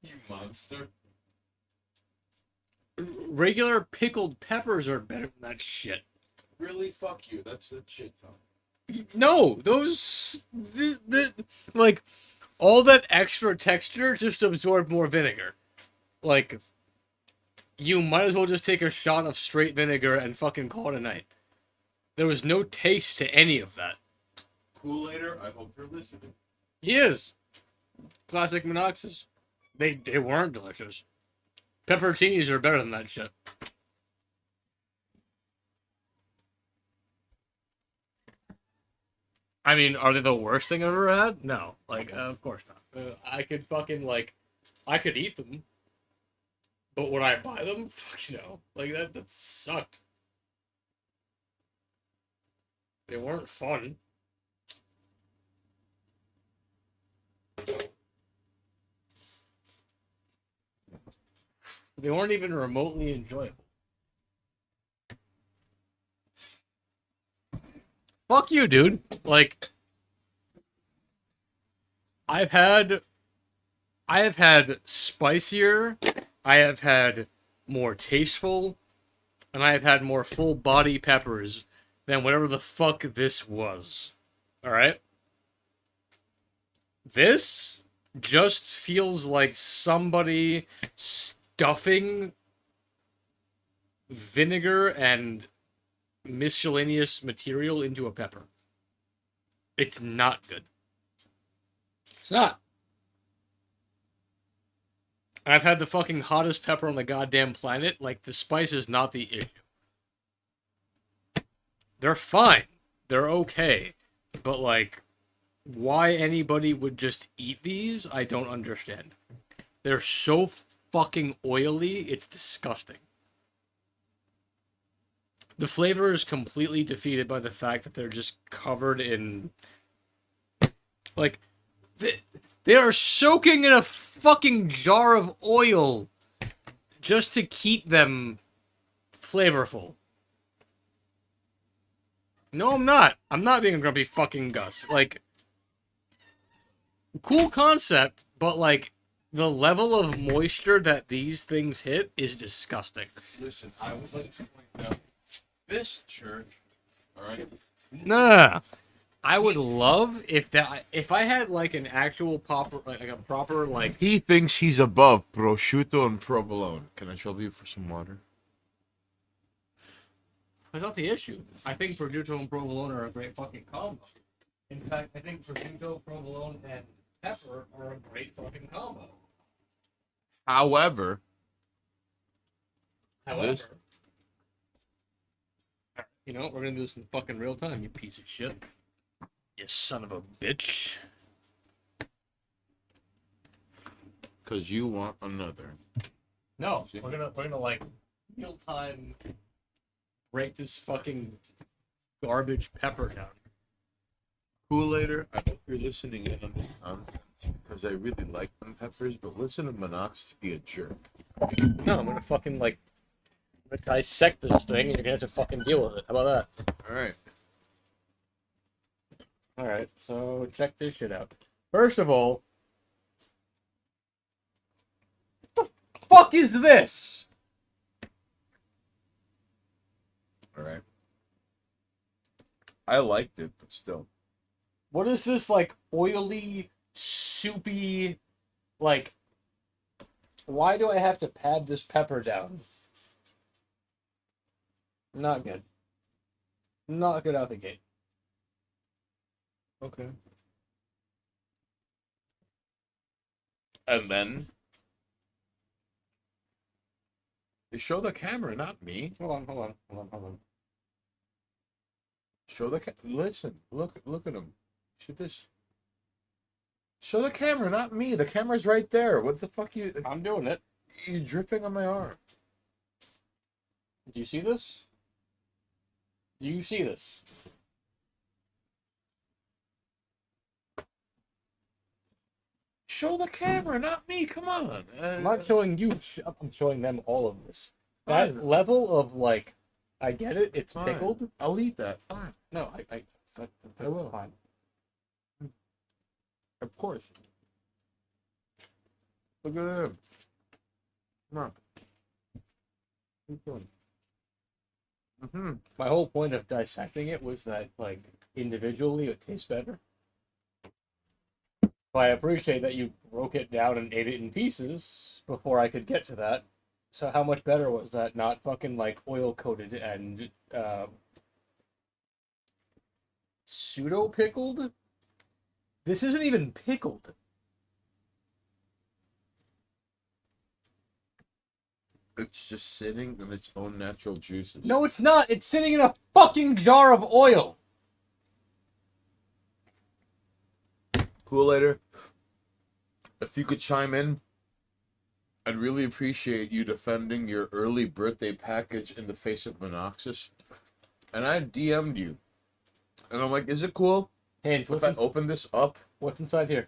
You monster. Regular pickled peppers are better than that shit. Really? Fuck you. That's shit, Tom. No, those, like, all that extra texture just absorbed more vinegar. Like, you might as well just take a shot of straight vinegar and fucking call it a night. There was no taste to any of that. Kool-Aider, I hope you're listening. He is. Classic Monoxes. They weren't delicious. Pepperoncinis are better than that shit. I mean, are they the worst thing I've ever had? No. Like, of course not. I could fucking, like, I could eat them. But would I buy them? Fuck no. Like, that sucked. They weren't fun. They weren't even remotely enjoyable. Fuck you, dude. Like, I have had spicier, I have had more tasteful, and I have had more full body peppers than whatever the fuck this was. Alright? This just feels like somebody stuffing vinegar and miscellaneous material into a pepper. It's not good. It's not. I've had the fucking hottest pepper on the goddamn planet. Like, the spice is not the issue. They're fine. They're okay. But, like, why anybody would just eat these, I don't understand. They're so fucking oily, it's disgusting. The flavor is completely defeated by the fact that they're just covered in... Like, they are soaking in a fucking jar of oil just to keep them flavorful. No, I'm not. I'm not being a grumpy fucking Gus. Like, cool concept, but, like, the level of moisture that these things hit is disgusting. Listen, I would like to point out this church, alright? Nah. I would love if I had like an actual proper like He thinks he's above prosciutto and provolone. Can I trouble you for some water? that's not the issue. I think prosciutto and provolone are a great fucking combo. In fact, I think prosciutto, provolone, and pepper are a great fucking combo. However, However, you know, we're gonna do this in fucking real time, you piece of shit. You son of a bitch. because you want another. No, we're gonna like real time break this fucking garbage pepper down. Kool-Aider, I hope you're listening in on this nonsense because I really like them peppers, but listen to Monox be a jerk. No, I'm gonna fucking like dissect this thing and you're gonna have to fucking deal with it. How about that? Alright. Alright, so check this shit out. First of all, what the fuck is this? Alright. I liked it, but still. What is this, like, oily, soupy, like, why do I have to pad this pepper down? Not good. Not good out the gate. Okay. And then they show the camera, not me. Hold on. Show the listen. Look at him. See this. Show the camera, not me. The camera's right there. What the fuck you? I'm doing it. You dripping on my arm. Do you see this? Do you see this? Show the camera, not me. Come on. I'm not showing you. I'm showing them all of this. That level of, like, I get it. It's Fine. pickled. I'll eat that. Fine. No, that's will. fine. Of course. Look at him. Come on. Keep going. Mm-hmm. My whole point of dissecting it was that, like, individually it tastes better. So I appreciate that you broke it down and ate it in pieces before I could get to that. So how much better was that not fucking, like, oil-coated and, Pseudo pickled? This isn't even pickled. It's just sitting in its own natural juices. No, it's not. It's sitting in a fucking jar of oil. Kool-Aider, if you could chime in, I'd really appreciate you defending your early birthday package in the face of Monoxus. And I DM'd you. And I'm like, is it cool Haynes, if I open this up? what's inside here?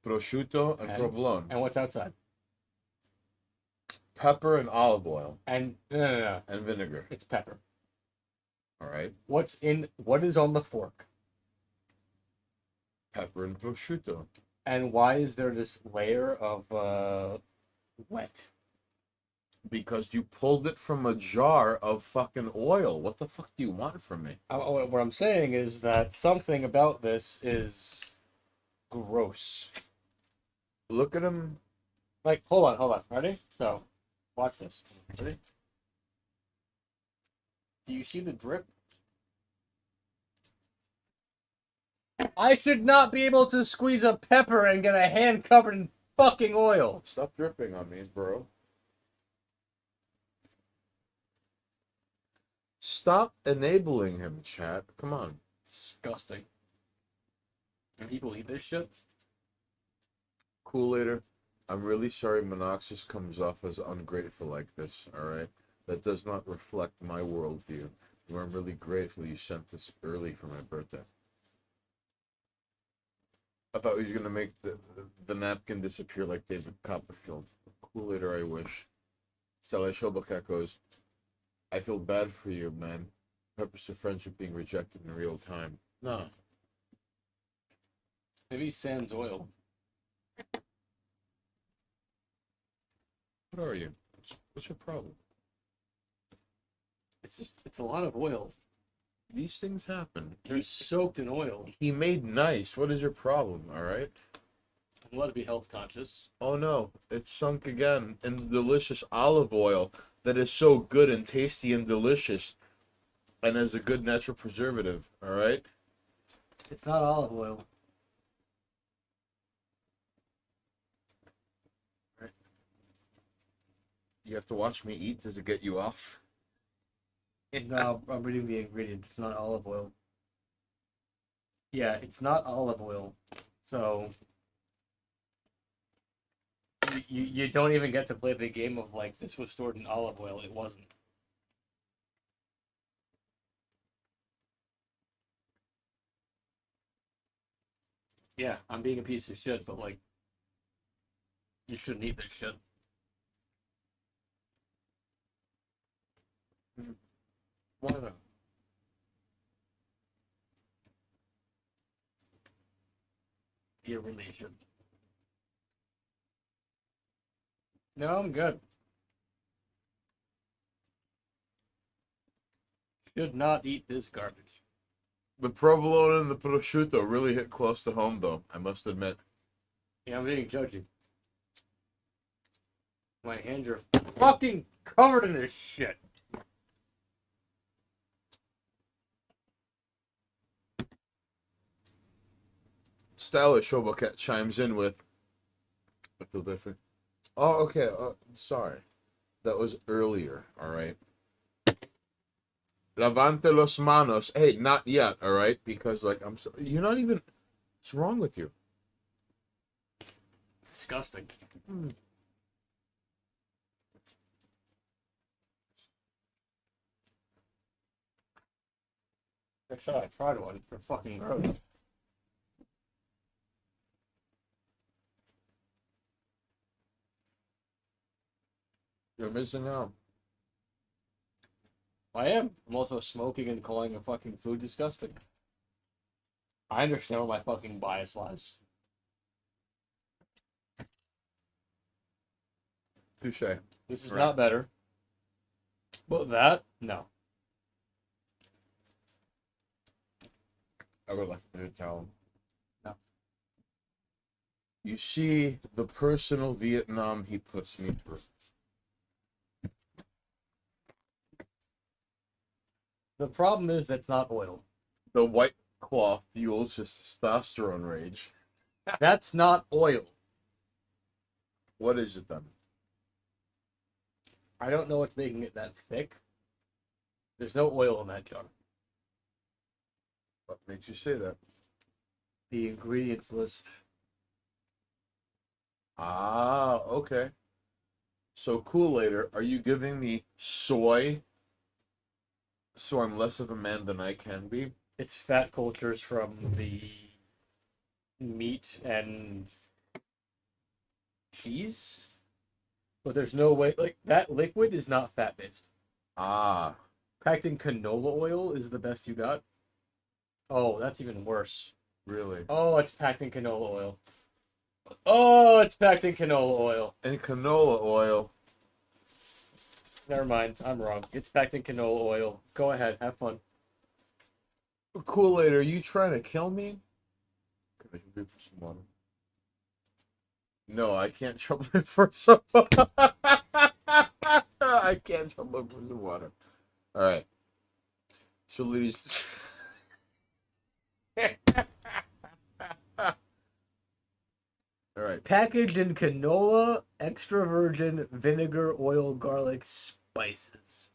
Prosciutto and provolone. And what's outside? Pepper and olive oil. And no. And vinegar. It's pepper. Alright? What is on the fork? Pepper and prosciutto. And why is there this layer of wet? Because you pulled it from a jar of fucking oil. What the fuck do you want from me? What I'm saying is that something about this is gross. Look at him. Like, hold on. Ready? So, watch this. Ready? Do you see the drip? I should not be able to squeeze a pepper and get a hand covered in fucking oil. Stop dripping on me, bro. Stop enabling him, chat. Come on. Disgusting. And people eat this shit? Kool-Aider, I'm really sorry Monoxus comes off as ungrateful like this, alright? That does not reflect my worldview. And I'm really grateful you sent this early for my birthday. I thought he was going to make the napkin disappear like David Copperfield. Kool-Aider, I wish. Stella Shobak goes, I feel bad for you, man. Purpose of friendship being rejected in real time. No. Maybe sans oil. What are you? What's your problem? It's a lot of oil. These things happen. He's soaked in oil. He made nice. What is your problem, alright? I'm allowed to be health conscious. Oh no, it's sunk again in delicious olive oil that is so good and tasty and delicious and as a good natural preservative, alright? It's not olive oil. You have to watch me eat. Does it get you off? No, I'm reading the ingredients. It's not olive oil. Yeah, it's not olive oil. So you don't even get to play the game of like this was stored in olive oil. It wasn't. Yeah, I'm being a piece of shit, but like you shouldn't eat this shit. Why not? Your relation. No, I'm good. Should not eat this garbage. The provolone and the prosciutto really hit close to home, though, I must admit. Yeah, I'm being judgy. My hands are fucking covered in this shit. Stylish Shobocat chimes in with, I feel different. Oh, okay. Sorry. That was earlier, alright? Levante los manos. Hey, not yet, alright? Because, like, you're not even... What's wrong with you? Disgusting. Actually, I tried one. They're fucking gross. You're missing out. I am. I'm also smoking and calling a fucking food disgusting. I understand where my fucking bias lies. Touche. This is Right. not better. But that, no. I would like to tell him. No. You see the personal Vietnam he puts me through. The problem is that's not oil. The white Quaff fuels his testosterone rage. That's not oil. What is it then? I don't know what's making it that thick. There's no oil in that jar. What makes you say that? The ingredients list. Ah, okay. So Kool-Aider, are you giving me soy so I'm less of a man than I can be? It's fat cultures from the meat and cheese. But there's no way, like, that liquid is not fat based. Ah, Packed in canola oil is the best you got. Oh, that's even worse. really? Oh, it's packed in canola oil. Oh, it's packed in canola oil. And canola oil. Never mind, I'm wrong. It's packed in canola oil. Go ahead, have fun. Kool-Aid, are you trying to kill me? Can I do for some water? No, I can't trouble it for some. I can't trouble it for some water. All right. So, ladies. All right. Packaged in canola, extra virgin, vinegar, oil, garlic, spices.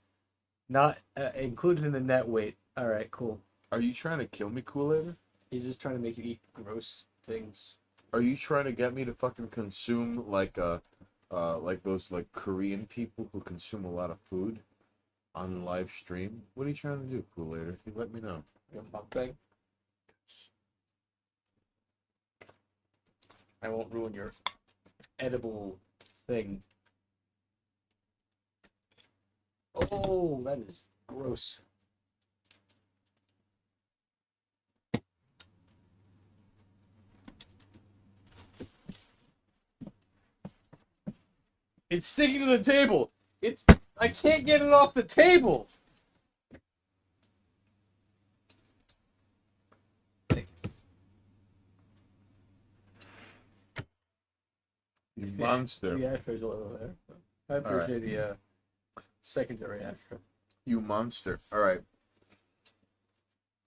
Not included in the net weight. All right, cool. Are you trying to kill me, Kool-Aid? He's just trying to make you eat gross things. Are you trying to get me to fucking consume like those like Korean people who consume a lot of food on live stream? What are you trying to do, Kool-Aid? You let me know. A mukbang. I won't ruin your edible thing. Oh, that is gross. It's sticking to the table. I can't get it off the table. You monster. The ashtray's all over there. I All appreciate the secondary ashtray. You monster. All right.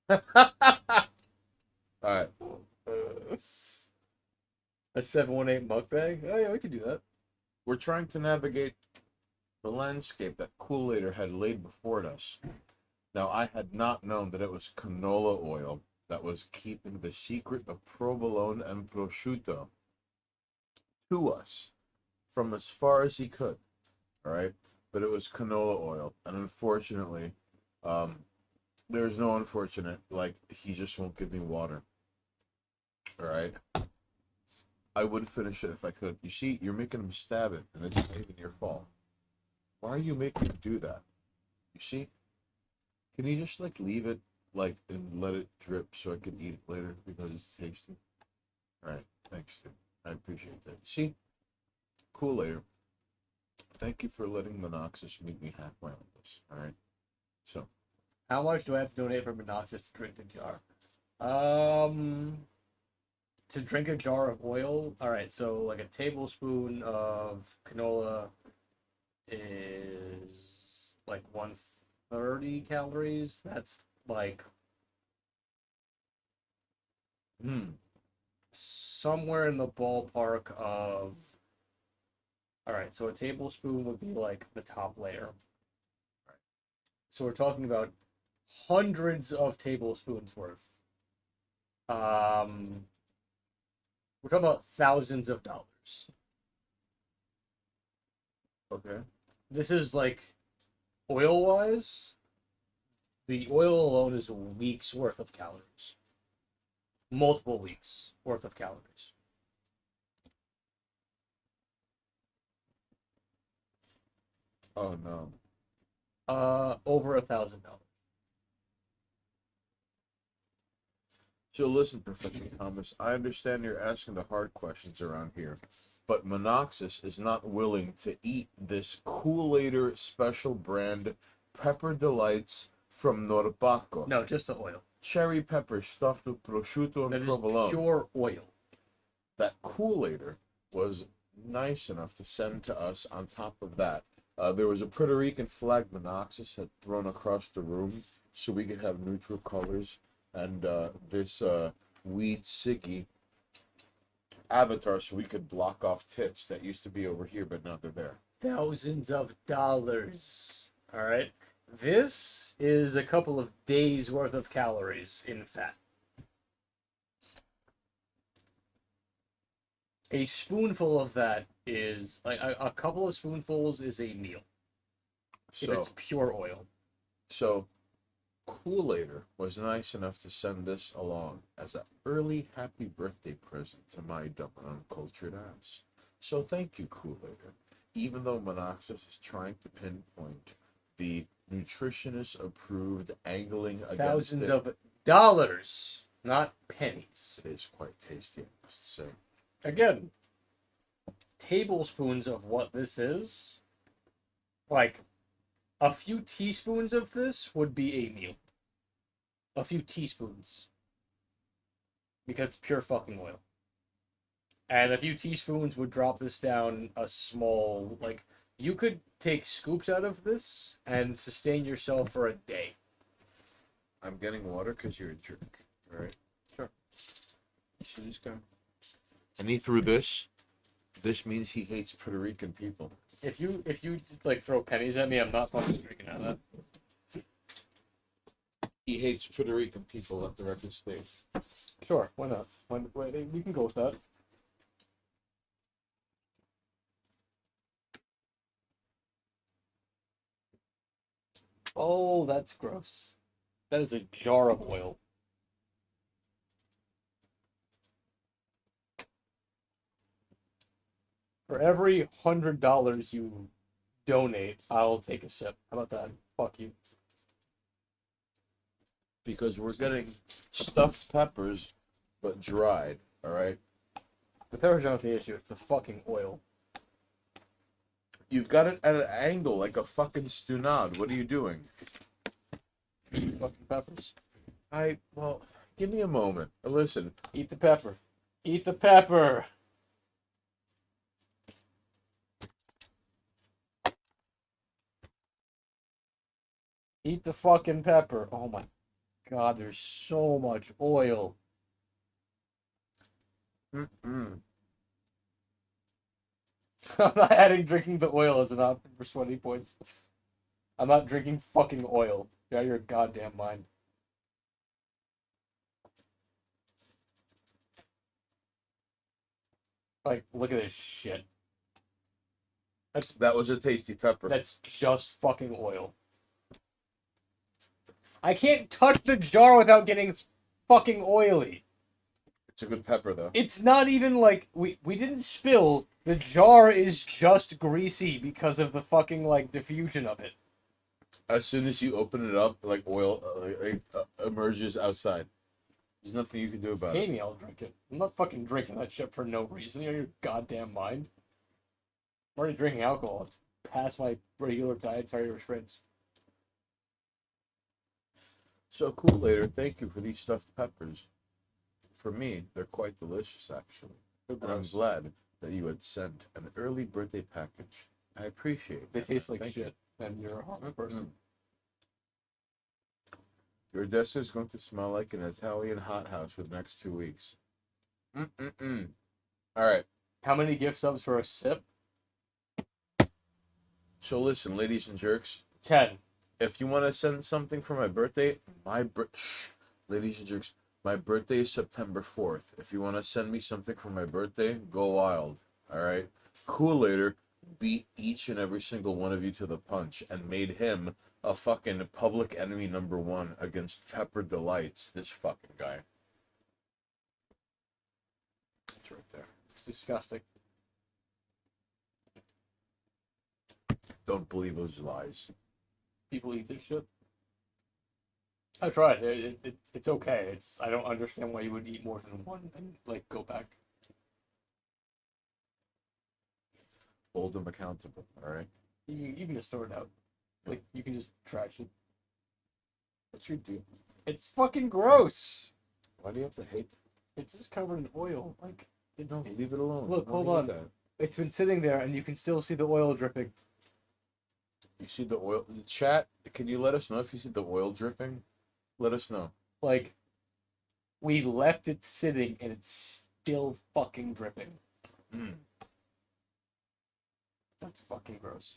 All right. A 718 mukbang? Oh yeah, we could do that. We're trying to navigate the landscape that Kool-Aid had laid before us. Now, I had not known that it was canola oil that was keeping the secret of provolone and prosciutto to us from as far as he could. All right, but it was canola oil, and unfortunately, there's no unfortunate. Like, he just won't give me water. All right. I would finish it if I could. You see, you're making him stab it, and it's not even your fault. Why are you making him do that? You see? Can you just, like, leave it, like, and let it drip so I can eat it later because it's tasty? Alright, thanks, dude. I appreciate that. See? Cool later. Thank you for letting Monoxus meet me halfway on this, alright? So. How much do I have to donate for Monoxus to drink the jar? To drink a jar of oil, all right, so like a tablespoon of canola is like 130 calories. That's like somewhere in the ballpark of, all right, so a tablespoon would be like the top layer. So we're talking about hundreds of tablespoons worth. We're talking about thousands of dollars. Okay. This is like, oil-wise, the oil alone is a week's worth of calories. Multiple weeks worth of calories. Oh, no. Over $1,000. So listen, Professor Thomas, I understand you're asking the hard questions around here, but Monoxus is not willing to eat this Kool-Aider special brand Pepper Delights from Norbaco. No, just the oil. Cherry pepper stuffed with prosciutto That and is provolone. pure oil. That Kool-Aider was nice enough to send to us on top of that. There was a Puerto Rican flag Monoxus had thrown across the room so we could have neutral colors and this weed ciggy avatar so we could block off tits that used to be over here, but now they're there. Thousands of dollars. All right. This is a couple of days worth of calories in fat. A spoonful of that is like a couple of spoonfuls is a meal. If So, it's pure oil. so Kool-Aider was nice enough to send this along as an early happy birthday present to my dumb and uncultured ass. So thank you, Kool-Aider. Even though Monoxus is trying to pinpoint the nutritionist-approved angling against Thousands it, of dollars, not pennies. it is quite tasty, I must say. Again, tablespoons of what this is, like a few teaspoons of this would be a meal. A few teaspoons. Because it's pure fucking oil. And a few teaspoons would drop this down a small, like, you could take scoops out of this and sustain yourself for a day. I'm getting water because you're a jerk, alright? Sure. See this guy? And he threw this. This means he hates Puerto Rican people. If you just, like, throw pennies at me, I'm not fucking drinking out of that. He hates Puerto Rican people, let the record state. Sure, why not? We can go with that. Oh, that's gross. That is a jar of oil. For every $100 you donate, I'll take a sip. How about that? Fuck you. Because we're getting stuffed peppers, but dried, alright? The peppers aren't the issue, it's the fucking oil. You've got it at an angle, like a fucking stunad. What are you doing? Eat the fucking peppers. Well, give me a moment. Listen, Eat the pepper. Eat the pepper! Eat the fucking pepper. Oh my god, there's so much oil. mm-mm. I'm not adding drinking the oil as an option for 20 points. I'm not drinking fucking oil. You're out of your goddamn mind. Like, look at this shit. That was a tasty pepper. That's just fucking oil. I can't touch the jar without getting fucking oily. It's a good pepper, though. It's not even like we didn't spill. The jar is just greasy because of the fucking like diffusion of it. As soon as you open it up, like oil emerges outside. There's nothing you can do about it. Amy, I'll drink it. I'm not fucking drinking that shit for no reason. You're out of your goddamn mind. I'm already drinking alcohol. It's past my regular dietary restraints. So cool, later. Thank you for these stuffed peppers. For me, they're quite delicious, actually. They're And I'm gross. glad that you had sent an early birthday package. I appreciate They that. taste like Thank you. shit, and you're a horrible person. Your desk is going to smell like an Italian hothouse for the next 2 weeks. Mm-mm-mm. All right. How many gift subs for a sip? So listen, ladies and jerks. 10. If you want to send something for my birthday, ladies and jerks, my birthday is September 4th. If you want to send me something for my birthday, go wild. All right. Kool-Aider beat each and every single one of you to the punch and made him a fucking public enemy #1 against Pepper Delights. This fucking guy. It's right there. It's disgusting. Don't believe those lies. People eat this shit. I tried. It's okay. I don't understand why you would eat more than one and like go back. Hold them accountable. All right. You can just throw it out. Like you can just trash it. What's your deal? It's fucking gross. Why do you have to hate? It's just covered in oil. Like No, leave it alone. Look, Why hold do you on. hate that? it's been sitting there, and you can still see the oil dripping. You see the oil? Chat, can you let us know if you see the oil dripping? Let us know. Like We left it sitting, and it's still fucking dripping. Mm. That's fucking gross.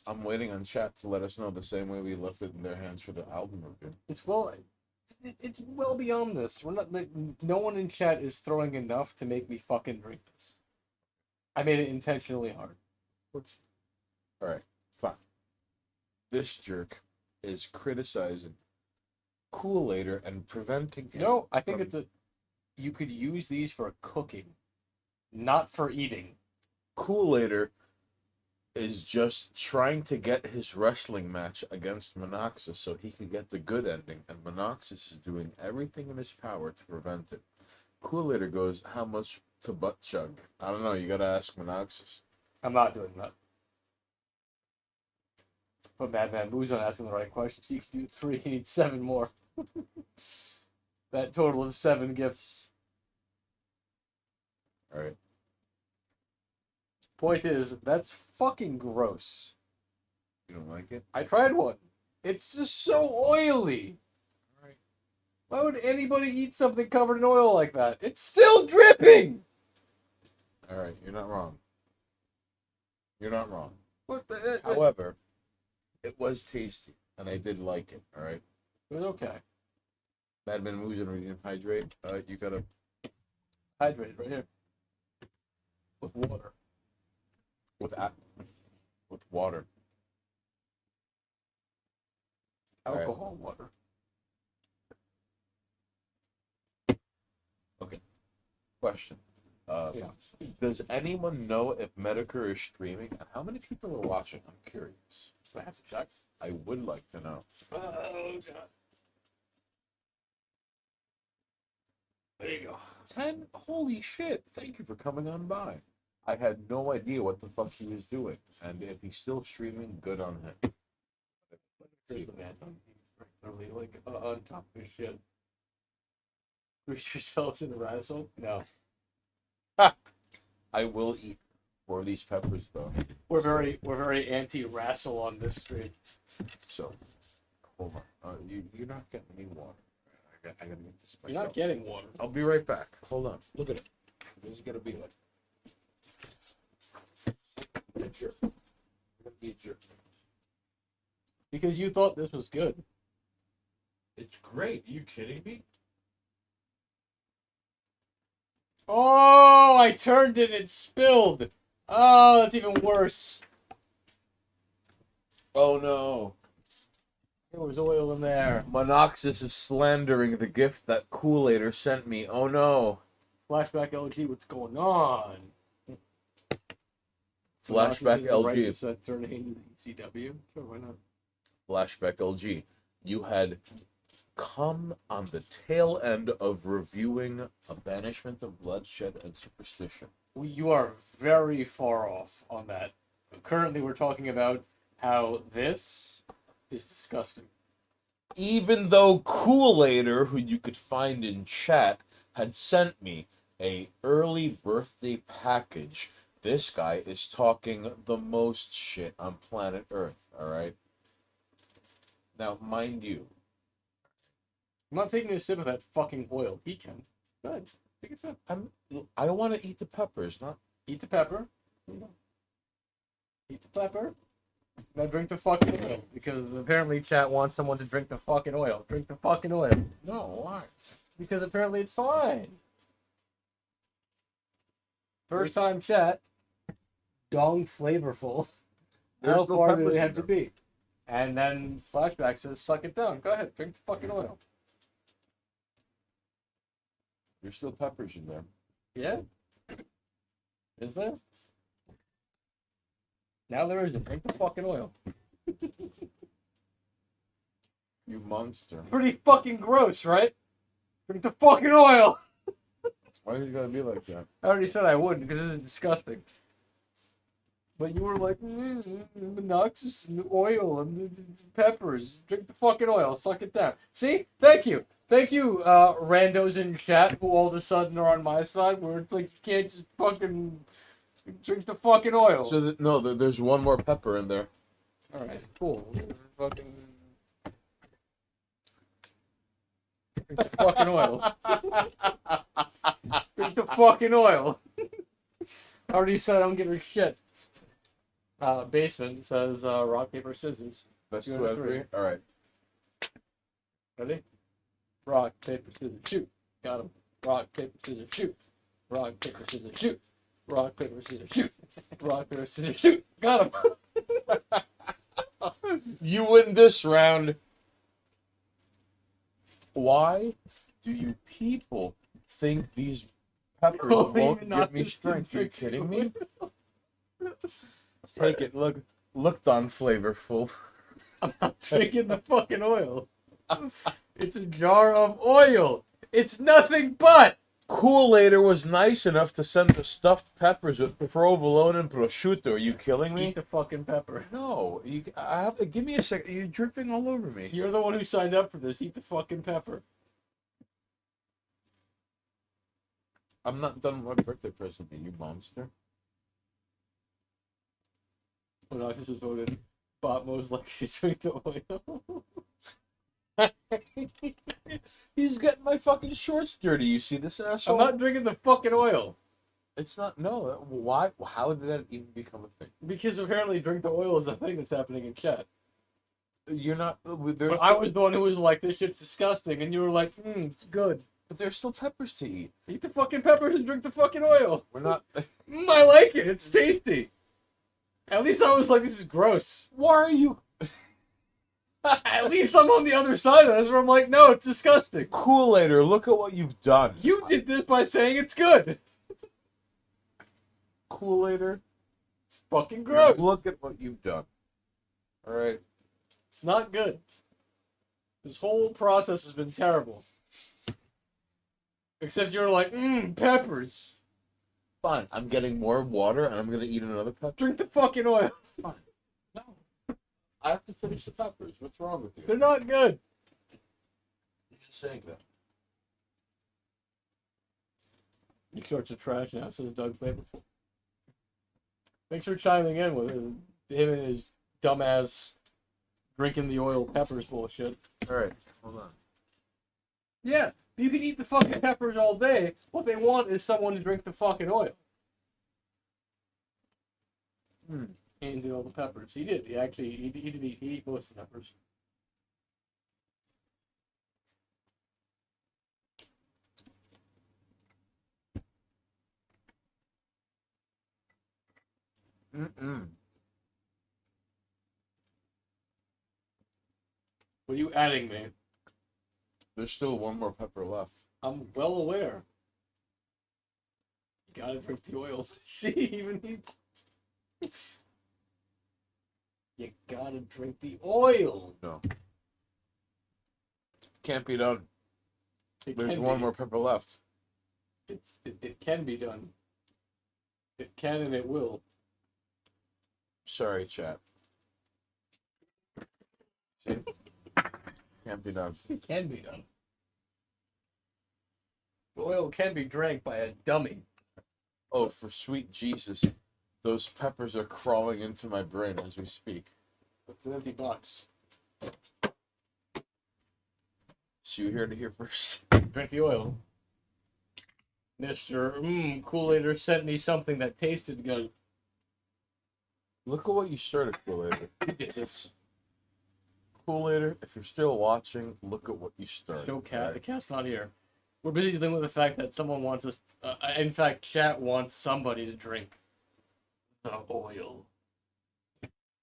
I'm waiting on chat to let us know the same way we left it in their hands for the album review. It's well beyond this. We're not like, no one in chat is throwing enough to make me fucking drink this. I made it intentionally hard. Alright, fine. This jerk is criticizing Kool-Aider and preventing him. No, I think from- it's a. You could use these for cooking, not for eating. Kool-Aider is just trying to get his wrestling match against Monoxus so he can get the good ending, and Monoxus is doing everything in his power to prevent it. Kool-Aider goes, how much to butt chug? I don't know, you gotta ask Monoxus. I'm not doing that. But Madman Moo's not asking the right questions. He can do 3, he needs 7 more. That total of 7 gifts. Alright. Point is, that's fucking gross. You don't like it? I tried one. It's just so oily. Alright. Why would anybody eat something covered in oil like that? It's still dripping! Alright, you're not wrong. You're not wrong. What the, However, it was tasty, and I did like it, alright? it was okay. Madman Moves and Radiant Hydrate, you gotta... Hydrated right here. With water. With water. Alright. Alcohol water. Question. Yeah. Does anyone know if Medicare is streaming, and how many people are watching? I'm curious. I have to check. I would like to know. Oh, God. There you go. 10? Holy shit. Thank you for coming on by. I had no idea what the fuck he was doing. And if he's still streaming, good on him. Here's the man. He's really like on top of his shit. Grease yourselves in a wrestle? No. I will eat 4 of these peppers, though. We're very anti-wrestle on this street. So, hold on. You're not getting any water. I gotta get this myself. You're not getting water. I'll be right back. Hold on. Look at it. What is it gonna be like? Be a jerk. I'm gonna be a jerk. Because you thought this was good. It's great. Are you kidding me? Oh, I turned it and it spilled. Oh, that's even worse. Oh no. There was oil in there. Monoxus is slandering the gift that Kool-Aider sent me. Oh no. Flashback LG, what's going on? Flashback LG. Set turn into the ECW. Sure, why not? Flashback LG. You had come on the tail end of reviewing A Banishment of Bloodshed and Superstition. You are very far off on that. Currently, we're talking about how this is disgusting. Even though Kool-Aider, who you could find in chat, had sent me a early birthday package, this guy is talking the most shit on planet Earth, alright? Now, mind you, I'm not taking a sip of that fucking oil. He can. Go ahead. Take a sip. I want to eat the peppers, not... Eat the pepper. Eat the pepper. Now drink the fucking oil. Because apparently chat wants someone to drink the fucking oil. Drink the fucking oil. No, why? Because apparently it's fine. First time chat. Dong flavorful. There's How no far do peppers they in have to them. be? And then Flashback says, suck it down. Go ahead. Drink the fucking oil. There's still peppers in there. Yeah? Is there? Now there isn't. Drink the fucking oil. You monster. Pretty fucking gross, right? Drink the fucking oil! Why is it gotta be like that? I already said I wouldn't because this is disgusting. But you were like, monoxus and oil and peppers. Drink the fucking oil. Suck it down. See? Thank you. Thank you, randos in chat who all of a sudden are on my side where it's like you can't just fucking drink the fucking oil. So, there's one more pepper in there. Alright, cool. fucking. Drink the fucking oil. Drink the fucking oil. I already said I don't give a shit. Basement says rock, paper, scissors. Best Two two out out of of three. All right. Ready? Rock, paper, scissors, shoot. Got him. Rock, paper, scissors, shoot. Rock, paper, scissors, shoot. Rock, paper, scissors, shoot. Rock, paper, scissors, shoot. Got him. You win this round. Why do you people think these peppers No, won't even give not me just strength? Are you drink kidding the me? Take it. Looked on flavorful. I'm not drinking the fucking oil. It's a jar of oil. It's nothing but. Kool-Aider was nice enough to send the stuffed peppers with provolone and prosciutto. Are you killing me? Eat the fucking pepper. No. I have to give me a second. You're dripping all over me. You're the one who signed up for this. Eat the fucking pepper. I'm not done with my birthday present, you monster. When I just voted, Bot most likely to drink the oil. He's getting my fucking shorts dirty. You see this asshole? I'm not drinking the fucking oil. It's not. No. Why? How did that even become a thing? Because apparently drink the oil is a thing that's happening in chat. You're not. There's. But I was the one who was like, this shit's disgusting. And you were like, it's good. But there's still peppers to eat. Eat the fucking peppers and drink the fucking oil. We're not. I like it. It's tasty. At least I was like, this is gross. Why are you? At least I'm on the other side of this where I'm like, no, it's disgusting. Kool-Aider, look at what you've done. You did this by saying it's good. Kool-Aider, It's fucking gross. look at what you've done. All right. It's not good. This whole process has been terrible. Except you're like, peppers. Fine. I'm getting more water, and I'm gonna eat another pepper. Drink the fucking oil. No. I have to finish the peppers. What's wrong with you? They're not good. You're just saying that. You shorts are trash now, says Doug Flavorful. Thanks for chiming in with him and his dumbass drinking the oil peppers bullshit. All right. Hold on. Yeah, you can eat the fucking peppers all day. What they want is someone to drink the fucking oil. Hands in all the peppers. He did. He actually, he did eat. He ate most of the peppers. What are you adding, man? There's still one more pepper left. I'm well aware. You gotta drink the oil. She even needs. You gotta drink the oil. No. Can't be done. It There's can one be. more pepper left. It can be done. It can and it will. Sorry, chat. See? Can't be done. It can be done. The oil can be drank by a dummy. Oh, for sweet Jesus. Those peppers are crawling into my brain as we speak. It's an empty box. So you here to hear first. Drink the oil. Mr. Kool-Aider sent me something that tasted good. Look at what you started, Kool-Aider. You did this. Kool-Aider, if you're still watching, look at what you started. No cat. alright? The cat's not here. We're busy dealing with the fact that someone wants us. In fact, chat wants somebody to drink the oil.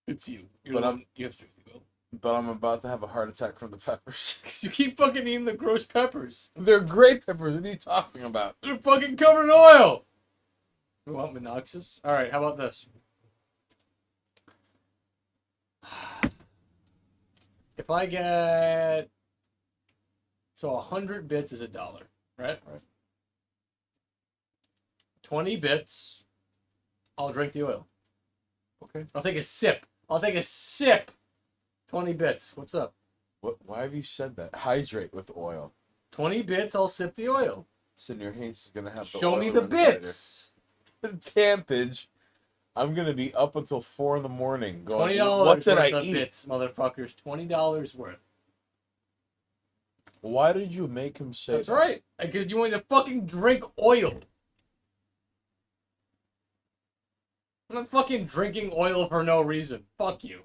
It's you. You're But the I'm- one- you have to drink the oil. But I'm about to have a heart attack from the peppers. 'Cause you keep fucking eating the gross peppers. They're great peppers. What are you talking about? They're fucking covered in oil. You want Minoxus? All right. How about this? If I get 100 bits is $1, right? Right. 20 bits, I'll drink the oil. Okay. I'll take a sip. 20 bits. What's up? What? Why have you said that? Hydrate with oil. 20 bits, I'll sip the oil. So your hands is gonna have the Show oil me the inside bits. it. Tampage. I'm gonna be up until 4 in the morning going, $20 what did worth I of eat? bits, motherfuckers. $20 worth. Why did you make him say That's that? right. Because you want to fucking drink oil. I'm not fucking drinking oil for no reason. Fuck you.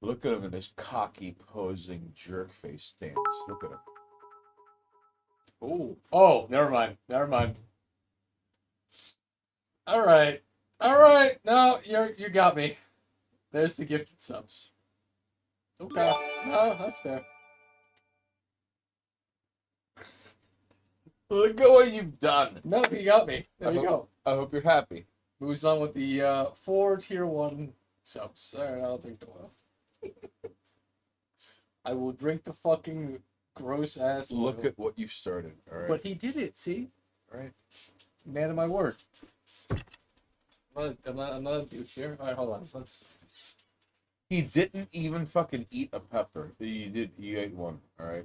Look at him in his cocky, posing jerk face stance. Look at him. Ooh. Oh, never mind. Never mind. All right. All right. No, you got me. There's the gifted subs. Okay. No, that's fair. Look at what you've done. No, you got me. There you go. I hope you're happy. Moves on with the 4 tier 1 subs. All right, I'll drink the oil. I will drink the fucking gross ass oil. Look at what you started. All right. But he did it, see? All right. Man of my word. I'm not a douche here. Alright, hold on. Let's. He didn't even fucking eat a pepper. You ate one. All right.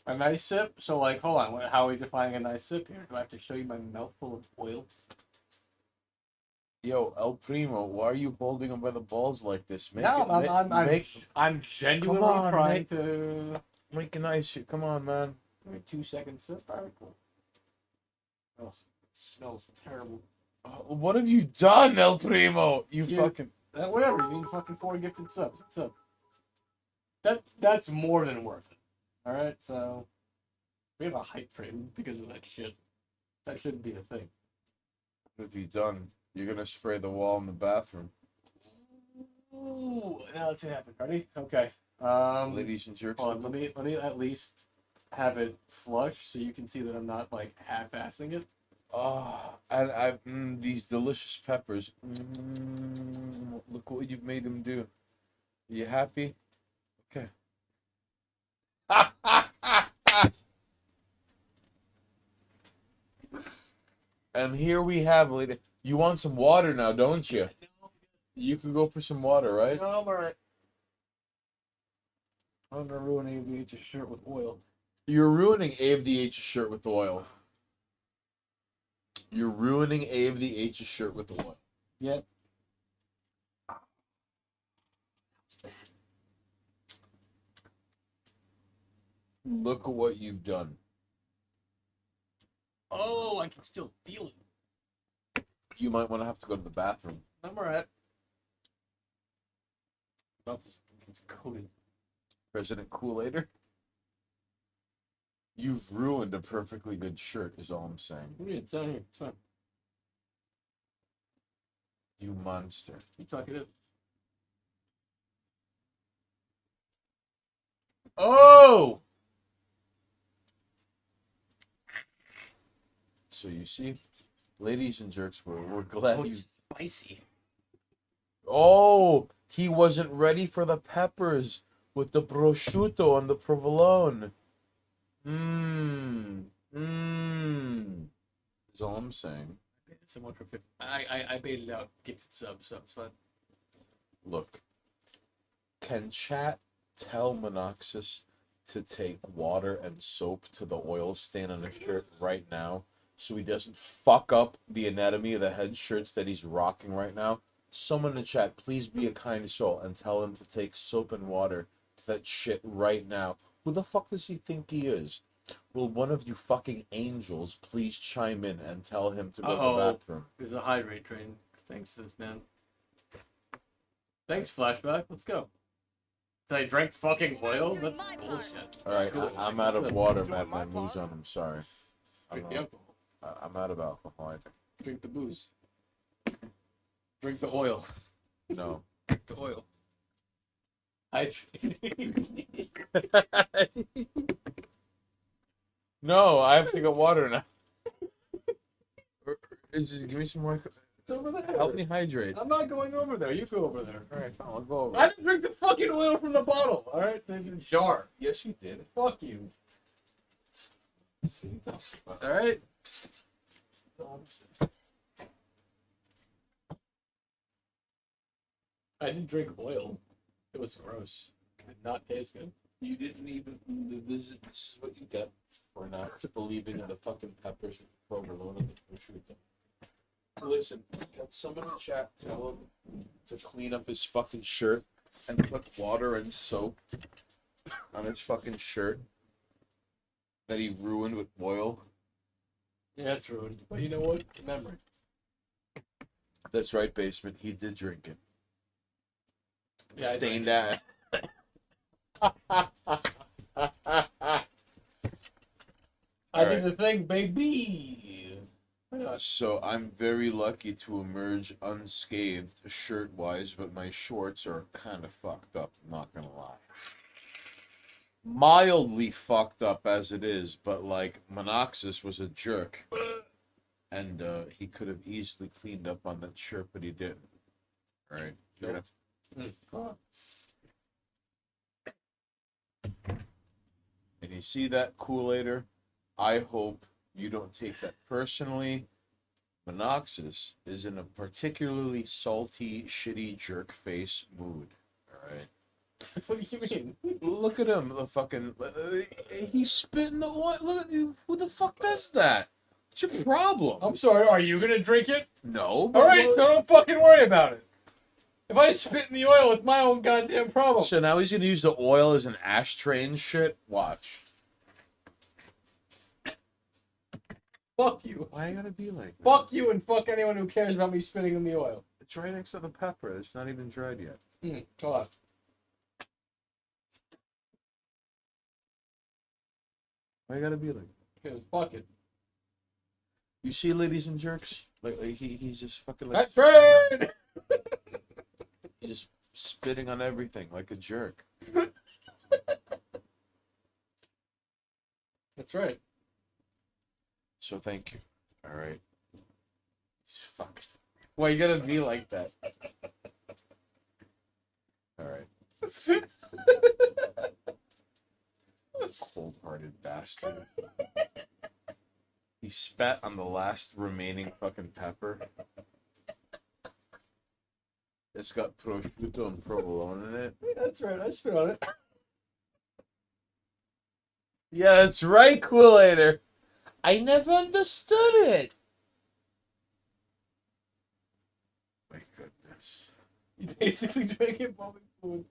A nice sip? So, like, hold on. How are we defining a nice sip here? Do I have to show you my mouthful of oil? Yo, El Primo, why are you holding him by the balls like this? No, I'm genuinely Come on, trying make- to. Make a nice shit. Come on, man. Give me 2 seconds sip. Alright, cool. Oh, it smells terrible. What have you done, El Primo? You You- fucking. Whatever, you need fucking 4 gifted subs. What's up? That's more than worth it. Alright, so we have a hype train because of that shit. That shouldn't be a thing. What have you done? You're gonna spray the wall in the bathroom. Ooh, now let's see it happen. Ready? Okay. Ladies and jerks. Hold on, let me at least have it flush so you can see that I'm not like half-assing it. And these delicious peppers. Look what you've made them do. You happy? Okay. And here we have, lady. You want some water now, don't you? You could go for some water, right? No, I'm alright. I'm gonna ruin AVH's shirt with oil. You're ruining AFDH's shirt with oil. You're ruining AFDH's shirt with oil. Yep. Look at what you've done. Oh, I can still feel it. You might want to have to go to the bathroom. I'm alright. Mouth is it's coated. President Kool-Aider. You've ruined a perfectly good shirt, is all I'm saying. Yeah, it's down here. It's fine. You monster. You talk it in. Oh! So you see, ladies and jerks, we're glad Oh, you. it's spicy. Oh, he wasn't ready for the peppers with the prosciutto and the provolone. Is all I'm saying. Someone for 50. I baited out gifted subs, so it's fine. Look, can chat tell Monoxus to take water and soap to the oil stand on his shirt right now so he doesn't fuck up the anatomy of the head shirts that he's rocking right now? Someone in the chat, please be a kind soul and tell him to take soap and water to that shit right now. Who the fuck does he think he is? Will one of you fucking angels please chime in and tell him to go to the bathroom? There's a hydrate train. Thanks to this man. Thanks, Flashback. Let's go. Did I drink fucking oil? That's bullshit. Alright, Cool. I'm out of water, Madman Muzan. I'm sorry. Drink the alcohol. I'm out of alcohol. Drink the booze. Drink the oil. No. Drink the oil. No, I have to get water now. Give me some more. It's over there. Help me hydrate. I'm not going over there. You go over there. Alright, fine, I'll go over. I didn't drink the fucking oil from the bottle. All right, the jar. Yes, you did. Fuck you. All right. I didn't drink oil. It was gross. It did not taste good. You didn't even. This is what you get for not believing in the fucking peppers with provolone. Listen, can someone in chat tell him to clean up his fucking shirt and put water and soap on his fucking shirt that he ruined with oil? Yeah, it's ruined. But you know what? Memory. That's right, Basement. He did drink it. Yeah, I Stained drank ass. I did Alright. the thing, baby. So I'm very lucky to emerge unscathed shirt-wise, but my shorts are kind of fucked up, not gonna lie. Mildly fucked up as it is, but like Monoxus was a jerk. And he could have easily cleaned up on that shirt, but he didn't. Alright. You're gonna... And you see that, Kool-Aider? I hope you don't take that personally. Monoxus is in a particularly salty, shitty jerk face mood. Alright? What do you mean? Look at him, the fucking... he's spitting the oil. Look at you. Who the fuck does that? What's your problem? I'm sorry, are you gonna drink it? No, but... Alright, so don't fucking worry about it. If I spit in the oil, it's my own goddamn problem. So now he's gonna use the oil as an ashtray and shit? Watch. Fuck you. Why you gotta be like that? Fuck you and fuck anyone who cares about me spitting in the oil. It's right next to the pepper. It's not even dried yet. Hold on. Why you gotta be like that? Because fuck it. You see, ladies and jerks? Like he's just fucking like... That's right! just spitting on everything like a jerk. That's right. So thank you. Alright. Fuck. Why you gotta be like that? Alright. Cold-hearted bastard. He spat on the last remaining fucking pepper. It's got prosciutto and provolone in it. That's right, I spit on it. Yeah, that's right, Kool-Aider. I never understood it. My goodness. You basically drank it while we food.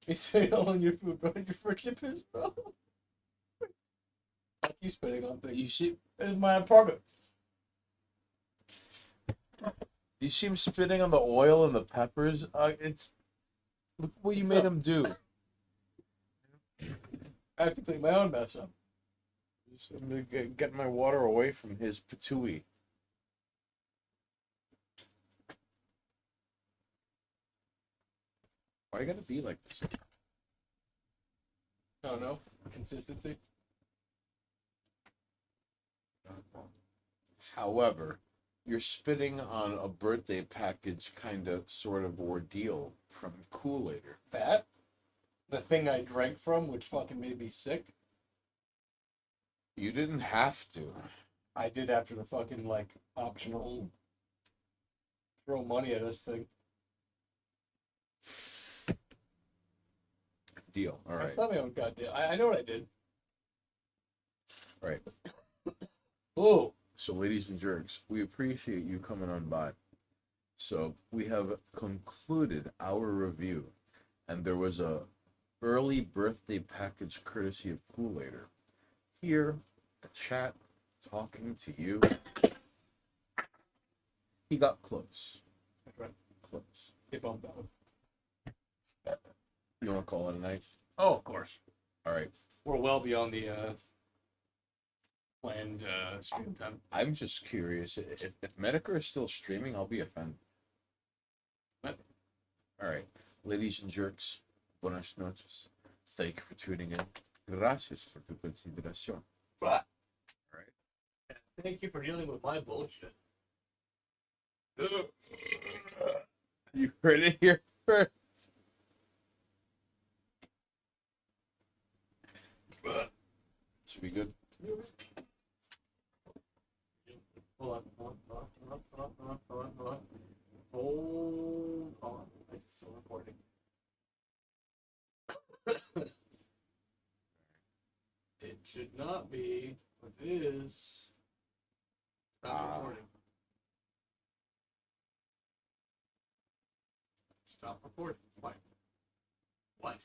You spit it all on your food, bro. Did you forget piss, bro? Fuck you spitting on things. You see, This is my apartment. you see him spitting on the oil and the peppers? It's... Look what you What's made up? him do. I have to clean my own mess up. I'm gonna get my water away from his patooey. Why you gotta be like this? I don't know. Consistency. However, you're spitting on a birthday package kind of sort of ordeal from Kool-Aider. That? The thing I drank from, which fucking made me sick. You didn't have to. I did after the fucking, like, optional throw money at us thing. Deal. All right. That's not my own goddamn. I know what I did. All right. Ooh. So, ladies and jerks, we appreciate you coming on by. So, we have concluded our review, and there was a early birthday package courtesy of Kool-Aider. Here, a chat talking to you. He got close. That's right. Close. Get bumped out. You want to call it a night? Oh, of course. All right. We're well beyond the planned stream time. I'm just curious. If Medicare is still streaming, I'll be offended. What? All right. Ladies and jerks, buenas noches. Thank you for tuning in. Gracias por tu consideración. But All right. thank you for dealing with my bullshit. You heard it here first. Should be good. Hold on. Hold on. It's still recording. It should not be, but it is. Stop recording. Stop recording. What? What?